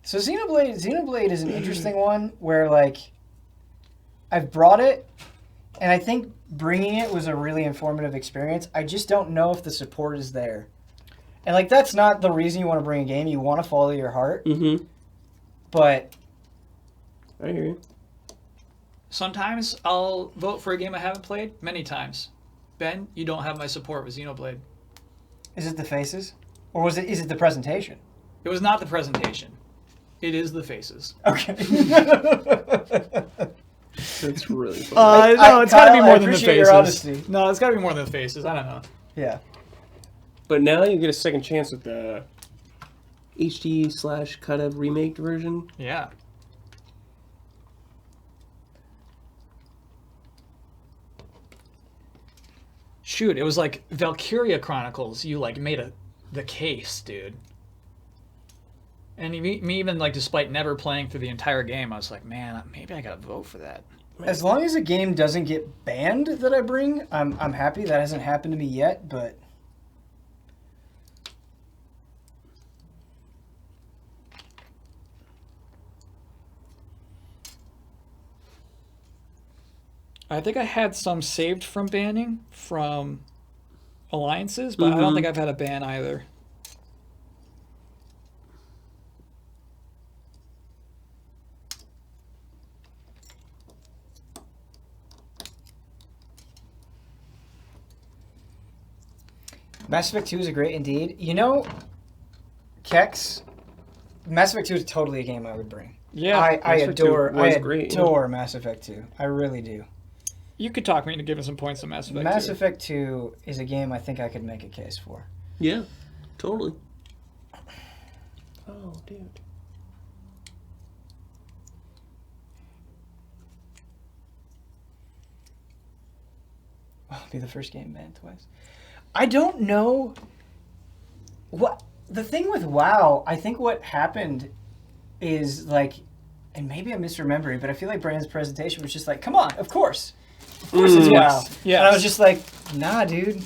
So Xenoblade is an interesting one where, like, I've brought it, and I think bringing it was a really informative experience. I just don't know if the support is there. And, like, that's not the reason you want to bring a game. You want to follow your heart. Mm-hmm. But I hear you. Sometimes I'll vote for a game I haven't played. Many times. Ben, you don't have my support with Xenoblade. is it the faces? Or is it the presentation? It was not the presentation. It is the faces. Okay. That's really funny. No, it's got to be Kyle, more I than the appreciate your faces. honesty. No, it's got to be more than the faces. I don't know. Yeah. But now you get a second chance with the HD/cut-up remake version. Yeah. Shoot, it was like Valkyria Chronicles. You like made the case, dude. And me even like, despite never playing through the entire game, I was like, man, maybe I gotta vote for that. As long as a game doesn't get banned that I bring, I'm happy. That hasn't happened to me yet, but I think I had some saved from banning from alliances, but I don't think I've had a ban either. Mass Effect 2 is a great indeed. You know, Kex, Mass Effect 2 is totally a game I would bring. Yeah, I adore great, Mass Effect 2. I really do. you could talk me into giving some points to Mass Effect. Mass 2. Effect 2 is a game I think I could make a case for. Yeah, totally. Oh, dude. I'll be the first game banned twice. I don't know what the thing with WoW. I think what happened is like, and maybe I'm misremembering, but I feel like Brandon's presentation was just like, "Come on, of course it's WoW." Yes. And I was just like, "Nah, dude."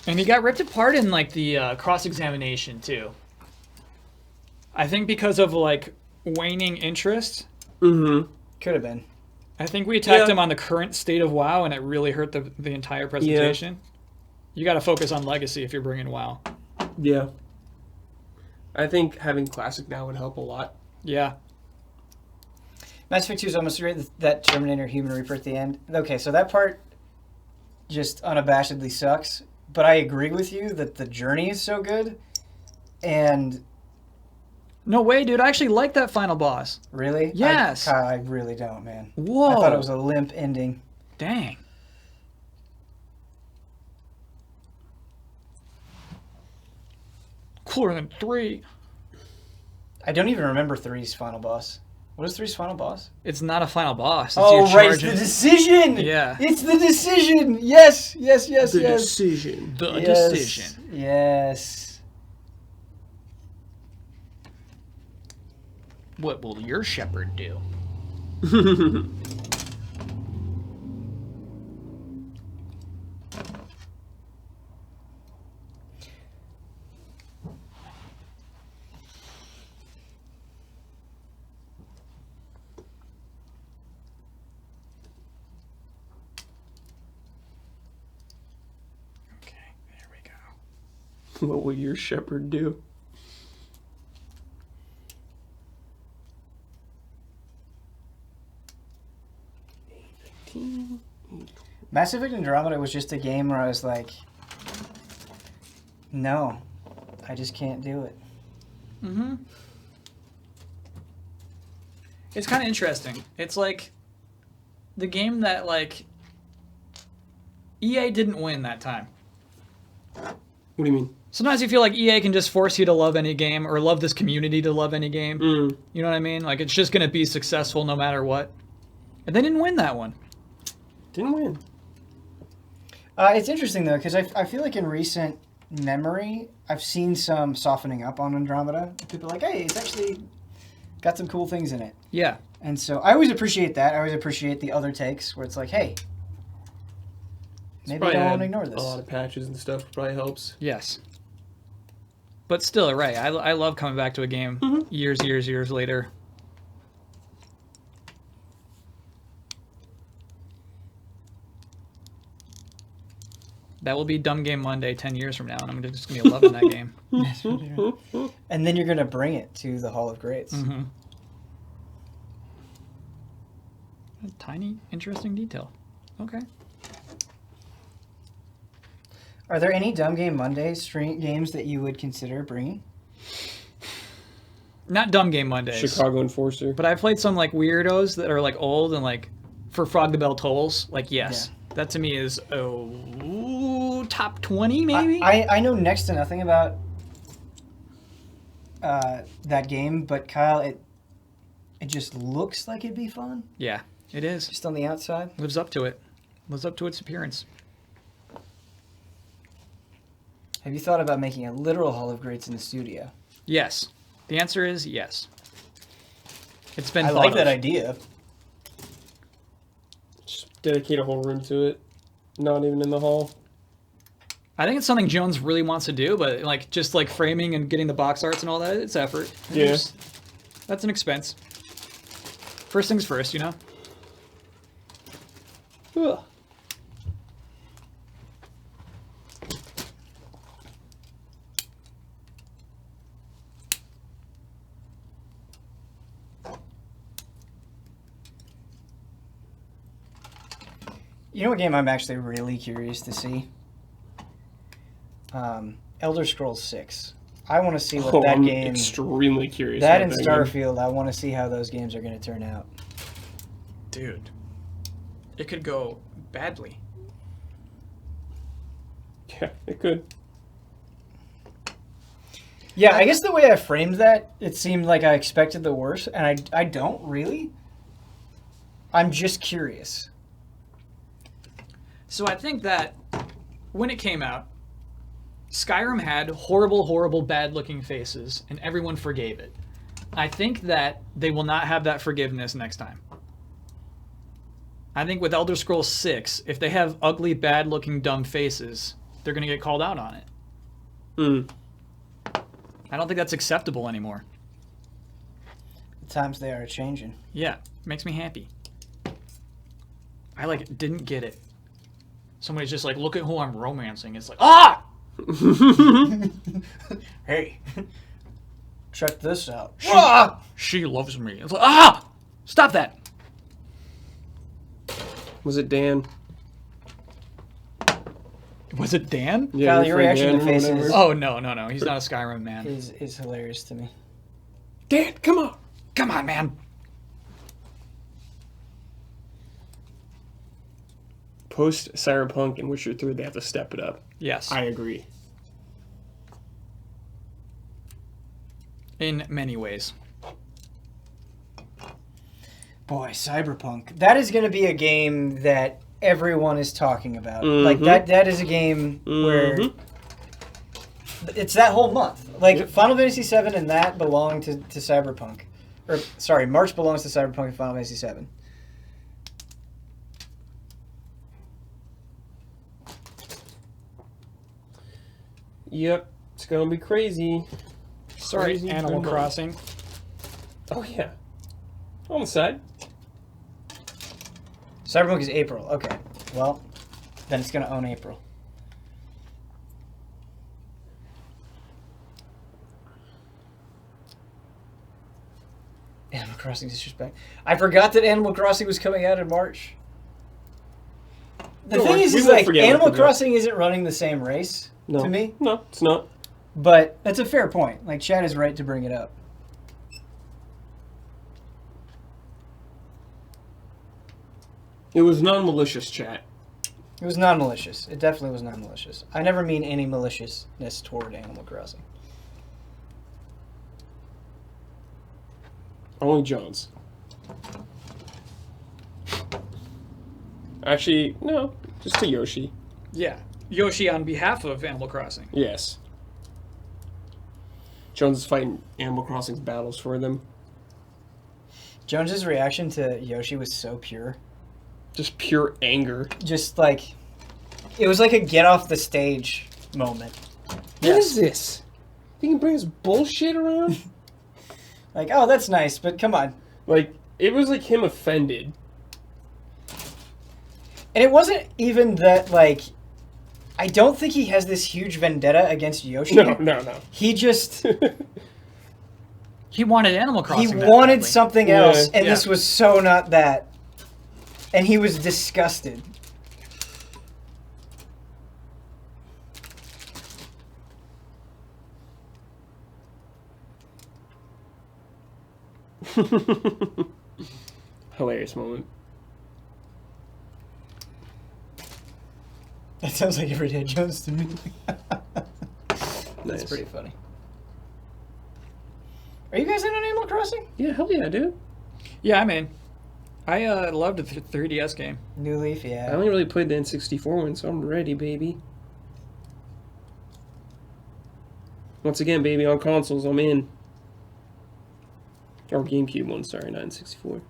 And he got ripped apart in like the cross-examination too. I think because of like waning interest. Mm-hmm. Could have been. I think we attacked him on the current state of WoW, and it really hurt the entire presentation. You got to focus on legacy if you're bringing WoW. Yeah. I think having Classic now would help a lot. Yeah. Mass Effect 2 is almost great. That Terminator Human Reaper at the end. Okay, so that part just unabashedly sucks. But I agree with you that the journey is so good. And No way, dude. I actually like that final boss. really? Yes. I really don't, man. Whoa. I thought it was a limp ending. Dang. Cooler than 3. I don't even remember 3's final boss. What is 3's final boss? It's not a final boss. It's Oh, your right, it's charge the decision! Yeah. It's the decision! Yes, yes, yes, The yes. decision. The Yes, decision. Yes. What will your shepherd do? Okay, there we go. What will your shepherd do? Mass Effect Andromeda was just a game where I was like, no, I just can't do it. Mm-hmm. It's kind of interesting. It's like the game that like EA didn't win that time. What do you mean? Sometimes you feel like EA can just force you to love any game or love this community to love any game. You know what I mean? Like it's just going to be successful no matter what. And they didn't win that one. Didn't win. It's interesting, though, because I feel like in recent memory, I've seen some softening up on Andromeda. People are like, hey, it's actually got some cool things in it. Yeah. And so I always appreciate that. I always appreciate the other takes where it's like, hey, maybe I Probably don't add ignore this. A lot of patches and stuff probably helps. Yes. But still, right. I love coming back to a game years later. That will be Dumb Game Monday 10 years from now, and I'm just going to be loving that game. And then you're going to bring it to the Hall of Greats. Mm-hmm. A tiny, interesting detail. Okay. Are there any Dumb Game Monday games that you would consider bringing? Not Dumb Game Mondays. Chicago Enforcer. But I played some like weirdos that are like old and like for Frog the Bell Tolls. Like, yes. Yeah. That to me is top 20 maybe? I know next to nothing about that game, but Kyle, it just looks like it'd be fun. Yeah, it is. Just on the outside. Lives up to it. Lives up to its appearance. Have you thought about making a literal Hall of Greats in the studio? Yes. The answer is yes. It's been I thought like of. that idea. Just dedicate a whole room to it. Not even in the hall. I think it's something Jones really wants to do, but like just like framing and getting the box arts and all that, it's effort. Yeah. That's an expense. First things first, you know? Ugh. You know what game I'm actually really curious to see? Elder Scrolls 6. I want to see what that I'm game... extremely curious. That about and Starfield, I want to see how those games are going to turn out. Dude, it could go badly. Yeah, it could. Yeah, I guess the way I framed that, it seemed like I expected the worst, and I don't really. I'm just curious. So I think that when it came out, Skyrim had horrible, horrible, bad-looking faces, and everyone forgave it. I think that they will not have that forgiveness next time. I think with Elder Scrolls 6, if they have ugly, bad-looking, dumb faces, they're going to get called out on it. I don't think that's acceptable anymore. The times they are changing. Yeah, makes me happy. I didn't get it. Somebody's just like, look at who I'm romancing. It's like, ah! Hey, check this out. She loves me. It's like, ah! Stop that. Was it Dan? Was it Dan? Yeah, Kyle, your friend reaction Dan to or faces whatever. Oh, no. He's not a Skyrim man. is hilarious to me. Dan, come on. Come on, man. Post Cyberpunk and Witcher 3, they have to step it up. Yes. I agree. In many ways. Boy, Cyberpunk. That is going to be a game that everyone is talking about. Like, that is a game where it's that whole month. Like, Final Fantasy VII and that belong to Cyberpunk. Or, sorry, March belongs to Cyberpunk and Final Fantasy VII. Yep, it's gonna be crazy. Sorry, Crazy Animal good Crossing. Oh yeah, on the side. Cyberpunk is April. Okay. Well, then it's going to own April. Animal Crossing disrespect. I forgot that Animal Crossing was coming out in March. The Don't thing worry, is we won't like, forget Animal what to do. Crossing isn't running the same race No, to me. no, it's not. But that's a fair point. Like, Chad is right to bring it up. It was non-malicious, chat. It was non-malicious. It definitely was non-malicious. I never mean any maliciousness toward Animal Crossing. Only John's. Actually, no, just to Yoshi. Yeah. Yoshi on behalf of Animal Crossing. Yes. Jones is fighting Animal Crossing's battles for them. Jones's reaction to Yoshi was so pure. Just pure anger. Just like, it was like a get off the stage moment. What is this? You can bring this bullshit around? Like, oh, that's nice, but come on. Like, it was like him offended. And it wasn't even that, like, I don't think he has this huge vendetta against Yoshi. No. He just, He wanted Animal he Crossing. that wanted badly. something Yeah. else, and Yeah. this was so not that. And he was disgusted. Hilarious moment. That sounds like Everyday Jones to me. Nice. That's pretty funny. Are you guys in on Animal Crossing? Yeah, hell yeah, dude. Yeah, I'm in. I loved the 3DS game. New Leaf, I yeah. only really played the N64 one, so I'm ready, baby. Once again, baby, on consoles, I'm in. Or GameCube one, sorry, not N64.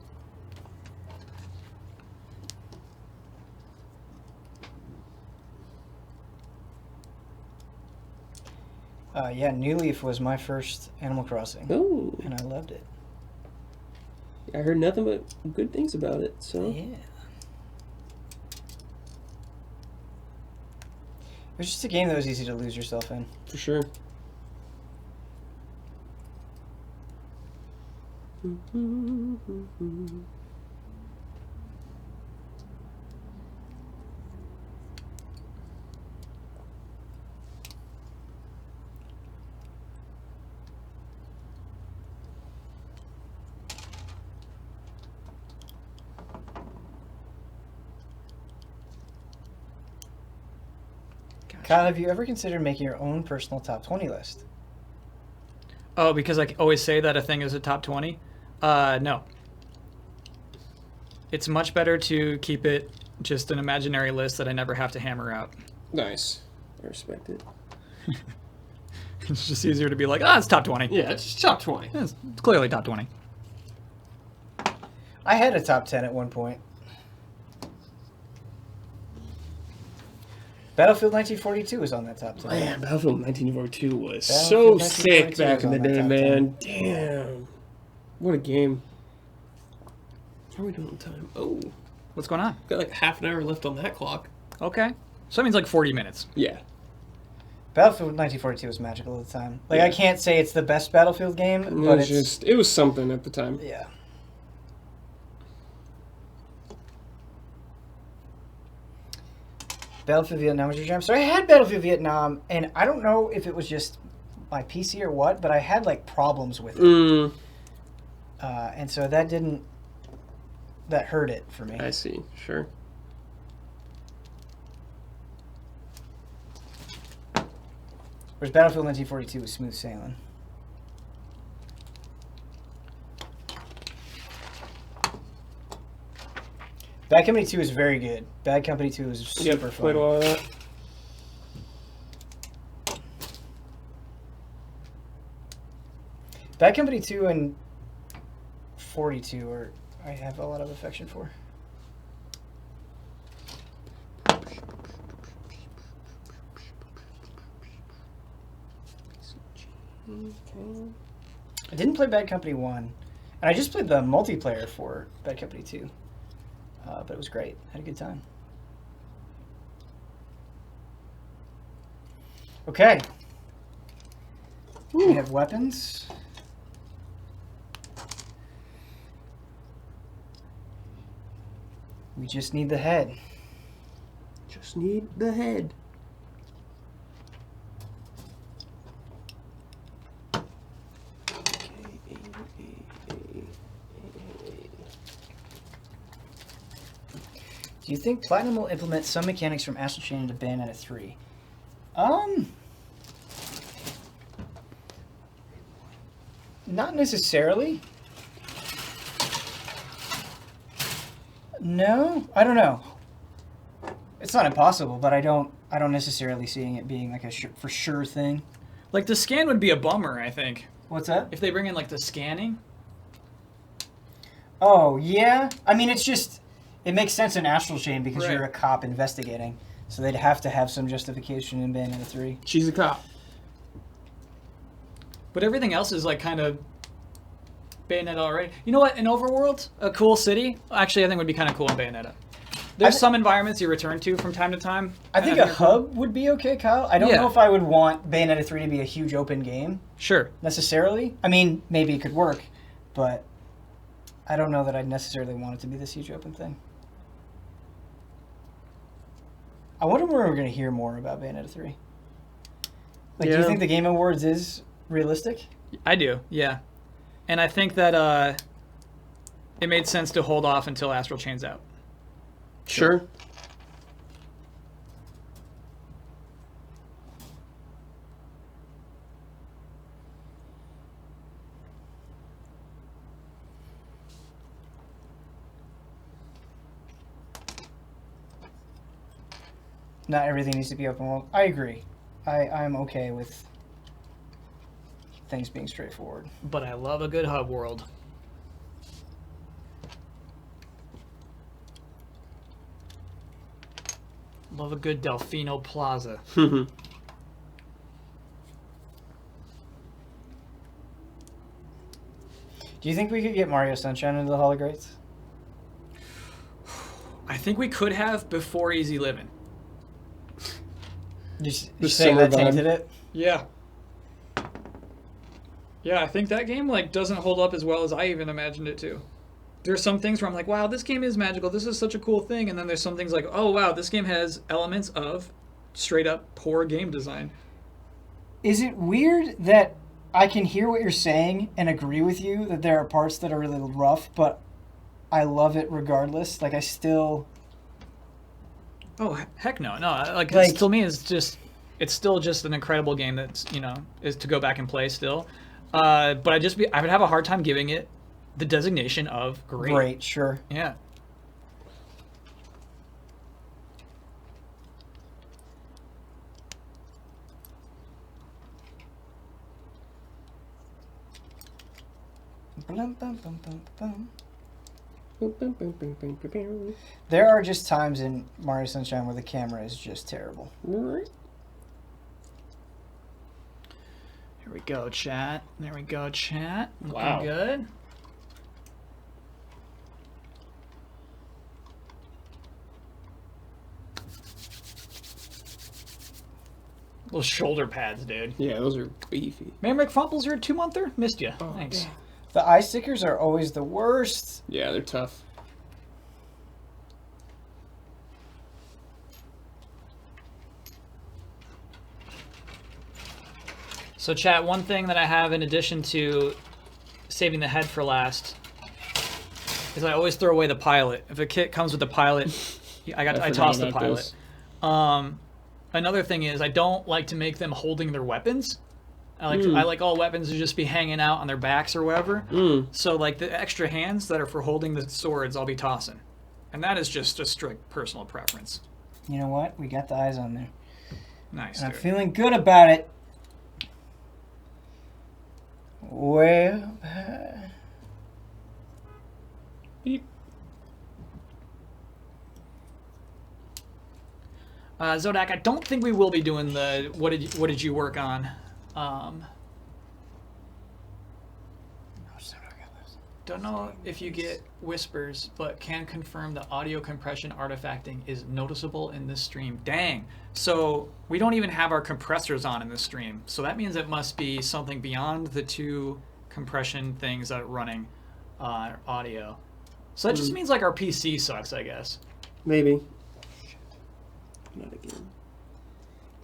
Yeah, New Leaf was my first Animal Crossing, Oh, and I loved it. I heard nothing but good things about it, so. Yeah. was just a game that was easy to lose yourself in. For sure. Kyle, have you ever considered making your own personal top 20 list? Oh, because I always say that a thing is a top 20? No. It's much better to keep it just an imaginary list that I never have to hammer out. Nice. I respect it. It's just easier to be like, it's top 20. Yeah, it's just top 20. It's clearly top 20. I had a top 10 at one point. Battlefield 1942 was on that top 10. Man, Battlefield 1942 was Battlefield so sick 1942 back was in the on that day, top man. Damn. What a game. How are we doing on time? Oh, What's going on? got like half an hour left on that clock. Okay. So that means like 40 minutes. Yeah. Battlefield 1942 was magical at the time. Like, Yeah. I can't say it's the best Battlefield game, It but was it's... it was something at the time. Yeah. Battlefield Vietnam was your jam. So I had Battlefield Vietnam, and I don't know if it was just my PC or what, but I had, like, problems with it. And so that didn't... That hurt it for me. I see. Sure. Whereas Battlefield 1942 was smooth sailing. Bad Company 2 is very good. Bad Company 2 is super Played a fun. lot of that. Bad Company 2 and 42 are I have a lot of affection for. I didn't play Bad Company 1, and I just played the multiplayer for Bad Company 2. But it was great. Had a good time. Okay. We have weapons. We just need the head. Just need the head. Do you think Platinum will implement some mechanics from Astral Chain into Bayonetta 3? Not necessarily. No, I don't know. It's not impossible, but I don't necessarily seeing it being like a for sure thing. Like, the scan would be a bummer, I think. What's that? If they bring in, like, the scanning. Oh, yeah. I mean, it's just... It makes sense in Astral Chain because Right. you're a cop investigating. So they'd have to have some justification in Bayonetta 3. She's a cop. But everything else is, like, kind of Bayonetta already. You know what? In Overworld, a cool city, actually, I think would be kind of cool in Bayonetta. There's some environments you return to from time to time. I think a hub would be okay, Kyle. I don't Yeah. know if I would want Bayonetta 3 to be a huge open game, Sure. necessarily. I mean, maybe it could work, but I don't know that I'd necessarily want it to be this huge open thing. I wonder where we're going to hear more about Bayonetta 3. Like, do you Yeah. think the Game Awards is realistic? I do, yeah. And I think that it made sense to hold off until Astral Chain's out. Sure. Not everything needs to be open world. I agree. I'm okay with things being straightforward. But I love a good hub world. Love a good Delfino Plaza. Do you think we could get Mario Sunshine into the Hologrades? I think we could have before Easy Living. You The saying summer that tainted vibe. it? Yeah. Yeah, I think that game like doesn't hold up as well as I even imagined it to. There's some things where I'm like, wow, this game is magical. This is such a cool thing. And then there's some things like, oh wow, this game has elements of straight up poor game design. Is it weird that I can hear what you're saying and agree with you that there are parts that are really rough, but I love it regardless? Like, I still... Oh heck no, no. Like, Like- to me, it's still just an incredible game that's is to go back and play still. But I would have a hard time giving it the designation of great. Great, sure. Yeah. Bum, bum, bum, bum, bum. There are just times in Mario Sunshine where the camera is just terrible. Here we go, chat. There we go, chat. Looking Wow. good. Those shoulder pads, dude. Yeah, those are beefy. Man, Rick Fumples, you're a 2-monther? Missed you. Oh, Thanks. damn. The eye stickers are always the worst. Yeah, they're tough. So, chat, one thing that I have in addition to saving the head for last is I always throw away the pilot. If a kit comes with the pilot, I forgot toss the about pilot. this. Another thing is I don't like to make them holding their weapons. I like all weapons to just be hanging out on their backs or whatever. So like the extra hands that are for holding the swords, I'll be tossing, and that is just a strict personal preference. You know what? We got the eyes on there. Nice. And I'm Dude. feeling good about it. Well... Beep. Zodak, I don't think we will be doing the what did you work on? Don't know if you get whispers, but can confirm the audio compression artifacting is noticeable in this stream. Dang. So we don't even have our compressors on in this stream. So that means it must be something beyond the two compression things that are running audio. So that just means like our PC sucks, I guess. Maybe. Not again.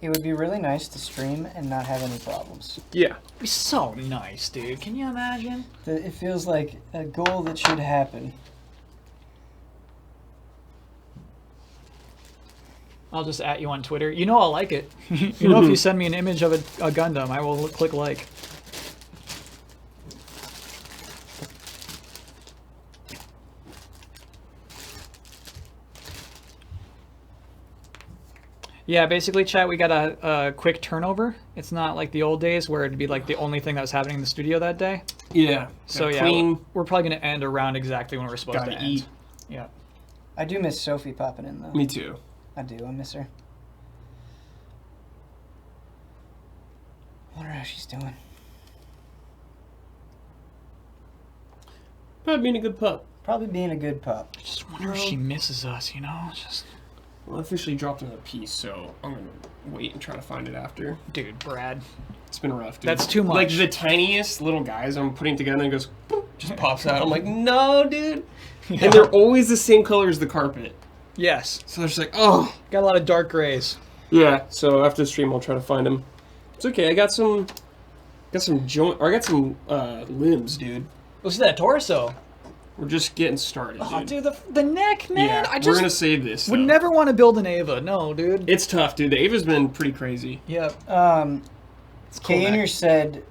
It would be really nice to stream and not have any problems. Yeah. It'd be so nice, dude. Can you imagine? It feels like a goal that should happen. I'll just at you on Twitter. You know I'll like it. You know if you send me an image of a Gundam, I will click like. Yeah, basically, chat, we got a quick turnover. It's not like the old days where it'd be like the only thing that was happening in the studio that day. Yeah. So yeah, clean. we're probably going to end around exactly when we're supposed Gotta to end. eat. Yeah. I do miss Sophie popping in, though. Me too. I do. I miss her. I wonder how she's doing. Probably being a good pup. Probably being a good pup. I just wonder if she misses us, you know? Just... Well, I officially dropped another piece, so I'm gonna wait and try to find it after. Dude, Brad. It's been rough, dude. That's too much. Like the tiniest little guys I'm putting together and it goes, boop, just pops out. I'm like, no, dude. Yeah. And they're always the same color as the carpet. Yes. So they're just like, oh. Got a lot of dark grays. Yeah. So after the stream, I'll try to find them. It's okay. I got some joint, or I got some limbs, dude. Look at that torso. We're just getting started, Oh, dude. dude, the neck, man. Yeah, I we're just gonna save this. would though. never want to build an Ava. No, dude. It's tough, dude. The Ava's been pretty crazy. Yep. Cool neck. Junior said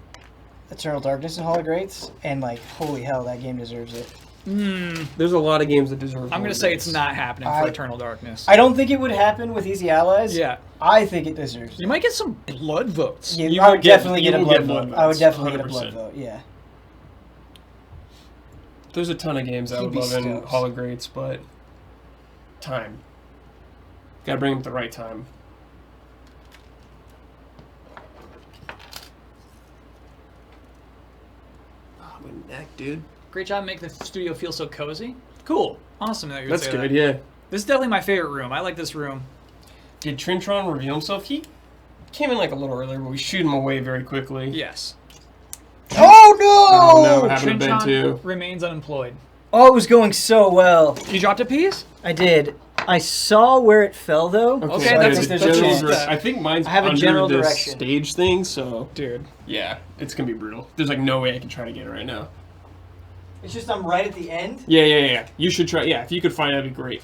Eternal Darkness and Hologrades, and like, holy hell, that game deserves it. There's a lot of games that deserve. I'm more gonna say than it's this. not happening for Eternal Darkness. I don't think it would happen with Easy Allies. Yeah. I think it deserves You it. might get some blood votes. Yeah, You I will would get- definitely you get a will blood get blood vote. I would votes, definitely get a 100%. blood vote, yeah. There's a ton of games I He'd would be love in stoked. Hologrades, but time. Gotta bring them at the right time. Oh, my neck, dude. Great job making the studio feel so cozy. Cool. Awesome that you would That's say good, that. yeah. This is definitely my favorite room. I like this room. Did Trintron reveal himself? He came in like a little earlier, but we shoot him away very quickly. Yes. Oh Oh no, no! it happened to Ben Shin-chan too. remains unemployed. Oh, it was going so well. You dropped a piece? I did. I saw where it fell though. Okay, so that's- I think there's that's a just- chance. I think mine's I have a under general this direction. stage thing, so Dude. yeah, it's gonna be brutal. There's like no way I can try to get it right now. It's just I'm right at the end. Yeah. You should try. Yeah, if you could find it, that'd be great.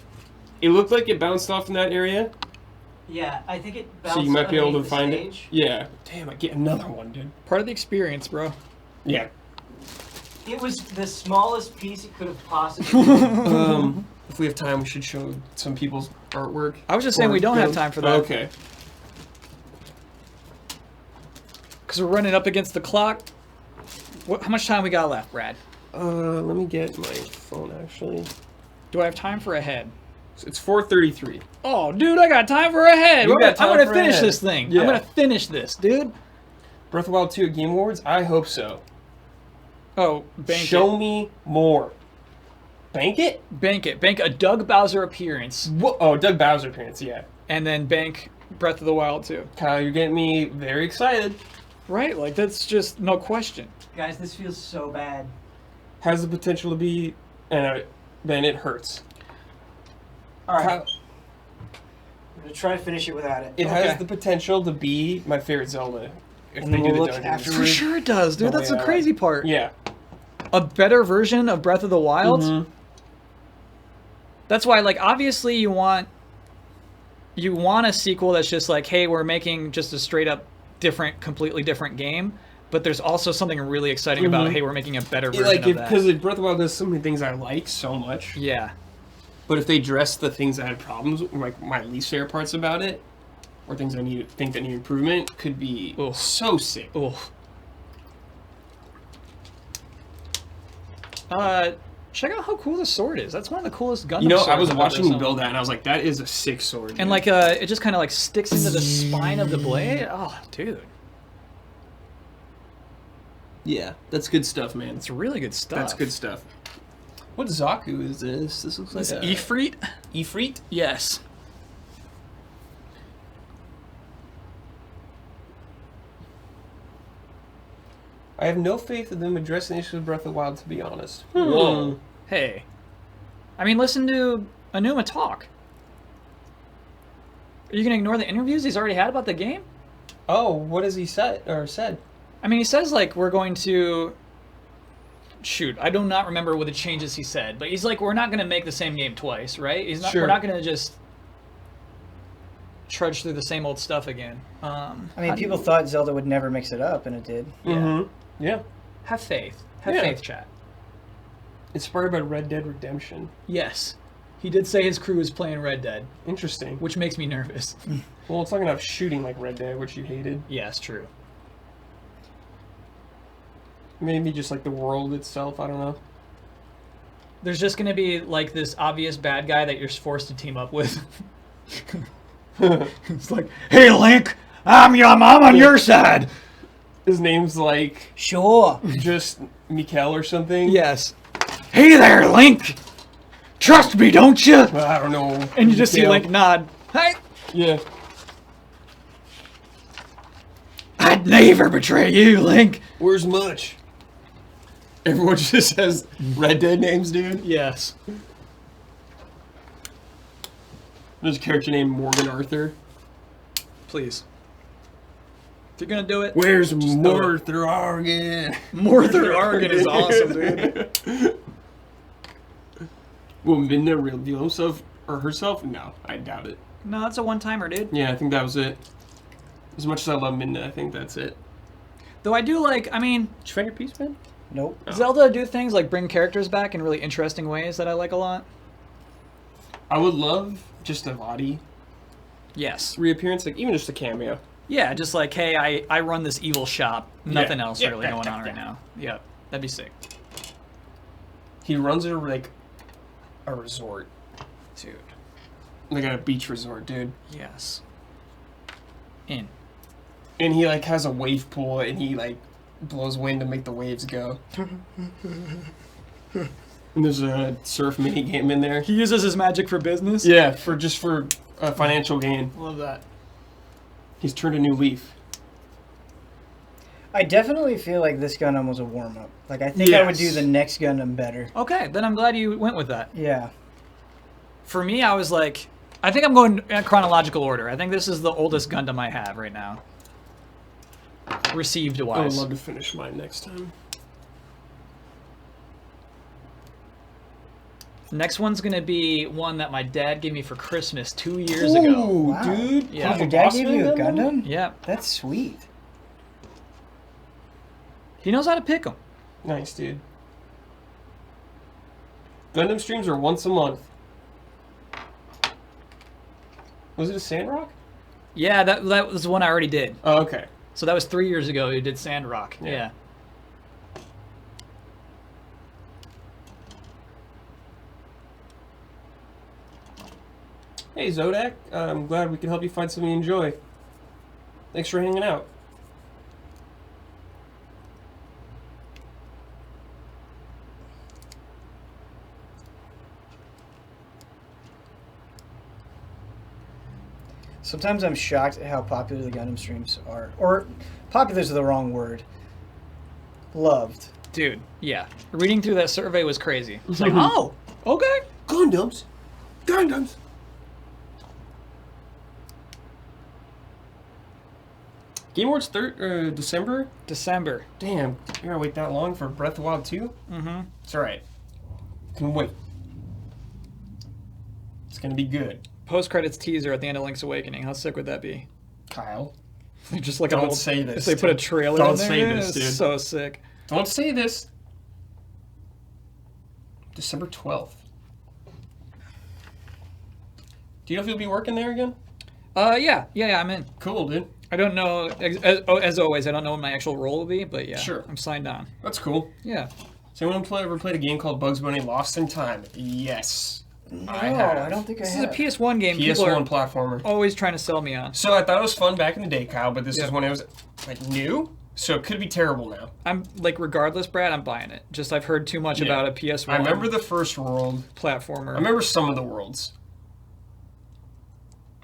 It looked like it bounced off in that area, Yeah, I think it bounced so you might be able to underneath the find stage. it. Yeah. Damn, I get another one, dude. Part of the experience, bro. Yeah. It was the smallest piece it could have possibly been. If we have time, we should show some people's artwork. I was just saying Or we don't have build. time for that. Okay. Because we're running up against the clock. How much time we got left, Brad? Let me get my phone actually. Do I have time for a head? It's 4:33. Oh, dude, I got time for a head. You got I'm time gonna for a finish head. this thing. Yeah. I'm gonna finish this, dude. Breath of the Wild 2 at Game Awards? I hope so. Oh, bank Show it. me more. Bank it? Bank it. Bank a Doug Bowser appearance, Whoa. Oh, Doug Bowser appearance, yeah. and then bank Breath of the Wild too. Kyle, you're getting me very excited. Right? Like that's just no question. Guys, this feels so bad. Has the potential to be, and then it hurts. All right, Kyle, I'm gonna try to finish it without it. it Okay. has the potential to be my favorite Zelda. If And they then do we'll the look dungeons. afterwards. For sure it does, dude. Oh, That's the yeah. crazy part. Yeah. A better version of Breath of the Wild. Mhm. That's why, like, obviously you want a sequel that's just like, hey, we're making just a straight up different, completely different game. But there's also something really exciting about, Mhm. hey, we're making a better Yeah, version like, of that. because Breath of the Wild does so many things I like so much. Yeah. But if they address the things that had problems, like my least favorite parts about it, or things I think that need improvement, could be Oof. so sick. Oof. Check out how cool the sword is. That's one of the coolest Gundam You know, I swords was I've watching ever you seen. build that, and I was like, that is a sick sword. And dude. like, it just kind of like sticks into the spine of the blade. Oh, dude. yeah, that's good stuff, man. It's really good stuff. That's good stuff. What Zaku is this? This looks like Is a Ifrit? Ifrit? Yes. I have no faith in them addressing the issue of Breath of the Wild, to be honest. Whoa. Hey. I mean, listen to Anuma talk. Are you going to ignore the interviews he's already had about the game? Oh, what has he said? I mean, he says, like, we're going to... Shoot, I do not remember what the changes he said, but he's like, we're not going to make the same game twice, right? Sure. We're not going to just trudge through the same old stuff again. I mean, people thought Zelda would never mix it up, and it did. Yeah. Mm-hmm. Yeah. Have faith. Have Yeah. faith, chat. Inspired by Red Dead Redemption. Yes. He did say his crew is playing Red Dead, Interesting. which makes me nervous. Well, it's not gonna have shooting like Red Dead, which you hated. Yeah, it's true. Maybe just like the world itself. I don't know. There's just going to be, like, this obvious bad guy that you're forced to team up with. It's like, hey, Link, I'm on your side. His name's like Sure. just Mikkel or something. Yes. Hey there, Link. Trust me, don't you? I don't know. And you just see Mikkel. Link nod. Hey, Yeah. I'd never betray you, Link. Where's Much? Everyone just has Red Dead names, dude. Yes. There's a character named Morgan Arthur. Please. If you're going to do it, Where's do it. Morthar Argan? Morthar Argan is awesome, dude. Will Midna reveal himself or herself? No, I doubt it. No, that's a one-timer, dude. Yeah, I think that was it. As much as I love Midna, I think that's it. Though I do like, I mean, Did you find your piece, man? Nope. Oh. Zelda do things like bring characters back in really interesting ways that I like a lot. I would love just a Lottie Yes. reappearance, like even just a cameo. Yeah, just like, hey, I run this evil shop. Nothing Yeah. else Yeah, really yeah, going yeah, on right yeah. now. Yep, that'd be sick. He runs a like a resort, Dude, like a beach resort, dude. yes. In. And he like has a wave pool, and he like blows wind to make the waves go. And there's a surf mini game in there. He uses his magic for business? Yeah, for financial gain. Love that. He's turned a new leaf. I definitely feel like this Gundam was a warm-up. Like, I think I would do the next Gundam better. Okay, then I'm glad you went with that. Yeah. For me, I was like, I think I'm going in chronological order. I think this is the oldest Gundam I have right now. Received I would wise. love to finish mine next time. Next one's gonna be one that my dad gave me for Christmas 2 years ago. Wow. Dude. Yeah. Your dad gave you a Gundam? Yeah, That's sweet. he knows how to pick them. Nice, dude. Gundam streams are once a month. Was it a Sandrock? Yeah, that was the one I already did. Oh, okay. So that was 3 years ago. He did Sandrock. Yeah. Yeah. Hey, Zodak. I'm glad we could help you find something you enjoy. Thanks for hanging out. Sometimes I'm shocked at how popular the Gundam streams are. Or, popular is the wrong word. Loved. Dude, yeah. Reading through that survey was crazy. It's like, oh, okay. Gundams. Gundams. Game Awards December? December. Damn, you gotta wait that long for Breath of the Wild 2? Mm-hmm. It's alright. Can wait. It's gonna be good. Post-credits teaser at the end of Link's Awakening. How sick would that be? Kyle. Just like Don't an old, say this, If they put a dude. trailer Don't in there, say man, this, it's dude. so sick. Don't say this. December 12th. Do you know if you'll be working there again? Yeah, I'm in. Cool, dude. I don't know, as always, I don't know what my actual role will be, but yeah, Sure. I'm signed on. That's cool. Yeah. Has anyone ever played a game called Bugs Bunny Lost in Time? Yes. No, I have. I don't think I This have. is a PS1 game people PS1 are platformer. always trying to sell me on. So I thought it was fun back in the day, Kyle, but this Yeah. is when it was like new, so it could be terrible now. I'm like, regardless, Brad, I'm buying it. Just I've heard too much Yeah. about a PS1 I remember the first world. platformer. I remember some of the worlds.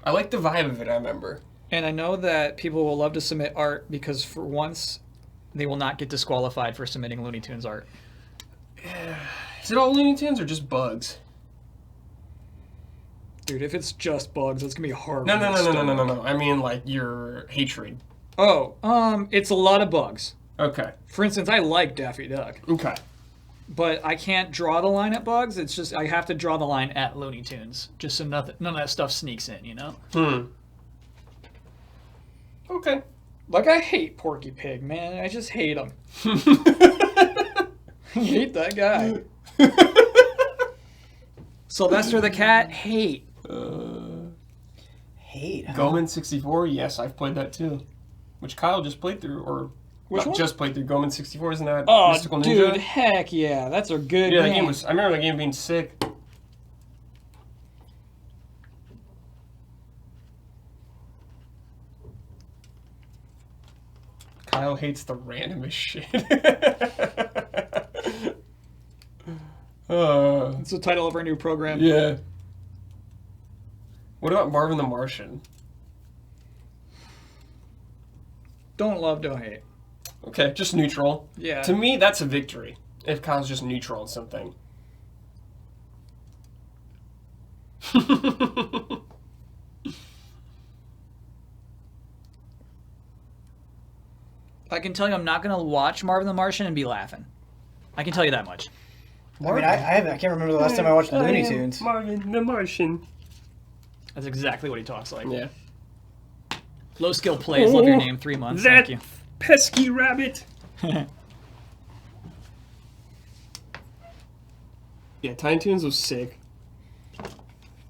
I like the vibe of it, I remember. And I know that people will love to submit art because for once, they will not get disqualified for submitting Looney Tunes art. Is it all Looney Tunes or just bugs? Dude, if it's just bugs, it's gonna be hard. No. for me to stomach. I mean, like, your hatred. Oh, it's a lot of bugs. Okay. For instance, I like Daffy Duck, Okay. but I can't draw the line at bugs. It's just I have to draw the line at Looney Tunes, just so none of that stuff sneaks in, you know? Okay. Like, I hate Porky Pig, man. I just hate him. I hate that guy. Sylvester the Cat, hate. Hate. Huh? Goman 64, yes, I've played that too. Which Kyle just played through, or Which not one? just played through. Goman 64, isn't that Oh, Mystical dude, Ninja? heck yeah. That's a good Yeah, that game. game was. I remember that game being sick. Kyle hates the randomest shit. It's the title of our new program. Yeah. What about Marvin the Martian? Don't love, don't hate. Okay, just neutral. Yeah. To me, that's a victory. If Kyle's just neutral on something. I can tell you I'm not going to watch Marvin the Martian and be laughing. I can tell you that much. I mean, I can't remember the last time I watched Looney Tunes. Marvin the Martian. That's exactly what he talks like. Yeah. Low skill plays, love your name, 3 months, thank you. Pesky rabbit. Yeah, Tiny Toons was sick.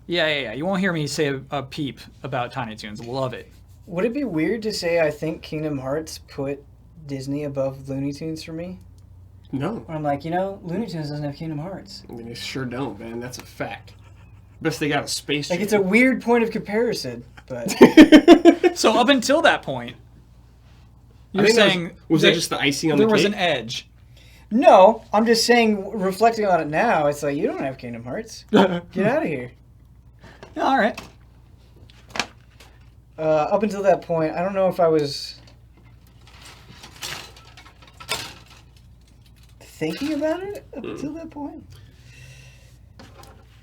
Yeah. You won't hear me say a peep about Tiny Toons. Love it. Would it be weird to say I think Kingdom Hearts put Disney above Looney Tunes for me? No. I'm like, Looney Tunes doesn't have Kingdom Hearts. I mean, they sure don't, man. That's a fact. Best they got a space. Like, it's a weird point of comparison, but... So up until that point, I you're think saying... was that just the icing on the there cake? was an edge. No, I'm just saying, reflecting on it now, it's like, you don't have Kingdom Hearts. Get out of here. All right. Up until that point, I don't know if I was thinking about it up until that point.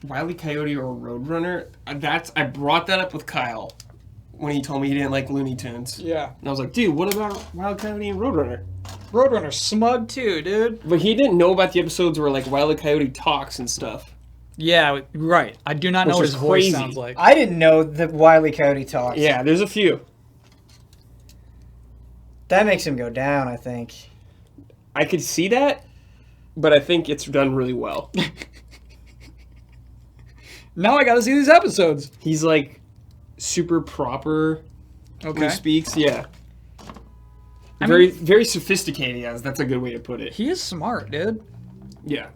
Wile E. Coyote or Roadrunner? I brought that up with Kyle when he told me he didn't like Looney Tunes. Yeah. And I was like, dude, what about Wile E. Coyote and Roadrunner? Roadrunner's smug too, dude. But he didn't know about the episodes where like Wile E. Coyote talks and stuff. Yeah, right. I do not know Which what is his voice crazy. sounds like. I didn't know that Wile E. Coyote talks. Yeah, there's a few. That makes him go down, I think. I could see that, but I think it's done really well. Now I gotta see these episodes. He's like super proper when he speaks. Yeah. Very sophisticated, yes. That's a good way to put it. He is smart, dude. Yeah.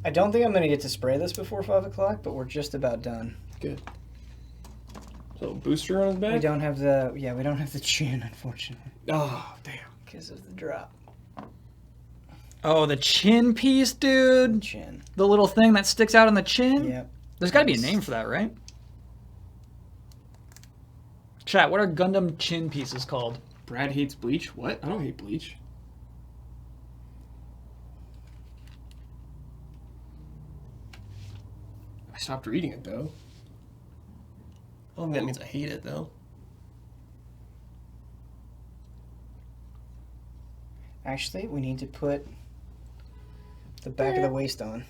I don't think I'm going to get to spray this before 5 o'clock, but we're just about done. Good. So booster on his back? We don't have the chin, unfortunately, Oh, damn. because of the drop. Oh, the chin piece, dude. Chin. The little thing that sticks out on the chin. Yep. There's got to be a name for that, right? Chat, what are Gundam chin pieces called? Brad hates bleach? What? I don't hate bleach. I stopped reading it, though. I don't think that means I hate it, though. Actually, we need to put the back of the waist on.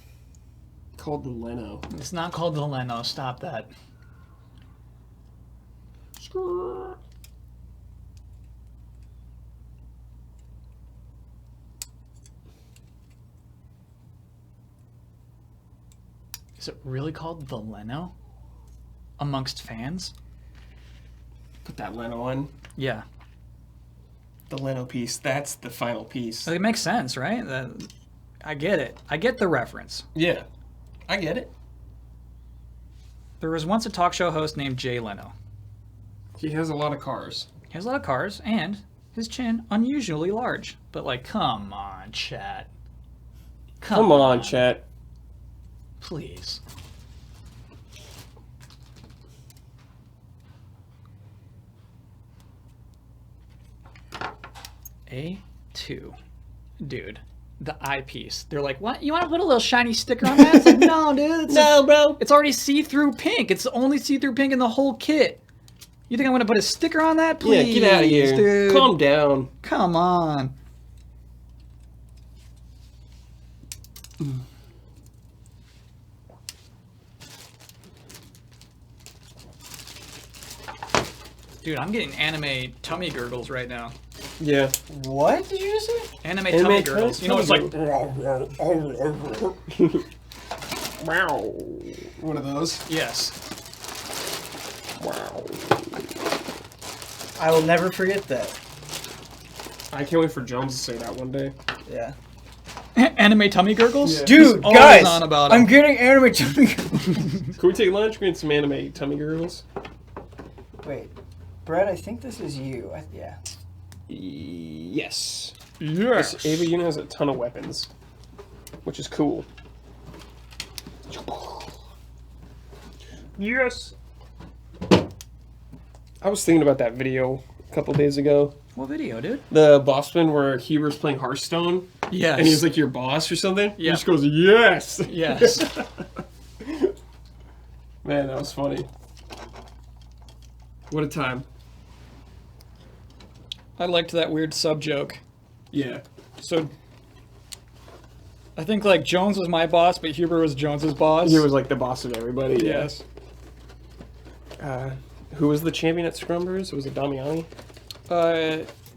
Called the Leno. It's not called the Leno. Stop that. Is it really called the Leno? Amongst fans? Put that Leno on. Yeah. The Leno piece. That's the final piece. It makes sense, right? I get it. I get the reference. Yeah. I get it. There was once a talk show host named Jay Leno. He has a lot of cars. He has a lot of cars, and his chin unusually large. But like, come on, chat. Come on, chat. Please. A2. Dude, the eyepiece. They're like, what? You want to put a little shiny sticker on that? It's like, no, dude. No, bro. It's already see-through pink. It's the only see-through pink in the whole kit. You think I'm going to put a sticker on that? Please, Yeah, get out of here. dude. Calm down. Come on. Dude, I'm getting anime tummy gurgles right now. Yeah. What did you just say? Anime tummy gurgles. You know, it's like... Wow. One of those. Yes. Wow. I will never forget that. I can't wait for Jones to say that one day. Yeah. Anime tummy gurgles? Yeah. Dude, He's always guys, on about I'm it. getting anime tummy. Can we take lunch? Get some anime tummy gurgles? Wait, Brett, I think this is you. Yeah. Yes. Yes. This Ava unit has a ton of weapons, which is cool. Yes. I was thinking about that video a couple days ago. What video, dude? The boss one where Huber's playing Hearthstone, Yes. and he's like your boss or something. Yeah. He just goes, yes. Yes. Man, that was funny. What a time. I liked that weird sub joke. Yeah. So, I think like Jones was my boss, but Huber was Jones's boss. He was like the boss of everybody. Yes. Who was the champion at Scrumbers? Was it Damiani?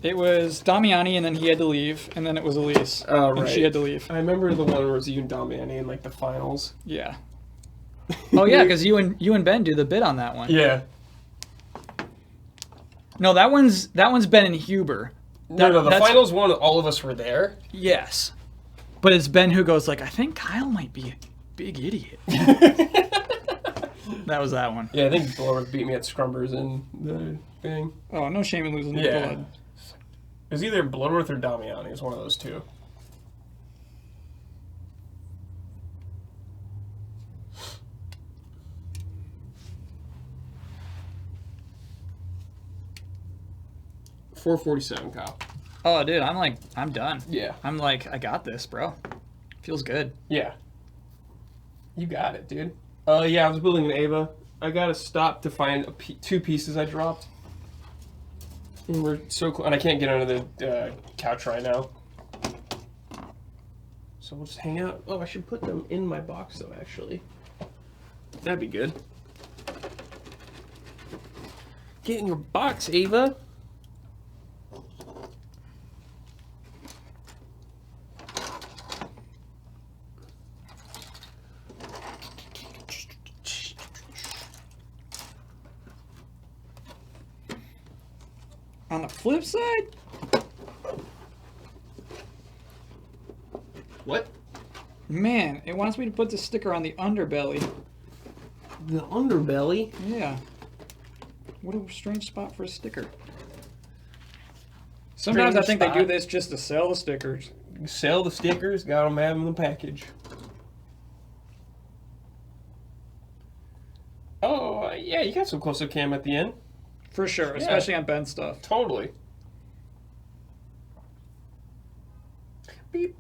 It was Damiani, and then he had to leave, and then it was Elise. Oh, And right. she had to leave. I remember the one where it was you and Damiani in like the finals. Yeah. Oh yeah, because you and Ben do the bit on that one. Yeah. No, that one's Ben and Huber. No, the that's- finals one, all of us were there. Yes. But it's Ben who goes like, I think Kyle might be a big idiot. That was that one. Yeah, I think Blork beat me at Scrumbers in the thing. Oh, no shame in losing the Yeah. blood. It was either Bloodworth or Damiani. It was one of those two. 447, Kyle. Oh, dude, I'm done. Yeah. I'm like, I got this, bro. Feels good. Yeah. You got it, dude. Yeah, I was building an Ava. I gotta stop to find two pieces I dropped. And we're so close, and I can't get under the couch right now. So we'll just hang out. Oh, I should put them in my box, though, actually. That'd be good. Get in your box, Ava. On the flip side, What? man, it wants me to put the sticker on the underbelly. The underbelly? Yeah. What a strange spot for a sticker. Sometimes I think they do this just to sell the stickers. Sell the stickers, got them have them in the package. Oh, yeah, you got some close-up cam at the end. For sure, especially on Ben stuff. Totally. Beep.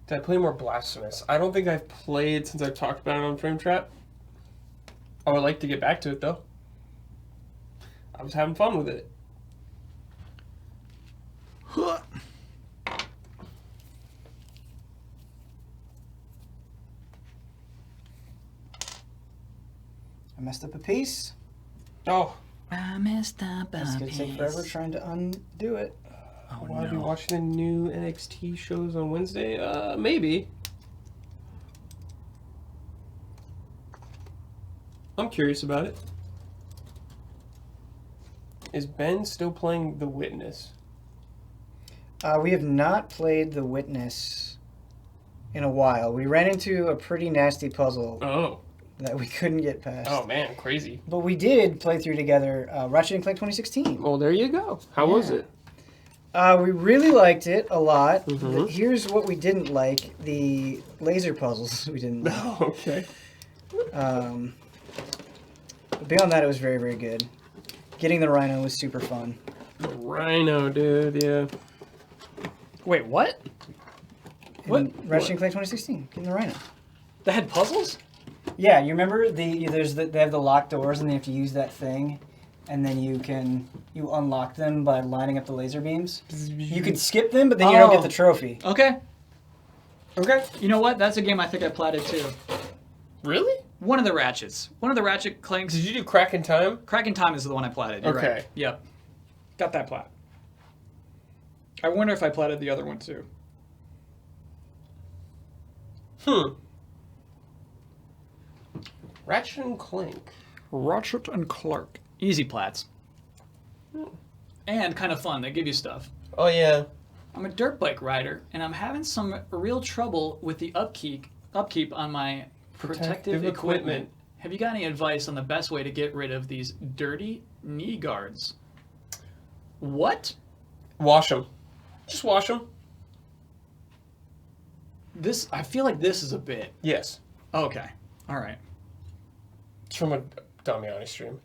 Did I play more Blasphemous? I don't think I've played since I've talked about it on Frame Trap. I would like to get back to it, though. I was having fun with it. I messed up a piece. Oh, I messed up. It's gonna take forever trying to undo it. Oh, will I be watching the new NXT shows on Wednesday? Maybe. I'm curious about it. Is Ben still playing The Witness? We have not played The Witness in a while. We ran into a pretty nasty puzzle Oh. that we couldn't get past. Oh, man, crazy. But we did play through together Ratchet & Clank 2016. Well, there you go. How was it? We really liked it a lot. Mhm. Here's what we didn't like. The laser puzzles we didn't like. Oh, okay. But beyond that, it was very, very good. Getting the rhino was super fun. The Rhino, dude, yeah. Wait, what? In Ratchet & Clank 2016. Getting the rhino. They had puzzles? Yeah, you remember they have the locked doors and they have to use that thing, and then you unlock them by lining up the laser beams. You could skip them, but then you don't get the trophy. Okay. Okay. You know what? That's a game I think I platted too. Really? One of the Ratchets. One of the Ratchet Clanks. Did you do Crack in Time? Crack in Time is the one I platted. You're Okay. right. Yep. Got that plat. I wonder if I platted the other one too. Ratchet and Clank. Ratchet and Clark. Easy plats. And kind of fun. They give you stuff. Oh, yeah. I'm a dirt bike rider, and I'm having some real trouble with the upkeep on my protective equipment. Have you got any advice on the best way to get rid of these dirty knee guards? What? Wash them. Just wash them. I feel like this is a bit. Yes. Okay. All right. It's from a Damiani stream.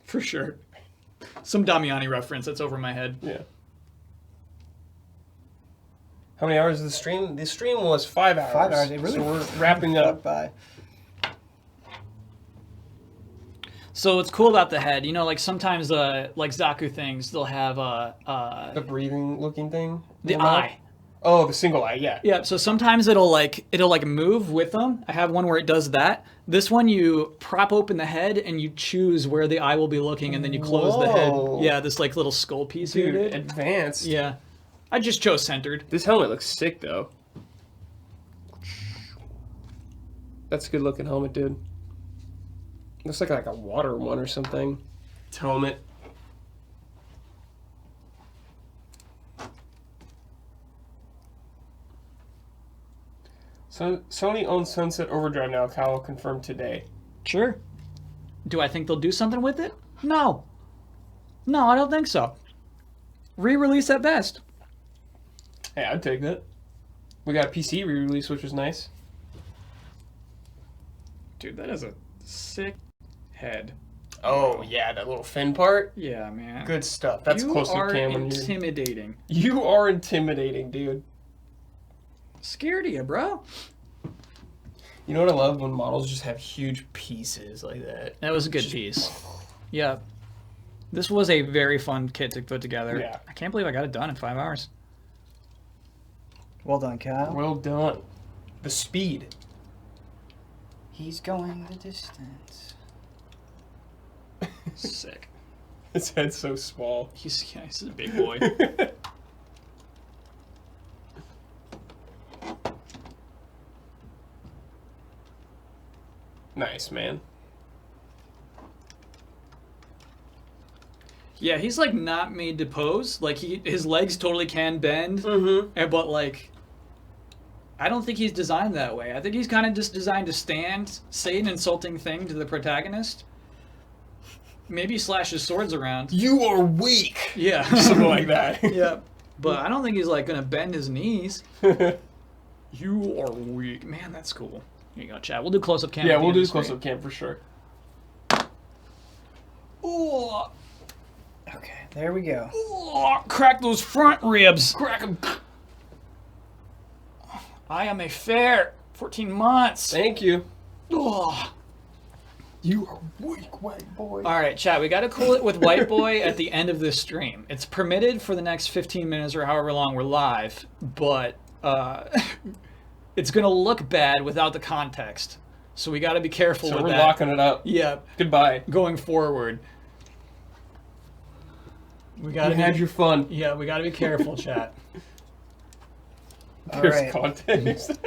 For sure. Some Damiani reference that's over my head. Yeah. How many hours is the stream? The stream was 5 hours. 5 hours. It really so we're wrapping up. Bye. So what's cool about the head, like sometimes like Zaku things, they'll have The breathing looking thing? the in the mouth? eye. Oh, the single eye, yeah. Yeah, so sometimes it'll move with them. I have one where it does that. This one you prop open the head and you choose where the eye will be looking and then you close the head. Whoa. Yeah, this like little skull piece here, Dude, dude. advanced. Yeah. I just chose centered. This helmet looks sick, though. That's a good looking helmet, dude. Looks like a water one or something. It's helmet. So Sony owns Sunset Overdrive now. Kyle confirmed today. Sure. Do I think they'll do something with it? No. No, I don't think so. Re-release at best. Hey, I'd take that. We got a PC re-release, which was nice. Dude, that is a sick head. Oh yeah, that little fin part. Yeah, man. Good stuff. That's you close to are cam when you're. intimidating. You are intimidating, dude. Scared of you, bro. You know what I love when models just have huge pieces like that. That was a good piece. Yeah. This was a very fun kit to put together. Yeah. I can't believe I got it done in 5 hours. Well done, Kyle. Well done. The speed. He's going the distance. Sick. His head's so small. He's a big boy. Nice, man. Yeah, he's like not made to pose. Like his legs totally can bend. Mm-hmm. But like, I don't think he's designed that way. I think he's kind of just designed to stand, say an insulting thing to the protagonist. Maybe slash his swords around. You are weak. Yeah. Something like that. Yeah. But I don't think he's like gonna bend his knees. You are weak. Man, that's cool. Here you go, Chad. We'll do close-up cam. Yeah, we'll do close-up cam for sure. Ooh. Okay, there we go. Ooh, crack those front ribs. Crack him. I am a fair 14 months. Thank you. Ugh. You are weak, white boy. All right, chat. We got to cool it with White Boy at the end of this stream. It's permitted for the next 15 minutes or however long we're live, but it's gonna look bad without the context. So we got to be careful So with we're that. locking it up. Yeah, Goodbye. going forward. We got You to had your fun. Yeah, we got to be careful, chat. All There's right. context.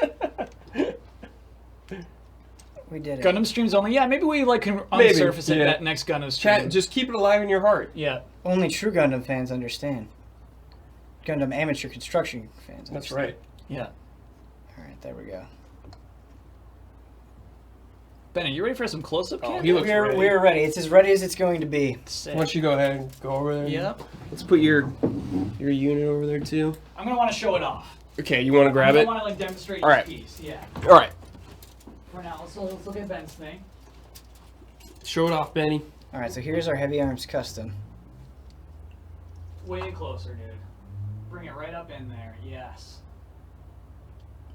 We did it. Gundam streams only. Yeah, maybe we like can Maybe, unsurface it yeah. at next Gundam stream. Chat, just keep it alive in your heart. Yeah. Only true Gundam fans understand. Gundam amateur construction fans understand. That's right. Yeah. All right, there we go. Ben, are you ready for some close-up cam? he looks ready. We're ready. It's as ready as it's going to be. Sick. Why don't you go ahead and go over there? Yep. Let's put your unit over there too. I'm gonna want to show it off. Okay, you want to grab it? I want to like demonstrate All right. each piece. Yeah. All right. For now, let's look at Ben's thing. Show it off, Benny. All right, so here's our heavy arms custom. Way closer, dude. Bring it right up in there. Yes.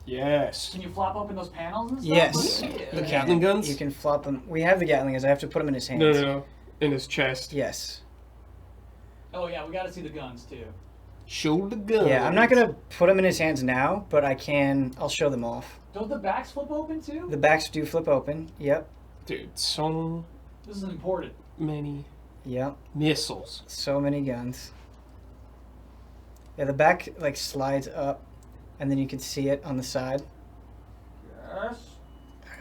Yes. Can you flop open those panels and stuff? Yes. Look at The it. Gatling guns? You can flop them. We have the Gatling guns. I have to put them in his hands. No. In his chest. Yes. Oh yeah, we got to see the guns too. Show the gun. Yeah, I'm not gonna put them in his hands now, but I can. I'll show them off. Don't the backs flip open too? The backs do flip open. Yep. Dude, so This is important. many Yep. missiles. So many guns. Yeah, the back like slides up, and then you can see it on the side. Yes.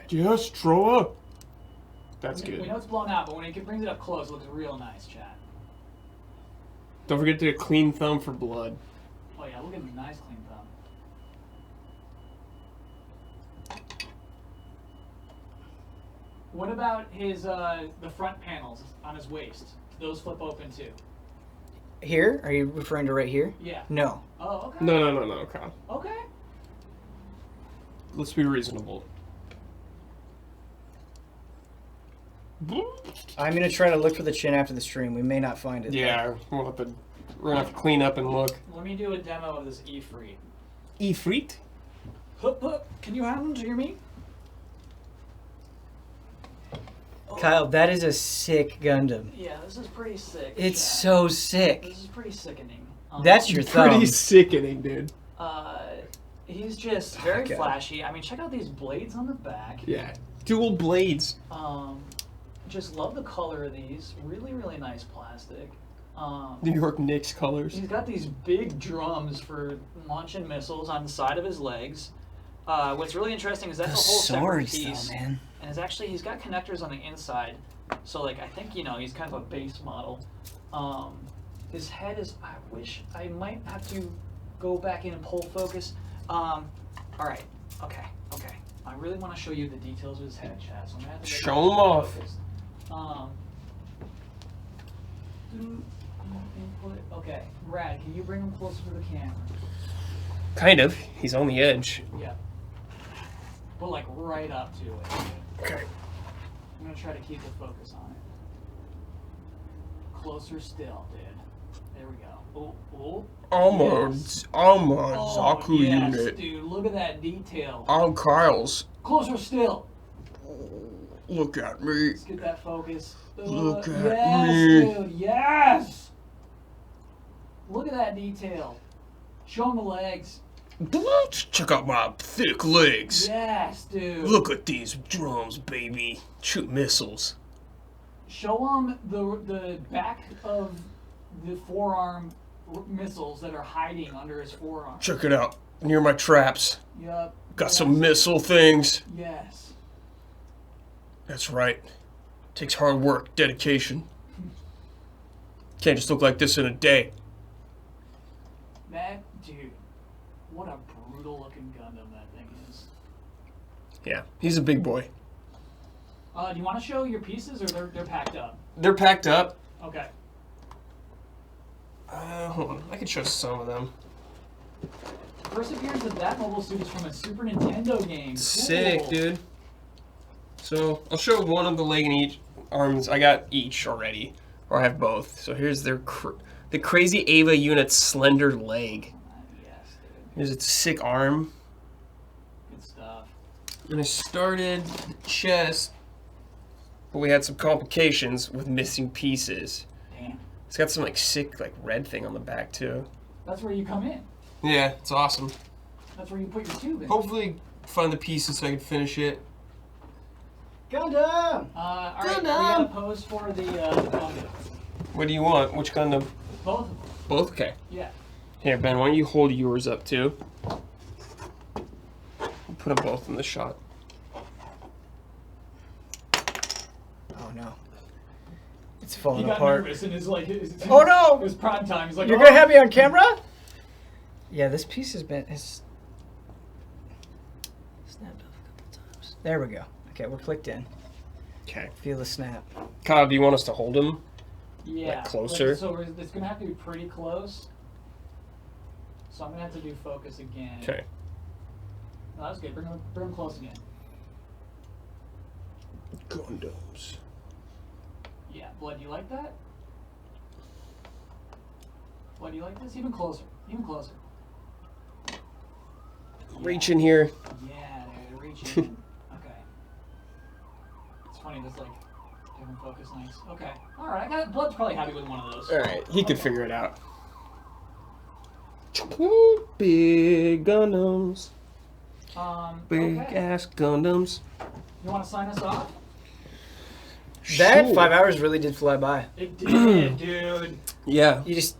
Just throw up. That's We good. know it's blown out, but when it brings it up close, it looks real nice, chat. Don't forget to clean thumb for blood. Oh yeah, look at the nice clean thumb. What about his the front panels on his waist? Do those flip open too? Here? Are you referring to right here? Yeah. No. Oh, okay. No, Kyle. Okay. Let's be reasonable. I'm gonna try to look for the chin after the stream. We may not find it. Yeah, we're gonna have to clean up and look. Let me do a demo of this Ifrit. Ifrit? Hup hup. Can you have them to hear me? Kyle, that is a sick Gundam. Yeah, this is pretty sick. It's chat. so sick. This is pretty sickening. That's your thumb. Pretty sickening, dude. He's just very God. flashy. I mean, check out these blades on the back. Yeah. Dual blades. Just love the color of these. Really, really nice plastic. New York Knicks colors. He's got these big drums for launching missiles on the side of his legs. What's really interesting is that's The a whole separate swords, piece. though, man. And it's actually, he's got connectors on the inside. So, like, I think, he's kind of a base model. His head is, I wish I might have to go back in and pull focus. All right. Okay. I really want to show you the details of his head, Chad. So I'm gonna have to get Show 'em off. focused. Input. Okay, Brad, can you bring him closer to the camera? Kind of. He's on the edge. Yeah. But like right up to it. Okay. I'm gonna try to keep the focus on it. Closer still, dude. There we go. Oh. Yes. I'm a Oh, Zaku yes, unit. dude. Look at that detail. I'm Kyle's. Closer still. Look at me. Let's get that focus. Look at yes, me. dude. Yes. Look at that detail. Show him the legs. Check out my thick legs. Yes, dude. Look at these drums, baby. Shoot missiles. Show him the back of the forearm missiles that are hiding under his forearm. Check it out. Near my traps. Yup. Got some missile things. Yes. That's right. Takes hard work, dedication. Can't just look like this in a day. That dude. What a brutal looking Gundam that thing is. Yeah, he's a big boy. Do you want to show your pieces or they're packed up? They're packed up. Okay. Hold on. I can show some of them. First appearance of that mobile suit is from a Super Nintendo game. Cool. Sick, dude. So, I'll show one of the leg and each arms. I got each already. Or I have both. So here's their the Crazy Ava unit's slender leg. Yes, dude. Here's its sick arm. Good stuff. And I started the chest, but we had some complications with missing pieces. Damn. It's got some like sick like red thing on the back too. That's where you come in. Yeah, it's awesome. That's where you put your tube in. Hopefully find the pieces so I can finish it. Gundam! All right, we gotta pose for the Gundam. What do you want? Which Gundam? Both of them. Both? Okay. Yeah. Here, Ben, why don't you hold yours up too? Put them both in the shot. Oh no. It's He falling got apart. nervous and is like, Oh no! It was prime time. He's like, You're oh. gonna have me on camera? Yeah, this piece has been snapped off a couple times. There we go. Okay, we're clicked in. Okay. Feel the snap. Kyle, do you want us to hold him? Yeah. Like closer? So it's gonna have to be pretty close. So I'm gonna have to do focus again. Okay. No, that's good. Bring him close again. Gundams. Yeah. Blood, you like that? Blood, you like this? Even closer. Even closer. Reach in here. Yeah, dude. Reach in. Okay. It's funny. There's like different focus lengths. Okay. All right. Blood's probably happy with one of those. All right, he could figure it out. Big Gundams. Big Okay. ass Gundams. You want to sign us off? That Sure. 5 hours really did fly by. It did, dude. Yeah. You just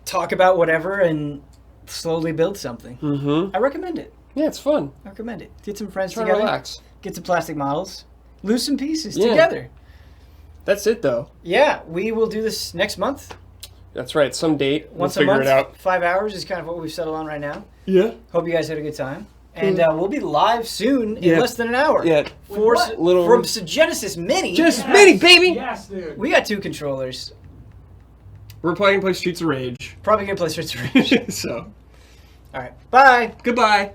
talk about whatever and slowly build something. Mm-hmm. I recommend it. Yeah, it's fun. I recommend it. Get some friends Try to together. relax. Get some plastic models. Lose some pieces Yeah. together. That's it, though. Yeah, we will do this next month. That's right. Some date. We'll Once a figure month. it out. 5 hours is kind of what we've settled on right now. Yeah. Hope you guys had a good time. And we'll be live soon in Yeah. less than an hour. Yeah. For what? Little- from Genesis Mini. Genesis Mini, baby! Yes, dude. We got 2 controllers. We're probably gonna play Streets of Rage. Probably gonna play Streets of Rage. So, All right. Bye. goodbye.